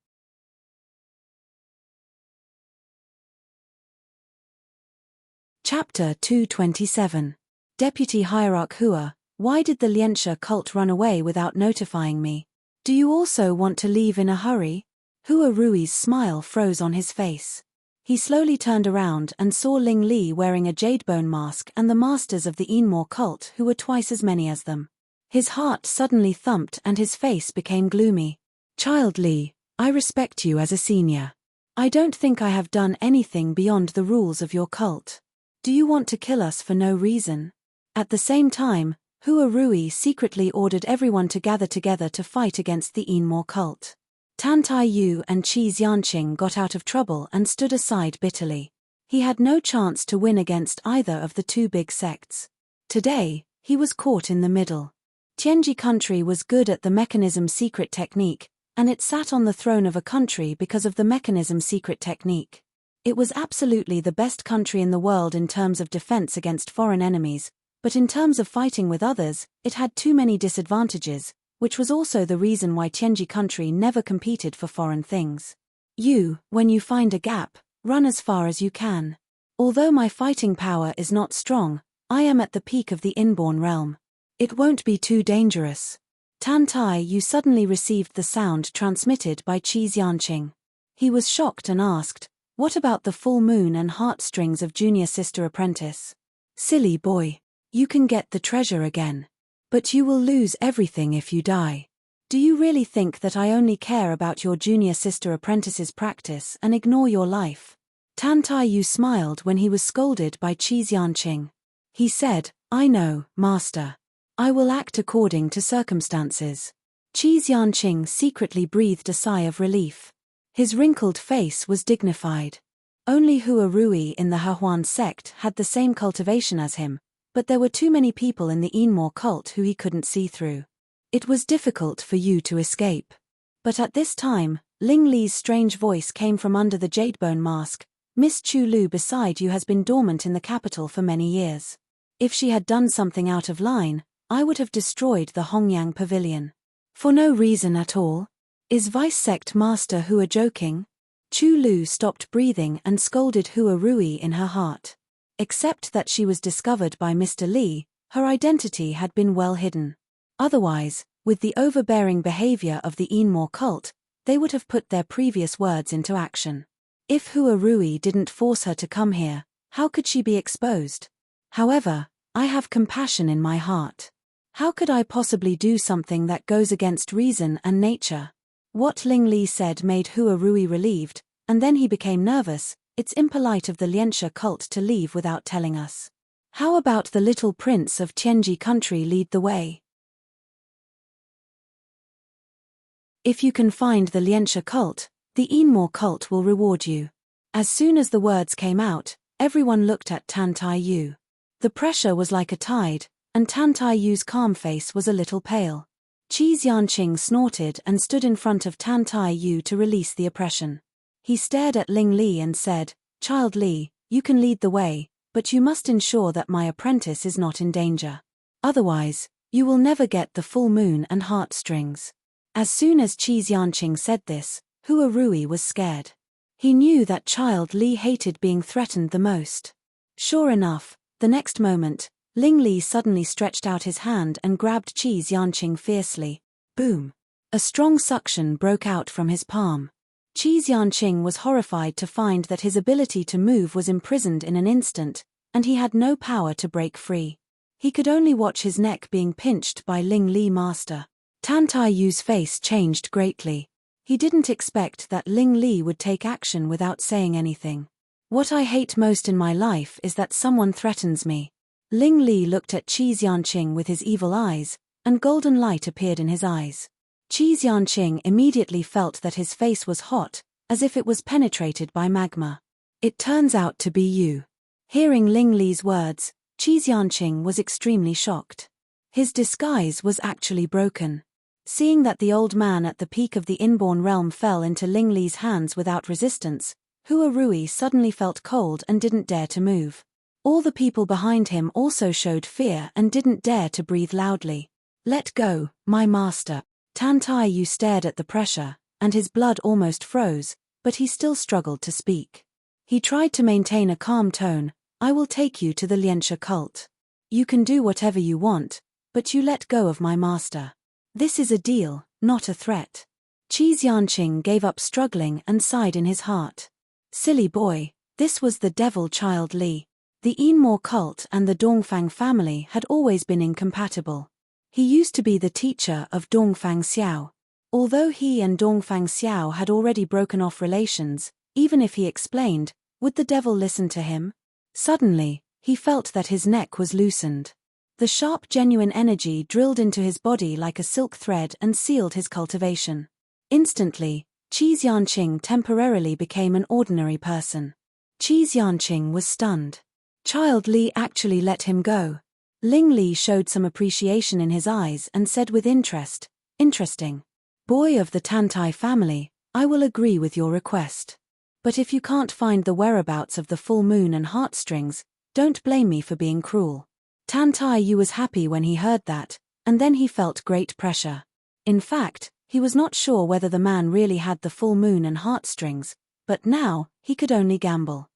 Chapter 227. Deputy Hierarch Hua, why did the Lianxia cult run away without notifying me? Do you also want to leave in a hurry? Hua Rui's smile froze on his face. He slowly turned around and saw Ling Li wearing a jadebone mask and the masters of the Yinmo cult who were twice as many as them. His heart suddenly thumped and his face became gloomy. "Child Li, I respect you as a senior. I don't think I have done anything beyond the rules of your cult. Do you want to kill us for no reason?" At the same time, Hua Rui secretly ordered everyone to gather together to fight against the Yinmo cult. Tan Taiyu and Qi Xianqing got out of trouble and stood aside bitterly. He had no chance to win against either of the two big sects. Today, he was caught in the middle. Tianji country was good at the mechanism secret technique, and it sat on the throne of a country because of the mechanism secret technique. It was absolutely the best country in the world in terms of defense against foreign enemies, but in terms of fighting with others, it had too many disadvantages, which was also the reason why Tianji country never competed for foreign things. When you find a gap, run as far as you can. Although my fighting power is not strong, I am at the peak of the inborn realm. It won't be too dangerous. Tan Taiyu suddenly received the sound transmitted by Qi Xianqing. He was shocked and asked, "What about the full moon and heartstrings of junior sister apprentice?" "Silly boy. You can get the treasure again. But you will lose everything if you die. Do you really think that I only care about your junior sister apprentice's practice and ignore your life?" Tan Taiyu smiled when he was scolded by Qi Xianqing. He said, "I know, master. I will act according to circumstances." Qi Xianqing secretly breathed a sigh of relief. His wrinkled face was dignified. Only Hua Rui in the Hehuan sect had the same cultivation as him, but there were too many people in the Yinmo cult who he couldn't see through. It was difficult for you to escape. But at this time, Ling Li's strange voice came from under the jadebone mask. "Miss Chu Lu beside you has been dormant in the capital for many years. If she had done something out of line, I would have destroyed the Hongyang pavilion. For no reason at all. Is Vice Sect Master Hua joking?" Chu Lu stopped breathing and scolded Hua Rui in her heart. Except that she was discovered by Mr. Li, her identity had been well hidden. Otherwise, with the overbearing behavior of the Yinmo cult, they would have put their previous words into action. If Hua Rui didn't force her to come here, how could she be exposed? However, I have compassion in my heart. How could I possibly do something that goes against reason and nature? What Ling Li said made Hua Rui relieved, and then he became nervous. It's impolite of the Lianxia cult to leave without telling us. How about the little prince of Tianji country lead the way? If you can find the Lianxia cult, the Yinmo cult will reward you. As soon as the words came out, everyone looked at Tan Tai Yu. The pressure was like a tide, and Tan Tai Yu's calm face was a little pale. Qi Xianqing snorted and stood in front of Tan Tai Yu to release the oppression. He stared at Ling Li and said, "Child Li, you can lead the way, but you must ensure that my apprentice is not in danger. Otherwise, you will never get the full moon and heartstrings." As soon as Qi Xianqing said this, Hua Rui was scared. He knew that child Li hated being threatened the most. Sure enough, the next moment, Ling Li suddenly stretched out his hand and grabbed Qi Xianqing fiercely. Boom! A strong suction broke out from his palm. Qi Xianqing was horrified to find that his ability to move was imprisoned in an instant, and he had no power to break free. He could only watch his neck being pinched by Ling Li master. Tan Tai Yu's face changed greatly. He didn't expect that Ling Li would take action without saying anything. "What I hate most in my life is that someone threatens me." Ling Li looked at Qi Xianqing with his evil eyes, and golden light appeared in his eyes. Qi Xianqing immediately felt that his face was hot, as if it was penetrated by magma. "It turns out to be you." Hearing Ling Li's words, Qi Xianqing was extremely shocked. His disguise was actually broken. Seeing that the old man at the peak of the inborn realm fell into Ling Li's hands without resistance, Hua Rui suddenly felt cold and didn't dare to move. All the people behind him also showed fear and didn't dare to breathe loudly. "Let go, my master." Tan Tai Yu stared at the pressure, and his blood almost froze, but he still struggled to speak. He tried to maintain a calm tone. "I will take you to the Lianxia cult. You can do whatever you want, but you let go of my master. This is a deal, not a threat." Qi Xianqing gave up struggling and sighed in his heart. Silly boy, this was the devil child Li. The Yinmo cult and the Dongfang family had always been incompatible. He used to be the teacher of Dongfang Xiao. Although he and Dongfang Xiao had already broken off relations, even if he explained, would the devil listen to him? Suddenly, he felt that his neck was loosened. The sharp genuine energy drilled into his body like a silk thread and sealed his cultivation. Instantly, Qi Xianqing temporarily became an ordinary person. Qi Xianqing was stunned. Child Li actually let him go. Ling Li showed some appreciation in his eyes and said with interest, "Interesting. Boy of the Tantai family, I will agree with your request. But if you can't find the whereabouts of the full moon and heartstrings, don't blame me for being cruel." Tan Tai Yu was happy when he heard that, and then he felt great pressure. In fact, he was not sure whether the man really had the full moon and heartstrings, but now, he could only gamble.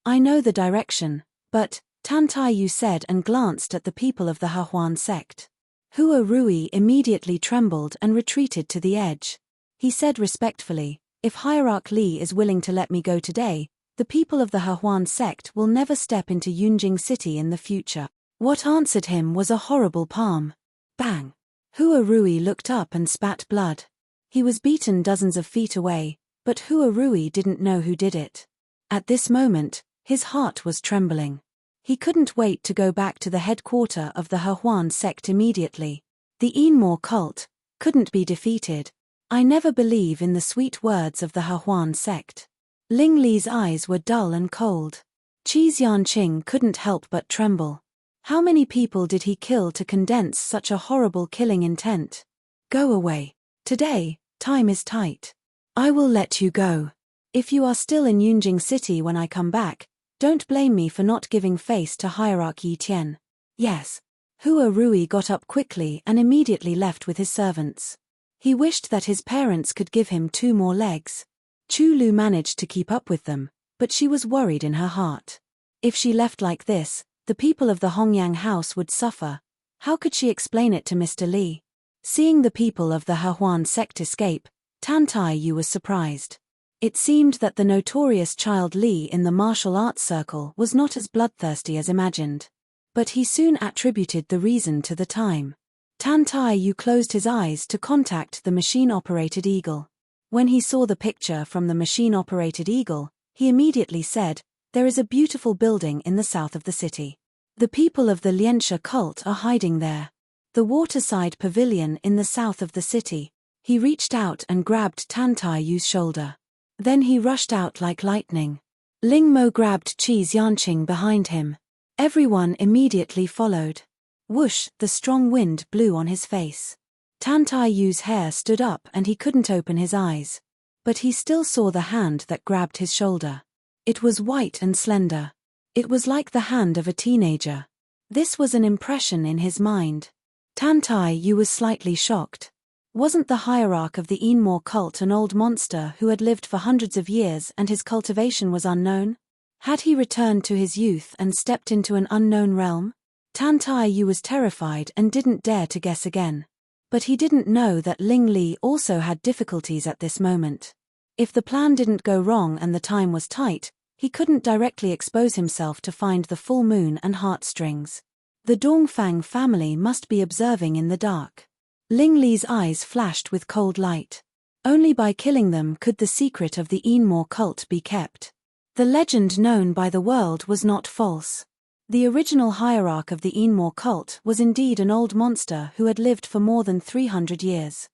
"I know the direction, but," Tan Tai Yu said and glanced at the people of the Hehuan sect. Hua Rui immediately trembled and retreated to the edge. He said respectfully, "If Hierarch Li is willing to let me go today, the people of the Hehuan sect will never step into Yunjing City in the future." What answered him was a horrible palm. Bang! Hua Rui looked up and spat blood. He was beaten dozens of feet away, but Hua Rui didn't know who did it. At this moment, his heart was trembling. He couldn't wait to go back to the headquarters of the Hehuan sect immediately. The Yinmo cult couldn't be defeated. "I never believe in the sweet words of the Hehuan sect." Ling Li's eyes were dull and cold. Qi Xianqing couldn't help but tremble. How many people did he kill to condense such a horrible killing intent? "Go away. Today, time is tight. I will let you go. If you are still in Yunjing City when I come back, don't blame me for not giving face to Hierarch Yi Tian." "Yes." Hua Rui got up quickly and immediately left with his servants. He wished that his parents could give him 2 more legs. Chu Lu managed to keep up with them, but she was worried in her heart. If she left like this, the people of the Hongyang house would suffer. How could she explain it to Mr. Li? Seeing the people of the Hehuan sect escape, Tan Tai Yu was surprised. It seemed that the notorious child Li in the martial arts circle was not as bloodthirsty as imagined. But he soon attributed the reason to the time. Tan Tai Yu closed his eyes to contact the machine-operated eagle. When he saw the picture from the machine-operated eagle, he immediately said, "There is a beautiful building in the south of the city. The people of the Lianxia cult are hiding there. The waterside pavilion in the south of the city." He reached out and grabbed Tan Tai Yu's shoulder. Then he rushed out like lightning. Ling Mo grabbed Qi Yanqing behind him. Everyone immediately followed. Whoosh, the strong wind blew on his face. Tan Tai Yu's hair stood up and he couldn't open his eyes. But he still saw the hand that grabbed his shoulder. It was white and slender. It was like the hand of a teenager. This was an impression in his mind. Tan Tai Yu was slightly shocked. Wasn't the hierarch of the Enmore cult an old monster who had lived for hundreds of years and his cultivation was unknown? Had he returned to his youth and stepped into an unknown realm? Tan Tai Yu was terrified and didn't dare to guess again. But he didn't know that Ling Li also had difficulties at this moment. If the plan didn't go wrong and the time was tight, he couldn't directly expose himself to find the full moon and heartstrings. The Dongfang family must be observing in the dark. Ling Li's eyes flashed with cold light. Only by killing them could the secret of the Enmore cult be kept. The legend known by the world was not false. The original hierarch of the Enmore cult was indeed an old monster who had lived for more than 300 years.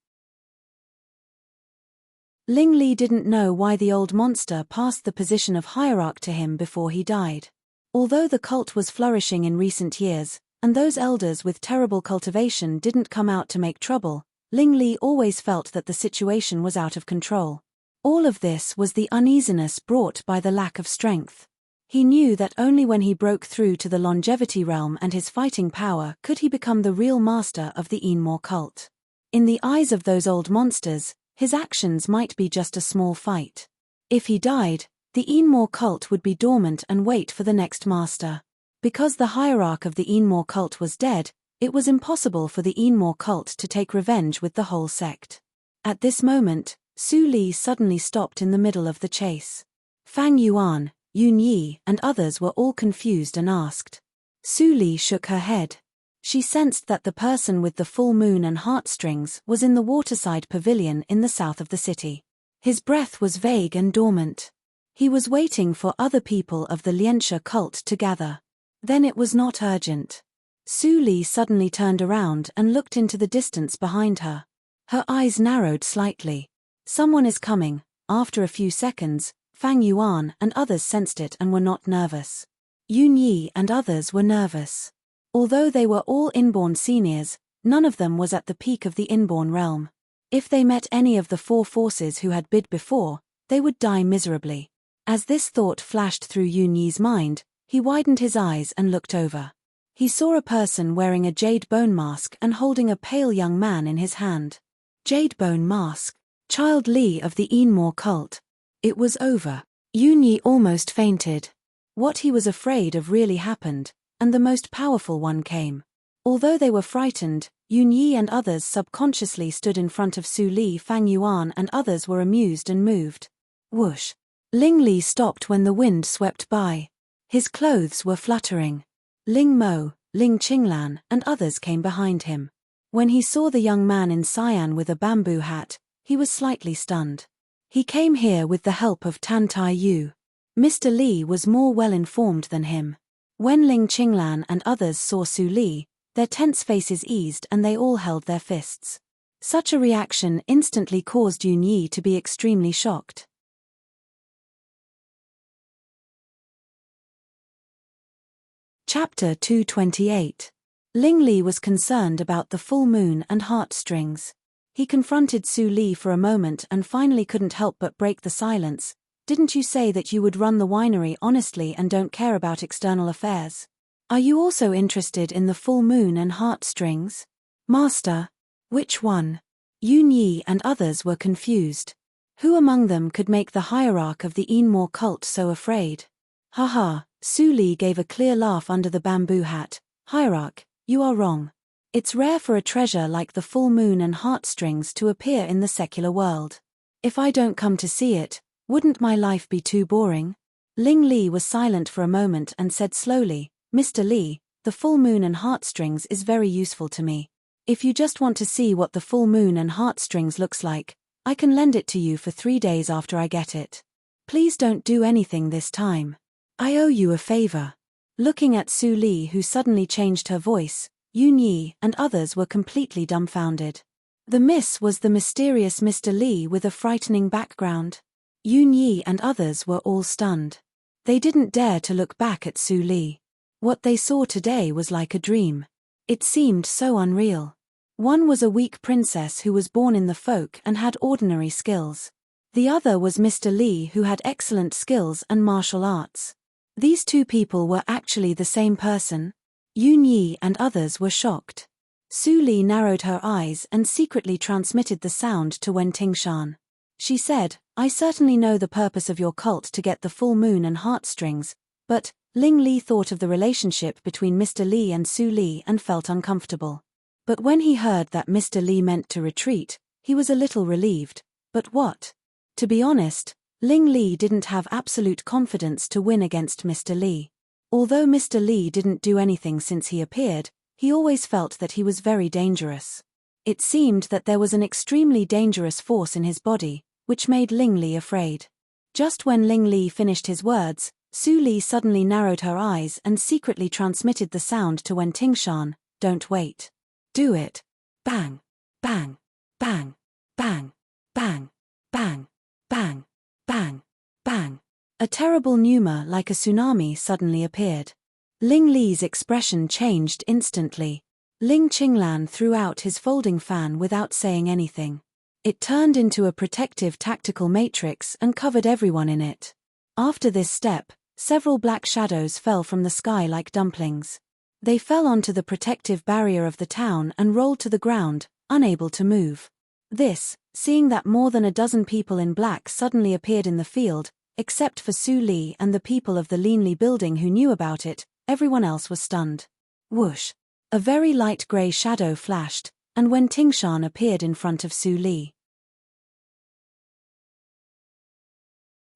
Ling Li didn't know why the old monster passed the position of hierarch to him before he died. Although the cult was flourishing in recent years, and those elders with terrible cultivation didn't come out to make trouble, Ling Li always felt that the situation was out of control. All of this was the uneasiness brought by the lack of strength. He knew that only when he broke through to the longevity realm and his fighting power could he become the real master of the Enmore cult. In the eyes of those old monsters, his actions might be just a small fight. If he died, the Enmore cult would be dormant and wait for the next master. Because the hierarch of the Enmore cult was dead, it was impossible for the Enmore cult to take revenge with the whole sect. At this moment, Su Li suddenly stopped in the middle of the chase. Fang Yuan, Yun Yi, and others were all confused and asked. Su Li shook her head. She sensed that the person with the full moon and heartstrings was in the waterside pavilion in the south of the city. His breath was vague and dormant. He was waiting for other people of the Lianxia cult to gather. Then it was not urgent. Su Li suddenly turned around and looked into the distance behind her. Her eyes narrowed slightly. Someone is coming. After a few seconds, Fang Yuan and others sensed it and were not nervous. Yun Yi and others were nervous. Although they were all inborn seniors, none of them was at the peak of the inborn realm. If they met any of the four forces who had bid before, they would die miserably. As this thought flashed through Yun Yi's mind, he widened his eyes and looked over. He saw a person wearing a jade bone mask and holding a pale young man in his hand. Jade bone mask. Child Li of the Enmore cult. It was over. Yun Yi almost fainted. What he was afraid of really happened, and the most powerful one came. Although they were frightened, Yun Yi and others subconsciously stood in front of Su Li. Fang Yuan and others were amused and moved. Whoosh. Ling Li stopped when the wind swept by. His clothes were fluttering. Ling Mo, Ling Qinglan, and others came behind him. When he saw the young man in cyan with a bamboo hat, he was slightly stunned. He came here with the help of Tan Tai Yu. Mr. Li was more well-informed than him. When Ling Qinglan and others saw Su Li, their tense faces eased and they all held their fists. Such a reaction instantly caused Yun Yi to be extremely shocked. Chapter 228. Ling Li was concerned about the full moon and heartstrings. He confronted Su Li for a moment and finally couldn't help but break the silence. Didn't you say that you would run the winery honestly and don't care about external affairs? Are you also interested in the full moon and heartstrings? Master. Which one? Yun Yi and others were confused. Who among them could make the hierarch of the Enmore cult so afraid? Haha, Su Li gave a clear laugh under the bamboo hat. Hierarch, you are wrong. It's rare for a treasure like the full moon and heartstrings to appear in the secular world. If I don't come to see it, wouldn't my life be too boring? Ling Li was silent for a moment and said slowly, Mr. Li, the full moon and heartstrings is very useful to me. If you just want to see what the full moon and heartstrings looks like, I can lend it to you for 3 days after I get it. Please don't do anything this time. I owe you a favor. Looking at Su Li, who suddenly changed her voice, Yun Yi and others were completely dumbfounded. The miss was the mysterious Mr. Li with a frightening background. Yun Yi and others were all stunned. They didn't dare to look back at Su Li. What they saw today was like a dream. It seemed so unreal. One was a weak princess who was born in the folk and had ordinary skills. The other was Mr. Li, who had excellent skills and martial arts. These two people were actually the same person. Yun Yi and others were shocked. Su Li narrowed her eyes and secretly transmitted the sound to Wen Tingshan. She said, "I certainly know the purpose of your cult to get the full moon and heartstrings, but..." Ling Li thought of the relationship between Mr. Li and Su Li and felt uncomfortable. But when he heard that Mr. Li meant to retreat, he was a little relieved. But what? To be honest, Ling Li didn't have absolute confidence to win against Mr. Li. Although Mr. Li didn't do anything since he appeared, he always felt that he was very dangerous. It seemed that there was an extremely dangerous force in his body, which made Ling Li afraid. Just when Ling Li finished his words, Su Li suddenly narrowed her eyes and secretly transmitted the sound to Wen Tingshan, "Don't wait. Do it. Bang, bang, bang, bang, bang, bang, bang, bang, bang." A terrible pneuma like a tsunami suddenly appeared. Ling Li's expression changed instantly. Ling Qinglan threw out his folding fan without saying anything. It turned into a protective tactical matrix and covered everyone in it. After this step, several black shadows fell from the sky like dumplings. They fell onto the protective barrier of the town and rolled to the ground, unable to move. Seeing that more than a dozen people in black suddenly appeared in the field, except for Su Li and the people of the Linli building who knew about it, everyone else was stunned. Whoosh! A very light grey shadow flashed, and Wen Tingshan appeared in front of Su Li.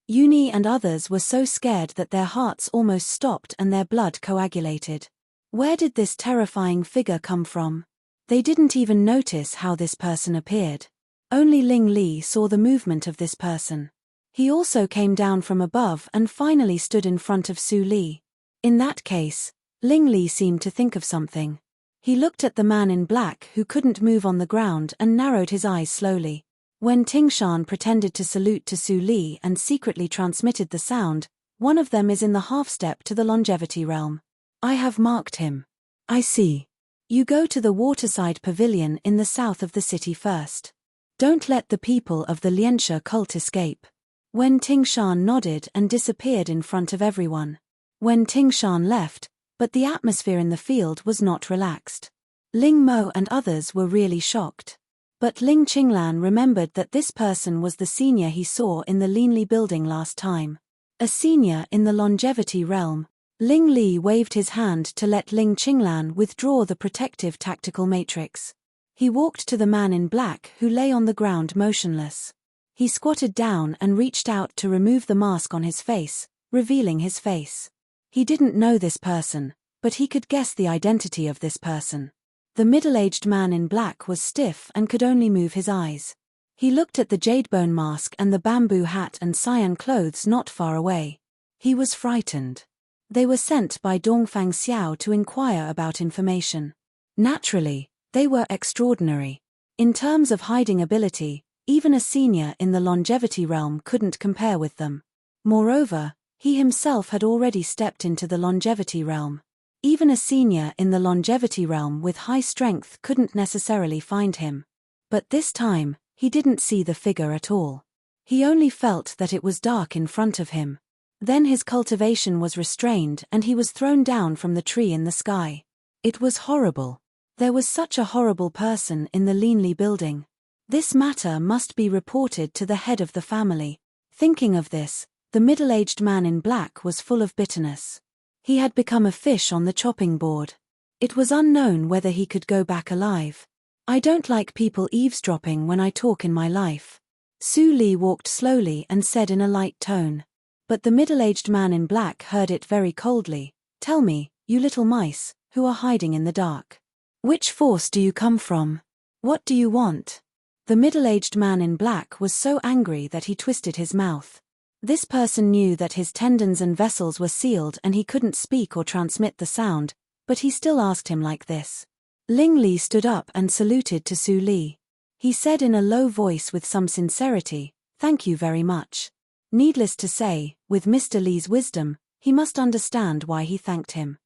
Yuni and others were so scared that their hearts almost stopped and their blood coagulated. Where did this terrifying figure come from? They didn't even notice how this person appeared. Only Ling Li saw the movement of this person. He also came down from above and finally stood in front of Su Li. In that case, Ling Li seemed to think of something. He looked at the man in black who couldn't move on the ground and narrowed his eyes slowly. When Tingshan pretended to salute to Su Li and secretly transmitted the sound, "One of them is in the half-step to the longevity realm. I have marked him. I see. You go to the waterside pavilion in the south of the city first. Don't let the people of the Lianxia cult escape." When Tingshan nodded and disappeared in front of everyone. When Tingshan left, but the atmosphere in the field was not relaxed. Ling Mo and others were really shocked. But Ling Qinglan remembered that this person was the senior he saw in the Linli building last time. A senior in the longevity realm. Ling Li waved his hand to let Ling Qinglan withdraw the protective tactical matrix. He walked to the man in black who lay on the ground motionless. He squatted down and reached out to remove the mask on his face, revealing his face. He didn't know this person, but he could guess the identity of this person. The middle-aged man in black was stiff and could only move his eyes. He looked at the jadebone mask and the bamboo hat and cyan clothes not far away. He was frightened. They were sent by Dongfang Xiao to inquire about information. Naturally, they were extraordinary. In terms of hiding ability, even a senior in the longevity realm couldn't compare with them. Moreover, he himself had already stepped into the longevity realm. Even a senior in the longevity realm with high strength couldn't necessarily find him. But this time, he didn't see the figure at all. He only felt that it was dark in front of him. Then his cultivation was restrained and he was thrown down from the tree in the sky. It was horrible. There was such a horrible person in the Linli building. This matter must be reported to the head of the family. Thinking of this, the middle-aged man in black was full of bitterness. He had become a fish on the chopping board. It was unknown whether he could go back alive. "I don't like people eavesdropping when I talk in my life." Su Li walked slowly and said in a light tone. But the middle-aged man in black heard it very coldly. "Tell me, you little mice, who are hiding in the dark. Which force do you come from? What do you want?" The middle-aged man in black was so angry that he twisted his mouth. This person knew that his tendons and vessels were sealed and he couldn't speak or transmit the sound, but he still asked him like this. Ling Li stood up and saluted to Su Li. He said in a low voice with some sincerity, "Thank you very much." Needless to say, with Mr. Li's wisdom, he must understand why he thanked him.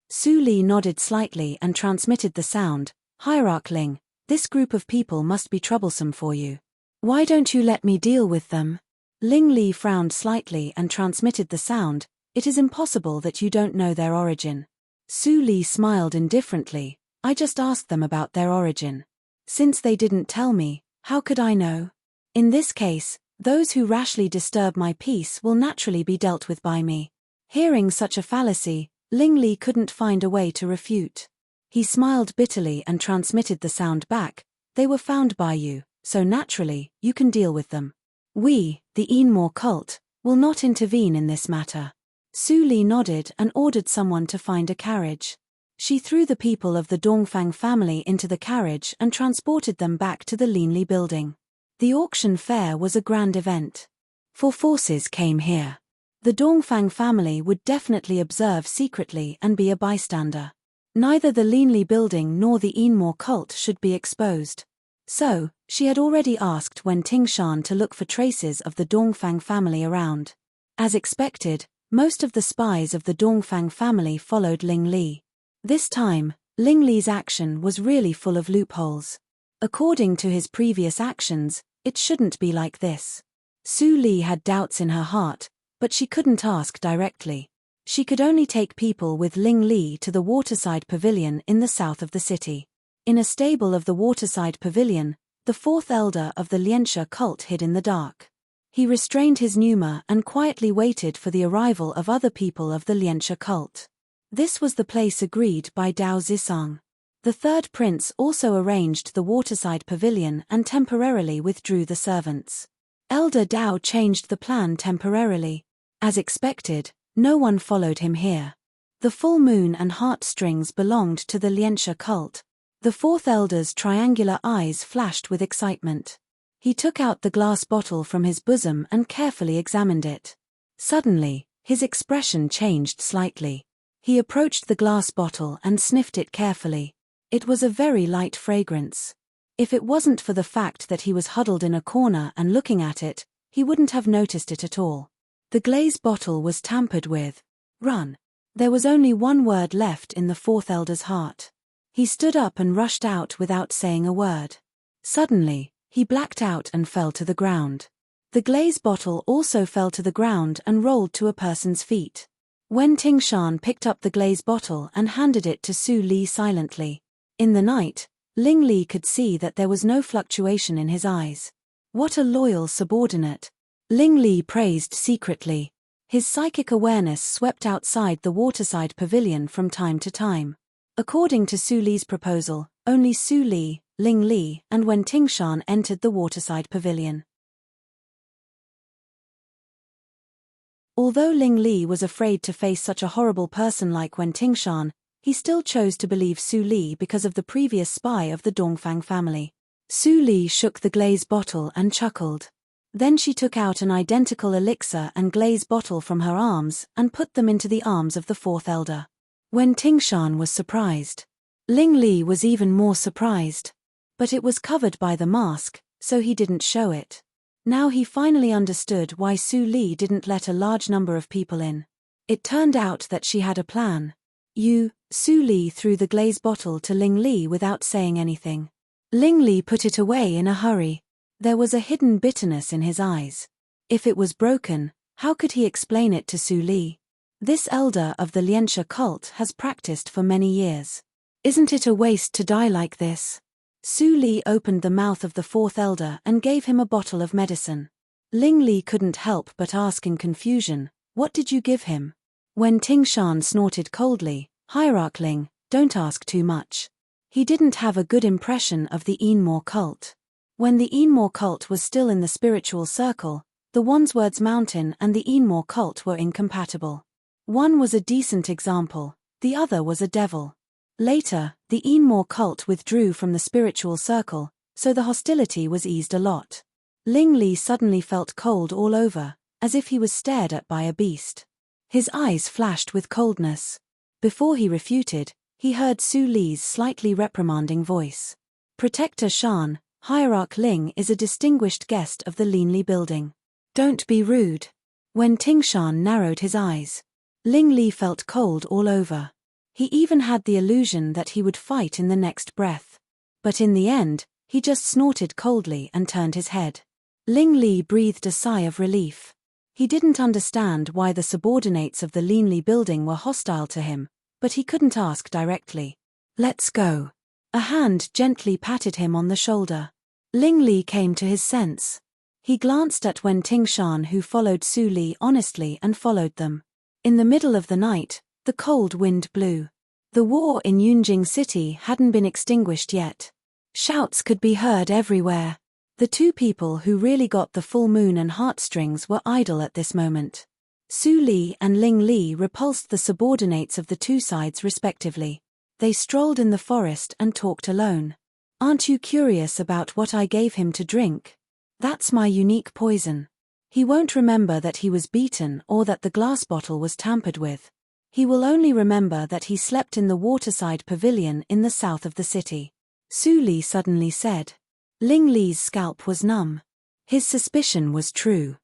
Su Li nodded slightly and transmitted the sound, "Hierarchling, this group of people must be troublesome for you. Why don't you let me deal with them?" Ling Li frowned slightly and transmitted the sound, "It is impossible that you don't know their origin." Su Li smiled indifferently, "I just asked them about their origin. Since they didn't tell me, how could I know? In this case, those who rashly disturb my peace will naturally be dealt with by me." Hearing such a fallacy, Ling Li couldn't find a way to refute. He smiled bitterly and transmitted the sound back, "They were found by you, so naturally, you can deal with them. We, the Enmore cult, will not intervene in this matter." Su Li nodded and ordered someone to find a carriage. She threw the people of the Dongfang family into the carriage and transported them back to the Linli building. The auction fair was a grand event. 4 forces came here. The Dongfang family would definitely observe secretly and be a bystander. Neither the Linli building nor the Enmore cult should be exposed. So, she had already asked Wen Tingshan to look for traces of the Dongfang family around. As expected, most of the spies of the Dongfang family followed Ling Li. This time, Ling Li's action was really full of loopholes. According to his previous actions, it shouldn't be like this. Su Li had doubts in her heart, but she couldn't ask directly. She could only take people with Ling Li to the waterside pavilion in the south of the city. In a stable of the waterside pavilion, the 4th elder of the Lianxia cult hid in the dark. He restrained his pneuma and quietly waited for the arrival of other people of the Lianxia cult. This was the place agreed by Dao Zisang. The 3rd prince also arranged the waterside pavilion and temporarily withdrew the servants. Elder Dao changed the plan temporarily. As expected, no one followed him here. The full moon and heartstrings belonged to the Lianxia cult. The 4th elder's triangular eyes flashed with excitement. He took out the glass bottle from his bosom and carefully examined it. Suddenly, his expression changed slightly. He approached the glass bottle and sniffed it carefully. It was a very light fragrance. If it wasn't for the fact that he was huddled in a corner and looking at it, he wouldn't have noticed it at all. The glaze bottle was tampered with. Run. There was only one word left in the 4th elder's heart. He stood up and rushed out without saying a word. Suddenly, he blacked out and fell to the ground. The glaze bottle also fell to the ground and rolled to a person's feet. Wen Tingshan picked up the glaze bottle and handed it to Su Li silently. In the night, Ling Li could see that there was no fluctuation in his eyes. What a loyal subordinate. Ling Li praised secretly. His psychic awareness swept outside the waterside pavilion from time to time. According to Su Li's proposal, only Su Li, Ling Li, and Wen Tingshan entered the waterside pavilion. Although Ling Li was afraid to face such a horrible person like Wen Tingshan, he still chose to believe Su Li because of the previous spy of the Dongfang family. Su Li shook the glaze bottle and chuckled. Then she took out an identical elixir and glaze bottle from her arms and put them into the arms of the 4th elder. Wen Tingshan was surprised. Ling Li was even more surprised. But it was covered by the mask, so he didn't show it. Now he finally understood why Su Li didn't let a large number of people in. It turned out that she had a plan. Su Li threw the glaze bottle to Ling Li without saying anything. Ling Li put it away in a hurry. There was a hidden bitterness in his eyes. If it was broken, how could he explain it to Su Li? This elder of the Lianxia cult has practiced for many years. Isn't it a waste to die like this? Su Li opened the mouth of the 4th elder and gave him a bottle of medicine. Ling Li couldn't help but ask in confusion, "What did you give him?" When Tingshan snorted coldly, "Hierarchling, don't ask too much." He didn't have a good impression of the Enmore cult. When the Enmore cult was still in the spiritual circle, the Wandswords Mountain and the Enmore cult were incompatible. One was a decent example, the other was a devil. Later, the Enmore cult withdrew from the spiritual circle, so the hostility was eased a lot. Ling Li suddenly felt cold all over, as if he was stared at by a beast. His eyes flashed with coldness. Before he refuted, he heard Su Li's slightly reprimanding voice. Protector Shan, Hierarch Ling is a distinguished guest of the Linli building. Don't be rude. When Tingshan narrowed his eyes, Ling Li felt cold all over. He even had the illusion that he would fight in the next breath. But in the end, he just snorted coldly and turned his head. Ling Li breathed a sigh of relief. He didn't understand why the subordinates of the Linli building were hostile to him, but he couldn't ask directly. Let's go. A hand gently patted him on the shoulder. Ling Li came to his sense. He glanced at Wen Tingshan, who followed Su Li honestly and followed them. In the middle of the night, the cold wind blew. The war in Yunjing City hadn't been extinguished yet. Shouts could be heard everywhere. The two people who really got the full moon and heartstrings were idle at this moment. Su Li and Ling Li repulsed the subordinates of the two sides respectively. They strolled in the forest and talked alone. Aren't you curious about what I gave him to drink? That's my unique poison. He won't remember that he was beaten or that the glass bottle was tampered with. He will only remember that he slept in the waterside pavilion in the south of the city. Su Li suddenly said. Ling Li's scalp was numb. His suspicion was true.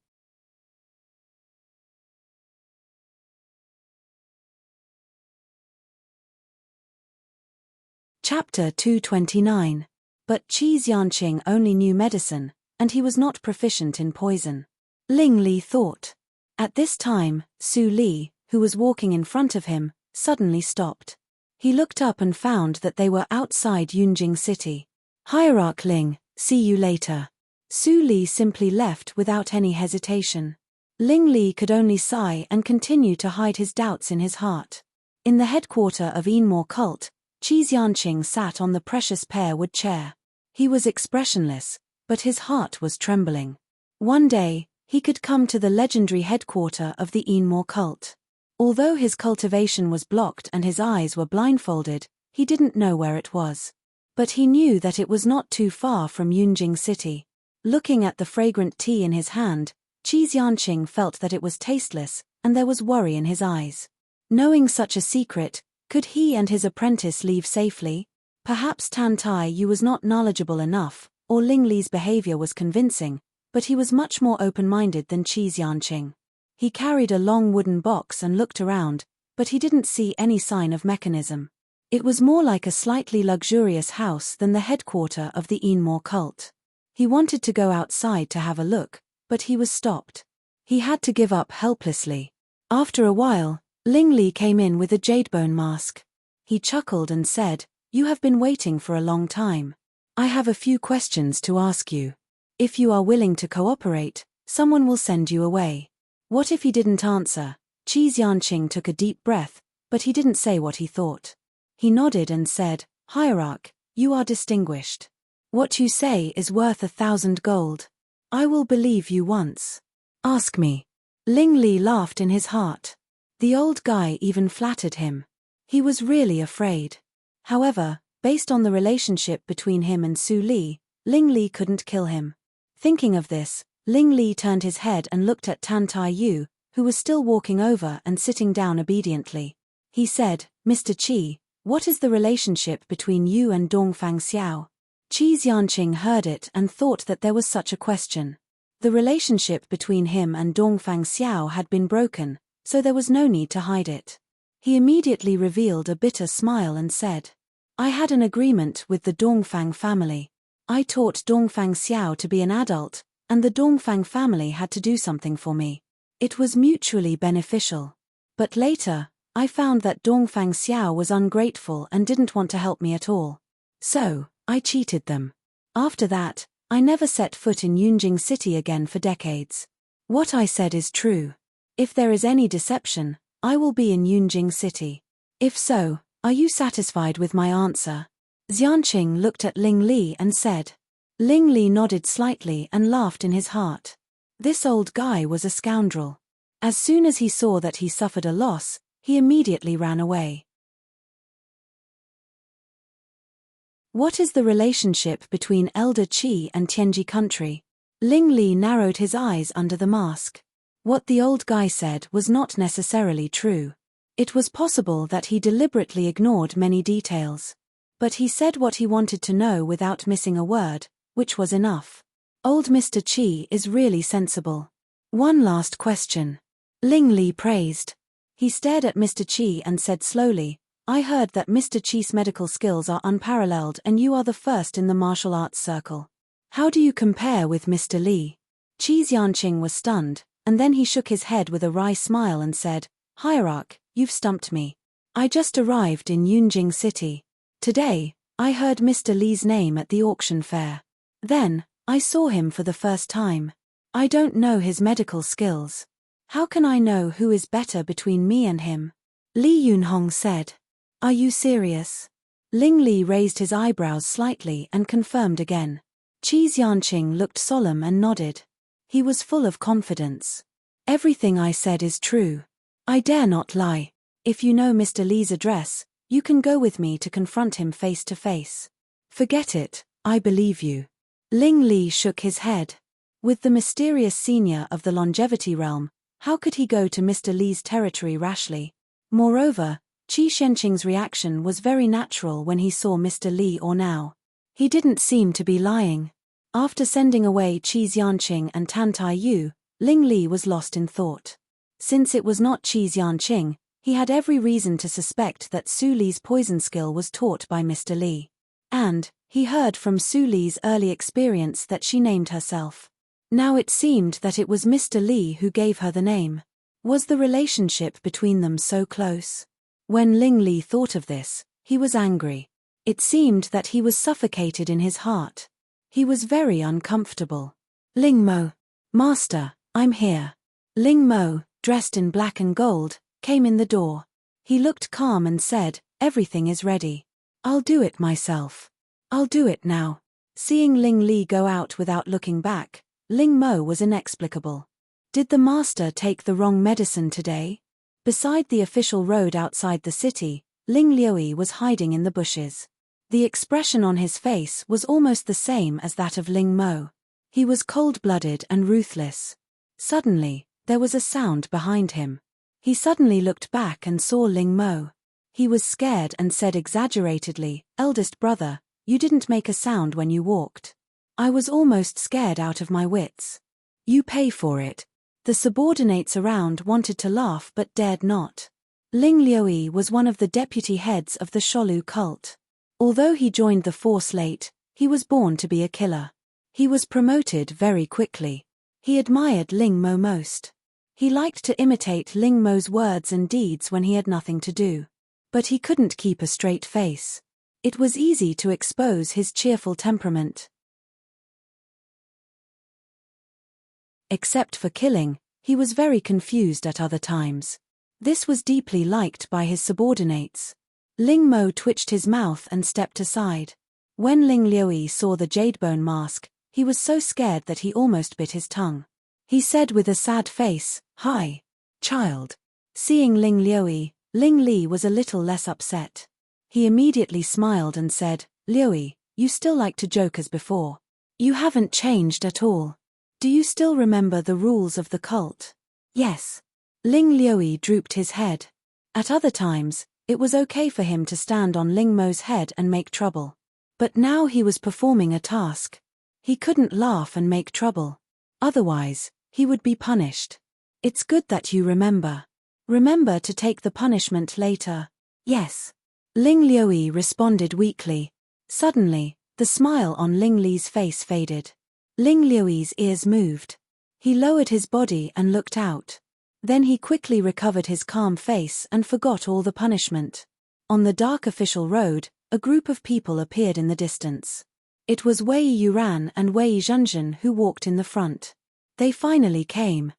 Chapter 229. But Qi Xianqing only knew medicine, and he was not proficient in poison. Ling Li thought. At this time, Su Li, who was walking in front of him, suddenly stopped. He looked up and found that they were outside Yunjing City. Hierarch Ling, see you later. Su Li simply left without any hesitation. Ling Li could only sigh and continue to hide his doubts in his heart. In the headquarter of Yinmo cult, Qi Xianqing sat on the precious pear wood chair. He was expressionless, but his heart was trembling. One day, he could come to the legendary headquarter of the Yinmo cult. Although his cultivation was blocked and his eyes were blindfolded, he didn't know where it was. But he knew that it was not too far from Yunjing City. Looking at the fragrant tea in his hand, Qi Xianqing felt that it was tasteless, and there was worry in his eyes. Knowing such a secret, could he and his apprentice leave safely? Perhaps Tan Tai Yu was not knowledgeable enough, or Ling Li's behavior was convincing, but he was much more open-minded than Qi Xianqing. He carried a long wooden box and looked around, but he didn't see any sign of mechanism. It was more like a slightly luxurious house than the headquarter of the Yinmo cult. He wanted to go outside to have a look, but he was stopped. He had to give up helplessly. After a while, Ling Li came in with a jadebone mask. He chuckled and said, "You have been waiting for a long time. I have a few questions to ask you. If you are willing to cooperate, someone will send you away." What if he didn't answer? Qi Xianqing took a deep breath, but he didn't say what he thought. He nodded and said, "Hierarch, you are distinguished. What you say is worth 1,000 gold. I will believe you once. Ask me." Ling Li laughed in his heart. The old guy even flattered him. He was really afraid. However, based on the relationship between him and Su Li, Ling Li couldn't kill him. Thinking of this, Ling Li turned his head and looked at Tan Tai Yu, who was still walking over and sitting down obediently. He said, "Mr. Qi, what is the relationship between you and Dongfang Xiao?" Qi Xianqing heard it and thought that there was such a question. The relationship between him and Dongfang Xiao had been broken, so there was no need to hide it. He immediately revealed a bitter smile and said, "I had an agreement with the Dongfang family. I taught Dongfang Xiao to be an adult, and the Dongfang family had to do something for me. It was mutually beneficial. But later, I found that Dongfang Xiao was ungrateful and didn't want to help me at all. So, I cheated them. After that, I never set foot in Yunjing City again for decades. What I said is true. If there is any deception, I will be in Yunjing City. If so, are you satisfied with my answer?" Xianqing looked at Ling Li and said. Ling Li nodded slightly and laughed in his heart. This old guy was a scoundrel. As soon as he saw that he suffered a loss, he immediately ran away. What is the relationship between Elder Qi and Tianji country? Ling Li narrowed his eyes under the mask. What the old guy said was not necessarily true. It was possible that he deliberately ignored many details. But he said what he wanted to know without missing a word, which was enough. Old Mr. Chi is really sensible. One last question. Ling Li praised. He stared at Mr. Chi and said slowly, I heard that Mr. Chi's medical skills are unparalleled and you are the first in the martial arts circle. How do you compare with Mr. Li? Chi Xianqing was stunned, and then he shook his head with a wry smile and said, Hierarch, you've stumped me. I just arrived in Yunjing City. Today, I heard Mr. Li's name at the auction fair. Then, I saw him for the first time. I don't know his medical skills. How can I know who is better between me and him? Li Yunhong said. Are you serious? Ling Li raised his eyebrows slightly and confirmed again. Chi Xianqing looked solemn and nodded. He was full of confidence. Everything I said is true. I dare not lie. If you know Mr. Li's address, you can go with me to confront him face to face. Forget it, I believe you. Ling Li shook his head. With the mysterious senior of the longevity realm, how could he go to Mr. Li's territory rashly? Moreover, Chi Xianqing's reaction was very natural when he saw Mr. Li or now. He didn't seem to be lying. After sending away Chi Xianqing and Tan Tai Yu, Ling Li was lost in thought. Since it was not Chi Xianqing, he had every reason to suspect that Su Li's poison skill was taught by Mr. Li. And, he heard from Su Li's early experience that she named herself. Now it seemed that it was Mr. Li who gave her the name. Was the relationship between them so close? When Ling Li thought of this, he was angry. It seemed that he was suffocated in his heart. He was very uncomfortable. Ling Mo. Master, I'm here. Ling Mo, dressed in black and gold, came in the door. He looked calm and said, everything is ready. I'll do it myself. I'll do it now. Seeing Ling Li go out without looking back, Ling Mo was inexplicable. Did the master take the wrong medicine today? Beside the official road outside the city, Ling Liuyi was hiding in the bushes. The expression on his face was almost the same as that of Ling Mo. He was cold-blooded and ruthless. Suddenly, there was a sound behind him. He suddenly looked back and saw Ling Mo. He was scared and said exaggeratedly, eldest brother, you didn't make a sound when you walked. I was almost scared out of my wits. You pay for it. The subordinates around wanted to laugh but dared not. Ling Liuyi was one of the deputy heads of the Sholu cult. Although he joined the force late, he was born to be a killer. He was promoted very quickly. He admired Ling Mo most. He liked to imitate Ling Mo's words and deeds when he had nothing to do. But he couldn't keep a straight face. It was easy to expose his cheerful temperament. Except for killing, he was very confused at other times. This was deeply liked by his subordinates. Ling Mo twitched his mouth and stepped aside. When Ling Liuyi saw the jadebone mask, he was so scared that he almost bit his tongue. He said with a sad face, Hi, child. Seeing Ling Liuyi, Ling Li was a little less upset. He immediately smiled and said, Liuyi, you still like to joke as before. You haven't changed at all. Do you still remember the rules of the cult? Yes. Ling Liuyi drooped his head. At other times, it was okay for him to stand on Ling Mo's head and make trouble. But now he was performing a task. He couldn't laugh and make trouble. Otherwise, he would be punished. It's good that you remember. Remember to take the punishment later. Yes. Ling Liuyi responded weakly. Suddenly, the smile on Ling Li's face faded. Ling Liuyi's ears moved. He lowered his body and looked out. Then he quickly recovered his calm face and forgot all the punishment. On the dark official road, a group of people appeared in the distance. It was Wei Yuran and Wei Zhenzhen who walked in the front. They finally came.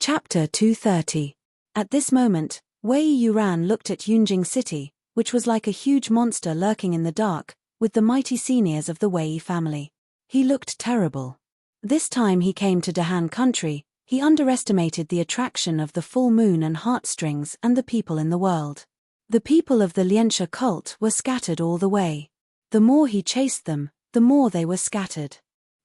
Chapter 230. At this moment, Wei Yuran looked at Yunjing City, which was like a huge monster lurking in the dark, with the mighty seniors of the Wei family. He looked terrible. This time he came to Dahan country, he underestimated the attraction of the full moon and heartstrings and the people in the world. The people of the Lianxia cult were scattered all the way. The more he chased them, the more they were scattered.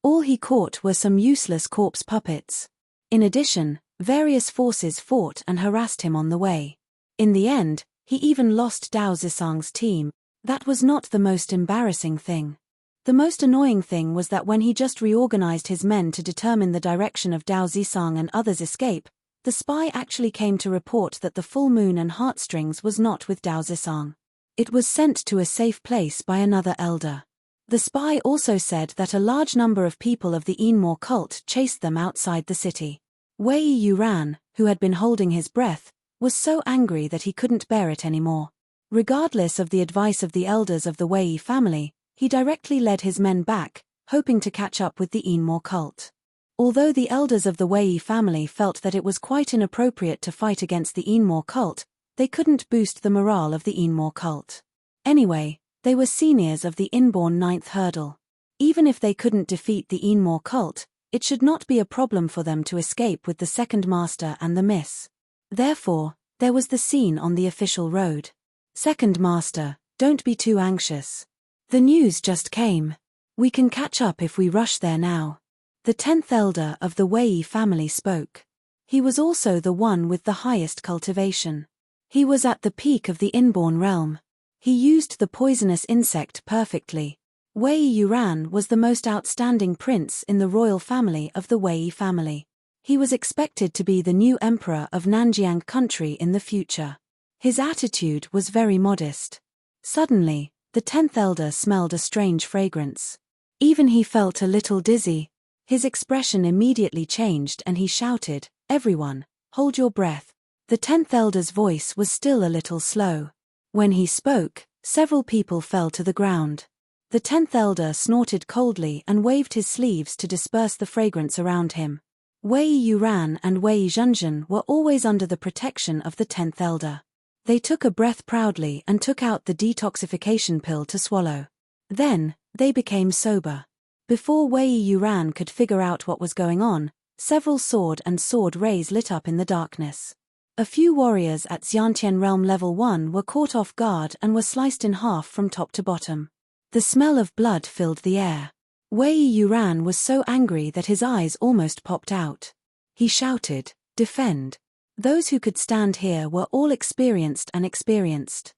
All he caught were some useless corpse puppets. In addition, various forces fought and harassed him on the way. In the end, he even lost Dao Zisang's team. That was not the most embarrassing thing. The most annoying thing was that when he just reorganized his men to determine the direction of Dao Zisang and others' escape, the spy actually came to report that the full moon and heartstrings was not with Dao Zisang. It was sent to a safe place by another elder. The spy also said that a large number of people of the Enmore cult chased them outside the city. Wei Yuran, who had been holding his breath, was so angry that he couldn't bear it anymore. Regardless of the advice of the elders of the Wei family, he directly led his men back, hoping to catch up with the Enmore cult. Although the elders of the Wei family felt that it was quite inappropriate to fight against the Enmore cult, they couldn't boost the morale of the Enmore cult. Anyway, they were seniors of the inborn ninth hurdle. Even if they couldn't defeat the Enmore cult, it should not be a problem for them to escape with the second master and the miss. Therefore, there was the scene on the official road. Second master, don't be too anxious. The news just came. We can catch up if we rush there now. The 10th elder of the Wei family spoke. He was also the one with the highest cultivation. He was at the peak of the inborn realm. He used the poisonous insect perfectly. Wei Yuran was the most outstanding prince in the royal family of the Wei family. He was expected to be the new emperor of Nanjiang country in the future. His attitude was very modest. Suddenly, the 10th elder smelled a strange fragrance. Even he felt a little dizzy. His expression immediately changed and he shouted, "Everyone, hold your breath." The 10th elder's voice was still a little slow. When he spoke, several people fell to the ground. The 10th elder snorted coldly and waved his sleeves to disperse the fragrance around him. Wei Yuran and Wei Zhenzhen were always under the protection of the 10th elder. They took a breath proudly and took out the detoxification pill to swallow. Then, they became sober. Before Wei Yuran could figure out what was going on, several sword rays lit up in the darkness. A few warriors at Xiantian Realm Level 1 were caught off guard and were sliced in half from top to bottom. The smell of blood filled the air. Wei Yuran was so angry that his eyes almost popped out. He shouted, "Defend!" Those who could stand here were all experienced and experienced.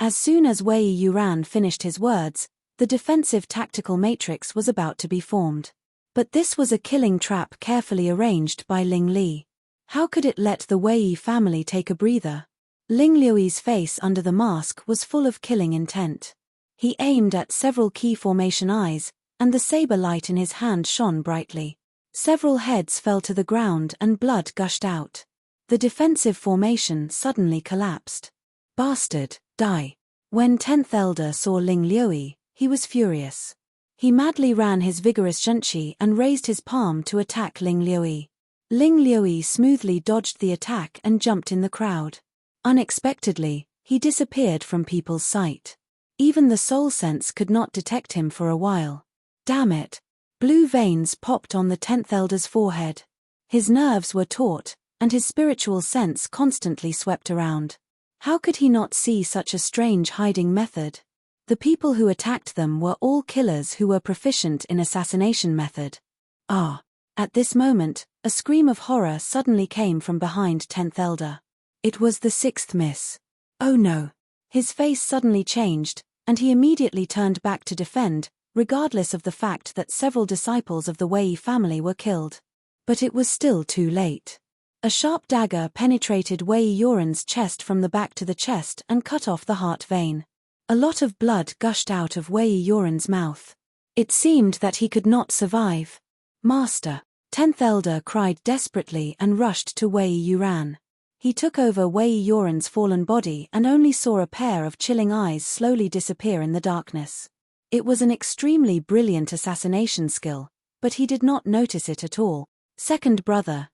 As soon as Wei Yuran finished his words, the defensive tactical matrix was about to be formed. But this was a killing trap carefully arranged by Ling Li. How could it let the Wei family take a breather? Ling Liu's face under the mask was full of killing intent. He aimed at several key formation eyes, and the saber light in his hand shone brightly. Several heads fell to the ground and blood gushed out. The defensive formation suddenly collapsed. "Bastard, die." When 10th elder saw Ling Liu, he was furious. He madly ran his vigorous zhenqi and raised his palm to attack Ling Liu. Ling Liu smoothly dodged the attack and jumped in the crowd. Unexpectedly, he disappeared from people's sight. Even the soul sense could not detect him for a while. Damn it! Blue veins popped on the 10th elder's forehead. His nerves were taut, and his spiritual sense constantly swept around. How could he not see such a strange hiding method? The people who attacked them were all killers who were proficient in assassination method. Ah! At this moment, a scream of horror suddenly came from behind 10th elder. It was the 6th miss. Oh no! His face suddenly changed, and he immediately turned back to defend, regardless of the fact that several disciples of the Wei family were killed. But it was still too late. A sharp dagger penetrated Wei Yuran's chest from the back to the chest and cut off the heart vein. A lot of blood gushed out of Wei Yuran's mouth. It seemed that he could not survive. "Master!" 10th elder cried desperately and rushed to Wei Yuran. He took over Wei Yuran's fallen body and only saw a pair of chilling eyes slowly disappear in the darkness. It was an extremely brilliant assassination skill, but he did not notice it at all. Second brother,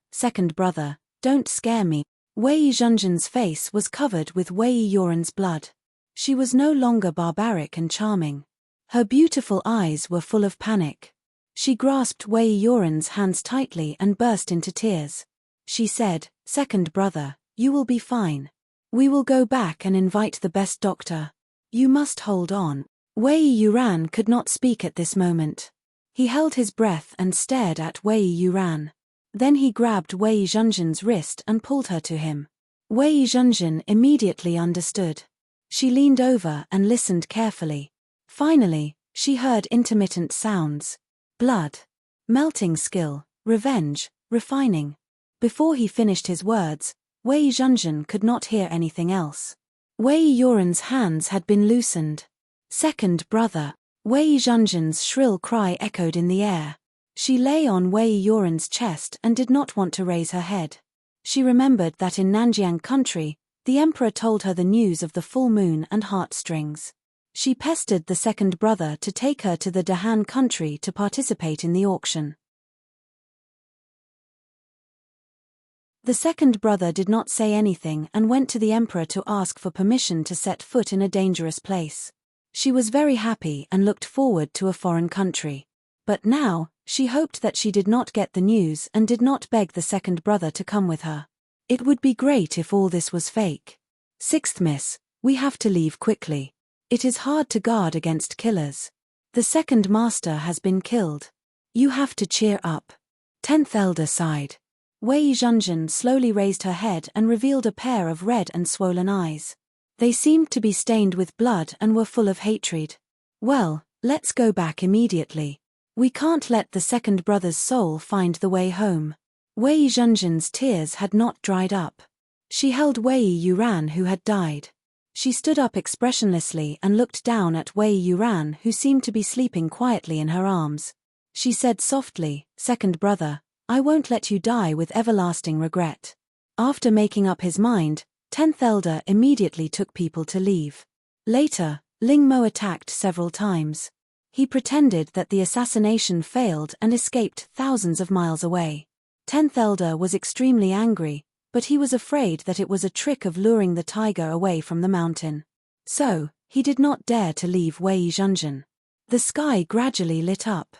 don't scare me." Wei Zhenzhen's face was covered with Wei Yuran's blood. She was no longer barbaric and charming. Her beautiful eyes were full of panic. She grasped Wei Yuran's hands tightly and burst into tears. She said, "Second brother, you will be fine. We will go back and invite the best doctor. You must hold on." Wei Yuran could not speak at this moment. He held his breath and stared at Wei Yuran. Then he grabbed Wei Zhenzhen's wrist and pulled her to him. Wei Zhenzhen immediately understood. She leaned over and listened carefully. Finally, she heard intermittent sounds. Blood. Melting skill, revenge, refining. Before he finished his words, Wei Zhenzhen could not hear anything else. Wei Yuran's hands had been loosened. Second brother. Wei Zhenzhen's shrill cry echoed in the air. She lay on Wei Yuran's chest and did not want to raise her head. She remembered that in Nanjiang country, the emperor told her the news of the full moon and heartstrings. She pestered the second brother to take her to the Dahan country to participate in the auction. The second brother did not say anything and went to the emperor to ask for permission to set foot in a dangerous place. She was very happy and looked forward to a foreign country. But now, she hoped that she did not get the news and did not beg the second brother to come with her. It would be great if all this was fake. Sixth miss, we have to leave quickly. It is hard to guard against killers. The second master has been killed. You have to cheer up. 10th elder sighed. Wei Zhenzhen slowly raised her head and revealed a pair of red and swollen eyes. They seemed to be stained with blood and were full of hatred. Well, let's go back immediately. We can't let the second brother's soul find the way home. Wei Zhenzhen's tears had not dried up. She held Wei Yuran who had died. She stood up expressionlessly and looked down at Wei Yuran who seemed to be sleeping quietly in her arms. She said softly, "Second brother, I won't let you die with everlasting regret." After making up his mind, 10th elder immediately took people to leave. Later, Ling Mo attacked several times. He pretended that the assassination failed and escaped thousands of miles away. 10th elder was extremely angry, but he was afraid that it was a trick of luring the tiger away from the mountain. So, he did not dare to leave Wei Zhenzhen. The sky gradually lit up.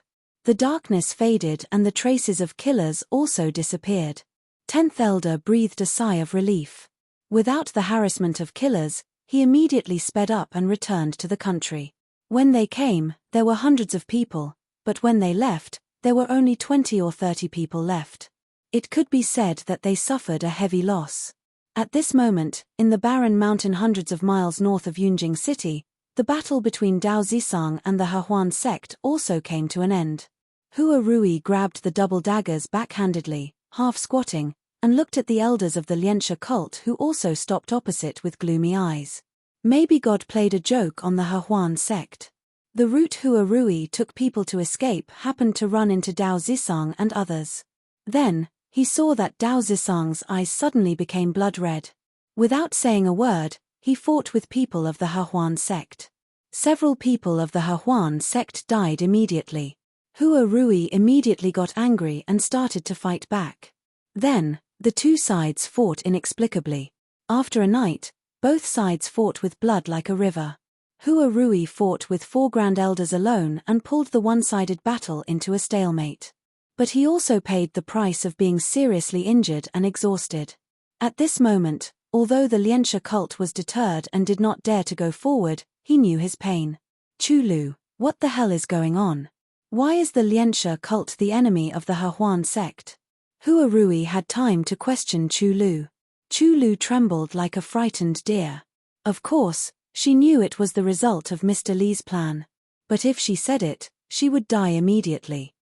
The darkness faded and the traces of killers also disappeared. 10th elder breathed a sigh of relief. Without the harassment of killers, he immediately sped up and returned to the country. When they came, there were hundreds of people, but when they left, there were only 20 or 30 people left. It could be said that they suffered a heavy loss. At this moment, in the barren mountain hundreds of miles north of Yunjing City, the battle between Dao Zisang and the Hehuan sect also came to an end. Hua Rui grabbed the double daggers backhandedly, half squatting, and looked at the elders of the Lianxia cult who also stopped opposite with gloomy eyes. Maybe God played a joke on the Hehuan sect. The route Hua Rui took people to escape happened to run into Dao Zisang and others. Then, he saw that Dao Zisang's eyes suddenly became blood red. Without saying a word, he fought with people of the Hehuan sect. Several people of the Hehuan sect died immediately. Hua Rui immediately got angry and started to fight back. Then, the two sides fought inexplicably. After a night, both sides fought with blood like a river. Hua Rui fought with 4 grand elders alone and pulled the one-sided battle into a stalemate. But he also paid the price of being seriously injured and exhausted. At this moment, although the Lianxia cult was deterred and did not dare to go forward, he knew his pain. Chulu, what the hell is going on? Why is the Lianxia cult the enemy of the Hehuan sect? Hua Rui had time to question Chulu. Chulu trembled like a frightened deer. Of course, she knew it was the result of Mr. Li's plan. But if she said it, she would die immediately.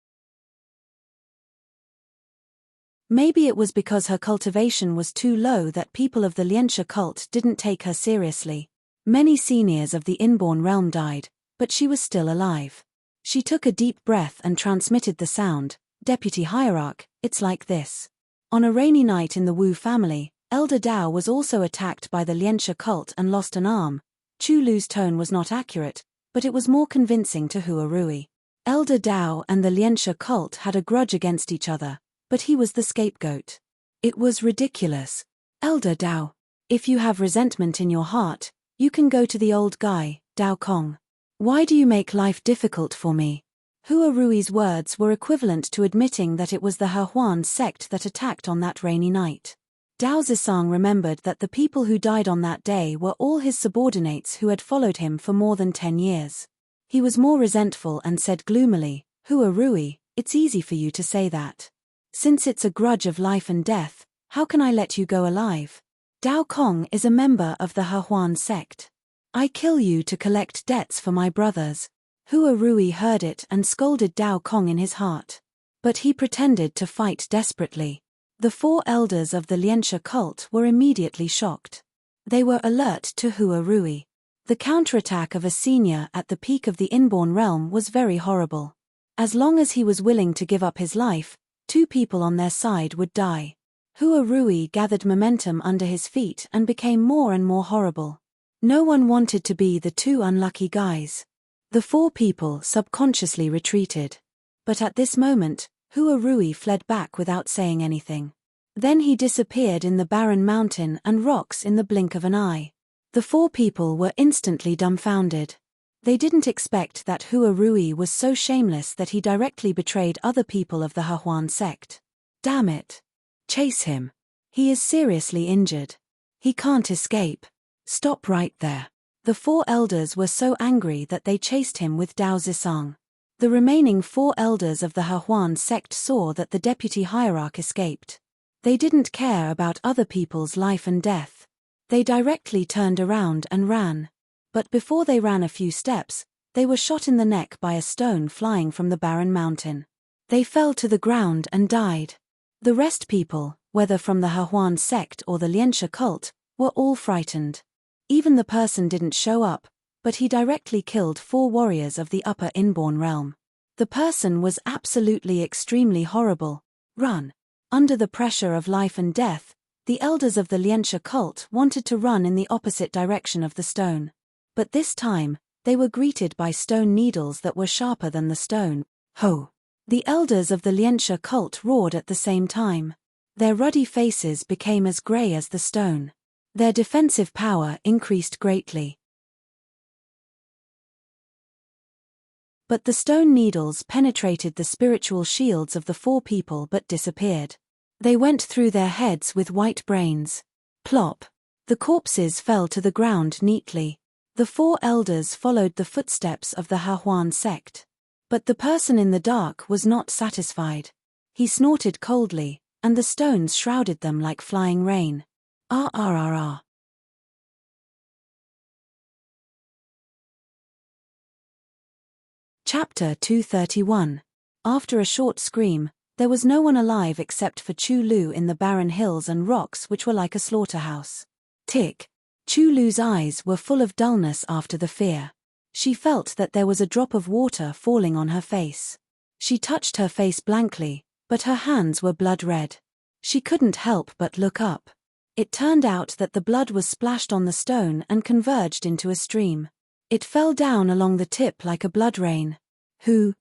Maybe it was because her cultivation was too low that people of the Lianxia cult didn't take her seriously. Many seniors of the inborn realm died, but she was still alive. She took a deep breath and transmitted the sound, "Deputy Hierarch, it's like this." On a rainy night in the Wu family, Elder Dao was also attacked by the Lianxia cult and lost an arm. Chulu's tone was not accurate, but it was more convincing to Hua Rui. Elder Dao and the Lianxia cult had a grudge against each other, but he was the scapegoat. It was ridiculous. Elder Dao, if you have resentment in your heart, you can go to the old guy, Dao Kong. Why do you make life difficult for me? Hua Rui's words were equivalent to admitting that it was the Hehuan sect that attacked on that rainy night. Dao Zisang remembered that the people who died on that day were all his subordinates who had followed him for more than 10 years. He was more resentful and said gloomily, "Hua Rui, it's easy for you to say that. Since it's a grudge of life and death, how can I let you go alive? Dao Kong is a member of the Hehuan sect. I kill you to collect debts for my brothers." Hua Rui heard it and scolded Dao Kong in his heart. But he pretended to fight desperately. The 4 elders of the Lianxia cult were immediately shocked. They were alert to Hua Rui. The counterattack of a senior at the peak of the inborn realm was very horrible. As long as he was willing to give up his life, 2 people on their side would die. Hua Rui gathered momentum under his feet and became more and more horrible. No one wanted to be the 2 unlucky guys. The 4 people subconsciously retreated. But at this moment, Hua Rui fled back without saying anything. Then he disappeared in the barren mountain and rocks in the blink of an eye. The 4 people were instantly dumbfounded. They didn't expect that Hua Rui was so shameless that he directly betrayed other people of the Hehuan sect. Damn it. Chase him. He is seriously injured. He can't escape. Stop right there. The 4 elders were so angry that they chased him with Dao Zisang. The remaining 4 elders of the Hehuan sect saw that the deputy hierarch escaped. They didn't care about other people's life and death. They directly turned around and ran. But before they ran a few steps, they were shot in the neck by a stone flying from the barren mountain. They fell to the ground and died. The rest people, whether from the Hehuan sect or the Lianxia cult, were all frightened. Even the person didn't show up, but he directly killed 4 warriors of the upper inborn realm. The person was absolutely extremely horrible. Run. Under the pressure of life and death, the elders of the Lianxia cult wanted to run in the opposite direction of the stone. But this time, they were greeted by stone needles that were sharper than the stone. Ho! The elders of the Lianxia cult roared at the same time. Their ruddy faces became as grey as the stone. Their defensive power increased greatly. But the stone needles penetrated the spiritual shields of the 4 people but disappeared. They went through their heads with white brains. Plop! The corpses fell to the ground neatly. The 4 elders followed the footsteps of the Hehuan sect. But the person in the dark was not satisfied. He snorted coldly, and the stones shrouded them like flying rain. Ah ah ah ah. Chapter 231. After a short scream, there was no one alive except for Chu Lu in the barren hills and rocks which were like a slaughterhouse. Tick. Chu Lu's eyes were full of dullness after the fear. She felt that there was a drop of water falling on her face. She touched her face blankly, but her hands were blood red. She couldn't help but look up. It turned out that the blood was splashed on the stone and converged into a stream. It fell down along the tip like a blood rain. Chu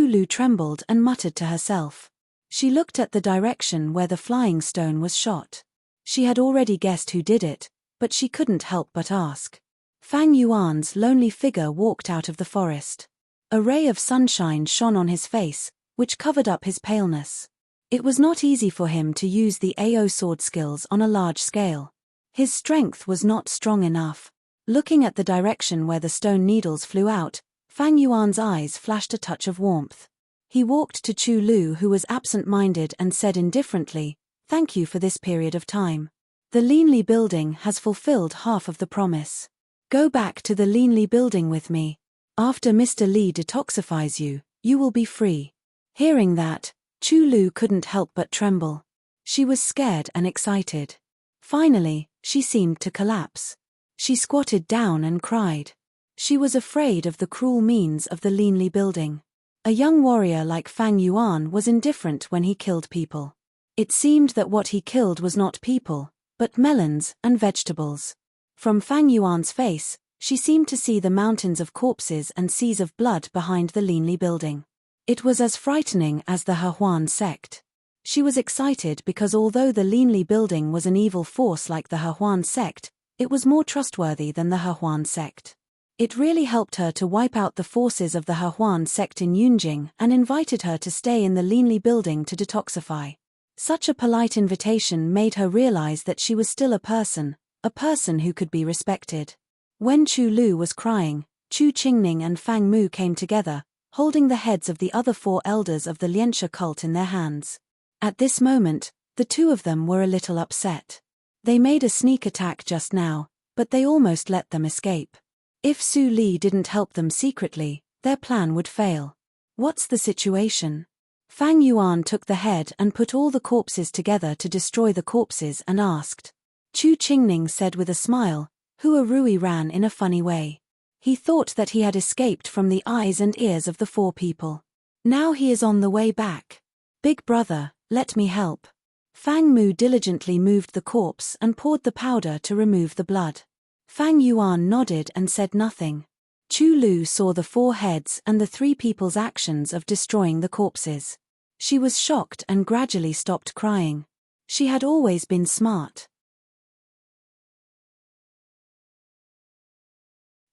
Lu trembled and muttered to herself. She looked at the direction where the flying stone was shot. She had already guessed who did it, but she couldn't help but ask. Fang Yuan's lonely figure walked out of the forest. A ray of sunshine shone on his face, which covered up his paleness. It was not easy for him to use the AO sword skills on a large scale. His strength was not strong enough. Looking at the direction where the stone needles flew out, Fang Yuan's eyes flashed a touch of warmth. He walked to Chu Lu, who was absent-minded, and said indifferently, "Thank you for this period of time. The Leanly building has fulfilled half of the promise. Go back to the Leanly building with me. After Mr. Li detoxifies you, you will be free." Hearing that, Chu Lu couldn't help but tremble. She was scared and excited. Finally, she seemed to collapse. She squatted down and cried. She was afraid of the cruel means of the Leanly building. A young warrior like Fang Yuan was indifferent when he killed people. It seemed that what he killed was not people, but melons and vegetables. From Fang Yuan's face, she seemed to see the mountains of corpses and seas of blood behind the Leanly building. It was as frightening as the Hehuan sect. She was excited because although the Leanly building was an evil force like the Hehuan sect, it was more trustworthy than the Hehuan sect. It really helped her to wipe out the forces of the Hehuan sect in Yunjing and invited her to stay in the Leanly building to detoxify. Such a polite invitation made her realize that she was still a person who could be respected. When Chu Lu was crying, Chu Qingning and Fang Mu came together, holding the heads of the other 4 elders of the Lianxia cult in their hands. At this moment, the 2 of them were a little upset. They made a sneak attack just now, but they almost let them escape. If Su Li didn't help them secretly, their plan would fail. What's the situation? Fang Yuan took the head and put all the corpses together to destroy the corpses and asked. Chu Qingning said with a smile, Hua Rui ran in a funny way. He thought that he had escaped from the eyes and ears of the 4 people. Now he is on the way back. Big brother, let me help. Fang Mu diligently moved the corpse and poured the powder to remove the blood. Fang Yuan nodded and said nothing. Chu Lu saw the 4 heads and the 3 people's actions of destroying the corpses. She was shocked and gradually stopped crying. She had always been smart.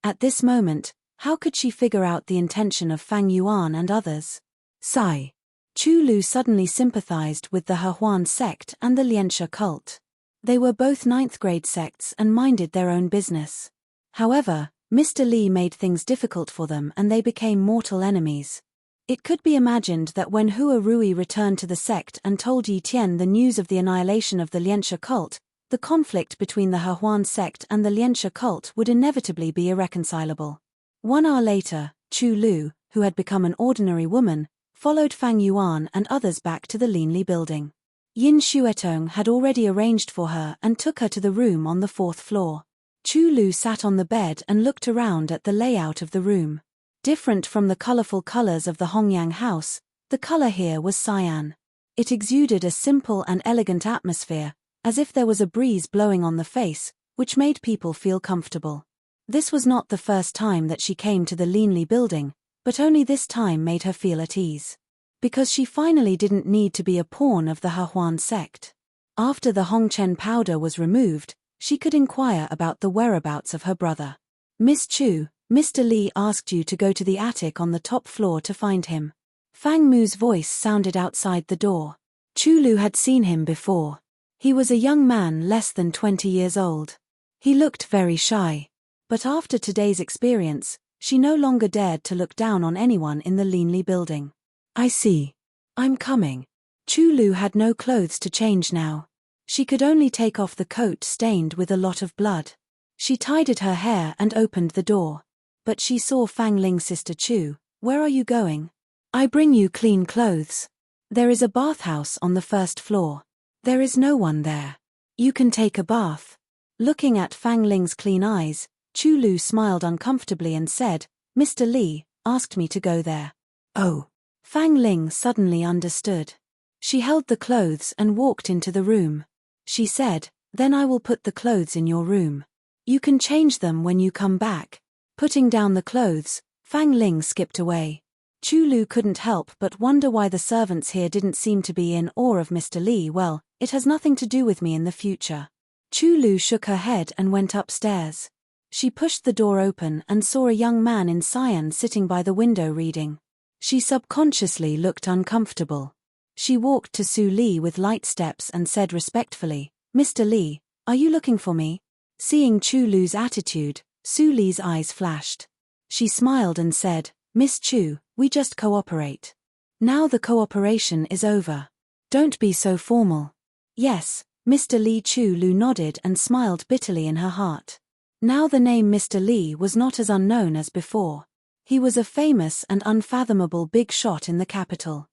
At this moment, how could she figure out the intention of Fang Yuan and others? Sigh. Chu Lu suddenly sympathized with the He sect and the Lianxia cult. They were both 9th grade sects and minded their own business. However, Mr. Li made things difficult for them and they became mortal enemies. It could be imagined that when Hua Rui returned to the sect and told Yi Tian the news of the annihilation of the Lianxia cult, the conflict between the He sect and the Lianxia cult would inevitably be irreconcilable. 1 hour later, Chu Lu, who had become an ordinary woman, followed Fang Yuan and others back to the Linli building. Yin Xuetong had already arranged for her and took her to the room on the 4th floor. Chu Lu sat on the bed and looked around at the layout of the room. Different from the colorful colors of the Hongyang house, the color here was cyan. It exuded a simple and elegant atmosphere, as if there was a breeze blowing on the face, which made people feel comfortable. This was not the first time that she came to the Linli building, but only this time made her feel at ease. Because she finally didn't need to be a pawn of the He sect. After the Hongchen powder was removed, she could inquire about the whereabouts of her brother. Miss Chu, Mr. Li asked you to go to the attic on the top floor to find him. Fang Mu's voice sounded outside the door. Chu Lu had seen him before. He was a young man less than 20 years old. He looked very shy. But after today's experience, she no longer dared to look down on anyone in the Linli building. I see. I'm coming. Chu Lu had no clothes to change now. She could only take off the coat stained with a lot of blood. She tidied her hair and opened the door. But she saw Fang Ling's sister Chu. Where are you going? I bring you clean clothes. There is a bathhouse on the 1st floor. There is no one there. You can take a bath. Looking at Fang Ling's clean eyes, Chu Lu smiled uncomfortably and said, Mr. Li asked me to go there. Oh. Fang Ling suddenly understood. She held the clothes and walked into the room. She said, then I will put the clothes in your room. You can change them when you come back. Putting down the clothes, Fang Ling skipped away. Chu Lu couldn't help but wonder why the servants here didn't seem to be in awe of Mr. Li. Well, it has nothing to do with me in the future. Chu Lu shook her head and went upstairs. She pushed the door open and saw a young man in cyan sitting by the window reading. She subconsciously looked uncomfortable. She walked to Su Li with light steps and said respectfully, Mr. Li, are you looking for me? Seeing Chu Lu's attitude, Su Li's eyes flashed. She smiled and said, Miss Chu, we just cooperate. Now the cooperation is over. Don't be so formal. Yes, Mr. Li. Chu Lu nodded and smiled bitterly in her heart. Now the name Mr. Li was not as unknown as before. He was a famous and unfathomable big shot in the capital.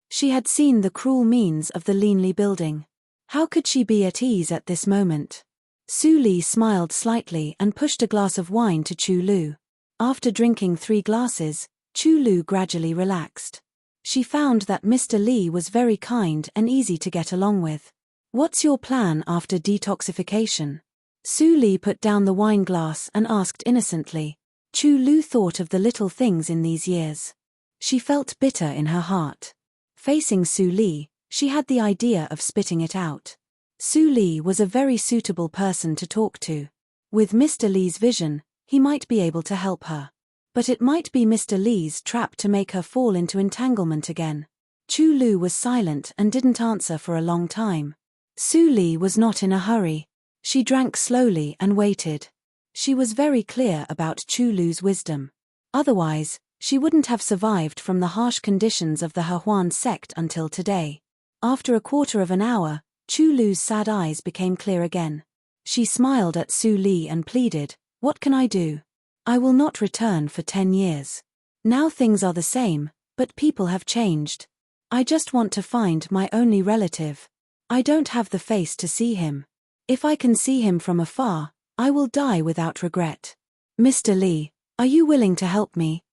She had seen the cruel means of the Linli building. How could she be at ease at this moment? Su Li smiled slightly and pushed a glass of wine to Chu Lu. After drinking 3 glasses, Chu Lu gradually relaxed. She found that Mr. Li was very kind and easy to get along with. What's your plan after detoxification? Su Li put down the wine glass and asked innocently. Chu Lu thought of the little things in these years. She felt bitter in her heart. Facing Su Li, she had the idea of spitting it out. Su Li was a very suitable person to talk to. With Mr. Li's vision, he might be able to help her. But it might be Mr. Li's trap to make her fall into entanglement again. Chu Lu was silent and didn't answer for a long time. Su Li was not in a hurry. She drank slowly and waited. She was very clear about Chulu's wisdom. Otherwise, she wouldn't have survived from the harsh conditions of the Hehuan sect until today. After a quarter of an hour, Chulu's sad eyes became clear again. She smiled at Su Li and pleaded, "What can I do? I will not return for 10 years. Now things are the same, but people have changed. I just want to find my only relative. I don't have the face to see him. If I can see him from afar, I will die without regret. Mr. Li, are you willing to help me?"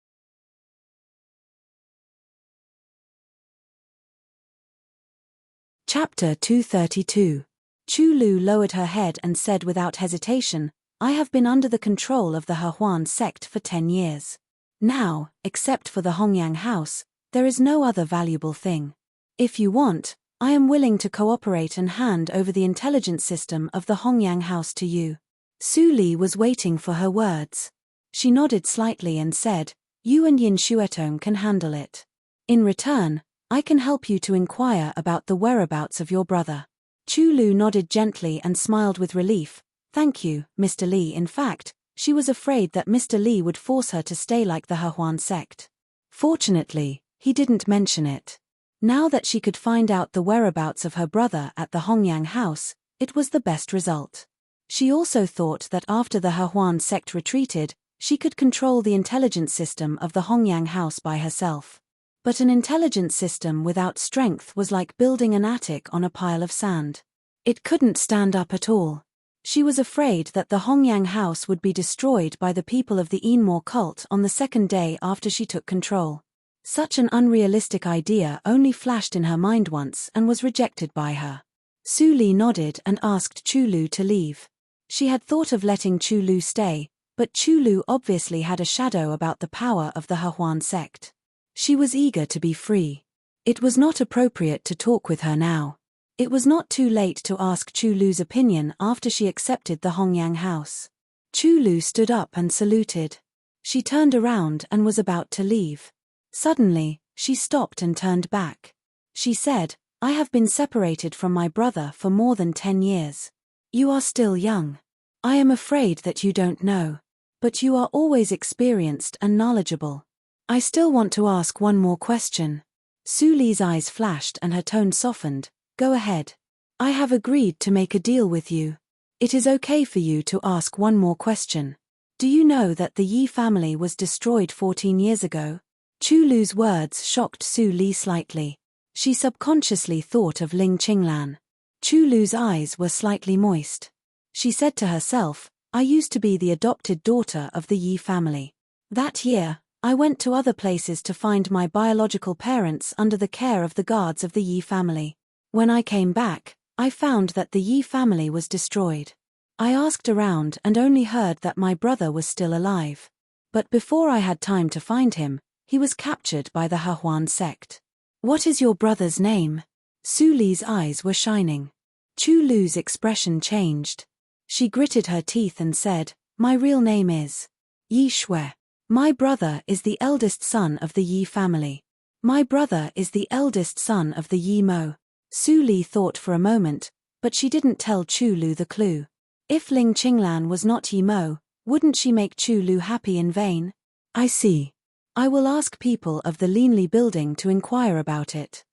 Chapter 232. Chulu lowered her head and said without hesitation, "I have been under the control of the Hehuan sect for 10 years. Now, except for the Hongyang house, there is no other valuable thing. If you want, I am willing to cooperate and hand over the intelligence system of the Hongyang house to you." Su Li was waiting for her words. She nodded slightly and said, "You and Yin Shuetong can handle it. In return, I can help you to inquire about the whereabouts of your brother." Chulu nodded gently and smiled with relief. "Thank you, Mr. Li." In fact, she was afraid that Mr. Li would force her to stay like the Hehuan sect. Fortunately, he didn't mention it. Now that she could find out the whereabouts of her brother at the Hongyang house, it was the best result. She also thought that after the Hehuan sect retreated, she could control the intelligence system of the Hongyang house by herself. But an intelligence system without strength was like building an attic on a pile of sand. It couldn't stand up at all. She was afraid that the Hongyang house would be destroyed by the people of the Enmore cult on the second day after she took control. Such an unrealistic idea only flashed in her mind once and was rejected by her. Su Li nodded and asked Chulu to leave. She had thought of letting Chulu stay, but Chulu obviously had a shadow about the power of the Hehuan sect. She was eager to be free. It was not appropriate to talk with her now. It was not too late to ask Chulu's opinion after she accepted the Hongyang house. Chulu stood up and saluted. She turned around and was about to leave. Suddenly, she stopped and turned back. She said, "I have been separated from my brother for more than 10 years. You are still young. I am afraid that you don't know. But you are always experienced and knowledgeable. I still want to ask one more question." Su Li's eyes flashed and her tone softened. "Go ahead. I have agreed to make a deal with you. It is okay for you to ask one more question. Do you know that the Yi family was destroyed 14 years ago?" Chulu's words shocked Su Li slightly. She subconsciously thought of Ling Qinglan. Chulu's eyes were slightly moist. She said to herself, "I used to be the adopted daughter of the Yi family. That year, I went to other places to find my biological parents under the care of the guards of the Yi family. When I came back, I found that the Yi family was destroyed. I asked around and only heard that my brother was still alive. But before I had time to find him, he was captured by the Hehuan sect." "What is your brother's name?" Su Li's eyes were shining. Chulu's expression changed. She gritted her teeth and said, "My real name is Yi Shui. My brother is the eldest son of the Yi family. My brother is the eldest son of the Yi Mo." Su Li thought for a moment, but she didn't tell Chulu the clue. If Ling Qinglan was not Yi Mo, wouldn't she make Chulu happy in vain? "I see. I will ask people of the Linli building to inquire about it.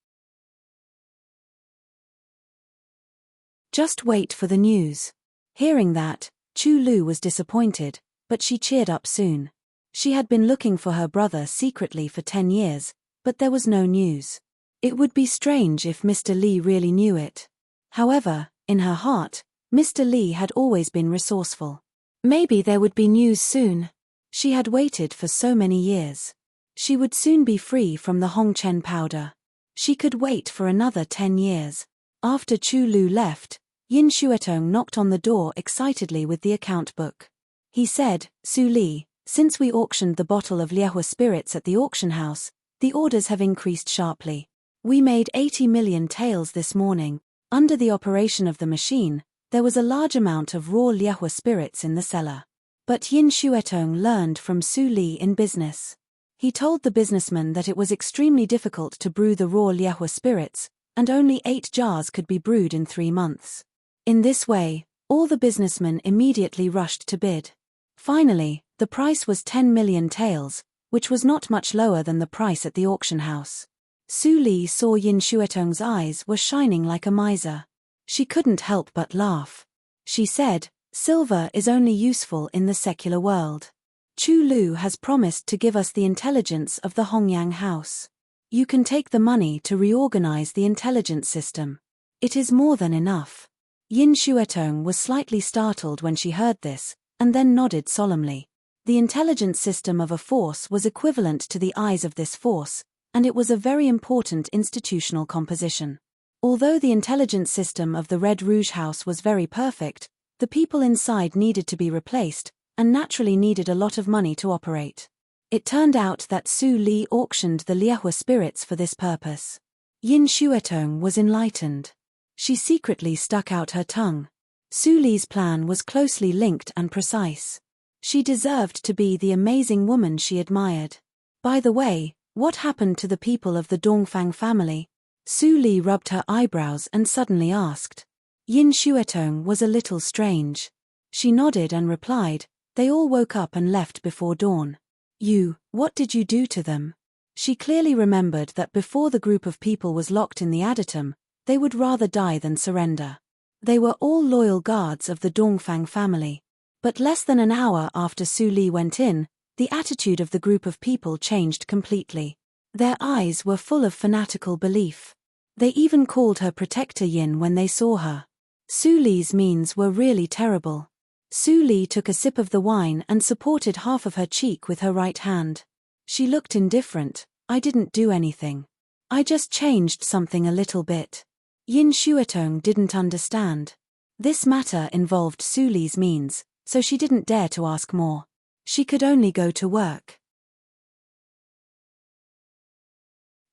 Just wait for the news." Hearing that, Chulu was disappointed, but she cheered up soon. She had been looking for her brother secretly for 10 years, but there was no news. It would be strange if Mr. Li really knew it. However, in her heart, Mr. Li had always been resourceful. Maybe there would be news soon. She had waited for so many years. She would soon be free from the Hongchen powder. She could wait for another 10 years. After Chulu left, Yin Shuetong knocked on the door excitedly with the account book. He said, "Su Li, since we auctioned the bottle of Liehua spirits at the auction house, the orders have increased sharply. We made 80 million taels this morning. Under the operation of the machine, there was a large amount of raw Liehua spirits in the cellar." But Yin Shuetong learned from Su Li in business. He told the businessman that it was extremely difficult to brew the raw Liehua spirits, and only 8 jars could be brewed in 3 months. In this way, all the businessmen immediately rushed to bid. Finally, the price was 10 million taels, which was not much lower than the price at the auction house. Su Li saw Yin Shuetong's eyes were shining like a miser. She couldn't help but laugh. She said, "Silver is only useful in the secular world. Chu Lu has promised to give us the intelligence of the Hongyang house. You can take the money to reorganize the intelligence system. It is more than enough." Yin Shuetong was slightly startled when she heard this, and then nodded solemnly. The intelligence system of a force was equivalent to the eyes of this force, and it was a very important institutional composition. Although the intelligence system of the Red Rouge House was very perfect, the people inside needed to be replaced, and naturally needed a lot of money to operate. It turned out that Su Li auctioned the Liehua spirits for this purpose. Yin Shuetong was enlightened. She secretly stuck out her tongue. Su Li's plan was closely linked and precise. She deserved to be the amazing woman she admired. By the way, what happened to the people of the Dongfang family? Su Li rubbed her eyebrows and suddenly asked. Yin Shuetong was a little strange. She nodded and replied, "They all woke up and left before dawn." What did you do to them?" She clearly remembered that before the group of people was locked in the adytum, they would rather die than surrender. They were all loyal guards of the Dongfang family. But less than an hour after Su Li went in, the attitude of the group of people changed completely. Their eyes were full of fanatical belief. They even called her Protector Yin when they saw her. Su Li's means were really terrible. Su Li took a sip of the wine and supported half of her cheek with her right hand. She looked indifferent. "I didn't do anything. I just changed something a little bit." Yin Shuetong didn't understand. This matter involved Su Li's means, so she didn't dare to ask more. She could only go to work.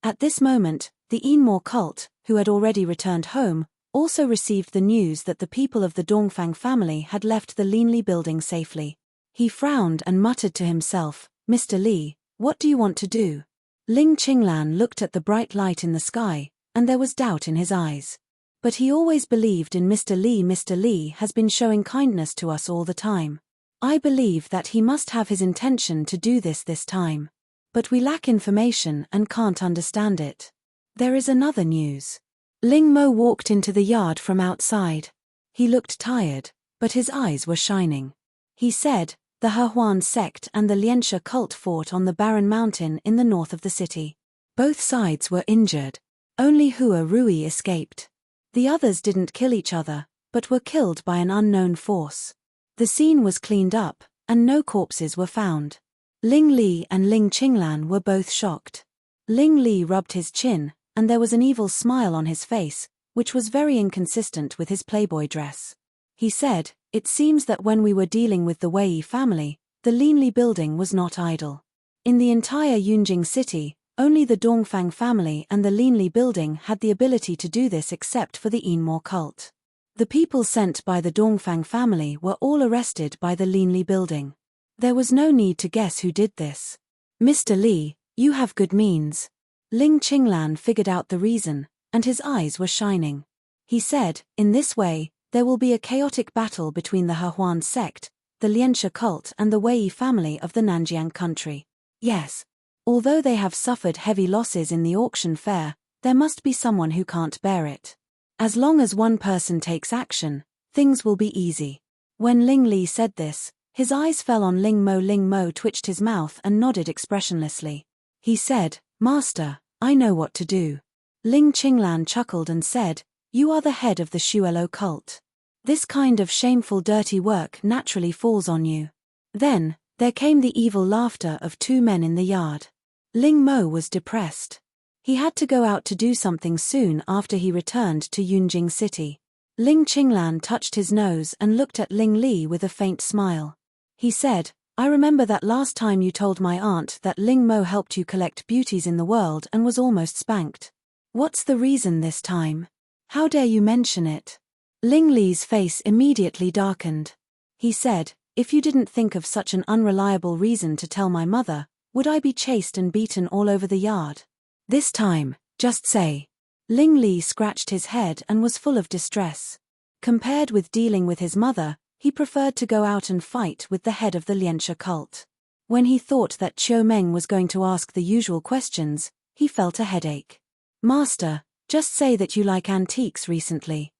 At this moment, the Yinmo cult, who had already returned home, also received the news that the people of the Dongfang family had left the Linli building safely. He frowned and muttered to himself, "Mr. Li, what do you want to do?" Ling Qinglan looked at the bright light in the sky, and there was doubt in his eyes. "But he always believed in Mr. Li. Mr. Li has been showing kindness to us all the time. I believe that he must have his intention to do this time. But we lack information and can't understand it. There is another news." Ling Mo walked into the yard from outside. He looked tired, but his eyes were shining. He said, "The Hehuan sect and the Lianxia cult fought on the barren mountain in the north of the city. Both sides were injured. Only Hua Rui escaped. The others didn't kill each other, but were killed by an unknown force. The scene was cleaned up, and no corpses were found." Ling Li and Ling Qinglan were both shocked. Ling Li rubbed his chin, and there was an evil smile on his face, which was very inconsistent with his playboy dress. He said, "It seems that when we were dealing with the Wei family, the Linli building was not idle. In the entire Yunjing city, only the Dongfang family and the Linli building had the ability to do this except for the Yinmo cult. The people sent by the Dongfang family were all arrested by the Linli building. There was no need to guess who did this. Mr. Li, you have good means." Ling Qinglan figured out the reason, and his eyes were shining. He said, "In this way, there will be a chaotic battle between the Hehuan sect, the Lianxia cult and the Wei family of the Nanjiang country. Yes. Although they have suffered heavy losses in the auction fair, there must be someone who can't bear it. As long as one person takes action, things will be easy." When Ling Li said this, his eyes fell on Ling Mo. Ling Mo twitched his mouth and nodded expressionlessly. He said, "Master, I know what to do." Ling Qinglan chuckled and said, "You are the head of the Shuelo cult. This kind of shameful dirty work naturally falls on you." Then, there came the evil laughter of two men in the yard. Ling Mo was depressed. He had to go out to do something soon after he returned to Yunjing City. Ling Qinglan touched his nose and looked at Ling Li with a faint smile. He said, "I remember that last time you told my aunt that Ling Mo helped you collect beauties in the world and was almost spanked. What's the reason this time? How dare you mention it?" Ling Li's face immediately darkened. He said, "If you didn't think of such an unreliable reason to tell my mother, would I be chased and beaten all over the yard? This time, just say." Ling Li scratched his head and was full of distress. Compared with dealing with his mother, He preferred to go out and fight with the head of the Lianxia cult. When he thought that Qiu Meng was going to ask the usual questions, he felt a headache. Master, just say that you like antiques recently.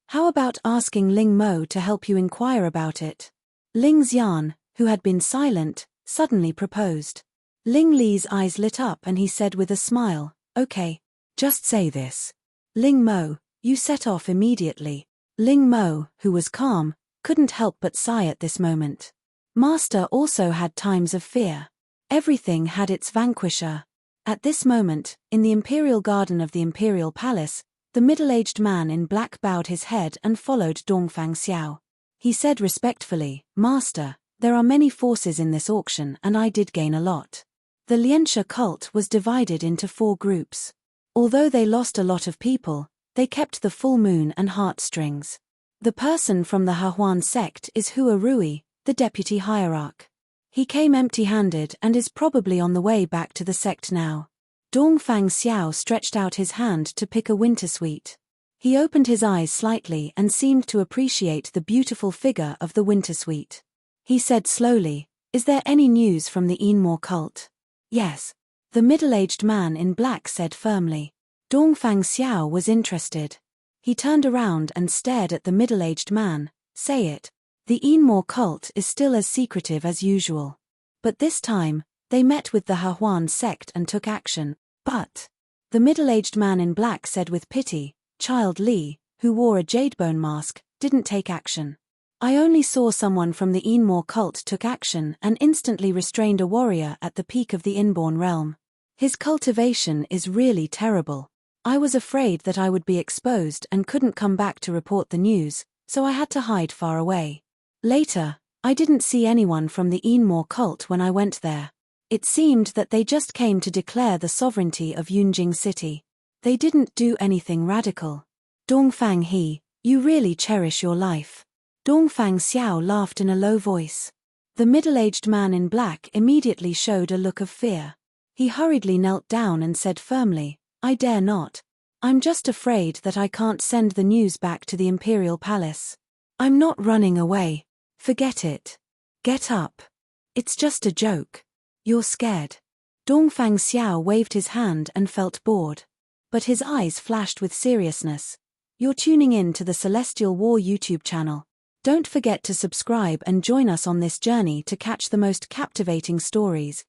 How about asking Ling Mo to help you inquire about it? Ling Xian, who had been silent, suddenly proposed. Ling Li's eyes lit up and he said with a smile, okay, just say this. Ling Mo, you set off immediately. Ling Mo, who was calm, couldn't help but sigh at this moment. Master also had times of fear. Everything had its vanquisher. At this moment, in the imperial garden of the imperial palace, the middle-aged man in black bowed his head and followed Dongfang Xiao. He said respectfully, Master, there are many forces in this auction and I did gain a lot. The Lianxia cult was divided into 4 groups. Although they lost a lot of people, they kept the full moon and heartstrings. The person from the Hehuan sect is Hua Rui, the deputy hierarch. He came empty-handed and is probably on the way back to the sect now. Dongfang Xiao stretched out his hand to pick a winter sweet. He opened his eyes slightly and seemed to appreciate the beautiful figure of the winter sweet. He said slowly, is there any news from the Yinmo cult? Yes. The middle-aged man in black said firmly. Dongfang Xiao was interested. He turned around and stared at the middle-aged man. Say it. The Yinmo cult is still as secretive as usual. But this time, they met with the Hehuan sect and took action. But the middle-aged man in black said with pity, Child Li, who wore a jadebone mask, didn't take action. I only saw someone from the Yinmo cult took action and instantly restrained a warrior at the peak of the inborn realm. His cultivation is really terrible. I was afraid that I would be exposed and couldn't come back to report the news, so I had to hide far away. Later, I didn't see anyone from the Yinmo cult when I went there. It seemed that they just came to declare the sovereignty of Yunjing City. They didn't do anything radical. Dongfang He, you really cherish your life. Dongfang Xiao laughed in a low voice. The middle-aged man in black immediately showed a look of fear. He hurriedly knelt down and said firmly, I dare not. I'm just afraid that I can't send the news back to the imperial palace. I'm not running away. Forget it. Get up. It's just a joke. You're scared. Dongfang Xiao waved his hand and felt bored. But his eyes flashed with seriousness. You're tuning in to the Celestial War YouTube channel. Don't forget to subscribe and join us on this journey to catch the most captivating stories.